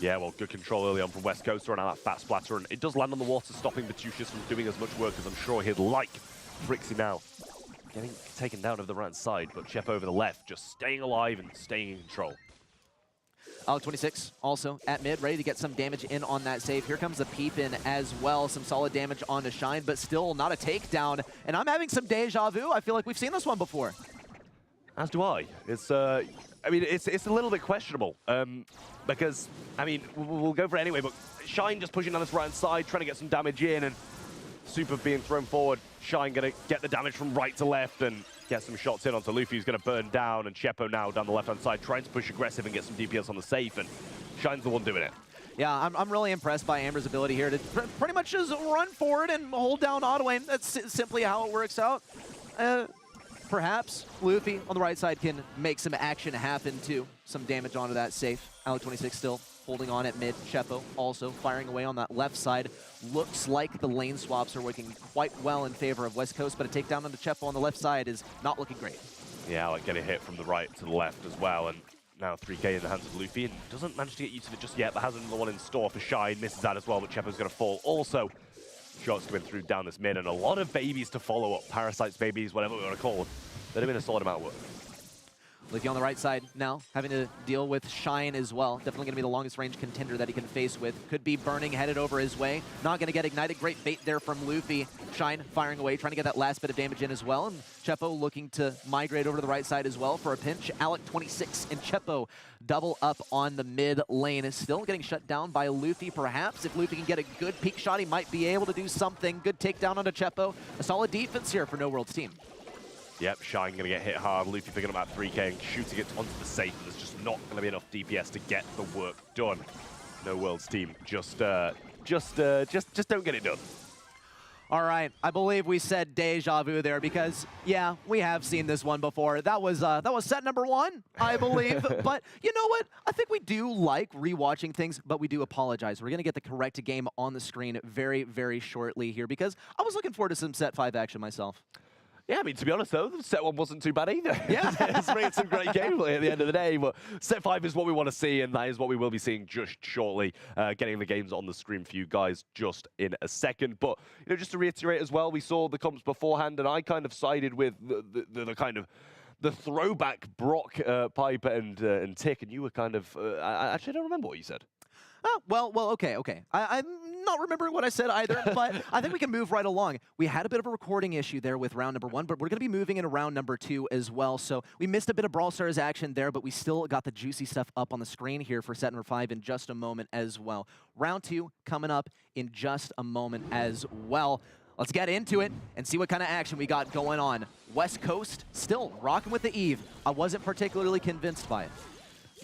Yeah, well, good control early on from West Coast around that fat splatter, and it does land on the water, stopping Batushis from doing as much work as I'm sure he'd like. Brixie now getting taken down over the right side, but Chep over the left, just staying alive and staying in control. Alec 26 also at mid, ready to get some damage in on that save. Here comes the peep in as well. Some solid damage onto Shine, but still not a takedown. And I'm having some deja vu. I feel like we've seen this one before. As do I. It's, I mean, it's a little bit questionable because, I mean, we'll go for it anyway, but Shine just pushing down this right side, trying to get some damage in, and Super being thrown forward. Shine going to get the damage from right to left and get some shots in onto Luffy, who's going to burn down, and Chepo now down the left-hand side trying to push aggressive and get some DPS on the safe, and Shine's the one doing it. Yeah, I'm really impressed by Amber's ability here to pretty much just run forward and hold down auto aim. That's simply how it works out. Perhaps Luffy on the right side can make some action happen too. Some damage onto that safe. Alec 26 still holding on at mid. Chepo also firing away on that left side. Looks like the lane swaps are working quite well in favor of West Coast, but a takedown onto Chepo on the left side is not looking great. Yeah, Alec getting hit from the right to the left as well, and now 3K in the hands of Luffy, and doesn't manage to get used to it just yet, but has another one in store for Shine. Misses that as well, but Chepo's going to fall. Also, shots coming through down this mid, and a lot of babies to follow up. Parasites, babies, whatever we want to call them. They've been a solid amount of work. Luffy on the right side now, having to deal with Shine as well. Definitely going to be the longest range contender that he can face with. Could be burning headed over his way. Not going to get ignited. Great bait there from Luffy. Shine firing away, trying to get that last bit of damage in as well. And Chepo looking to migrate over to the right side as well for a pinch. Alec 26 and Chepo double up on the mid lane. Is still getting shut down by Luffy perhaps. If Luffy can get a good peek shot, he might be able to do something. Good takedown onto Chepo. A solid defense here for No World's team. Yep, Shine going to get hit hard. Luffy picking up that 3K and shooting it onto the safe. There's just not going to be enough DPS to get the work done. No World's team just don't get it done. All right, I believe we said deja vu there because, yeah, we have seen this one before. That was set number 1, I believe. But you know what? I think we do like rewatching things, but we do apologize. We're going to get the correct game on the screen very, very shortly here because I was looking forward to some set 5 action myself. Yeah, I mean, to be honest, though, set 1 wasn't too bad either. Yeah. It's bringing some great gameplay at the end of the day, but set 5 is what we want to see, and that is what we will be seeing just shortly, getting the games on the screen for you guys just in a second. But, you know, just to reiterate as well, we saw the comps beforehand, and I kind of sided with the kind of the throwback Brock, Piper, and Tick, and you were kind of, I actually don't remember what you said. Oh, well, okay. I'm not remembering what I said either, but I think we can move right along. We had a bit of a recording issue there with round number 1, but we're going to be moving into round number 2 as well. So we missed a bit of Brawl Stars action there, but we still got the juicy stuff up on the screen here for set number 5 in just a moment as well. Round 2 coming up in just a moment as well. Let's get into it and see what kind of action we got going on. West Coast still rocking with the Eve. I wasn't particularly convinced by it.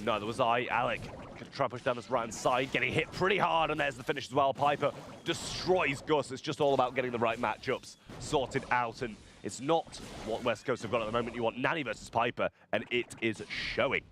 Neither was I. Alec could try to push down this right-hand side, getting hit pretty hard, and there's the finish as well. Piper destroys Gus. It's just all about getting the right matchups sorted out, and it's not what West Coast have got at the moment. You want Nanny versus Piper, and it is showing.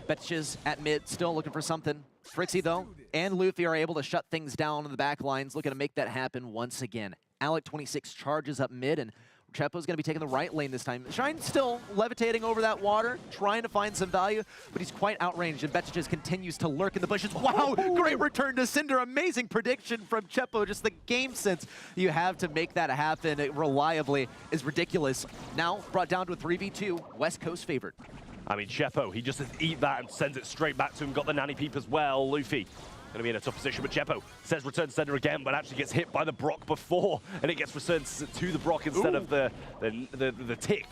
Betches at mid, still looking for something. Frixie, though, and Luffy are able to shut things down on the back lines, looking to make that happen once again. Alec 26 charges up mid, and Chepo's going to be taking the right lane this time. Shine still levitating over that water, trying to find some value, but he's quite outranged, and Betches continues to lurk in the bushes. Wow, great return to Cinder. Amazing prediction from Chepo. Just the game sense you have to make that happen reliably is ridiculous. Now brought down to a 3v2, West Coast favored. I mean, Chepo, he just says eat that and sends it straight back to him. Got the Nanny Peep as well. Luffy going to be in a tough position, but Chepo says return to center again, but actually gets hit by the Brock before, and it gets returned to the Brock instead of the tick.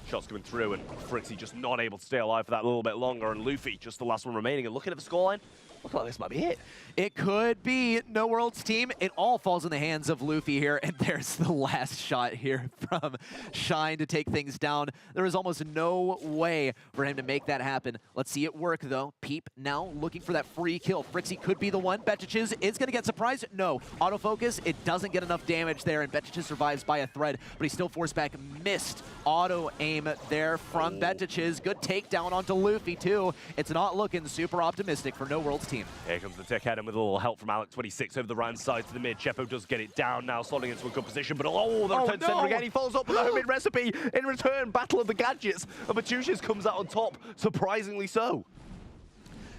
Shots coming through, and Frixie just not able to stay alive for that little bit longer, and Luffy just the last one remaining, and looking at the scoreline, looks like this might be it. It could be. No World's team. It all falls in the hands of Luffy here, and there's the last shot here from Shine to take things down. There is almost no way for him to make that happen. Let's see it work, though. Peep now looking for that free kill. Frixie could be the one. Betches is going to get surprised. No. Autofocus, it doesn't get enough damage there, and Betches survives by a thread, but he's still forced back. Missed auto aim there from Betches. Good takedown onto Luffy, too. It's not looking super optimistic for No World's team. Here comes the tech head, and with a little help from Alec 26 over the right side to the mid. Chepo does get it down now, slotting into a good position, but the return to center again. He follows up with a homemade recipe. In return, battle of the gadgets, and Batushis comes out on top, surprisingly so.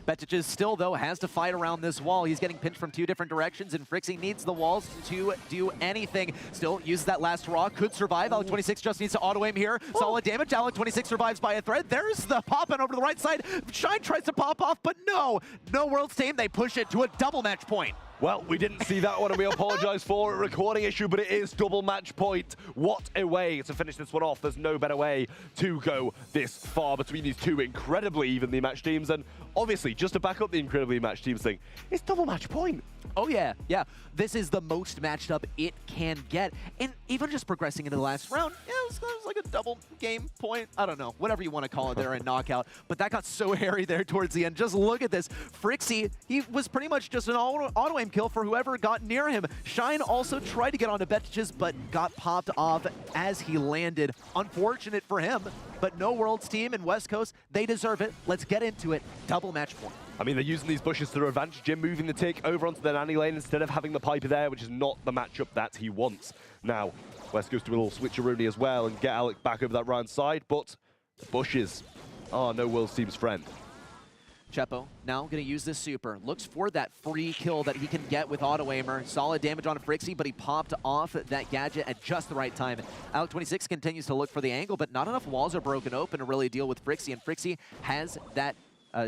Betches still, though, has to fight around this wall. He's getting pinched from 2 different directions, and Frixie needs the walls to do anything. Still uses that last raw, could survive. Alec 26 just needs to auto-aim here. Solid damage. Alec 26 survives by a thread. There's the pop-in over to the right side. Shine tries to pop off, but no. No World's team, they push it to a double match point. Well, we didn't see that one, and we apologize for a recording issue, but it is double match point. What a way to finish this one off. There's no better way to go this far between these two incredibly evenly matched teams, and obviously, just to back up the incredibly matched teams thing, it's double match point. Oh, yeah, yeah. This is the most matched up it can get. And even just progressing into the last round, yeah, it was like a double game point. I don't know, whatever you want to call it there in knockout. But that got so hairy there towards the end. Just look at this. Frixie, he was pretty much just an auto-aim kill for whoever got near him. Shine also tried to get onto Betches, but got popped off as he landed. Unfortunate for him, but No World's team and West Coast, they deserve it. Let's get into it. Double match point. I mean, they're using these bushes to their advantage. Jim moving the tick over onto the Nanny lane instead of having the Piper there, which is not the matchup that he wants. Now, West goes to a little switcheroonie as well and get Alec back over that right side, but the bushes are No World's team's friend. Chepo now going to use this super. Looks for that free kill that he can get with auto-aimer. Solid damage on Frixie, but he popped off that gadget at just the right time. Alec 26 continues to look for the angle, but not enough walls are broken open to really deal with Frixie, and Frixie has that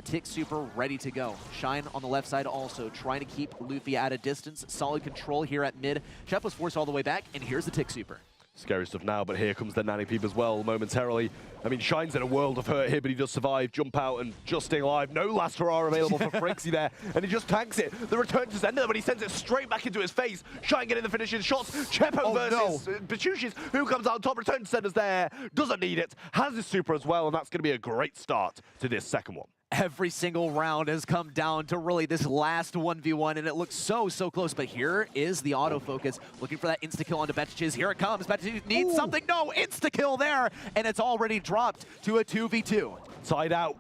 tick super ready to go. Shine on the left side also, trying to keep Luffy at a distance. Solid control here at mid. Chepo's forced all the way back, and here's the tick super. Scary stuff now, but here comes the Nanny Peep as well momentarily. I mean, Shine's in a world of hurt here, but he does survive, jump out, and just stay alive. No last hurrah available for Frixie there, and he just tanks it. The return to sender, but he sends it straight back into his face. Shine getting the finishing shots. Chepo versus Batushis, who comes out on top. Return to sender's there, doesn't need it, has his super as well, and that's going to be a great start to this second one. Every single round has come down to really this last 1v1, and it looks so close. But here is the autofocus, looking for that insta-kill onto Betches. Here it comes. Betches needs something. No, insta-kill there, and it's already dropped to a 2v2. Side out.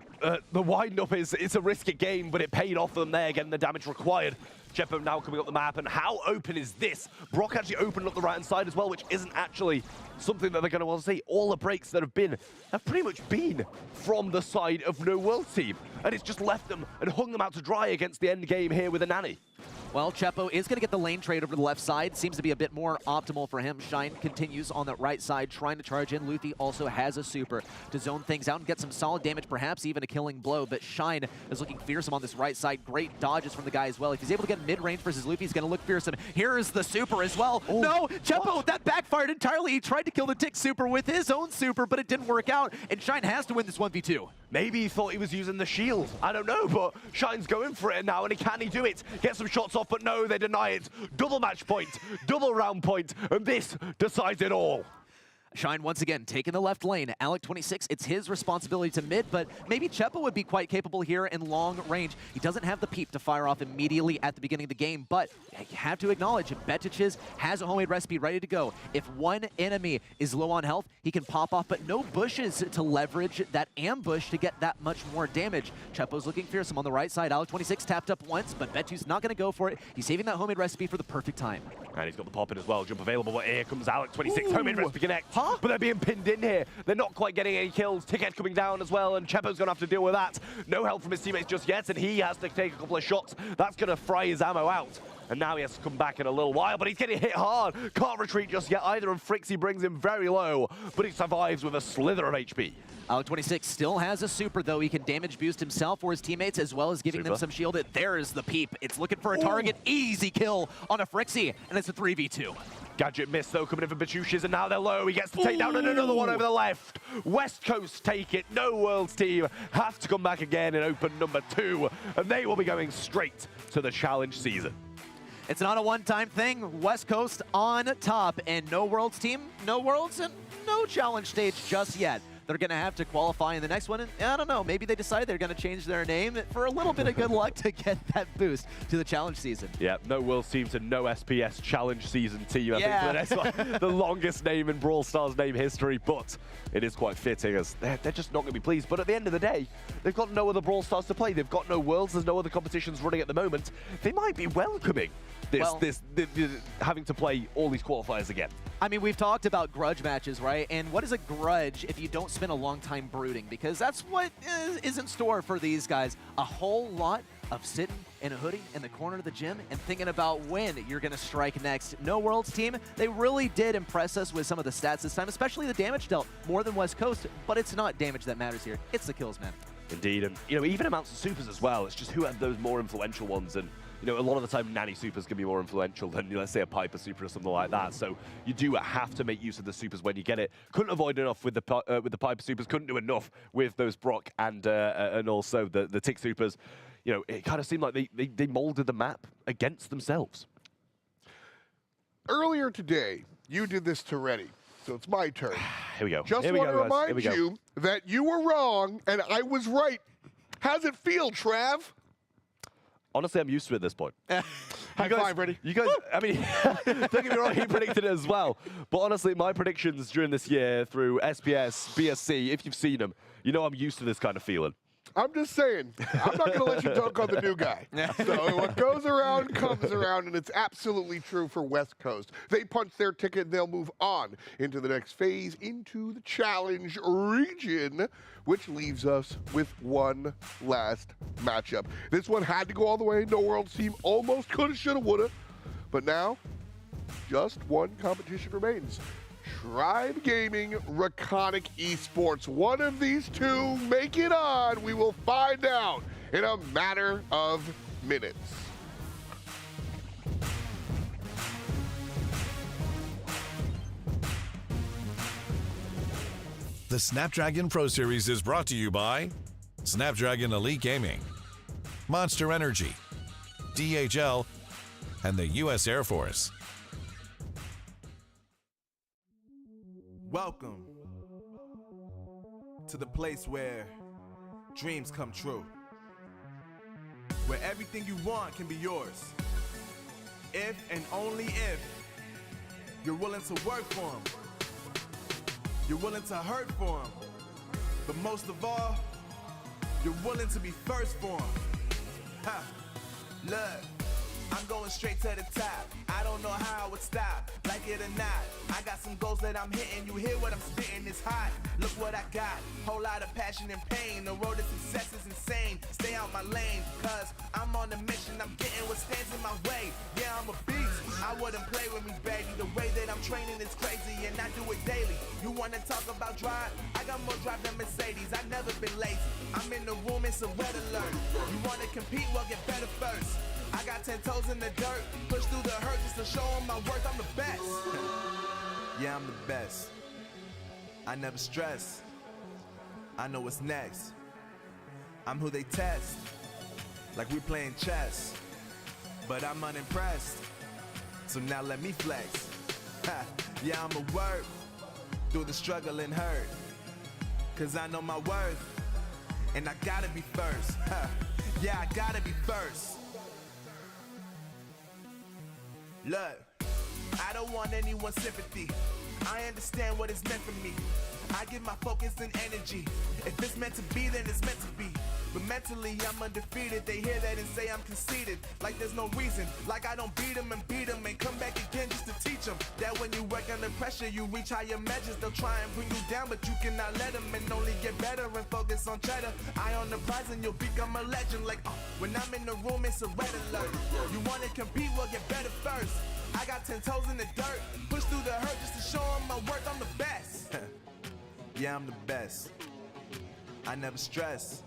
The wind-up it's a risky game, but it paid off for them there, getting the damage required. Chepo now coming up the map, and how open is this? Brock actually opened up the right-hand side as well, which isn't actually something that they're going to want to see. All the breaks that have pretty much been from the side of No World team, and it's just left them and hung them out to dry against the end game here with a Nanny. Well, Chepo is going to get the lane trade over to the left side. Seems to be a bit more optimal for him. Shine continues on that right side, trying to charge in. Luffy also has a super to zone things out and get some solid damage, perhaps even a killing blow. But Shine is looking fearsome on this right side. Great dodges from the guy as well. If he's able to get mid-range versus Luffy, he's going to look fearsome. Here is the super as well. Oh, no, Chepo, that backfired entirely. He tried to kill the Tick super with his own super, but it didn't work out. And Shine has to win this 1v2. Maybe he thought he was using the shield. I don't know, but Shine's going for it now, and can he do it? Get some shots off, but no, they deny it. Double match point, double round point, and this decides it all. Shine once again taking the left lane. Alec 26, it's his responsibility to mid, but maybe Chepo would be quite capable here in long range. He doesn't have the peep to fire off immediately at the beginning of the game, but you have to acknowledge Bettiches has a homemade recipe ready to go. If one enemy is low on health, he can pop off, but no bushes to leverage that ambush to get that much more damage. Chepo's looking fearsome on the right side. Alec 26 tapped up once, but Bettu's not going to go for it. He's saving that homemade recipe for the perfect time. And he's got the pop in as well. Jump available, but here comes Alec 26. Homemade recipe connect. Huh? But they're being pinned in here. They're not quite getting any kills. Ticket coming down as well, and Chepo's going to have to deal with that. No help from his teammates just yet, and he has to take a couple of shots. That's going to fry his ammo out. And now he has to come back in a little while, but he's getting hit hard. Can't retreat just yet either, and Frixie brings him very low, but he survives with a slither of HP. Alec 26 still has a super, though. He can damage boost himself or his teammates, as well as giving them some shield. There is the peep. It's looking for a target. Easy kill on a Frixie, and it's a 3v2. Gadget missed, though, coming in for Bachushis, and now they're low. He gets to take down another one over the left. West Coast take it. No Worlds team have to come back again in open number 2, and they will be going straight to the challenge season. It's not a one-time thing. West Coast on top, and no Worlds team, no Worlds, and no challenge stage just yet. They're going to have to qualify in the next one, and I don't know, maybe they decide they're going to change their name for a little bit of good luck to get that boost to the challenge season. Yeah, no Worlds team to no SPS challenge season team, I think, for the next one. The longest name in Brawl Stars name history, but it is quite fitting as they're just not going to be pleased. But at the end of the day, they've got no other Brawl Stars to play. They've got no Worlds, there's no other competitions running at the moment. They might be welcoming this having to play all these qualifiers again. I mean, we've talked about grudge matches, right? And what is a grudge if you don't spend a long time brooding? Because that's what is in store for these guys. A whole lot of sitting in a hoodie in the corner of the gym and thinking about when you're going to strike next. No Worlds team, they really did impress us with some of the stats this time, especially the damage dealt more than West Coast, but it's not damage that matters here. It's the kills, man. Indeed, and even amounts of supers as well. It's just who had those more influential ones, and a lot of the time Nanny supers can be more influential than, let's say, a Piper super or something like that. So you do have to make use of the supers when you get it. Couldn't avoid enough with the Piper supers. Couldn't do enough with those Brock and also the Tick supers. It kind of seemed like they molded the map against themselves. Earlier today, you did this to Reddy. So it's my turn. Here we go. Just want to remind you that you were wrong and I was right. How's it feel, Trav? Honestly, I'm used to it at this point. High five, Reddy. You guys, I mean, don't get me wrong, he predicted it as well. But honestly, my predictions during this year through SPS, BSC, if you've seen them, I'm used to this kind of feeling. I'm just saying, I'm not going to let you dunk on the new guy. So what goes around comes around, and it's absolutely true for West Coast. They punch their ticket, and they'll move on into the next phase, into the challenge region, which leaves us with one last matchup. This one had to go all the way. No Worlds team almost coulda, shoulda, woulda. But now, just one competition remains. Tribe Gaming, Reconic Esports. One of these two make it on. We will find out in a matter of minutes. The Snapdragon Pro Series is brought to you by Snapdragon Elite Gaming, Monster Energy, DHL, and the U.S. Air Force. Welcome to the place where dreams come true, where everything you want can be yours, if and only if you're willing to work for them, you're willing to hurt for them, but most of all, you're willing to be first for them. Ha! Look, I'm going straight to the top. I don't know how I would stop, like it or not. I got some goals that I'm hitting. You hear what I'm spitting? It's hot. Look what I got. Whole lot of passion and pain. The road to success is insane. Stay out my lane, cause I'm on a mission. I'm getting what stands in my way. Yeah, I'm a beast. I wouldn't play with me, baby. The way that I'm training is crazy, and I do it daily. You wanna talk about drive? I got more drive than Mercedes. I've never been lazy. I'm in the room, it's a red alert. You wanna compete? Well, get better first. I got 10 toes in the dirt, push through the hurt just to show them my worth. I'm the best. Yeah, I'm the best. I never stress. I know what's next. I'm who they test, like we playing chess. But I'm unimpressed, so now let me flex. Yeah, I'ma work through the struggle and hurt, cause I know my worth, and I gotta be first. Yeah, I gotta be first. Look, I don't want anyone's sympathy. I understand what it's meant for me. I give my focus and energy. If it's meant to be, then it's meant to be. But mentally, I'm undefeated. They hear that and say I'm conceited. Like there's no reason. Like I don't beat them and come back again just to teach them that when you work under pressure, you reach higher measures. They'll try and bring you down, but you cannot let them, and only get better and focus on cheddar. Eye on the prize and you'll become a legend. Like, when I'm in the room, it's a red alert. You want to compete? Well, get better first. I got 10 toes in the dirt, push through the hurt just to show them my worth. I'm the best. Yeah, I'm the best. I never stress.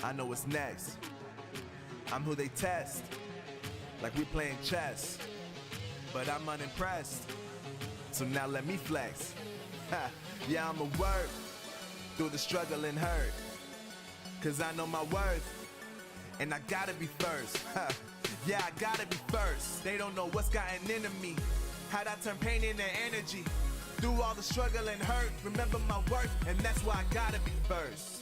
I know what's next. I'm who they test, like we playing chess. But I'm unimpressed, so now let me flex. Yeah, I'ma work through the struggle and hurt, cause I know my worth, and I gotta be first. Yeah, I gotta be first. They don't know what's gotten into me, how'd I turn pain into energy. Through all the struggle and hurt, remember my worth, and that's why I gotta be first.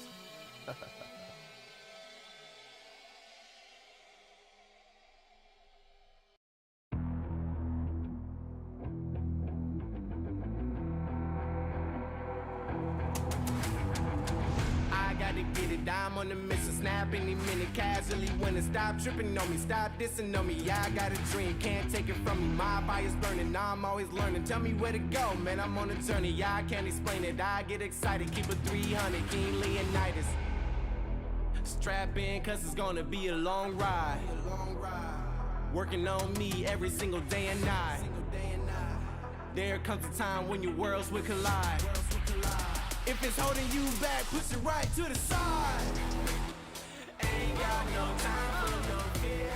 Get it, I'm on the mission, snap any minute, casually winning. Stop tripping on me, stop dissing on me. Yeah, I got a dream, can't take it from me. My fire's burning, I'm always learning. Tell me where to go, man, I'm on a journey. Yeah, I can't explain it, I get excited. Keep it 300, King Leonidas. Strap in, cause it's gonna be a long ride. Working on me every single day and night. There comes a time when your worlds will collide. If it's holding you back, push it right to the side. Ain't got no time for no fear.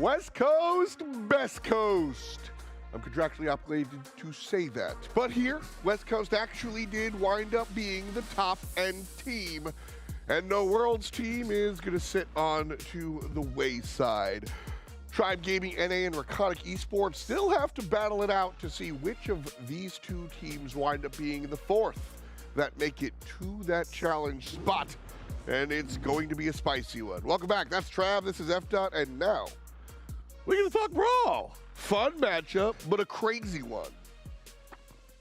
West Coast, best coast. I'm contractually obligated to say that. But here, West Coast actually did wind up being the top end team. And no Worlds team is going to sit on to the wayside. Tribe Gaming NA and Reconic Esports still have to battle it out to see which of these two teams wind up being the fourth that make it to that challenge spot. And it's going to be a spicy one. Welcome back. That's Trav. This is F. And now we're going to talk Brawl. Fun matchup, but a crazy one.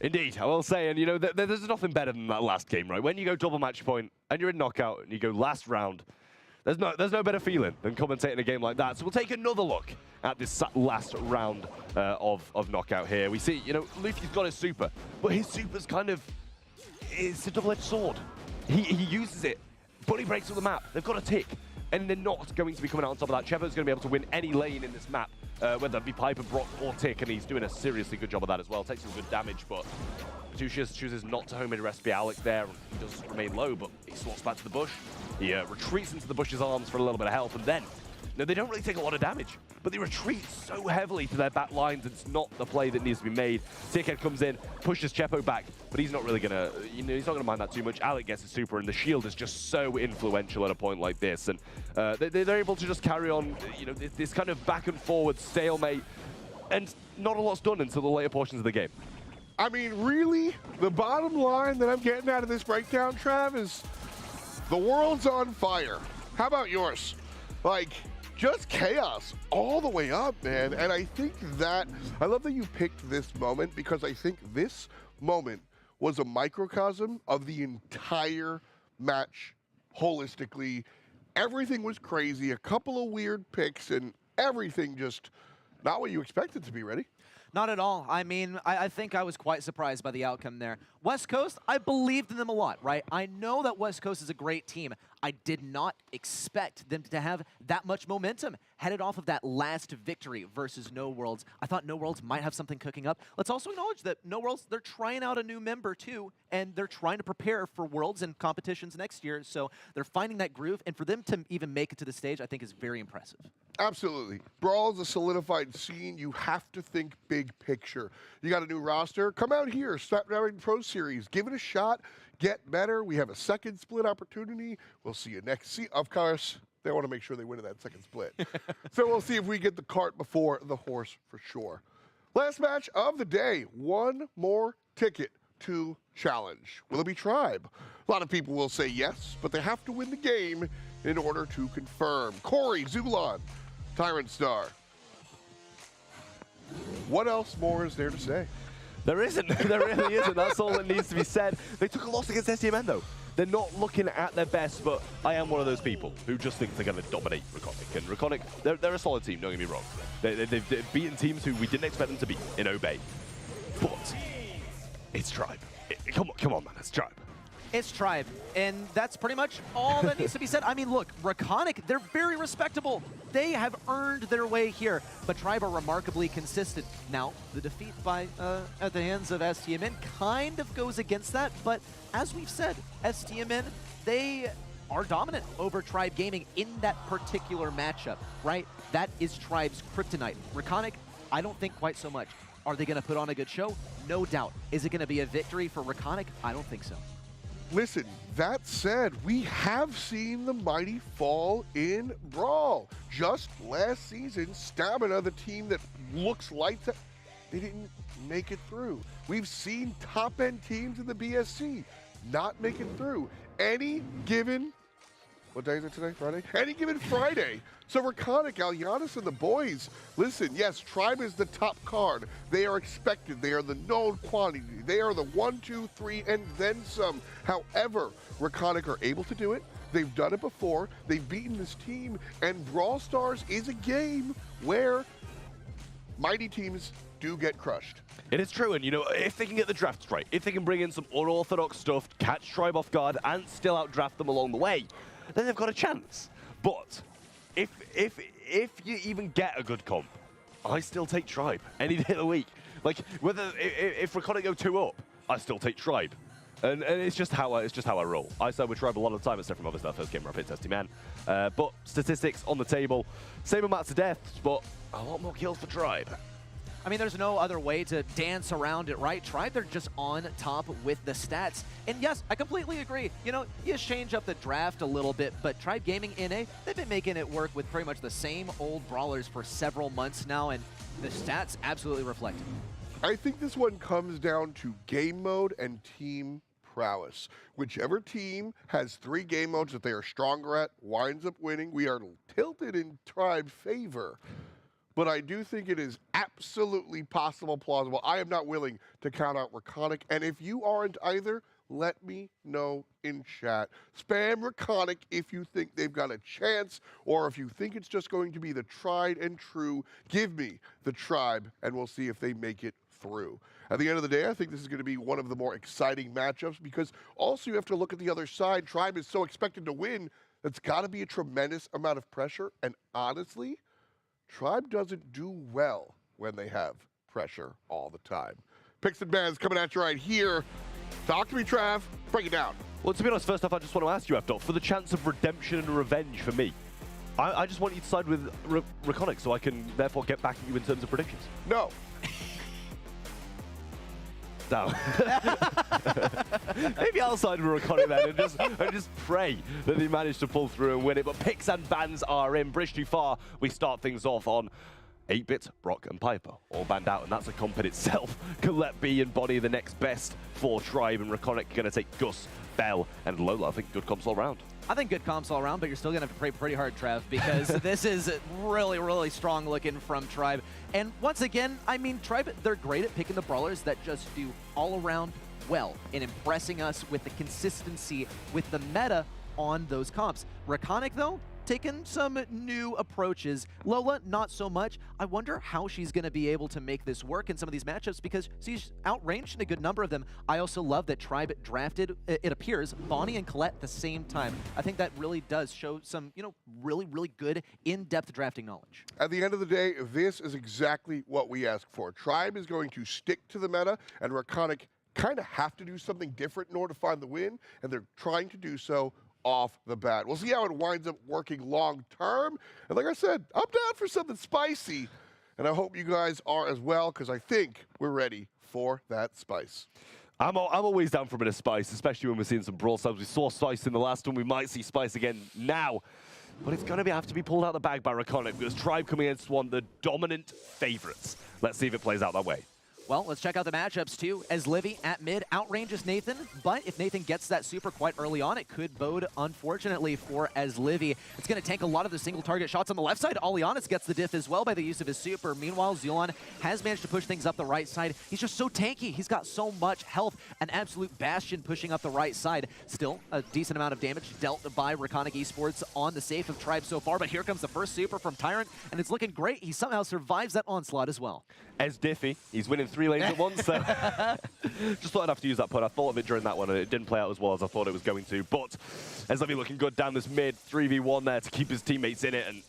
Indeed, I will say, and you know, there's nothing better than that last game, right? When you go double match point and you're in knockout and you go last round, there's no better feeling than commentating a game like that. So we'll take another look at this last round of knockout here. We see, you know, Luffy's got his super, but his super's kind of, it's a double-edged sword. He uses it, but he breaks through the map. They've got a tick, and they're not going to be coming out on top of that. Chevo's going to be able to win any lane in this map, whether it be Piper, Brock, or Tick, and he's doing a seriously good job of that as well. Takes some good damage, but Tushis chooses not to home in recipe Alec there. He does remain low, but he slots back to the bush. He retreats into the bush's arms for a little bit of help, and then, no, they don't really take a lot of damage, but they retreat so heavily to their back lines. It's not the play that needs to be made. Tickhead comes in, pushes Chepo back, but he's not really gonna, you know, he's not gonna mind that too much. Alec gets a super, and the shield is just so influential at a point like this, and they're able to just carry on, you know, this kind of back and forward stalemate, and not a lot's done until the later portions of the game. I mean, really, the bottom line that I'm getting out of this breakdown, Trav, is the world's on fire. How about yours? Like, just chaos all the way up, man. And I think that, I love that you picked this moment, because I think this moment was a microcosm of the entire match holistically. Everything was crazy, a couple of weird picks, and everything just not what you expected to be. Ready? Not at all. I mean, I think I was quite surprised by the outcome there. West Coast, I believed in them a lot, right? I know that West Coast is a great team. I did not expect them to have that much momentum headed off of that last victory versus No Worlds. I thought No Worlds might have something cooking up. Let's also acknowledge that No Worlds, they're trying out a new member too, and they're trying to prepare for Worlds and competitions next year, so they're finding that groove, and for them to even make it to the stage, I think is very impressive. Absolutely. Brawl is a solidified scene. You have to think big picture. You got a new roster? Come out here, Snapdragon Pro Series. Give it a shot. Get better. We have a second split opportunity. We'll see you next season. Of course, they want to make sure they win in that second split. So we'll see if we get the cart before the horse for sure. Last match of the day. One more ticket to challenge. Will it be Tribe? A lot of people will say yes, but they have to win the game in order to confirm. Corey, Zulon, Tyrant Star. What else more is there to say? There isn't. There really isn't. That's all that needs to be said. They took a loss against STMN, though. They're not looking at their best, but I am one of those people who just think they're going to dominate Reconic. And Reconic, they're a solid team, don't get me wrong. They've beaten teams who we didn't expect them to beat in Obey. But it's Tribe. Come on, man. It's Tribe. It's Tribe, and that's pretty much all that needs to be said. I mean, look, Reconic, they're very respectable. They have earned their way here, but Tribe are remarkably consistent. Now, the defeat by at the hands of STMN kind of goes against that, but as we've said, STMN, they are dominant over Tribe Gaming in that particular matchup, right? That is Tribe's kryptonite. Reconic, I don't think quite so much. Are they going to put on a good show? No doubt. Is it going to be a victory for Reconic? I don't think so. Listen, that said, we have seen the mighty fall in Brawl. Just last season, Stamina, the team that looks lights out, they didn't make it through. We've seen top-end teams in the BSC not make it through. Any given, what day is it today, Friday? Any given Friday. So Reconic, Alyanis, and the boys, listen, yes, Tribe is the top card. They are expected. They are the known quantity. They are the 1, 2, 3, and then some. However, Reconic are able to do it. They've done it before. They've beaten this team, and Brawl Stars is a game where mighty teams do get crushed. It is true, and you know, if they can get the drafts right, if they can bring in some unorthodox stuff, catch Tribe off guard, and still outdraft them along the way, then they've got a chance. But if you even get a good comp, I still take Tribe any day of the week. Like if Reconic go 2 up, I still take Tribe, and it's just how I roll. I side with Tribe a lot of the time, except from obviously that first game where I picked STMN. But statistics on the table, same amounts of deaths, but a lot more kills for Tribe. I mean, there's no other way to dance around it, right? Tribe, they're just on top with the stats. And yes, I completely agree. You know, you change up the draft a little bit, but Tribe Gaming NA, they've been making it work with pretty much the same old brawlers for several months now, and the stats absolutely reflect it. I think this one comes down to game mode and team prowess. Whichever team has 3 game modes that they are stronger at winds up winning. We are tilted in Tribe favor. But I do think it is absolutely possible, plausible. I am not willing to count out Reconic. And if you aren't either, let me know in chat. Spam Reconic if you think they've got a chance, or if you think it's just going to be the tried and true. Give me the Tribe, and we'll see if they make it through. At the end of the day, I think this is going to be one of the more exciting matchups, because also you have to look at the other side. Tribe is so expected to win, that's got to be a tremendous amount of pressure. And honestly, Tribe doesn't do well when they have pressure all the time. Picks and bans coming at you right here. Talk to me, Trav. Break it down. Well, to be honest, first off, I just want to ask you, F-Dot, for the chance of redemption and revenge for me, I just want you to side with Reconic so I can therefore get back at you in terms of predictions. No. No. Maybe I'll side with Reconic then and just pray that they manage to pull through and win it. But picks and bans are in. Bridge too far. We start things off on 8-Bit, Brock, and Piper, all banned out, and that's a comp in itself. Colette B and Bonnie the next best for Tribe, and Reconic going to take Gus, Bell, and Lola. I think good comps all around. I think good comps all around, but you're still going to have to pray pretty hard, Trev, because this is really, really strong looking from Tribe. And once again, I mean, Tribe, they're great at picking the brawlers that just do all-around well in impressing us with the consistency with the meta on those comps. Reconic, though, taken some new approaches. Lola, not so much. I wonder how she's going to be able to make this work in some of these matchups because she's outranged in a good number of them. I also love that Tribe drafted, it appears, Bonnie and Colette at the same time. I think that really does show some, really, really good in-depth drafting knowledge. At the end of the day, this is exactly what we ask for. Tribe is going to stick to the meta, and Reconic kind of have to do something different in order to find the win, and they're trying to do so off the bat. We'll see how it winds up working long term. And like I said, I'm down for something spicy. And I hope you guys are as well, because I think we're ready for that spice. I'm always down for a bit of spice, especially when we're seeing some Brawl subs. We saw spice in the last one. We might see spice again now. But it's going to have to be pulled out of the bag by Reconic because Tribe coming against one of the dominant favorites. Let's see if it plays out that way. Well, let's check out the matchups, too. As Livy at mid outranges Nathan, but if Nathan gets that super quite early on, it could bode, unfortunately, for As Livy. It's going to tank a lot of the single target shots on the left side. Alianis gets the diff as well by the use of his super. Meanwhile, Zulon has managed to push things up the right side. He's just so tanky. He's got so much health. An absolute bastion pushing up the right side. Still, a decent amount of damage dealt by Reconic Esports on the safe of Tribe so far, but here comes the first super from Tyrant, and it's looking great. He somehow survives that onslaught as well. As Diffy, he's winning 3 lanes at once, so just thought I'd have to use that point. I thought of it during that one, and it didn't play out as well as I thought it was going to. But as Livy looking good down this mid, 3v1 there to keep his teammates in it, and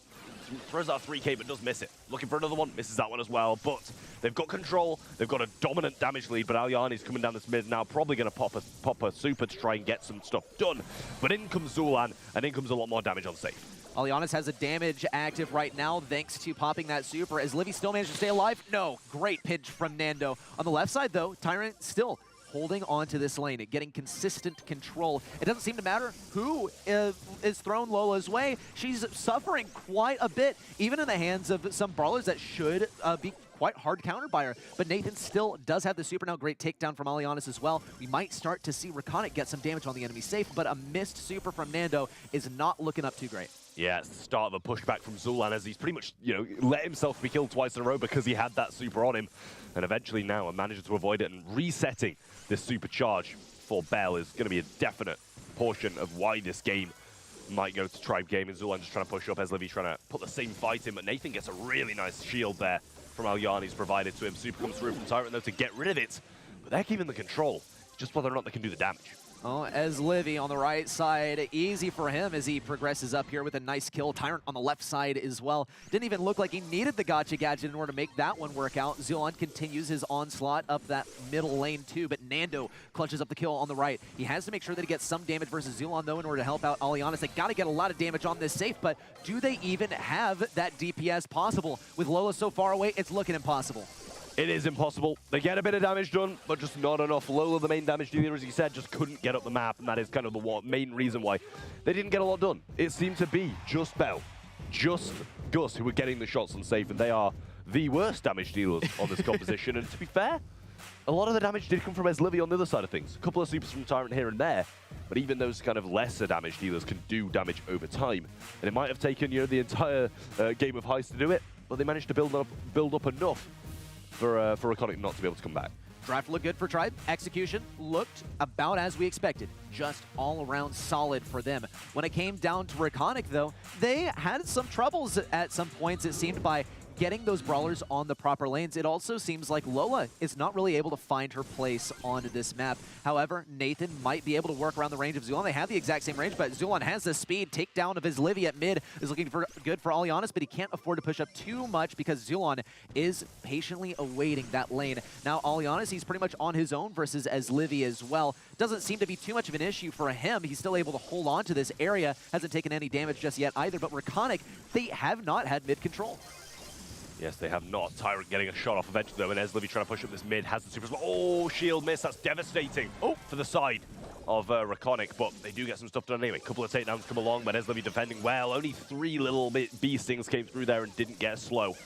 throws out 3K but does miss it. Looking for another one, misses that one as well. But they've got control, they've got a dominant damage lead, but Aliani's coming down this mid now, probably going to pop a super to try and get some stuff done. But in comes Zulan, and in comes a lot more damage on safe. Alianis has a damage active right now thanks to popping that super. As Livy still managed to stay alive? No. Great pitch from Nando. On the left side, though, Tyrant still holding on to this lane, getting consistent control. It doesn't seem to matter who is thrown Lola's way. She's suffering quite a bit, even in the hands of some brawlers that should be quite hard countered by her. But Nathan still does have the super now. Great takedown from Alianis as well. We might start to see Reconic get some damage on the enemy safe, but a missed super from Nando is not looking up too great. Yeah, it's the start of a pushback from Zulan as he's pretty much, let himself be killed twice in a row because he had that super on him. And eventually now managing to avoid it and resetting this super charge for Bell is going to be a definite portion of why this game might go to Tribe Game. And Zulan just trying to push up as Livy trying to put the same fight in. But Nathan gets a really nice shield there from Aliani's provided to him. Super comes through from Tyrant though to get rid of it. But they're keeping the control. It's just whether or not they can do the damage. Oh, as Livy on the right side, easy for him as he progresses up here with a nice kill. Tyrant on the left side as well. Didn't even look like he needed the gotcha gadget in order to make that one work out. Zulon continues his onslaught up that middle lane too, but Nando clutches up the kill on the right. He has to make sure that he gets some damage versus Zulon though in order to help out Alianis. They got to get a lot of damage on this safe, but do they even have that DPS possible? With Lola so far away, it's looking impossible. It is impossible. They get a bit of damage done, but just not enough. Lola, the main damage dealer, as you said, just couldn't get up the map, and that is kind of the main reason why they didn't get a lot done. It seemed to be just Bell, just Gus who were getting the shots on safe, and they are the worst damage dealers on this composition. And to be fair, a lot of the damage did come from Livy on the other side of things. A couple of supers from Tyrant here and there, but even those kind of lesser damage dealers can do damage over time. And it might have taken the entire game of Heist to do it, but they managed to build up enough for Reconic not to be able to come back. Draft looked good for Tribe. Execution looked about as we expected. Just all around solid for them. When it came down to Reconic, though, they had some troubles at some points, it seemed, by getting those brawlers on the proper lanes. It also seems like Lola is not really able to find her place on this map. However, Nathan might be able to work around the range of Zulon. They have the exact same range, but Zulon has the speed. Takedown of his Livy at mid is looking good for Alianis, but he can't afford to push up too much because Zulon is patiently awaiting that lane. Now, Alianis, he's pretty much on his own versus as Livy as well. Doesn't seem to be too much of an issue for him. He's still able to hold on to this area. Hasn't taken any damage just yet either, but Reconic, they have not had mid control. Yes, they have not. Tyrant getting a shot off eventually, though, and as Livy trying to push up this mid, has the super. Oh, shield miss. That's devastating. Oh, for the side of Reconic, but they do get some stuff done anyway. A couple of takedowns come along, but as Livy defending well. Only 3 little bee stings came through there and didn't get slow.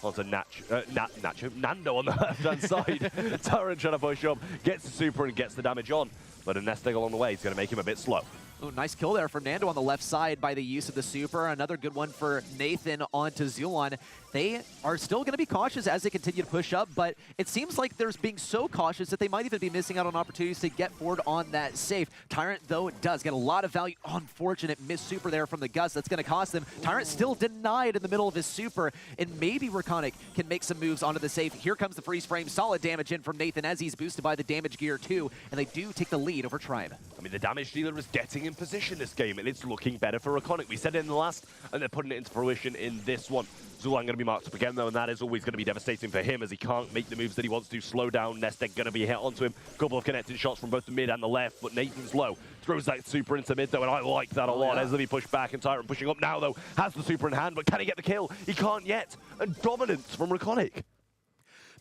Onto Nando on the left-hand side. Tyrant trying to push up, gets the super and gets the damage on. But a nest egg along the way is going to make him a bit slow. Oh, nice kill there from Nando on the left side by the use of the super. Another good one for Nathan onto Zulon. they are still going to be cautious as they continue to push up, but it seems like they're being so cautious that they might even be missing out on opportunities to get forward on that safe. Tyrant, though, does get a lot of value. Unfortunate miss super there from the Gus. That's going to cost them. Tyrant still denied in the middle of his super, and maybe Reconic can make some moves onto the safe. Here comes the freeze frame. Solid damage in from Nathan as he's boosted by the damage gear, too, and they do take the lead over Tribe. I mean, the damage dealer is getting in position this game, and it's looking better for Reconic. We said it in the last, and they're putting it into fruition in this one. Zulan going to be marked up again, though, and that is always going to be devastating for him as he can't make the moves that he wants to. Slow down, Nestek going to be hit onto him. Couple of connected shots from both the mid and the left, but Nathan's low. Throws that super into mid, though, and I like that a lot. As Libby pushed back, and Tyrant pushing up now, though, has the super in hand, but can he get the kill? He can't yet. And dominance from Reconic.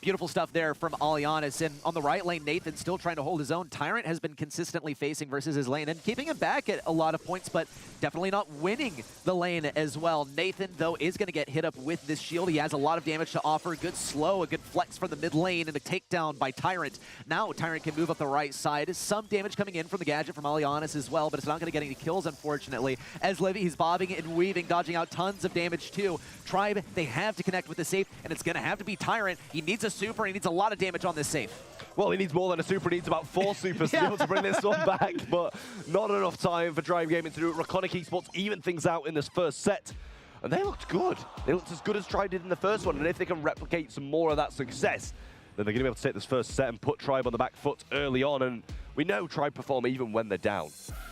Beautiful stuff there from Alianis. And on the right lane, Nathan still trying to hold his own. Tyrant has been consistently facing versus his lane and keeping him back at a lot of points, but definitely not winning the lane as well. Nathan, though, is going to get hit up with this shield. He has a lot of damage to offer. Good slow, a good flex from the mid lane, and a takedown by Tyrant. Now Tyrant can move up the right side. Some damage coming in from the gadget from Alianis as well, but it's not going to get any kills, unfortunately. As Livy, he's bobbing and weaving, dodging out tons of damage too. Tribe, they have to connect with the safe, and it's going to have to be Tyrant. He needs a super. He needs a lot of damage on this safe. Well, he needs more than a super. He needs about 4 supers to be able to bring this one back, but not enough time for Tribe Gaming to do it. Reconic Esports even things out in this first set, and they looked good. They looked as good as Tribe did in the first one, and if they can replicate some more of that success, then they're going to be able to take this first set and put Tribe on the back foot early on, and we know Tribe perform even when they're down.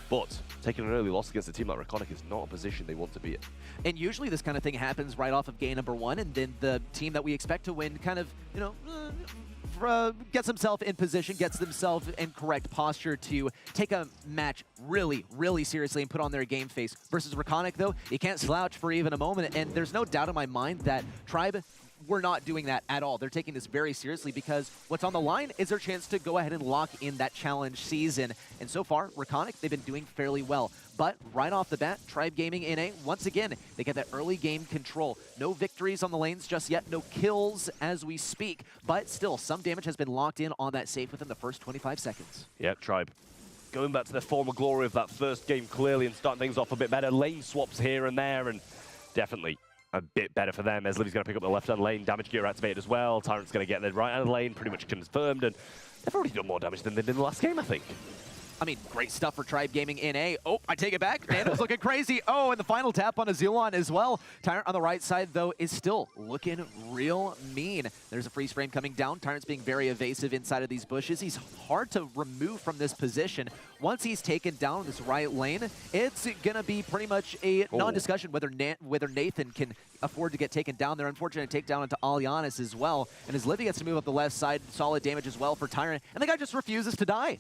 But taking an early loss against a team like Reconic is not a position they want to be in. And usually this kind of thing happens right off of game number 1, and then the team that we expect to win kind of, you know, gets himself in position, gets themselves in correct posture to take a match really, really seriously and put on their game face. Versus Reconic, though, you can't slouch for even a moment, and there's no doubt in my mind that Tribe, we're not doing that at all. They're taking this very seriously because what's on the line is their chance to go ahead and lock in that challenge season. And so far, Reconic, they've been doing fairly well. But right off the bat, Tribe Gaming NA, once again, they get that early game control. No victories on the lanes just yet, no kills as we speak, but still, some damage has been locked in on that safe within the first 25 seconds. Yep, Tribe going back to their former glory of that first game clearly and starting things off a bit better. Lane swaps here and there, and definitely a bit better for them as Livy's going to pick up the left-hand lane. Damage gear activated as well. Tyrant's going to get the right-hand lane pretty much confirmed, and they've already done more damage than they did in the last game, I think. I mean, great stuff for Tribe Gaming NA. Oh, I take it back. Nando's looking crazy. Oh, and the final tap on a Zulon as well. Tyrant on the right side, though, is still looking real mean. There's a freeze frame coming down. Tyrant's being very evasive inside of these bushes. He's hard to remove from this position. Once he's taken down this right lane, it's going to be pretty much a non-discussion whether Nathan can afford to get taken down there. Unfortunate takedown into Alianis as well. And as Livy gets to move up the left side, solid damage as well for Tyrant. And the guy just refuses to die.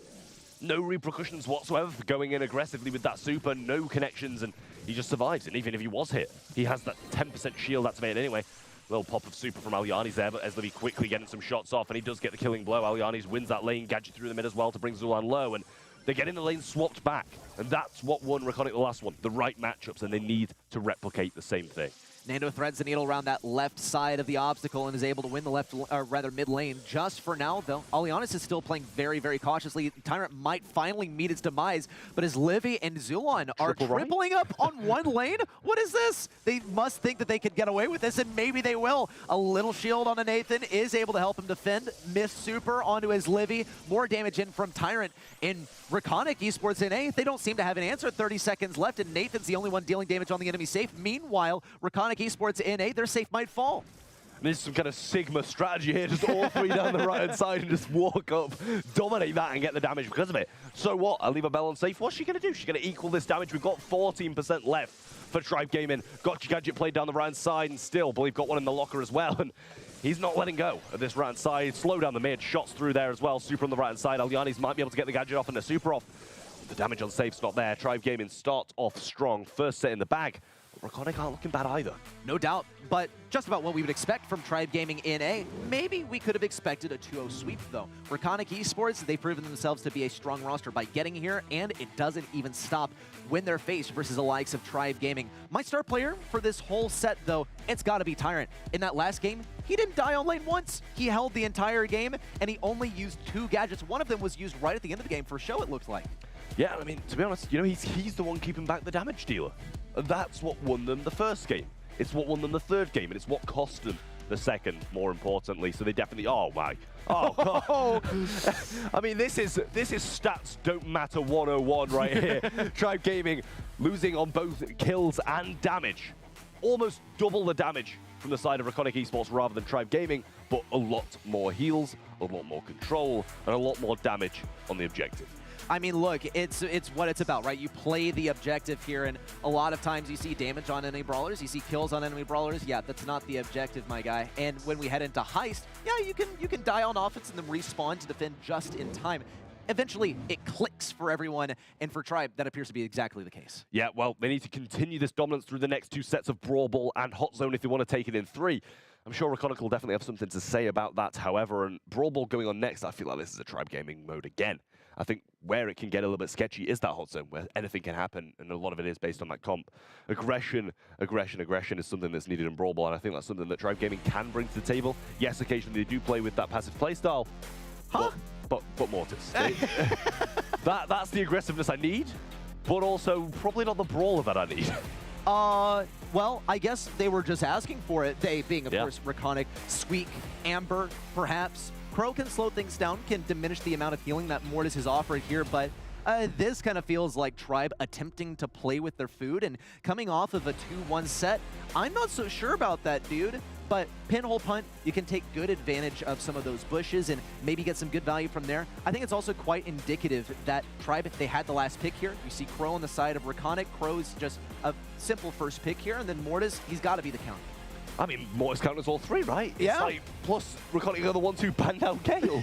No repercussions whatsoever for going in aggressively with that super, no connections, and he just survives. And even if he was hit, he has that 10% shield activated anyway. Little pop of super from Alianis there, but Eslevy quickly getting some shots off, and he does get the killing blow. Alianis wins that lane, gadget through the mid as well to bring Zulan low, and they're getting the lane swapped back. And that's what won Reconic the last one, the right matchups, and they need to replicate the same thing. Nando threads the needle around that left side of the obstacle and is able to win the left, or rather mid lane. Just for now, though, Alianis is still playing very, very cautiously. Tyrant might finally meet its demise, but as Livy and Zulon are tripling up on one lane, what is this? They must think that they could get away with this, and maybe they will. A little shield on a Nathan is able to help him defend. Miss super onto his Livy. More damage in from Tyrant. In Reconic Esports NA, they don't seem to have an answer. 30 seconds left, and Nathan's the only one dealing damage on the enemy safe. Meanwhile, Reconic Esports NA, their safe might fall. There's some kind of Sigma strategy here, just all three down the right-hand side and just walk up, dominate that and get the damage because of it. So what? I leave a bell on safe. What's she going to do? She's going to equal this damage. We've got 14% left for Tribe Gaming. Got your gadget played down the right-hand side and still, but we've got one in the locker as well. And he's not letting go of this right-hand side. Slow down the mid, shots through there as well. Super on the right-hand side. Alianis might be able to get the gadget off and the super off. The damage on safe's not there. Tribe Gaming start off strong. First set in the bag. Reconic aren't looking bad either. No doubt, but just about what we would expect from Tribe Gaming NA. Maybe we could have expected a 2-0 sweep, though. Reconic Esports, they've proven themselves to be a strong roster by getting here, and it doesn't even stop when they're faced versus the likes of Tribe Gaming. My star player for this whole set, though, it's got to be Tyrant. In that last game, he didn't die on lane once. He held the entire game, and he only used 2 gadgets. One of them was used right at the end of the game for show, it looks like. Yeah, I mean, to be honest, you know, he's the one keeping back the damage dealer. And that's what won them the first game. It's what won them the third game, and it's what cost them the second, more importantly. So they definitely, oh my, oh, I mean, this is stats don't matter 101 right here. Tribe Gaming losing on both kills and damage. Almost double the damage from the side of Reconic Esports rather than Tribe Gaming, but a lot more heals, a lot more control, and a lot more damage on the objective. I mean, look, it's what it's about, right? You play the objective here, and a lot of times you see damage on enemy brawlers, you see kills on enemy brawlers. Yeah, that's not the objective, my guy. And when we head into Heist, yeah, you can die on offense and then respawn to defend just in time. Eventually, it clicks for everyone, and for Tribe, that appears to be exactly the case. Yeah, well, they need to continue this dominance through the next two sets of Brawl Ball and Hot Zone if they want to take it in 3. I'm sure Reconic will definitely have something to say about that, however, and Brawl Ball going on next, I feel like this is a Tribe Gaming mode again. I think where it can get a little bit sketchy is that Hot Zone, where anything can happen, and a lot of it is based on that comp. Aggression is something that's needed in Brawl Ball, and I think that's something that Tribe Gaming can bring to the table. Yes, occasionally they do play with that passive playstyle, but Mortis. That's the aggressiveness I need, but also probably not the brawler that I need. Well, I guess they were just asking for it. They being, of course, Reconic, Squeak, Amber, perhaps. Crow can slow things down, can diminish the amount of healing that Mortis is offering here, but this kind of feels like Tribe attempting to play with their food, and coming off of a 2-1 set, I'm not so sure about that, dude. But pinhole punt, you can take good advantage of some of those bushes and maybe get some good value from there. I think it's also quite indicative that Tribe, if they had the last pick here, you see Crow on the side of Reconic. Crow's just a simple first pick here, and then Mortis, he's got to be the counter. I mean, Mortis counters all 3, right? Yeah. It's like, plus Reconic are the ones who banned out Gale.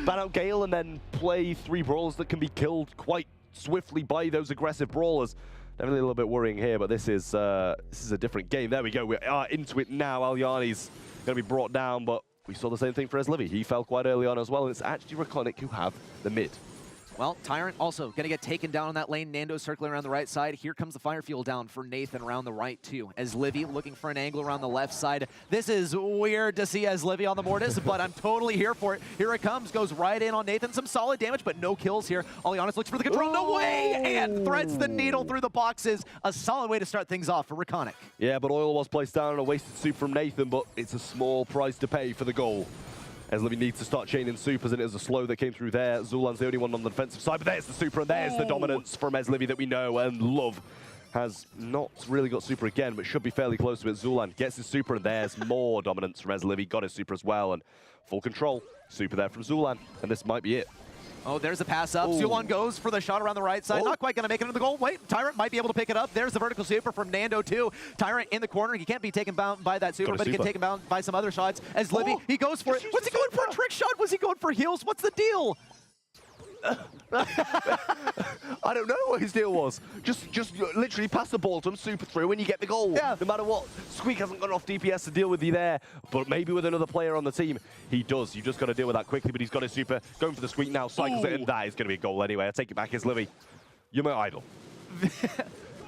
Ban out Gale and then play 3 brawlers that can be killed quite swiftly by those aggressive brawlers. Definitely a little bit worrying here, but this is a different game. There we go. We are into it now. Alyani's going to be brought down, but we saw the same thing for Eslivy. He fell quite early on as well, and it's actually Reconic who have the mid. Well, Tyrant also going to get taken down on that lane. Nando circling around the right side. Here comes the fire fuel down for Nathan around the right, too. As Livy looking for an angle around the left side. This is weird to see as Livy on the Mortis, but I'm totally here for it. Here it comes. Goes right in on Nathan. Some solid damage, but no kills here. Alyani's looks for the control. No way! And threads the needle through the boxes. A solid way to start things off for Reconic. Yeah, but Oil was placed down on a wasted soup from Nathan, but it's a small price to pay for the goal. Eslivy needs to start chaining supers, and it was a slow that came through there. Zulan's the only one on the defensive side, but there's the super, and there's the dominance from Eslivy that we know and love. Has not really got super again, but should be fairly close to it. Zulan gets his super, and there's more dominance from Eslivy. Got his super as well, and full control. Super there from Zulan, and this might be it. Oh, there's a pass up. Zulan goes for the shot around the right side. Not quite going to make it into the goal. Wait, Tyrant might be able to pick it up. There's the vertical super from Nando, too. Tyrant in the corner. He can't be taken down by that super, but he can take him down by some other shots. As Livy, he goes for it. Was he going for a trick shot? Was he going for heals? What's the deal? I don't know what his deal was. Just literally pass the ball to him, super through, and you get the goal. Yeah. No matter what. Squeak hasn't got enough DPS to deal with you there, but maybe with another player on the team, he does. You've just got to deal with that quickly, but he's got his super. Going for the Squeak now, cycles it, and that is going to be a goal anyway. I take it back as Livy. You're my idol.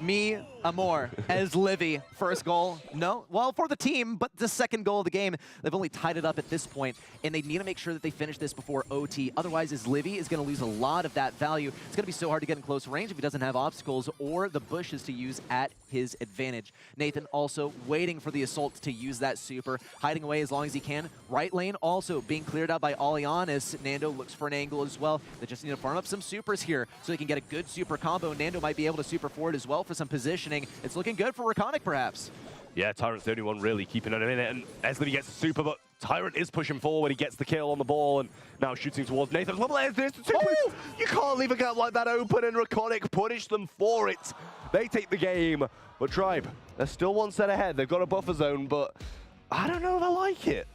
Me, Amor, as Livy. First goal, no. Well, for the team, but the second goal of the game, they've only tied it up at this point, and they need to make sure that they finish this before OT. Otherwise, as Livy is going to lose a lot of that value. It's going to be so hard to get in close range if he doesn't have obstacles or the bushes to use at his advantage. Nathan also waiting for the Assault to use that super, hiding away as long as he can. Right lane also being cleared out by Alyan as Nando looks for an angle as well. They just need to farm up some supers here so they can get a good super combo. Nando might be able to super forward as well for some positioning. It's looking good for Reconic, perhaps. Yeah, Tyrant's the only one really keeping it in it, and Eslivy gets the super, but Tyrant is pushing forward. He gets the kill on the ball, and now shooting towards Nathan. You can't leave a gap like that open, and Reconic punish them for it. They take the game, but Tribe, they're still one set ahead. They've got a buffer zone, but I don't know if I like it.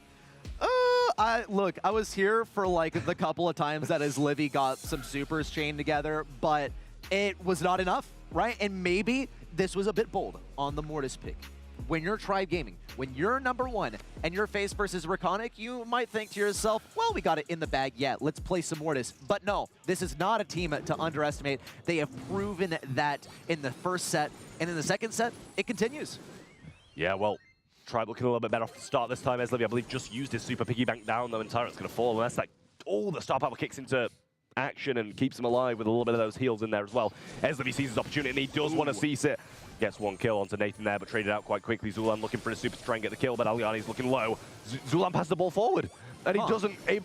Look, I was here for like the couple of times that as Livy got some supers chained together, but it was not enough, right? And maybe this was a bit bold on the Mortis pick. When you're Tribe Gaming, when you're #1 and you're face versus Reconic, you might think to yourself, well, we got it in the bag yet. Let's play some Mortis. But no, this is not a team to underestimate. They have proven that in the first set, and in the second set, it continues. Yeah, well, Tribe looking a little bit better off the start this time. Eslivy, I believe, just used his super piggy bank down, though, and Tyrant's going to fall. And that's like, the star power kicks into action and keeps him alive with a little bit of those heals in there as well. Eslivy sees his opportunity, and he does want to seize it. Gets one kill onto Nathan there, but traded out quite quickly. Zulan looking for a super to try and get the kill, but Aliani's looking low. Zulan passes the ball forward, and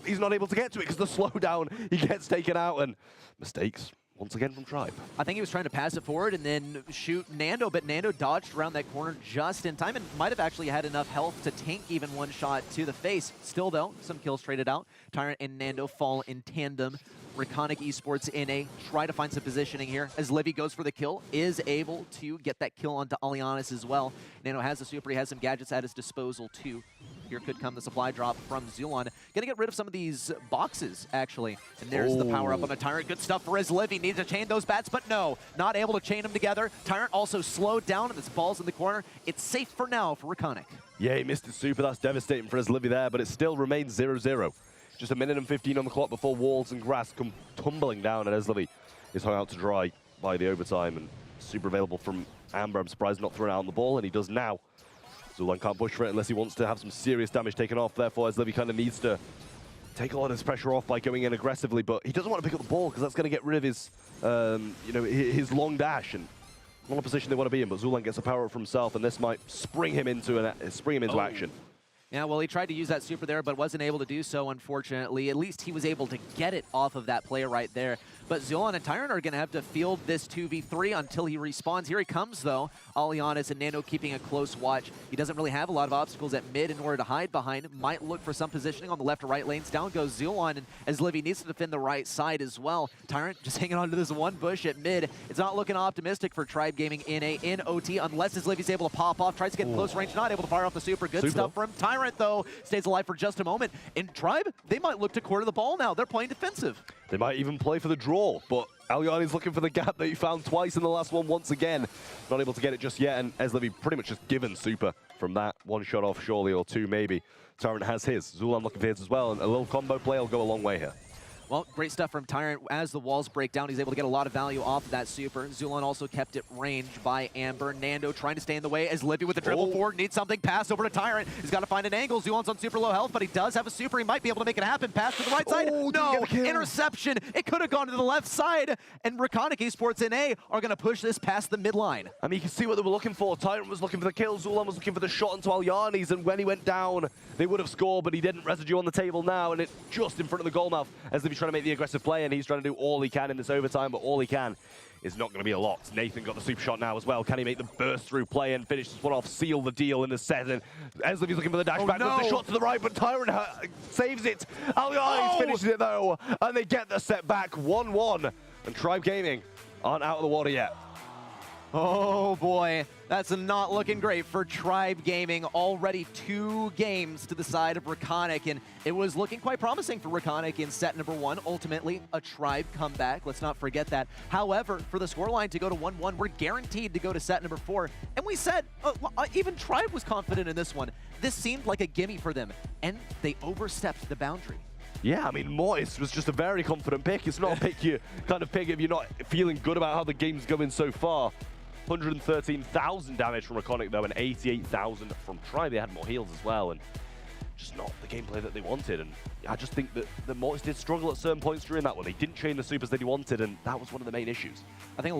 he's not able to get to it because the slowdown, he gets taken out, and mistakes once again from Tribe. I think he was trying to pass it forward and then shoot Nando, but Nando dodged around that corner just in time and might have actually had enough health to tank even one shot to the face. Still, though, some kills traded out. Tyrant and Nando fall in tandem. Reconic Esports NA try to find some positioning here as Livy goes for the kill, is able to get that kill onto Alianis as well. Nando has the super, he has some gadgets at his disposal too. Here could come the supply drop from Zulon. Gonna get rid of some of these boxes, actually. And there's the power up on the Tyrant. Good stuff for his Livy. Needs to chain those bats, but no, not able to chain them together. Tyrant also slowed down, and this ball's in the corner. It's safe for now for Reconic. Yeah, he missed his super. That's devastating for his Livy there, but it still remains 0-0. Just a minute and 15 on the clock before walls and grass come tumbling down, and Eslivy is hung out to dry by the overtime, and super available from Amber. I'm surprised not throwing out on the ball, and he does now. Zulan can't push for it unless he wants to have some serious damage taken off. Therefore, Eslivy kind of needs to take a lot of his pressure off by going in aggressively, but he doesn't want to pick up the ball because that's going to get rid of his, his long dash, and not a position they want to be in. But Zulan gets a power up for himself, and this might spring him into action. Yeah, well, he tried to use that super there, but wasn't able to do so, unfortunately. At least he was able to get it off of that player right there. But Zulon and Tyrant are going to have to field this 2v3 until he respawns. Here he comes, though. Alianis and Nando keeping a close watch. He doesn't really have a lot of obstacles at mid in order to hide behind. Might look for some positioning on the left or right lanes. Down goes Zulon, and as Livy needs to defend the right side as well. Tyrant just hanging on to this one bush at mid. It's not looking optimistic for Tribe Gaming in OT, unless his Livy's able to pop off. Tries to get in close range, not able to fire off the super. Good stuff from Tyrant, though. Stays alive for just a moment. In Tribe, they might look to quarter the ball now. They're playing defensive. They might even play for the draw, but Aliani's looking for the gap that he found twice in the last one once again. Not able to get it just yet, and Eslivy pretty much just given super from that. One shot off surely, or two maybe. Tyrant has his. Zulan looking for his as well, and a little combo play will go a long way here. Well, great stuff from Tyrant. As the walls break down, he's able to get a lot of value off of that super. Zulon also kept it ranged by Amber. Nando trying to stay in the way as Livy with the dribble forward. Needs something. Pass over to Tyrant. He's got to find an angle. Zulon's on super low health, but he does have a super. He might be able to make it happen. Pass to the right side. No, interception. It could have gone to the left side, and Reconic Esports NA are going to push this past the midline. I mean, you can see what they were looking for. Tyrant was looking for the kill. Zulon was looking for the shot into Aliani's, and when he went down, they would have scored, but he didn't. Residue on the table now, and it's just in front of the goal mouth as Livy trying to make the aggressive play, and he's trying to do all he can in this overtime, but all he can is not going to be a lot. Nathan got the super shot now as well. Can he make the burst through play and finish this one off, seal the deal in the set? And Eslivy's looking for the dash back with the shot to the right, but Tyrant saves it. Aliani's finishes it though, and they get the set back 1-1. And Tribe Gaming aren't out of the water yet. Oh boy, that's not looking great for Tribe Gaming. Already 2 games to the side of Reconic, and it was looking quite promising for Reconic in set number 1. Ultimately, a Tribe comeback. Let's not forget that. However, for the scoreline to go to 1-1, we're guaranteed to go to set number 4. And we said, even Tribe was confident in this one. This seemed like a gimme for them, and they overstepped the boundary. Yeah, I mean, Mortis was just a very confident pick. It's not a pick you kind of pick if you're not feeling good about how the game's going so far. 113,000 damage from Reconic, though, and 88,000 from Tribe. They had more heals as well, and just not the gameplay that they wanted. And I just think that the Mortis did struggle at certain points during that one. They didn't chain the supers that he wanted, and that was one of the main issues. I think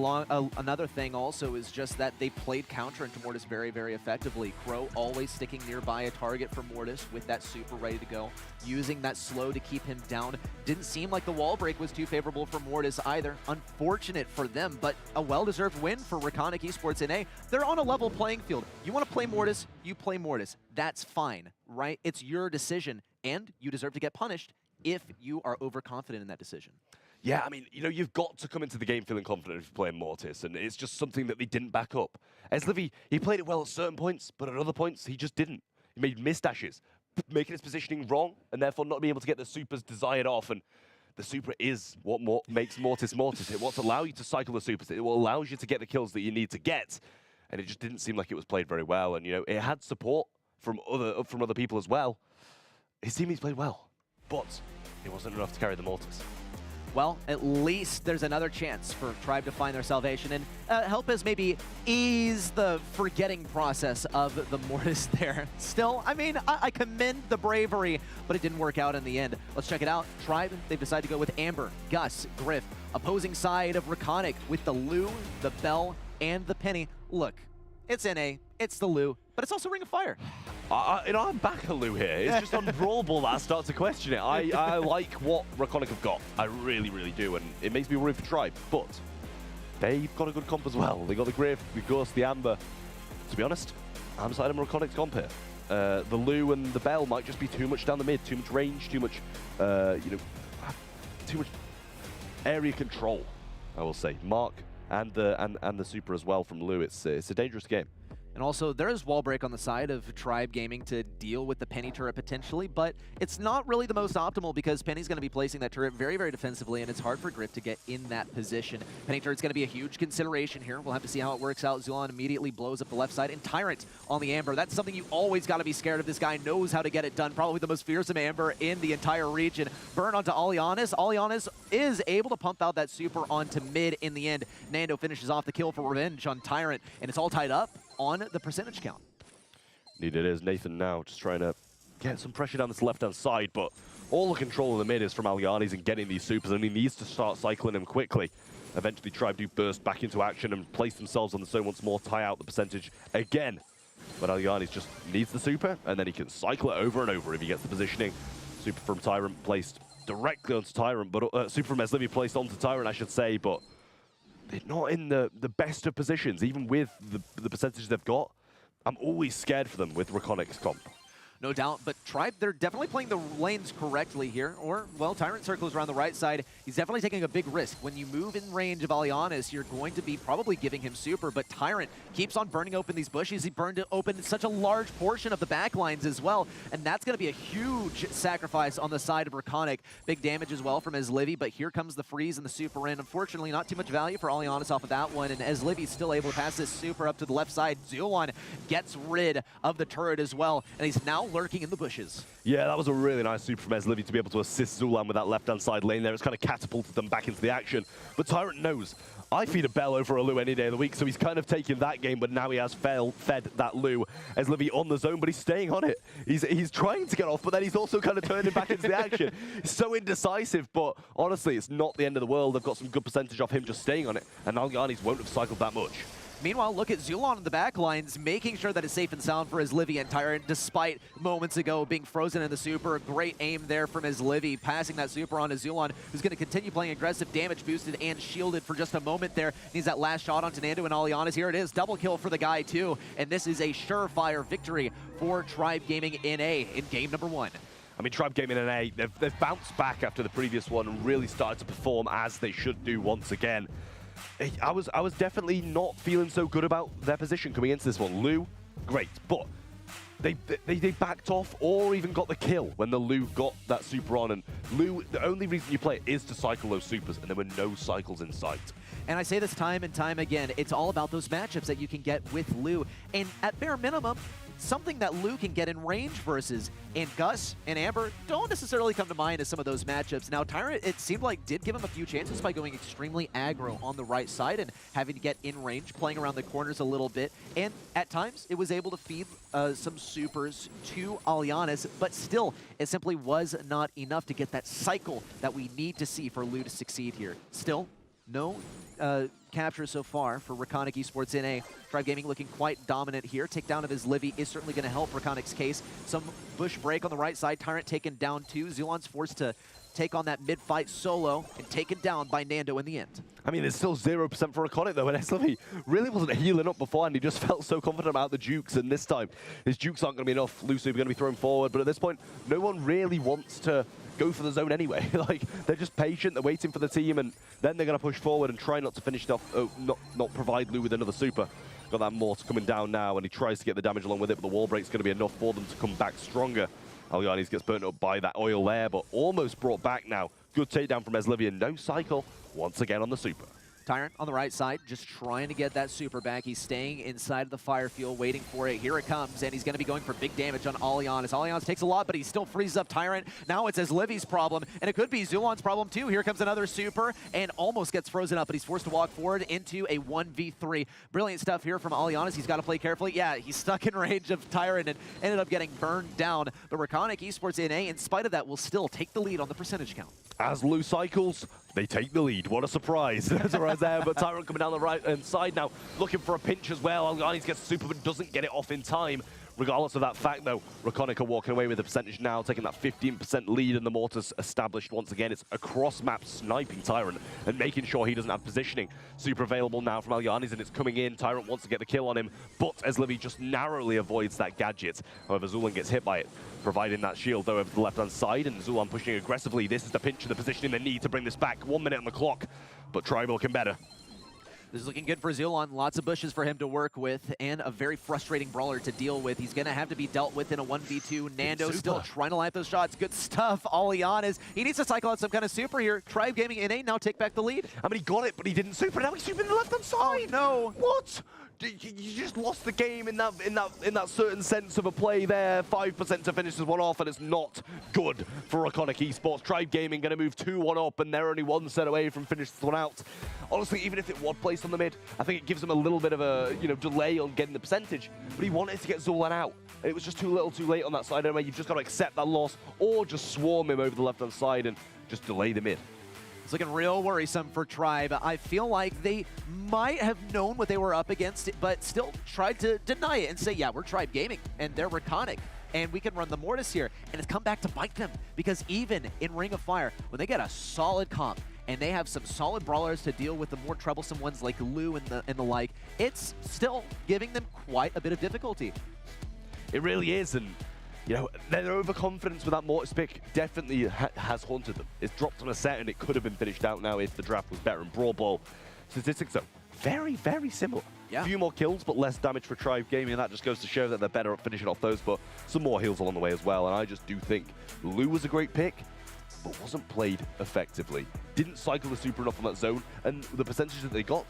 another thing also is just that they played counter into Mortis very, very effectively. Crow always sticking nearby a target for Mortis with that super ready to go, using that slow to keep him down. Didn't seem like the wall break was too favorable for Mortis either. Unfortunate for them, but a well-deserved win for Reconic Esports NA. They're on a level playing field. You want to play Mortis, you play Mortis. That's fine, right? It's your decision, and you deserve to get punished if you are overconfident in that decision. Yeah, I mean, you've got to come into the game feeling confident if you're playing Mortis, and it's just something that they didn't back up. Eslivy, he played it well at certain points, but at other points, he just didn't. He made missed dashes, making his positioning wrong, and therefore not being able to get the supers desired off. And the super is what makes Mortis Mortis. It will allow you to cycle the supers. It will allow you to get the kills that you need to get. And it just didn't seem like it was played very well. And, it had support from other people as well. His teammates played well, but it wasn't enough to carry the Mortis. Well, at least there's another chance for Tribe to find their salvation and help us maybe ease the forgetting process of the Mortis there. Still, I mean, I commend the bravery, but it didn't work out in the end. Let's check it out. Tribe, they've decided to go with Amber, Gus, Griff. Opposing side of Reconic with the Lou, the Bell, and the Penny. look, it's NA, it's the Lu, but it's also Ring of Fire. I'm back at Lu here. It's just on Brawl Ball that I start to question it. I like what Reconic have got. I really, really do, and it makes me worry for Tribe, but they've got a good comp as well. They got the Griff, the Ghost, the Amber. To be honest, I'm side of Reconic's comp here. The Lu and the Bell might just be too much down the mid, too much range, too much, too much area control, I will say. Mark and the Super as well from Lu. It's a dangerous game. And also, there is wall break on the side of Tribe Gaming to deal with the Penny turret potentially, but it's not really the most optimal because Penny's going to be placing that turret very, very defensively, and it's hard for Griff to get in that position. Penny turret's going to be a huge consideration here. We'll have to see how it works out. Zulon immediately blows up the left side, and Tyrant on the Amber. That's something you always got to be scared of. This guy knows how to get it done. Probably the most fearsome Amber in the entire region. Burn onto Alianis. Alianis is able to pump out that super onto mid in the end. Nando finishes off the kill for revenge on Tyrant, and it's all tied up on the percentage count. Indeed it is. Nathan now just trying to get some pressure down this left-hand side, but all the control in the mid is from Alianis and getting these supers, and he needs to start cycling them quickly. Eventually Tribe do burst back into action and place themselves on the zone once more, tie out the percentage again. But Alianis just needs the super, and then he can cycle it over and over if he gets the positioning. Super from Tyrant placed directly onto Tyrant, but super from Eslivi placed onto Tyrant, I should say, but they're not in the best of positions, even with the percentage they've got. I'm always scared for them with Reconic's comp. No doubt, but Tribe, they're definitely playing the lanes correctly here. Or, well, Tyrant circles around the right side. He's definitely taking a big risk. When you move in range of Alianis, you're going to be probably giving him super, but Tyrant keeps on burning open these bushes. He burned open such a large portion of the back lines as well, and that's going to be a huge sacrifice on the side of Reconic. Big damage as well from Eslivi, but here comes the freeze and the super in. Unfortunately, not too much value for Alianis off of that one, and Eslivi's still able to pass this super up to the left side. Zulon gets rid of the turret as well, and he's now lurking in the bushes. Yeah, that was a really nice super from Eslivi to be able to assist Zulan with that left-hand side lane there. It's kind of catapulted them back into the action. But Tyrant knows, I feed a Bell over a Lu any day of the week, so he's kind of taken that game, but now he has fed that Lu. Eslivi on the zone, but he's staying on it. He's trying to get off, but then he's also kind of turning back into the action. He's so indecisive, but honestly, it's not the end of the world. They've got some good percentage off him just staying on it, and Alianis won't have cycled that much. Meanwhile, look at Zulon in the back lines, making sure that it's safe and sound for Eslivi and Tyrant, despite moments ago being frozen in the super. Great aim there from Eslivi, passing that super on to Zulon, who's going to continue playing aggressive, damage boosted and shielded for just a moment there. Needs that last shot onto Nando and Alianis. Here it is, double kill for the guy too, and this is a surefire victory for Tribe Gaming NA in game number 1. I mean, Tribe Gaming NA, they've bounced back after the previous one and really started to perform as they should do once again. I was definitely not feeling so good about their position coming into this one. Lu, great, but they backed off or even got the kill when the Lu got that super on. And Lu, the only reason you play it is to cycle those supers, and there were no cycles in sight. And I say this time and time again, it's all about those matchups that you can get with Lu. And at bare minimum, something that Lu can get in range versus, and Gus and Amber don't necessarily come to mind as some of those matchups. Now, Tyrant, it seemed like, did give him a few chances by going extremely aggro on the right side and having to get in range, playing around the corners a little bit. And at times, it was able to feed some supers to Alianis, but still, it simply was not enough to get that cycle that we need to see for Lu to succeed here. Still, no capture so far for Reconic Esports NA. Tribe Gaming looking quite dominant here. Takedown of Eslivi is certainly going to help Reconic's case. Some bush break on the right side. Tyrant taken down too. Zulon's forced to take on that mid-fight solo and taken down by Nando in the end. I mean, there's still 0% for Reconic though, and Eslivi really wasn't healing up before, and he just felt so confident about the jukes, and this time his jukes aren't going to be enough. Lucy are going to be thrown forward, but at this point, no one really wants to go for the zone anyway. Like, they're just patient, they're waiting for the team, and then they're going to push forward and try not to finish it off, not provide Lu with another super. Got that Mort coming down now, and he tries to get the damage along with it, but the wall break's going to be enough for them to come back stronger. Alianis gets burnt up by that oil there, but almost brought back now. Good takedown from Eslivi, and no cycle once again on the super. Tyrant on the right side, just trying to get that super back. He's staying inside of the fire field, waiting for it. Here it comes, and he's going to be going for big damage on Alianis. Alianis takes a lot, but he still freezes up Tyrant. Now it's Eslivi's problem, and it could be Zulon's problem too. Here comes another super, and almost gets frozen up, but he's forced to walk forward into a 1v3. Brilliant stuff here from Alianis. He's got to play carefully. Yeah, he's stuck in range of Tyrant and ended up getting burned down. But Reconic Esports NA, in spite of that, will still take the lead on the percentage count. As Lu cycles, they take the lead. What a surprise. That's right. Alvarez there, but Tyrant coming down the right-hand side now, looking for a pinch as well. Algarnis gets super, but doesn't get it off in time. Regardless of that fact, though, Reconic are walking away with the percentage now, taking that 15% lead, and the mortar's established once again. It's a cross-map sniping Tyrant and making sure he doesn't have positioning. Super available now from Algarnis, and it's coming in. Tyrant wants to get the kill on him, but as Livy just narrowly avoids that gadget. However, Zulan gets hit by it, providing that shield, though, over the left-hand side, and Zulan pushing aggressively. This is the pinch of the positioning they need to bring this back. 1 minute on the clock, but Tribe looking better. This is looking good for Zulon. Lots of bushes for him to work with, and a very frustrating brawler to deal with. He's going to have to be dealt with in a 1v2. Nando still trying to light those shots. Good stuff. Alianis. He needs to cycle out some kind of super here. Tribe Gaming NA now take back the lead. I mean, he got it, but he didn't super. Now he's super in the left-hand side. Oh, no. What? You just lost the game in that certain sense of a play there. 5% to finish this one off, and it's not good for Reconic Esports. Tribe Gaming going to move 2-1 up, and they're only 1 set away from finishing this one out. Honestly, even if it was placed on the mid, I think it gives them a little bit of a delay on getting the percentage. But he wanted to get Zulan out. And it was just too little, too late on that side. Anyway, you've just got to accept that loss, or just swarm him over the left-hand side and just delay the mid. It's looking real worrisome for Tribe. I feel like they might have known what they were up against, but still tried to deny it and say, yeah, we're Tribe Gaming, and they're Reconic, and we can run the Mortis here. And it's come back to bite them, because even in Ring of Fire, when they get a solid comp, and they have some solid brawlers to deal with the more troublesome ones like Lu and the like, it's still giving them quite a bit of difficulty. It really is, and their overconfidence with that Mortis pick definitely has haunted them. It's dropped on a set, and it could have been finished out now if the draft was better. In Brawl Ball statistics, though, very, very similar. Yeah. A few more kills, but less damage for Tribe Gaming, and that just goes to show that they're better at finishing off those, but some more heals along the way as well, and I just do think Lu was a great pick, but wasn't played effectively. Didn't cycle the super enough on that zone, and the percentage that they got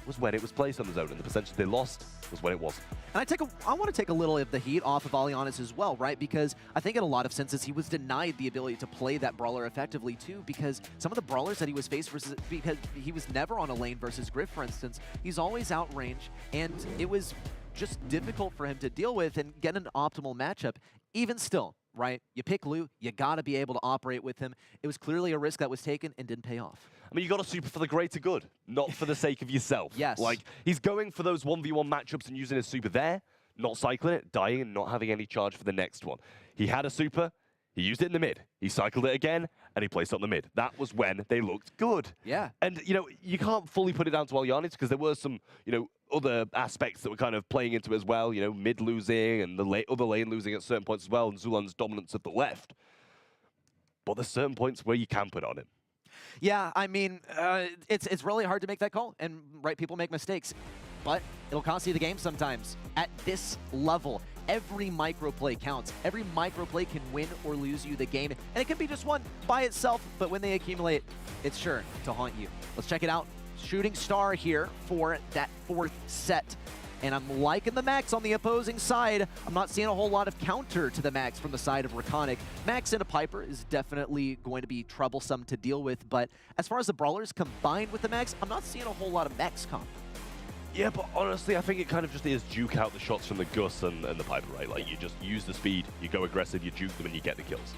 was when it was placed on the zone, and the percentage they lost was when it wasn't. And I want to take a little of the heat off of Alianis as well, right? Because I think in a lot of senses he was denied the ability to play that brawler effectively too, because some of the brawlers that he was faced versus, because he was never on a lane versus Griff, for instance, he's always outrange, and it was just difficult for him to deal with and get an optimal matchup. Even still, right? You pick Lu, you got to be able to operate with him. It was clearly a risk that was taken and didn't pay off. I mean, you got to super for the greater good, not for the sake of yourself. Yes. Like, he's going for those 1v1 matchups and using his super there, not cycling it, dying, and not having any charge for the next one. He had a super, he used it in the mid, he cycled it again, and he placed it on the mid. That was when they looked good. Yeah. And, you can't fully put it down to Alianis because there were some, other aspects that were kind of playing into it as well, mid losing and the other lane losing at certain points as well, and Zulan's dominance at the left. But there's certain points where you can put on him. Yeah, I mean, it's really hard to make that call, and right people make mistakes, but it'll cost you the game sometimes. At this level, every microplay counts. Every microplay can win or lose you the game, and it can be just one by itself, but when they accumulate, it's sure to haunt you. Let's check it out. Shooting star here for that 4th set. And I'm liking the Max on the opposing side. I'm not seeing a whole lot of counter to the Max from the side of Reconic. Max and a Piper is definitely going to be troublesome to deal with, but as far as the Brawlers combined with the Max, I'm not seeing a whole lot of Max comp. Yeah, but honestly, I think it kind of just is juke out the shots from the Gus and the Piper, right? Like, you just use the speed, you go aggressive, you juke them, and you get the kills.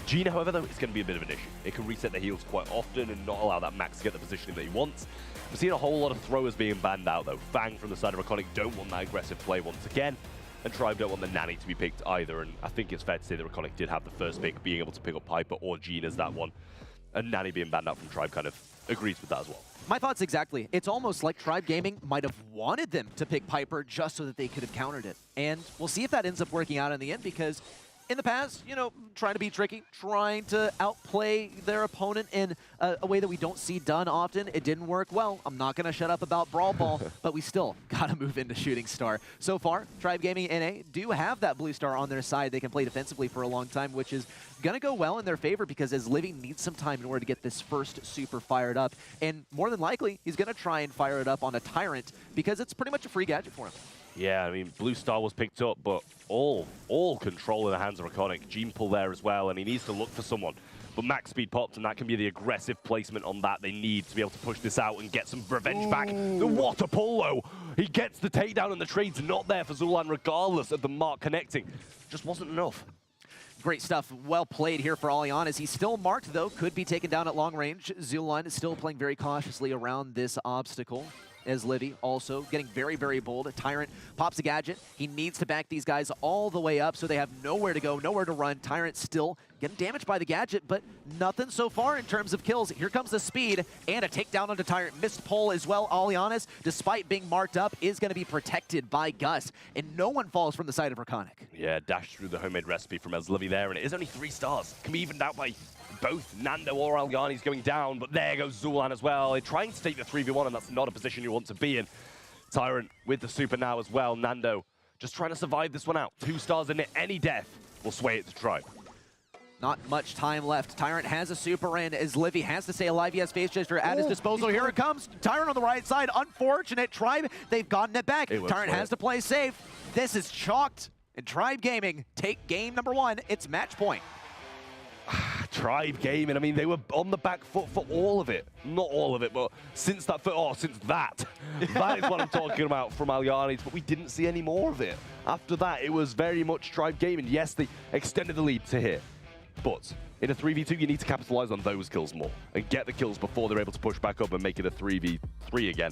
Gina, however, though, is going to be a bit of an issue. It can reset the heals quite often and not allow that Max to get the positioning that he wants. We're seeing a whole lot of throwers being banned out, though. Fang from the side of Reconic don't want that aggressive play once again, and Tribe don't want the Nanny to be picked either, and I think it's fair to say that Reconic did have the first pick, being able to pick up Piper or Gene as that one, and Nanny being banned out from Tribe kind of agrees with that as well. My thoughts exactly. It's almost like Tribe Gaming might have wanted them to pick Piper just so that they could have countered it, and we'll see if that ends up working out in the end, because in the past, trying to be tricky, trying to outplay their opponent in a way that we don't see done often. It didn't work well. I'm not going to shut up about Brawl Ball, but we still got to move into Shooting Star. So far, Tribe Gaming NA do have that blue star on their side. They can play defensively for a long time, which is going to go well in their favor because as Livy needs some time in order to get this first super fired up. And more than likely, he's going to try and fire it up on a Tyrant because it's pretty much a free gadget for him. Yeah, I mean, Blue Star was picked up, but all control in the hands of Reconic. Gene pull there as well, and he needs to look for someone. But max speed popped, and that can be the aggressive placement on that they need to be able to push this out and get some revenge back. The water pull, though. He gets the takedown, and the trade's not there for Zulan, regardless of the mark connecting. Just wasn't enough. Great stuff. Well played here for Alianis. He's still marked, though. Could be taken down at long range. Zulon is still playing very cautiously around this obstacle. As Livy also getting very, very bold. Tyrant pops a gadget. He needs to back these guys all the way up so they have nowhere to go, nowhere to run. Tyrant still getting damaged by the gadget, but nothing so far in terms of kills. Here comes the speed and a takedown onto Tyrant. Missed pull as well. Alianis, despite being marked up, is going to be protected by Gus, and no one falls from the side of Reconic. Yeah, dash through the homemade recipe from Livy there, and it is only 3 stars. Can be evened out by both Nando or Aliani's going down, but there goes Zulan as well. They're trying to take the 3v1, and that's not a position you want to be in. Tyrant with the super now as well. Nando just trying to survive this one out. 2 stars in it. Any death will sway it to Tribe. Not much time left. Tyrant has a super in as Livy has to stay alive. He has Phase Shifter at his disposal. Here it comes. Tyrant on the right side. Unfortunate. Tribe, they've gotten it back. Tyrant has to play safe. This is chalked. And Tribe Gaming take game number 1. It's match point. Tribe Gaming, I mean, they were on the back foot for all of it. Not all of it, but since that, since that. That is what I'm talking about from Alianis, but we didn't see any more of it. After that, it was very much Tribe Gaming. Yes, they extended the lead to here, but in a 3v2, you need to capitalize on those kills more and get the kills before they're able to push back up and make it a 3v3 again.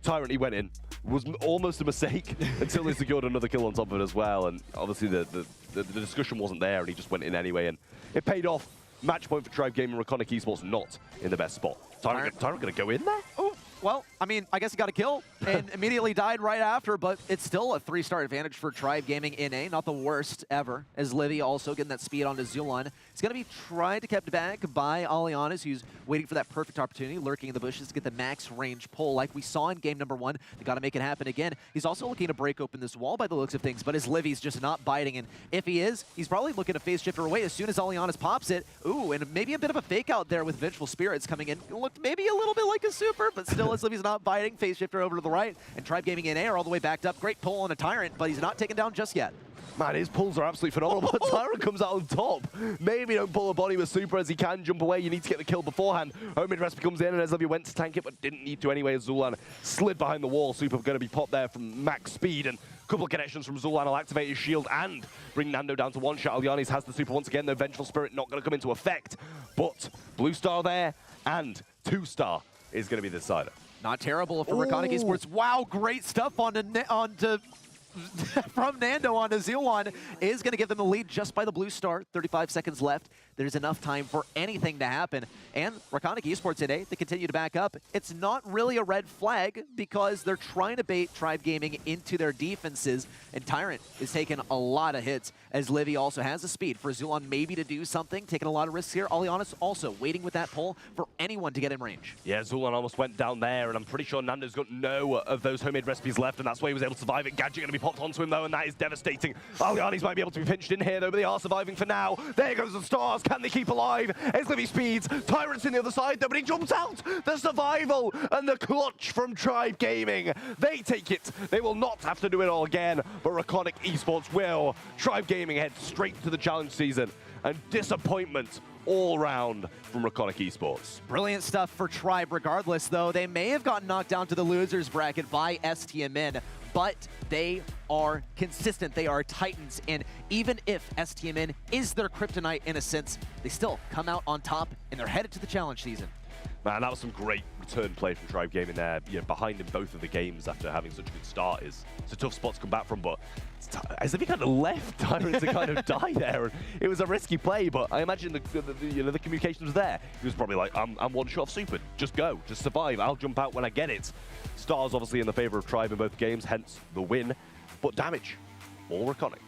Tyrant, he went in, was almost a mistake until he secured another kill on top of it as well, and obviously the discussion wasn't there, and he just went in anyway, and it paid off. Match point for Tribe Gaming. Reconic Esports not in the best spot. Tyrant gonna go in there? Oh, well, I mean, I guess he got a kill and immediately died right after, but it's still a 3-star advantage for Tribe Gaming in A. Not the worst ever, as Livy also getting that speed onto Zulon. It's going to be tried to kept back by Alianis, who's waiting for that perfect opportunity, lurking in the bushes to get the max range pull like we saw in game number 1. They got to make it happen again. He's also looking to break open this wall by the looks of things, but his Livy's just not biting, and if he is, he's probably looking to Phase Shifter away as soon as Alianis pops it. Ooh, and maybe a bit of a fake out there with Vengeful Spirits coming in. It looked maybe a little bit like a super, but still as Livy's not biting. Phase Shifter over to the right, and Tribe Gaming in A are all the way backed up. Great pull on a Tyrant, but he's not taken down just yet. Man, his pulls are absolutely phenomenal, but Tyrant comes out on top. Maybe don't pull a body with super as he can jump away. You need to get the kill beforehand. Homemade recipe comes in, and Livy went to tank it, but didn't need to anyway as Zulan slid behind the wall. Super going to be popped there from max speed, and a couple of connections from Zulan will activate his shield and bring Nando down to 1 shot. Alianis has the super once again, though Vengeful Spirit not going to come into effect, but blue star there, and 2-star is going to be the decider. Not terrible for Reconic Esports. Wow, great stuff from Nando onto Zulon is going to give them the lead just by the blue star. 35 seconds left. There's enough time for anything to happen. And Reconic Esports today, they continue to back up. It's not really a red flag because they're trying to bait Tribe Gaming into their defenses. And Tyrant is taking a lot of hits as Livy also has the speed for Zulon maybe to do something, taking a lot of risks here. Alianis also waiting with that pull for anyone to get in range. Yeah, Zulon almost went down there, and I'm pretty sure Nando's got no of those homemade recipes left, and that's why he was able to survive it. Gadget going to be popped onto him, though, and that is devastating. Alianis might be able to be pinched in here, though, but they are surviving for now. There goes the stars. Can they keep alive? As Livy speeds. Tyrant's in the other side, though, but he jumps out. The survival and the clutch from Tribe Gaming. They take it. They will not have to do it all again, but Reconic Esports will. Tribe Gaming head straight to the challenge season, and disappointment all round from Reconic Esports. Brilliant stuff for Tribe regardless, though. They may have gotten knocked down to the losers bracket by STMN, but they are consistent. They are titans, and even if STMN is their kryptonite in a sense, they still come out on top, and they're headed to the challenge season. Man, that was some great return play from Tribe Gaming there. You know, behind in both of the games after having such a good start it's a tough spot to come back from, but as if he kind of left Tyrant to kind of die there. And it was a risky play, but I imagine the communication was there. He was probably like, I'm 1 shot of super. Just go, just survive. I'll jump out when I get it. Stars obviously in the favor of Tribe in both games, hence the win. But damage, all Reconic.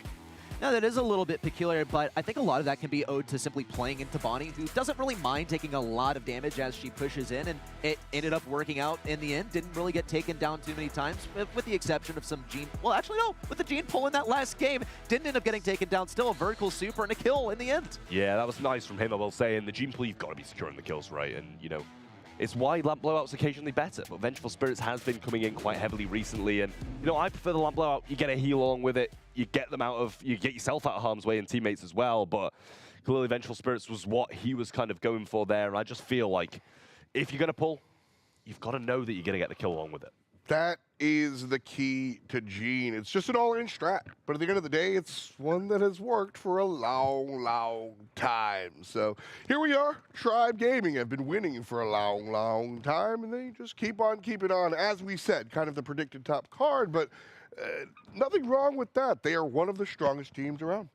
Now, that is a little bit peculiar, but I think a lot of that can be owed to simply playing into Bonnie, who doesn't really mind taking a lot of damage as she pushes in, and it ended up working out in the end. Didn't really get taken down too many times, with the exception of some Gene... Well, actually, no. With the Gene pull in that last game, didn't end up getting taken down. Still a vertical super and a kill in the end. Yeah, that was nice from him, I will say. And the Gene pull, you've got to be securing the kills, right? And, you know, it's why lamp blowouts occasionally better, but Vengeful Spirits has been coming in quite heavily recently, and you know, I prefer the lamp blowout. You get a heal along with it, you get yourself out of harm's way and teammates as well, but clearly Vengeful Spirits was what he was kind of going for there, and I just feel like if you're going to pull, you've got to know that you're going to get the kill along with it. That is the key to Gene. It's just an all-in strat. But at the end of the day, it's one that has worked for a long, long time. So here we are. Tribe Gaming have been winning for a long, long time, and they just keep on keeping on. As we said, kind of the predicted top card, but nothing wrong with that. They are one of the strongest teams around.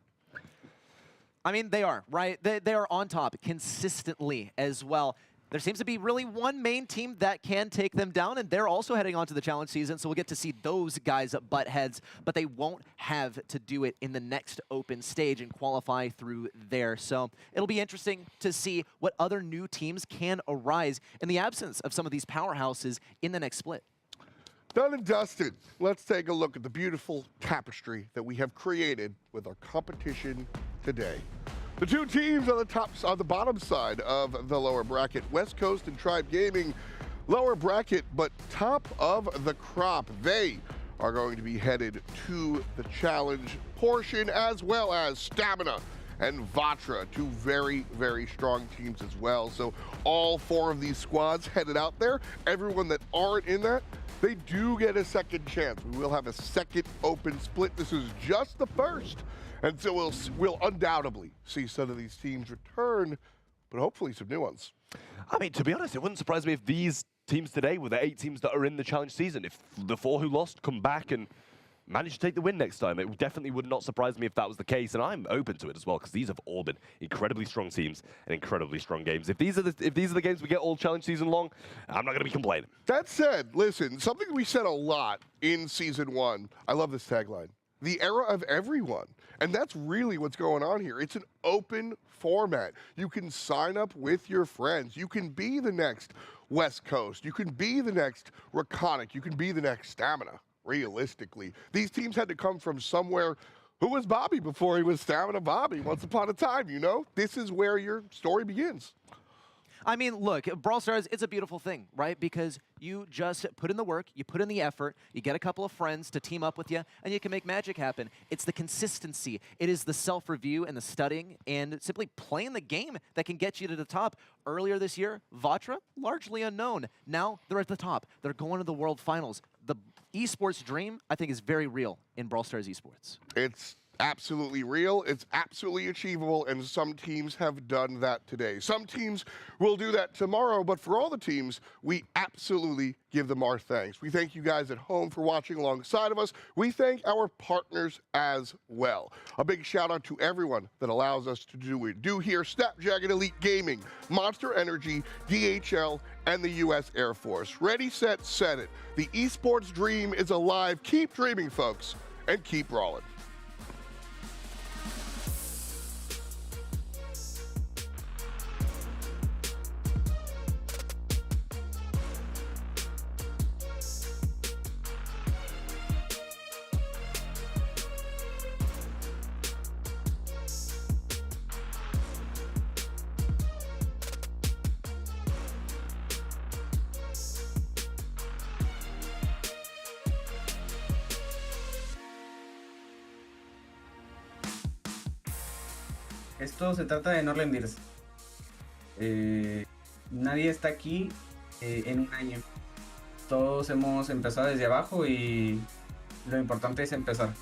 I mean, they are, right? They are on top consistently as well. There seems to be really one main team that can take them down, and they're also heading on to the challenge season, so we'll get to see those guys butt heads, but they won't have to do it in the next open stage and qualify through there. So it'll be interesting to see what other new teams can arise in the absence of some of these powerhouses in the next split. Done and dusted. Let's take a look at the beautiful tapestry that we have created with our competition today. The two teams on the bottom side of the lower bracket, West Coast and Tribe Gaming, lower bracket, but top of the crop. They are going to be headed to the challenge portion, as well as Stamina and Vatra, two very, very strong teams as well. So all four of these squads headed out there. Everyone that aren't in that, they do get a second chance. We will have a second open split. This is just the first. And so we'll undoubtedly see some of these teams return, but hopefully some new ones. I mean, to be honest, it wouldn't surprise me if these teams today were the 8 teams that are in the challenge season. If the 4 who lost come back and manage to take the win next time, it definitely would not surprise me if that was the case. And I'm open to it as well, because these have all been incredibly strong teams and incredibly strong games. If these are the games we get all challenge season long, I'm not going to be complaining. That said, listen, something we said a lot in season 1. I love this tagline. The era of everyone. And that's really what's going on here. It's an open format. You can sign up with your friends. You can be the next West Coast. You can be the next Reconic. You can be the next Stamina, realistically. These teams had to come from somewhere. Who was Bobby before he was Stamina Bobby? Once upon a time, you know? This is where your story begins. I mean, look, Brawl Stars, it's a beautiful thing, right? Because you just put in the work, you put in the effort, you get a couple of friends to team up with you, and you can make magic happen. It's the consistency. It is the self-review and the studying and simply playing the game that can get you to the top. Earlier this year, Vatra, largely unknown. Now they're at the top. They're going to the World Finals. The esports dream, I think, is very real in Brawl Stars esports. It's absolutely real, it's absolutely achievable, and some teams have done that today. Some teams will do that tomorrow, but for all the teams, we absolutely give them our thanks. We thank you guys at home for watching alongside of us. We thank our partners as well. A big shout out to everyone that allows us to do what we do here: Snapdragon Elite Gaming, Monster Energy, DHL, and the U.S. Air Force. Ready, set, set it. The esports dream is alive. Keep dreaming, folks, and keep brawling. Esto se trata de no rendirse. Nadie está aquí en un año. Todos hemos empezado desde abajo y lo importante es empezar.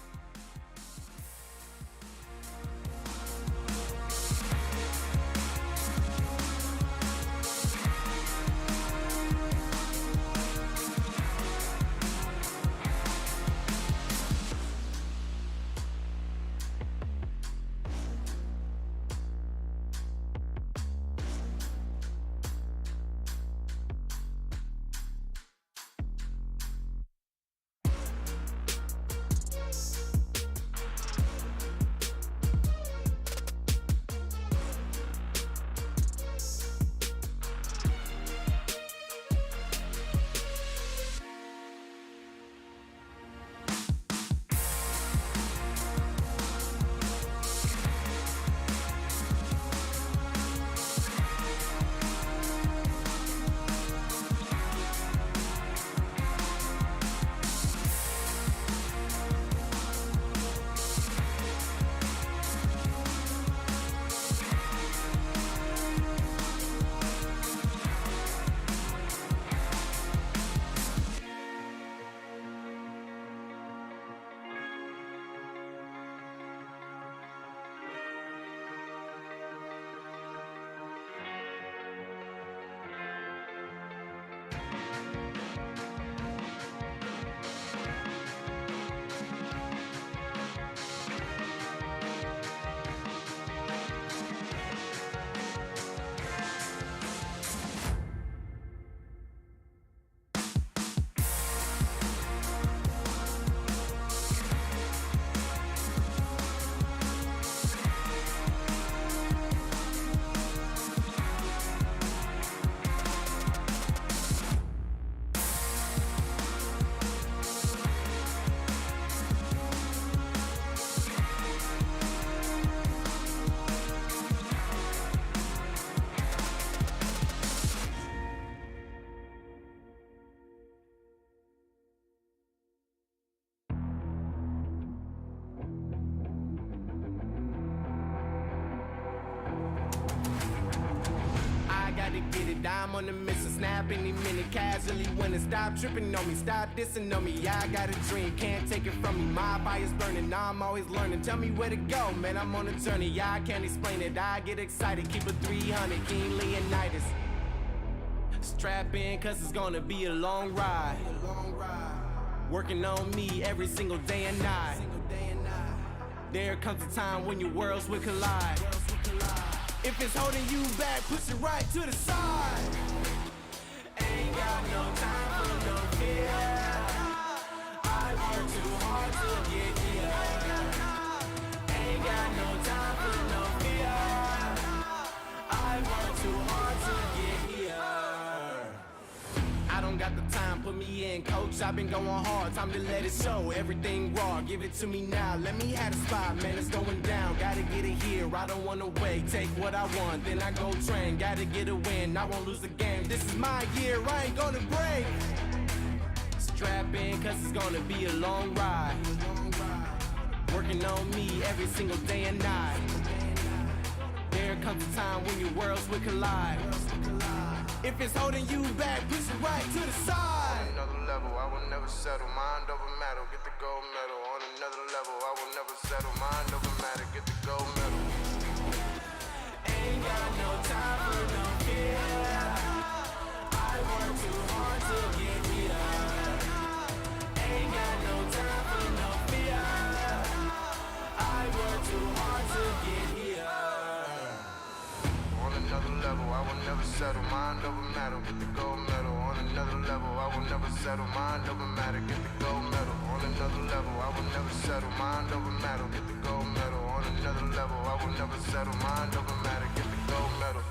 to get it. I'm on the mission, snap any minute, casually winning. Stop tripping on me, stop dissing on me. Yeah, I got a dream, can't take it from me. My fire's burning, I'm always learning. Tell me where to go, man, I'm on a journey. Yeah, I can't explain it, I get excited. Keep it 300, King Leonidas. Strap in, cause it's gonna be a long ride. Working on me every single day and night. There comes a time when your worlds will collide. If it's holding you back, push it right to the side. Ain't got no time for no fear. I work too hard to get here. Ain't got no time for no fear. I work too hard to get here. I don't got the time, put me in, coach. I've been going hard, time to let it show. Everything raw, give it to me now. Let me have the spot, man, it's going down. Gotta get it here, I don't wanna wait. Take what I want, then I go train. Gotta get a win, I won't lose the game. This is my year, I ain't gonna break. Strap in, cause it's gonna be a long ride. Working on me every single day and night. There comes a time when your worlds will collide. If it's holding you back, push it right to the side. On another level, I will never settle. Mind over matter, get the gold medal. On another level, I will never settle. Mind over matter, get the gold medal. Ain't got no time for no fear. I work too hard to get here. Ain't got no time for no fear. I work too hard to get here. On another level, I will never settle. Mind over matter, get the gold medal. On another level, I will never settle. Mind over matter, get the gold medal. On another level, I will never settle. Mind over matter, get the gold medal. On another level, I will never settle. Mind over matter, get the gold medal.